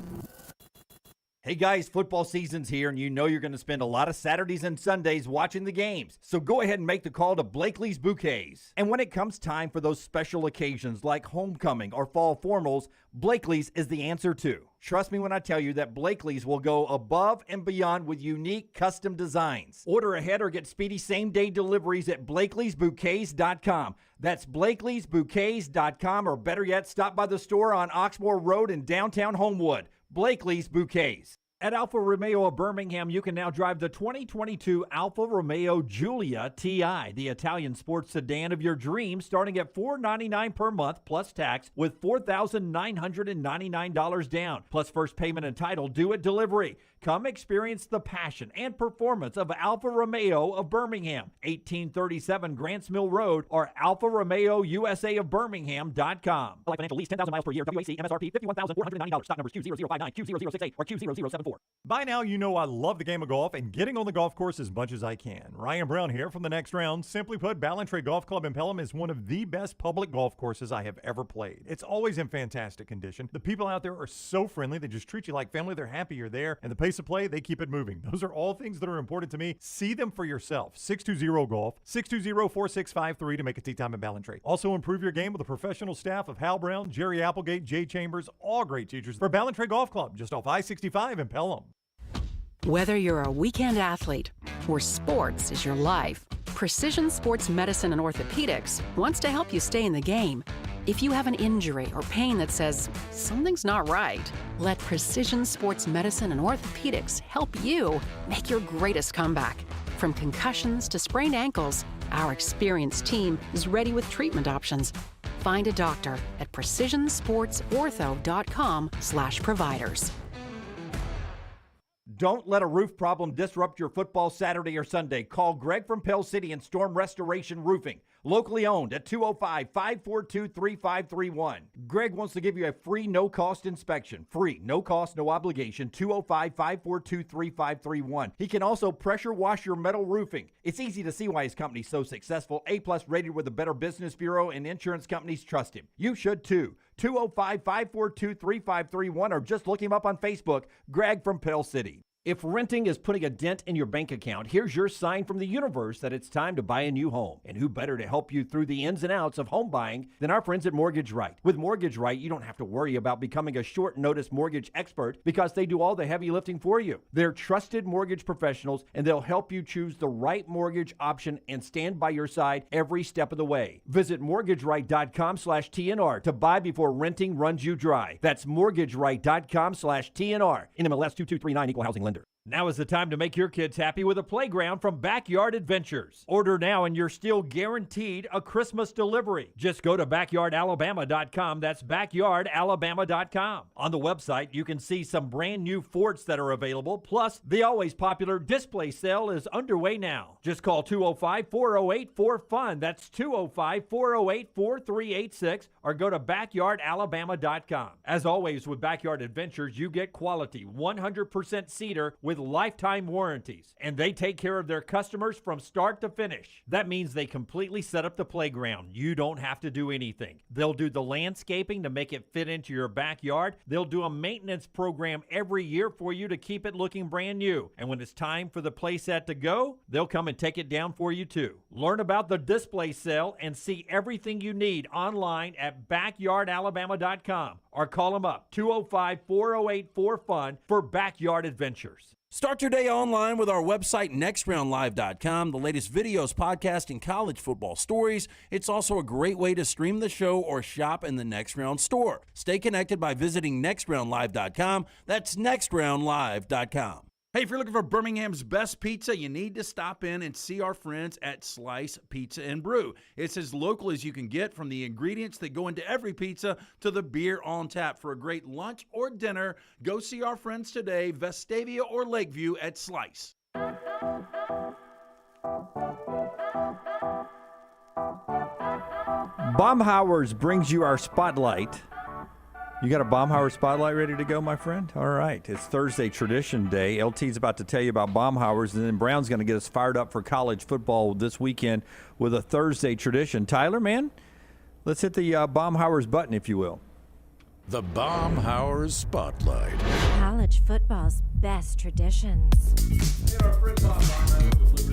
Hey guys, football season's here, and you know you're going to spend a lot of Saturdays and Sundays watching the games. So go ahead and make the call to Blakely's Bouquets. And when it comes time for those special occasions like homecoming or fall formals, Blakely's is the answer too. Trust me when I tell you that Blakely's will go above and beyond with unique custom designs. Order ahead or get speedy same-day deliveries at Blakely'sBouquets.com. That's Blakely'sBouquets.com, or better yet, stop by the store on Oxmoor Road in downtown Homewood. Blakely's Bouquets. At Alfa Romeo of Birmingham, you can now drive the 2022 Alfa Romeo Giulia TI, the Italian sports sedan of your dreams, starting at $499 per month plus tax, with $4,999 down, plus first payment and title due at delivery. Come experience the passion and performance of Alfa Romeo of Birmingham, 1837 Grants Mill Road, or Alfa Romeo USA of Birmingham.com. Like financial lease, 10,000 miles per year, WAC, MSRP, $51,490. Stock numbers Q0059, Q0068, or Q0074. By now, you know I love the game of golf and getting on the golf course as much as I can. Ryan Brown here from the next round. Simply put, Ballantrae Golf Club in Pelham is one of the best public golf courses I have ever played. It's always in fantastic condition. The people out there are so friendly. They just treat you like family. They're happy you're there. And the pace of play, they keep it moving. Those are all things that are important to me. See them for yourself. 620-GOLF, 620-4653 to make a tee time in Ballantrae. Also improve your game with a professional staff of Hal Brown, Jerry Applegate, Jay Chambers, all great teachers for Ballantrae Golf Club, just off I-65 in Pelham. Whether you're a weekend athlete or sports is your life, Precision Sports Medicine and Orthopedics wants to help you stay in the game. If you have an injury or pain that says something's not right, let Precision Sports Medicine and Orthopedics help you make your greatest comeback. From concussions to sprained ankles, our experienced team is ready with treatment options. Find a doctor at precisionsportsortho.com/providers. Don't let a roof problem disrupt your football Saturday or Sunday. Call Greg from Pell City and Storm Restoration Roofing. Locally owned at 205-542-3531. Greg wants to give you a free, no-cost inspection. Free, no cost, no obligation, 205-542-3531. He can also pressure wash your metal roofing. It's easy to see why his company's so successful. A-plus rated with the Better Business Bureau, and insurance companies trust him. You should too. 205-542-3531, or just look him up on Facebook, Greg from Pell City. If renting is putting a dent in your bank account, here's your sign from the universe that it's time to buy a new home. And who better to help you through the ins and outs of home buying than our friends at Mortgage Right. With Mortgage Right, you don't have to worry about becoming a short-notice mortgage expert because they do all the heavy lifting for you. They're trusted mortgage professionals, and they'll help you choose the right mortgage option and stand by your side every step of the way. Visit mortgageright.com/TNR to buy before renting runs you dry. That's mortgageright.com/TNR. NMLS 2239, Equal Housing Lender. Now is the time to make your kids happy with a playground from Backyard Adventures. Order now and you're still guaranteed a Christmas delivery. Just go to backyardalabama.com. That's backyardalabama.com. On the website, you can see some brand new forts that are available. Plus, the always popular display sale is underway now. Just call 205-408-4FUN. That's 205-408-4386, or go to backyardalabama.com. As always with Backyard Adventures, you get quality 100% cedar with lifetime warranties, and they take care of their customers from start to finish. That means they completely set up the playground. You don't have to do anything. They'll do the landscaping to make it fit into your backyard. They'll do a maintenance program every year for you to keep it looking brand new. And when it's time for the playset to go, they'll come and take it down for you too. Learn about the display sale and see everything you need online at backyardalabama.com, or call them up 205-408-4FUN for Backyard Adventures. Start your day online with our website, nextroundlive.com. The latest videos, podcasts, and college football stories. It's also a great way to stream the show or shop in the Next Round store. Stay connected by visiting nextroundlive.com. That's nextroundlive.com. Hey, if you're looking for Birmingham's best pizza, you need to stop in and see our friends at Slice Pizza and Brew. It's as local as you can get, from the ingredients that go into every pizza to the beer on tap. For a great lunch or dinner, go see our friends today, Vestavia or Lakeview at Slice. Baumhauer's brings you our spotlight. You got a Baumhauer spotlight ready to go, my friend? All right. It's Thursday Tradition Day. LT's about to tell you about Baumhauer's, and then Brown's going to get us fired up for college football this weekend with a Thursday tradition. Tyler, man, let's hit the Baumhauer's button, if you will. The Baumhauer's Spotlight. College football's best traditions.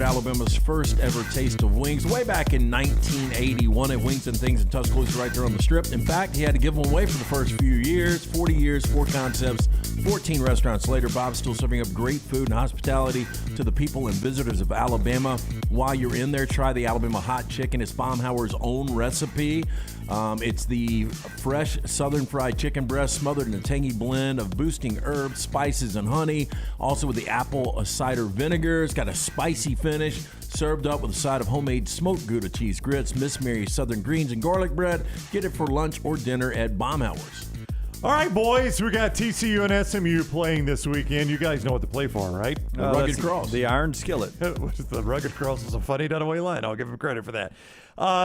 Alabama's first ever taste of wings way back in 1981 at Wings and Things in Tuscaloosa right there on the Strip. In fact, he had to give them away for the first few years. 40 years, 4 concepts, 14 restaurants later. Bob's still serving up great food and hospitality to the people and visitors of Alabama. While you're in there, try the Alabama hot chicken. It's Baumhauer's own recipe. It's the fresh southern fried chicken breast smothered in a tangy blend of boosting herbs, spices, and honey. Also with the apple cider vinegar. It's got a spicy finish. Served up with a side of homemade smoked Gouda cheese grits, Miss Mary's southern greens, and garlic bread. Get it for lunch or dinner at Baumhauer's. All right, boys, we got TCU and SMU playing this weekend. You guys know what to play for, right? The Rugged Cross. The Iron Skillet. The Rugged Cross is a funny Dunaway line. I'll give him credit for that.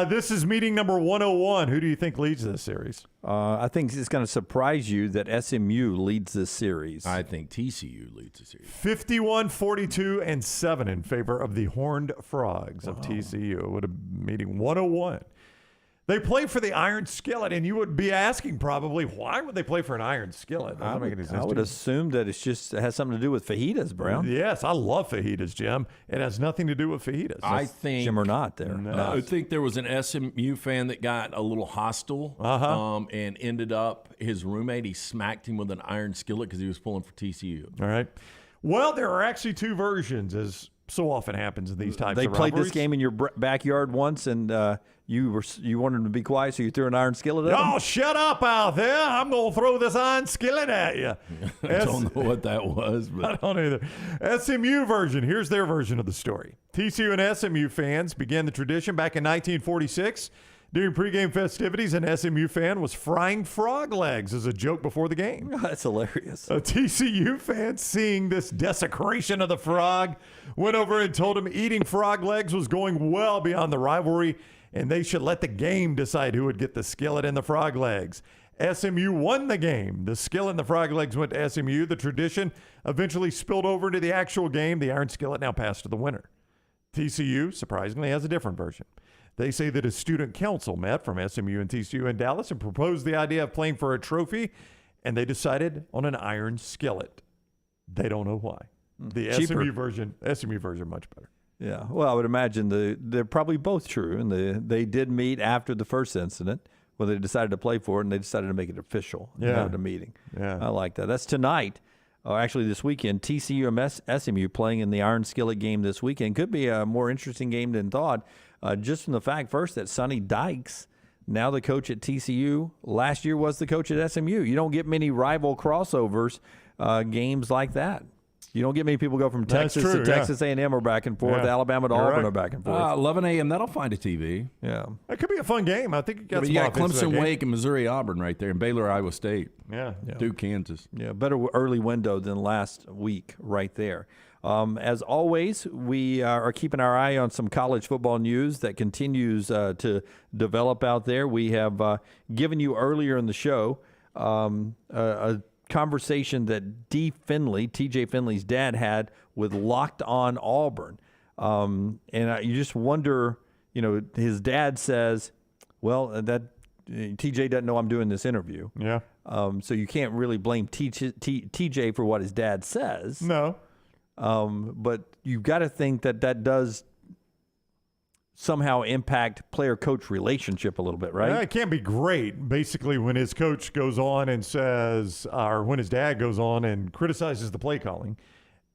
This is meeting number 101. Who do you think leads this series? I think it's going to surprise you that SMU leads this series. I think TCU leads the series. 51-42-7 in favor of the Horned Frogs of TCU. It would have meeting 101. They play for the Iron Skillet, and you would be asking probably, why would they play for an Iron Skillet? I would assume that it has something to do with fajitas, Brown. Yes, I love fajitas, Jim. It has nothing to do with fajitas. I think Jim or not there. No. I think there was an SMU fan that got a little hostile and ended up his roommate. He smacked him with an iron skillet because he was pulling for TCU. All right. Well, there are actually two versions, as so often happens in these types They of played rivalries. this game in your backyard once, and you wanted them to be quiet, so you threw an iron skillet at them? Oh, shut up out there. I'm going to throw this iron skillet at you. I don't know what that was. But I don't either. SMU version. Here's their version of the story. TCU and SMU fans began the tradition back in 1946. During pregame festivities, an SMU fan was frying frog legs as a joke before the game. That's hilarious. A TCU fan, seeing this desecration of the frog, went over and told him eating frog legs was going well beyond the rivalry, and they should let the game decide who would get the skillet and the frog legs. SMU won the game. The skillet and the frog legs went to SMU. The tradition eventually spilled over into the actual game. The iron skillet now passed to the winner. TCU, surprisingly, has a different version. They say that a student council met from SMU and TCU in Dallas and proposed the idea of playing for a trophy, and they decided on an iron skillet. They don't know why. The Cheaper. SMU version much better. Yeah, well, I would imagine they're probably both true, and they did meet after the first incident when they decided to play for it, and they decided to make it official. Yeah. The meeting. Yeah. I like that. That's tonight. Actually, this weekend, TCU and SMU playing in the Iron Skillet game this weekend. Could be a more interesting game than thought, just from the fact, first, that Sonny Dykes, now the coach at TCU, last year was the coach at SMU. You don't get many rival crossovers games like that. You don't get many people go from Texas to Texas A&M or back and forth, Alabama to Auburn or back and forth. 11 a.m., that'll find a TV. Yeah. It could be a fun game. I think you got some you got offense to that Clemson, game. Wake, and Missouri, Auburn right there, and Baylor, Iowa State. Yeah. Duke, Kansas. Yeah, better early window than last week right there. As always, we are keeping our eye on some college football news that continues to develop out there. We have given you earlier in the show a conversation that TJ Finley's dad had with Locked On Auburn. And you just wonder, his dad says, well, that TJ doesn't know I'm doing this interview. Yeah. So you can't really blame TJ for what his dad says. No. But you've got to think that does somehow impact player-coach relationship a little bit, right? Yeah, it can't be great. Basically, when his coach goes on and says, or when his dad goes on and criticizes the play calling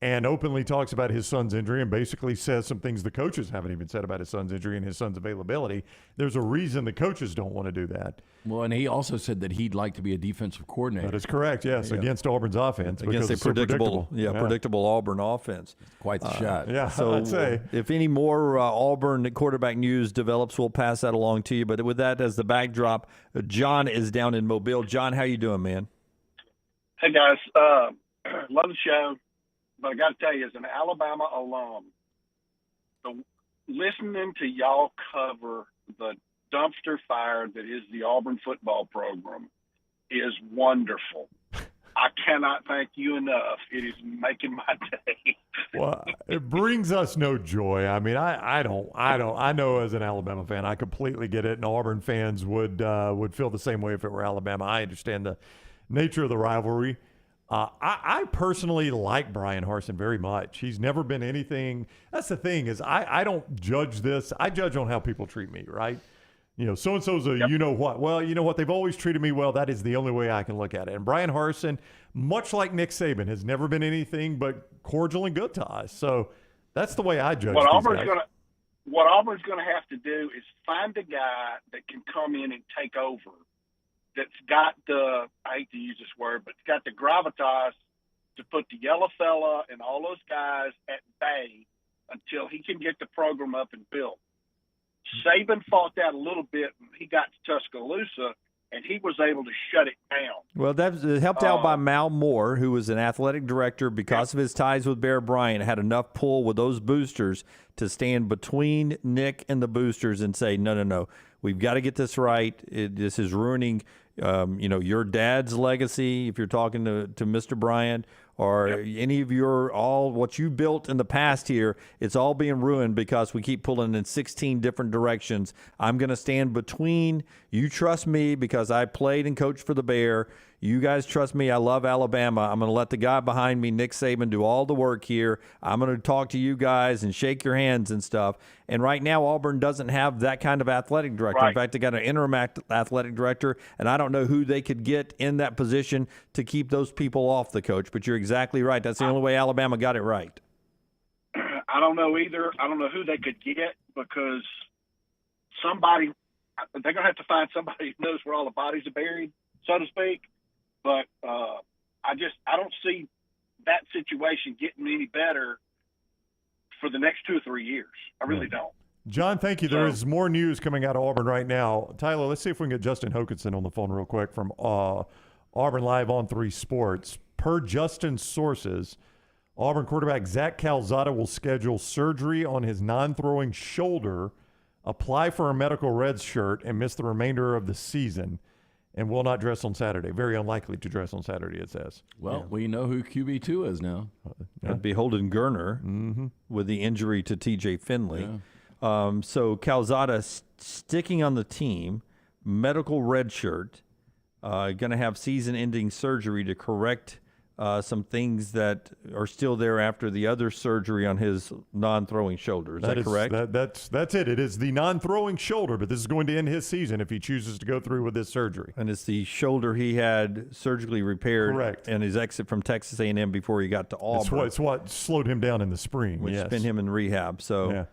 and openly talks about his son's injury and basically says some things the coaches haven't even said about his son's injury and his son's availability, there's a reason the coaches don't want to do that. Well, and he also said that he'd like to be a defensive coordinator. That is correct, yes, against Auburn's offense. Against a predictable Auburn offense. Quite the shot. Yeah, so I'd say. If any more Auburn quarterback news develops, we'll pass that along to you. But with that as the backdrop, John is down in Mobile. John, how you doing, man? Hey, guys. Love the show. But I got to tell you, as an Alabama alum, listening to y'all cover the dumpster fire that is the Auburn football program is wonderful. I cannot thank you enough. It is making my day. Well, it brings us no joy. I mean, I know as an Alabama fan, I completely get it, and Auburn fans would feel the same way if it were Alabama. I understand the nature of the rivalry. I personally like Brian Harsin very much. He's never been anything. That's the thing is I don't judge this. I judge on how people treat me, right? So-and-so's you know what. Well, you know what? They've always treated me well. That is the only way I can look at it. And Brian Harsin, much like Nick Saban, has never been anything but cordial and good to us. So that's the way I judge What these Auburn's guys. going to have to do is find a guy that can come in and take over. That's got I hate to use this word, but it's got the gravitas to put the yellow fella and all those guys at bay until he can get the program up and built. Saban fought that a little bit when he got to Tuscaloosa, and he was able to shut it down. Well, that was helped out by Mal Moore, who was an athletic director because of his ties with Bear Bryant, had enough pull with those boosters to stand between Nick and the boosters and say, no, we've got to get this right. This is ruining your dad's legacy, if you're talking to Mr. Bryant, or any of what you built in the past here, it's all being ruined because we keep pulling in 16 different directions. I'm going to stand between. You trust me because I played and coached for the Bear. You guys trust me. I love Alabama. I'm going to let the guy behind me, Nick Saban, do all the work here. I'm going to talk to you guys and shake your hands and stuff. And right now, Auburn doesn't have that kind of athletic director. Right. In fact, they got an interim athletic director, and I don't know who they could get in that position to keep those people off the coach. But you're exactly right. That's the only way Alabama got it right. I don't know either. I don't know who they could get because they're going to have to find somebody who knows where all the bodies are buried, so to speak. But I don't see that situation getting any better for the next 2 or 3 years. I really don't. John, thank you. There is more news coming out of Auburn right now. Tyler, let's see if we can get Justin Hokanson on the phone real quick from Auburn Live on 3 Sports. Per Justin's sources, Auburn quarterback Zach Calzada will schedule surgery on his non-throwing shoulder, apply for a medical red shirt, and miss the remainder of the season, and will not dress on Saturday. Very unlikely to dress on Saturday, it says. Well, we know who QB2 is now. That'd be Holden Gerner with the injury to TJ Finley. Yeah. So Calzada sticking on the team, medical red shirt, going to have season-ending surgery to correct some things that are still there after the other surgery on his non-throwing shoulder. Is that correct? That's it. It is the non-throwing shoulder, but this is going to end his season if he chooses to go through with this surgery. And it's the shoulder he had surgically repaired Correct. and his exit from Texas A&M before he got to Auburn. It's what slowed him down in the spring. Which yes. spent him in rehab. So, Yeah.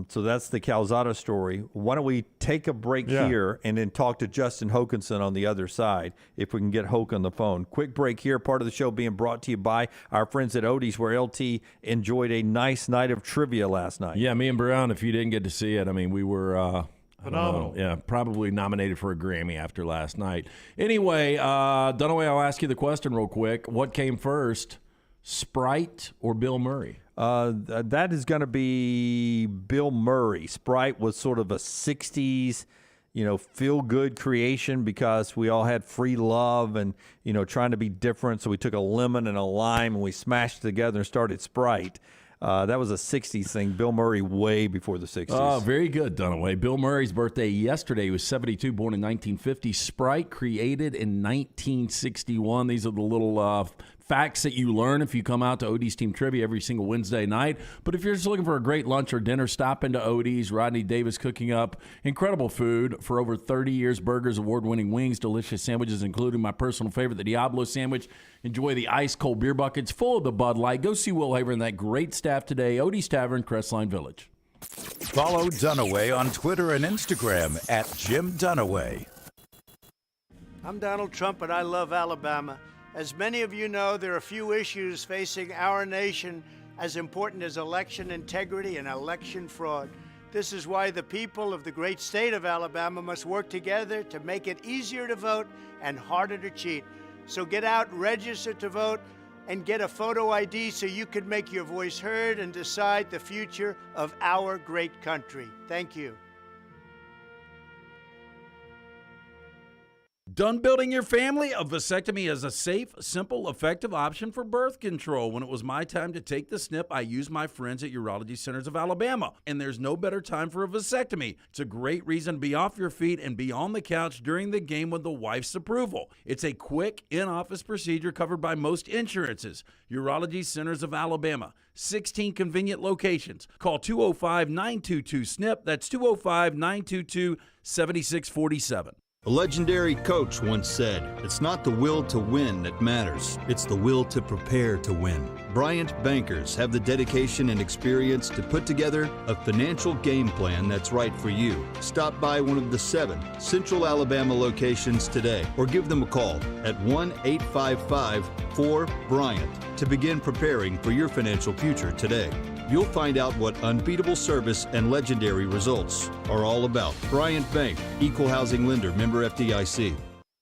so that's the Calzada story. Why don't we take a break here and then talk to Justin Hokanson on the other side if we can get Hoke on the phone. Quick break here. Part of the show being brought to you by our friends at Odie's, where LT enjoyed a nice night of trivia last night. Yeah, me and Brown, if you didn't get to see it, I mean, we were phenomenal. Yeah, probably nominated for a Grammy after last night. Anyway, Dunaway, I'll ask you the question real quick. What came first, Sprite or Bill Murray? That is going to be Bill Murray. Sprite was sort of a 60s, feel-good creation because we all had free love and, trying to be different. So we took a lemon and a lime and we smashed it together and started Sprite. That was a 60s thing. Bill Murray way before the 60s. Oh, very good, Dunaway. Bill Murray's birthday yesterday. He was 72, born in 1950. Sprite created in 1961. These are the little facts that you learn if you come out to Odie's Team Trivia every single Wednesday night. But if you're just looking for a great lunch or dinner, stop into Odie's. Rodney Davis cooking up incredible food for over 30 years. Burgers, award-winning wings, delicious sandwiches, including my personal favorite, the Diablo sandwich. Enjoy the ice-cold beer buckets full of the Bud Light. Go see Will Haver and that great staff today. Odie's Tavern, Crestline Village. Follow Dunaway on Twitter and Instagram at Jim Dunaway. I'm Donald Trump, and I love Alabama. As many of you know, there are few issues facing our nation as important as election integrity and election fraud. This is why the people of the great state of Alabama must work together to make it easier to vote and harder to cheat. So get out, register to vote, and get a photo ID so you can make your voice heard and decide the future of our great country. Thank you. Done building your family? A vasectomy is a safe, simple, effective option for birth control. When it was my time to take the snip, I used my friends at Urology Centers of Alabama, and there's no better time for a vasectomy. It's a great reason to be off your feet and be on the couch during the game with the wife's approval. It's a quick, in-office procedure covered by most insurances. Urology Centers of Alabama, 16 convenient locations. Call 205-922-SNP. That's 205-922-7647. A legendary coach once said, "It's not the will to win that matters, it's the will to prepare to win." Bryant bankers have the dedication and experience to put together a financial game plan that's right for you. Stop by one of the 7 Central Alabama locations today or give them a call at 1-855-4-BRYANT to begin preparing for your financial future today. You'll find out what unbeatable service and legendary results are all about. Bryant Bank, Equal Housing Lender, member FDIC.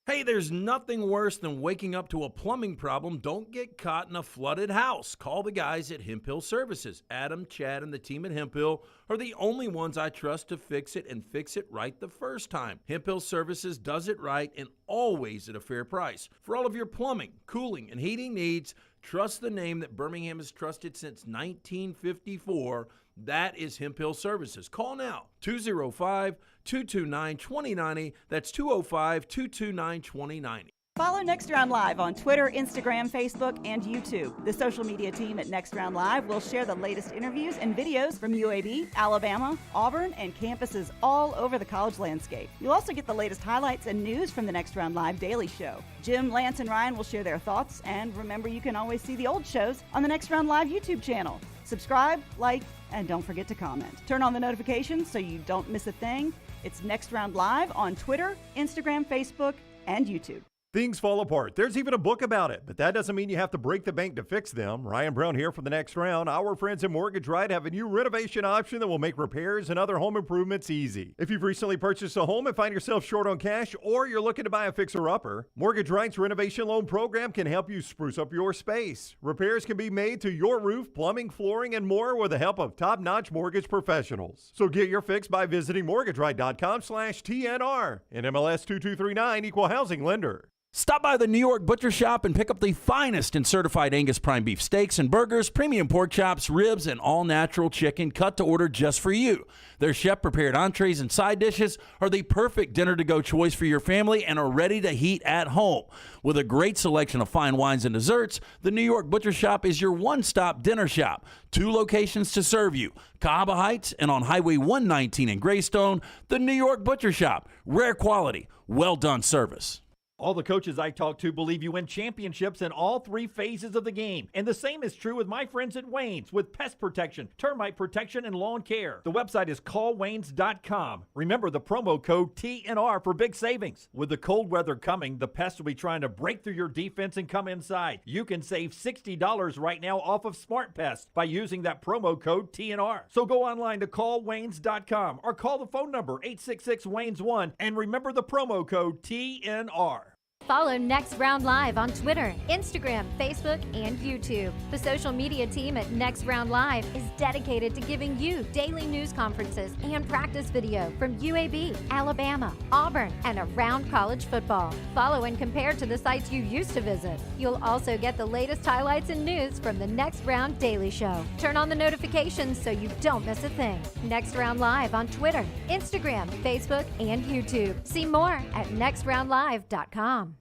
Hey, there's nothing worse than waking up to a plumbing problem. Don't get caught in a flooded house. Call the guys at Hemp Hill Services. Adam, Chad, and the team at Hemp Hill are the only ones I trust to fix it and fix it right the first time. Hemp Hill Services does it right and always at a fair price. For all of your plumbing, cooling, and heating needs, trust the name that Birmingham has trusted since 1954. That is Hemp Hill Services. Call now, 205-229-2090. That's 205-229-2090. Follow Next Round Live on Twitter, Instagram, Facebook, and YouTube. The social media team at Next Round Live will share the latest interviews and videos from UAB, Alabama, Auburn, and campuses all over the college landscape. You'll also get the latest highlights and news from the Next Round Live Daily Show. Jim, Lance, and Ryan will share their thoughts, and remember, you can always see the old shows on the Next Round Live YouTube channel. Subscribe, like, and don't forget to comment. Turn on the notifications so you don't miss a thing. It's Next Round Live on Twitter, Instagram, Facebook, and YouTube. Things fall apart. There's even a book about it, but that doesn't mean you have to break the bank to fix them. Ryan Brown here for the Next Round. Our friends at Mortgage Right have a new renovation option that will make repairs and other home improvements easy. If you've recently purchased a home and find yourself short on cash, or you're looking to buy a fixer-upper, Mortgage Right's renovation loan program can help you spruce up your space. Repairs can be made to your roof, plumbing, flooring, and more with the help of top-notch mortgage professionals. So get your fix by visiting mortgageright.com/TNR. And MLS 2239, Equal Housing Lender. Stop by the New York Butcher Shop and pick up the finest in certified Angus prime beef steaks and burgers, premium pork chops, ribs, and all-natural chicken cut to order just for you. Their chef-prepared entrees and side dishes are the perfect dinner-to-go choice for your family and are ready to heat at home. With a great selection of fine wines and desserts, the New York Butcher Shop is your one-stop dinner shop. 2 locations to serve you, Cahaba Heights and on Highway 119 in Greystone. The New York Butcher Shop, rare quality, well-done service. All the coaches I talk to believe you win championships in all 3 phases of the game. And the same is true with my friends at Wayne's with pest protection, termite protection, and lawn care. The website is callwaynes.com. Remember the promo code TNR for big savings. With the cold weather coming, the pests will be trying to break through your defense and come inside. You can save $60 right now off of Smart Pest by using that promo code TNR. So go online to callwaynes.com or call the phone number 866-WAYNES1 and remember the promo code TNR. Follow Next Round Live on Twitter, Instagram, Facebook, and YouTube. The social media team at Next Round Live is dedicated to giving you daily news conferences and practice video from UAB, Alabama, Auburn, and around college football. Follow and compare to the sites you used to visit. You'll also get the latest highlights and news from the Next Round Daily Show. Turn on the notifications so you don't miss a thing. Next Round Live on Twitter, Instagram, Facebook, and YouTube. See more at nextroundlive.com.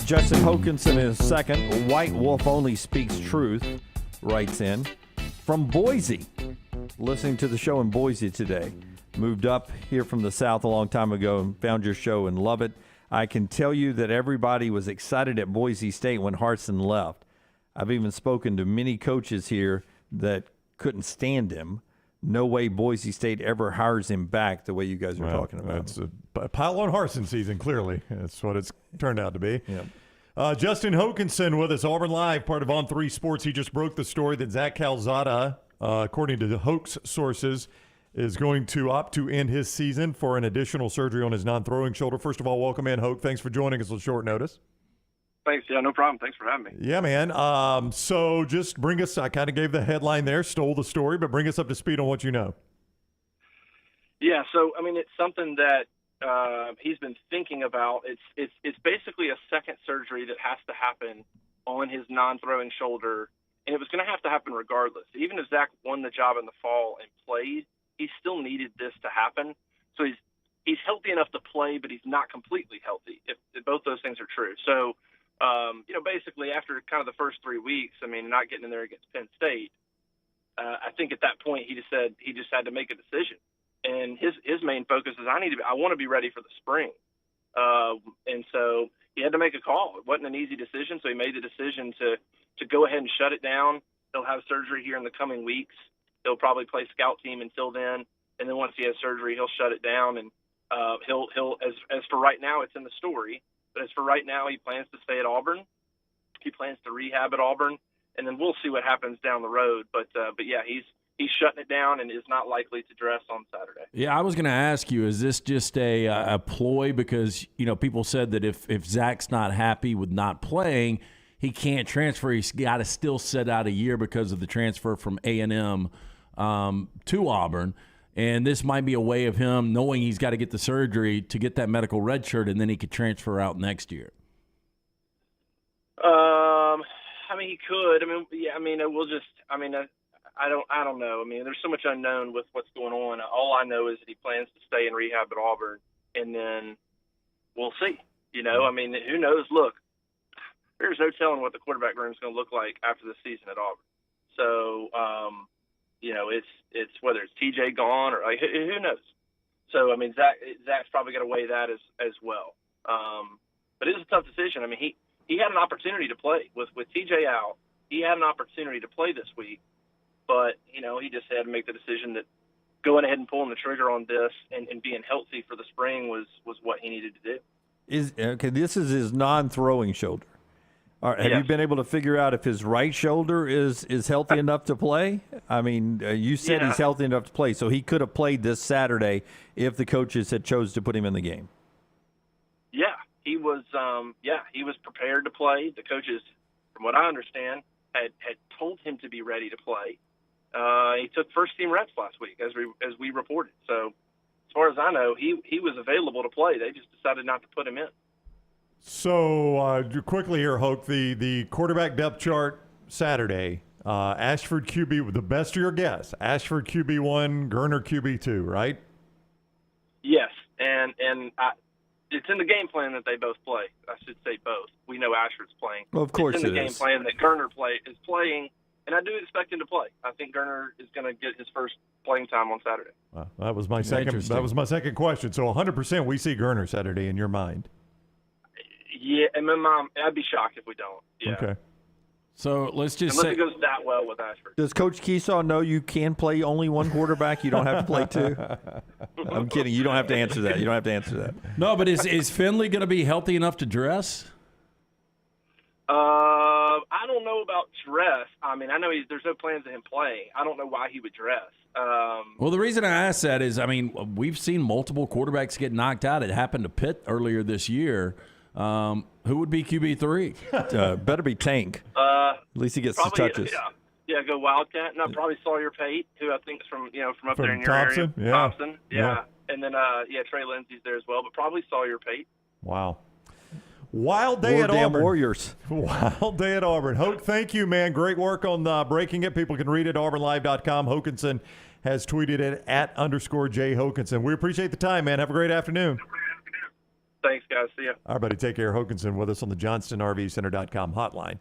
Justin Hokinson is second. White Wolf Only Speaks Truth writes in from Boise. Listening to the show in Boise today. Moved up here from the South a long time ago and found your show and love it. I can tell you that everybody was excited at Boise State when Harsin left. I've even spoken to many coaches here that couldn't stand him. No way Boise State ever hires him back the way you guys are talking about. It's a pile on Harsin season, clearly. That's what it's turned out to be. Yep. Justin Hokinson with us, Auburn Live, part of On 3 Sports. He just broke the story that Zach Calzada, according to the Hoax sources, is going to opt to end his season for an additional surgery on his non-throwing shoulder. First of all, welcome in, Hoke. Thanks for joining us on short notice. Thanks. Yeah, no problem. Thanks for having me. Yeah, man. So just bring us, I kind of gave the headline there, stole the story, but bring us up to speed on what you know. Yeah, so, I mean, it's something that he's been thinking about. It's basically a second surgery that has to happen on his non-throwing shoulder, and it was going to have to happen regardless. Even if Zach won the job in the fall and played, he still needed this to happen. So he's healthy enough to play, but he's not completely healthy, if both those things are true. So, basically after kind of the first 3 weeks, I mean, not getting in there against Penn State, I think at that point he just had to make a decision. And his main focus is I want to be ready for the spring. And so he had to make a call. It wasn't an easy decision, so he made the decision to go ahead and shut it down. He'll have surgery here in the coming weeks. He'll probably play scout team until then. And then once he has surgery, he'll shut it down. And he'll as for right now, it's in the story. But as for right now, he plans to stay at Auburn. He plans to rehab at Auburn, and then we'll see what happens down the road. But yeah, he's shutting it down and is not likely to dress on Saturday. Yeah, I was going to ask you, is this just a ploy? Because, people said that if Zach's not happy with not playing, he can't transfer. He's got to still sit out a year because of the transfer from A&M to Auburn. And this might be a way of him knowing he's got to get the surgery to get that medical red shirt, and then he could transfer out next year. I mean, he could. I mean, yeah. I mean, we'll just. I mean, I don't know. I mean, there's so much unknown with what's going on. All I know is that he plans to stay in rehab at Auburn, and then we'll see. I mean, who knows? Look, there's no telling what the quarterback room is going to look like after the season at Auburn. So, it's whether it's TJ gone or who knows. So, I mean, Zach's probably going to weigh that as well. But it is a tough decision. I mean, he had an opportunity to play with TJ out. He had an opportunity to play this week, but he just had to make the decision that going ahead and pulling the trigger on this and being healthy for the spring was what he needed to do. This is his non-throwing shoulder. Have you been able to figure out if his right shoulder is healthy enough to play? I mean, you said he's healthy enough to play, so he could have played this Saturday if the coaches had chose to put him in the game. Yeah, he was. He was prepared to play. The coaches, from what I understand, had told him to be ready to play. He took first team reps last week, as we reported. So, as far as I know, he was available to play. They just decided not to put him in. So, quickly here, Hoke, the quarterback depth chart Saturday, Ashford QB, with the best of your guess, Ashford QB1, Gerner QB2, right? Yes, and it's in the game plan that they both play. I should say both. We know Ashford's playing. Well, of course it's in it the game is. plan that Gerner is playing, and I do expect him to play. I think Gerner is going to get his first playing time on Saturday. That was my second. That was my second question. So 100% we see Gerner Saturday in your mind. Yeah, and my mom, I'd be shocked if we don't. Yeah. Okay. So let's just Unless say, it goes that well with Ashford. Does Coach Keesaw know you can play only one quarterback? You don't have to play two? I'm kidding. You don't have to answer that. No, but is Finley going to be healthy enough to dress? I don't know about dress. I mean, I know there's no plans of him playing. I don't know why he would dress. Well, the reason I ask that is, I mean, we've seen multiple quarterbacks get knocked out. It happened to Pitt earlier this year. Who would be QB3? Better be Tank. At least he gets the touches. Yeah, go Wildcat. No, probably Sawyer Pate, who I think is from up there in your Thompson? area. Yeah. Thompson. Yeah. And then Trey Lindsey's there as well, but probably Sawyer Pate. Wow. Wild day at damn Auburn. Warriors. Wild day at Auburn. Hoke, thank you, man. Great work on breaking it. People can read it at auburnlive.com. Hokanson has tweeted it at _J Hokanson. We appreciate the time, man. Have a great afternoon. Thanks, guys. See ya. All right, buddy. Take care. Hokanson with us on the JohnstonRVCenter.com hotline.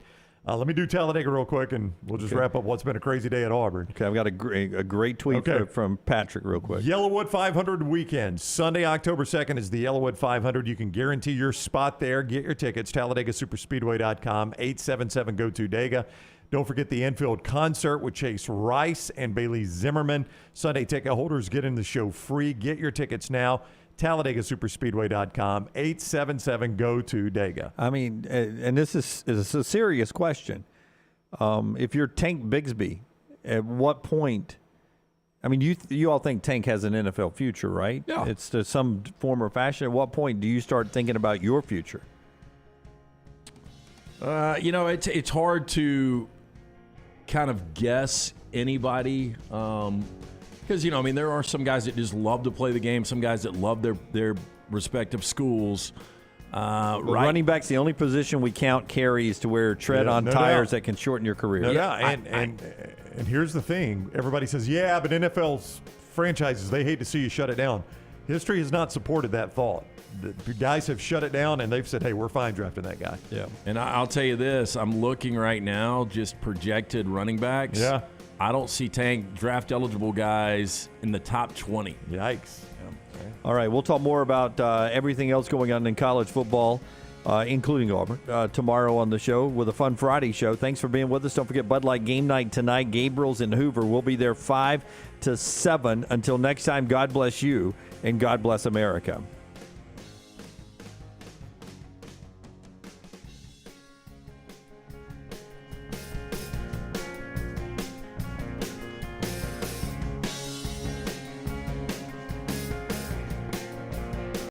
Let me do Talladega real quick, and we'll just wrap up what's been a crazy day at Auburn. Okay, I've got a great tweet from Patrick real quick. Yellowwood 500 weekend. Sunday, October 2nd is the Yellowwood 500. You can guarantee your spot there. Get your tickets. TalladegaSuperspeedway.com, 877-GO-TO-DEGA. Don't forget the infield concert with Chase Rice and Bailey Zimmerman. Sunday ticket holders get in the show free. Get your tickets now. TalladegaSuperspeedway.com, 877-GO-TO-DEGA. I mean, and this is a serious question. If you're Tank Bigsby, at what point? I mean, you all think Tank has an NFL future, right? Yeah. It's to some form or fashion. At what point do you start thinking about your future? It's hard to kind of guess anybody. Because, there are some guys that just love to play the game, some guys that love their respective schools. Running back's the only position we count carries to where tread on tires that can shorten your career. And here's the thing. Everybody says, but NFL's franchises, they hate to see you shut it down. History has not supported that thought. The guys have shut it down, and they've said, hey, we're fine drafting that guy. Yeah. And I'll tell you this. I'm looking right now, just projected running backs. Yeah. I don't see Tank draft-eligible guys in the top 20. Yikes. All right, we'll talk more about everything else going on in college football, including Auburn, tomorrow on the show with a Fun Friday show. Thanks for being with us. Don't forget Bud Light Game Night tonight. Gabriel's in Hoover. We'll be there 5 to 7. Until next time, God bless you and God bless America.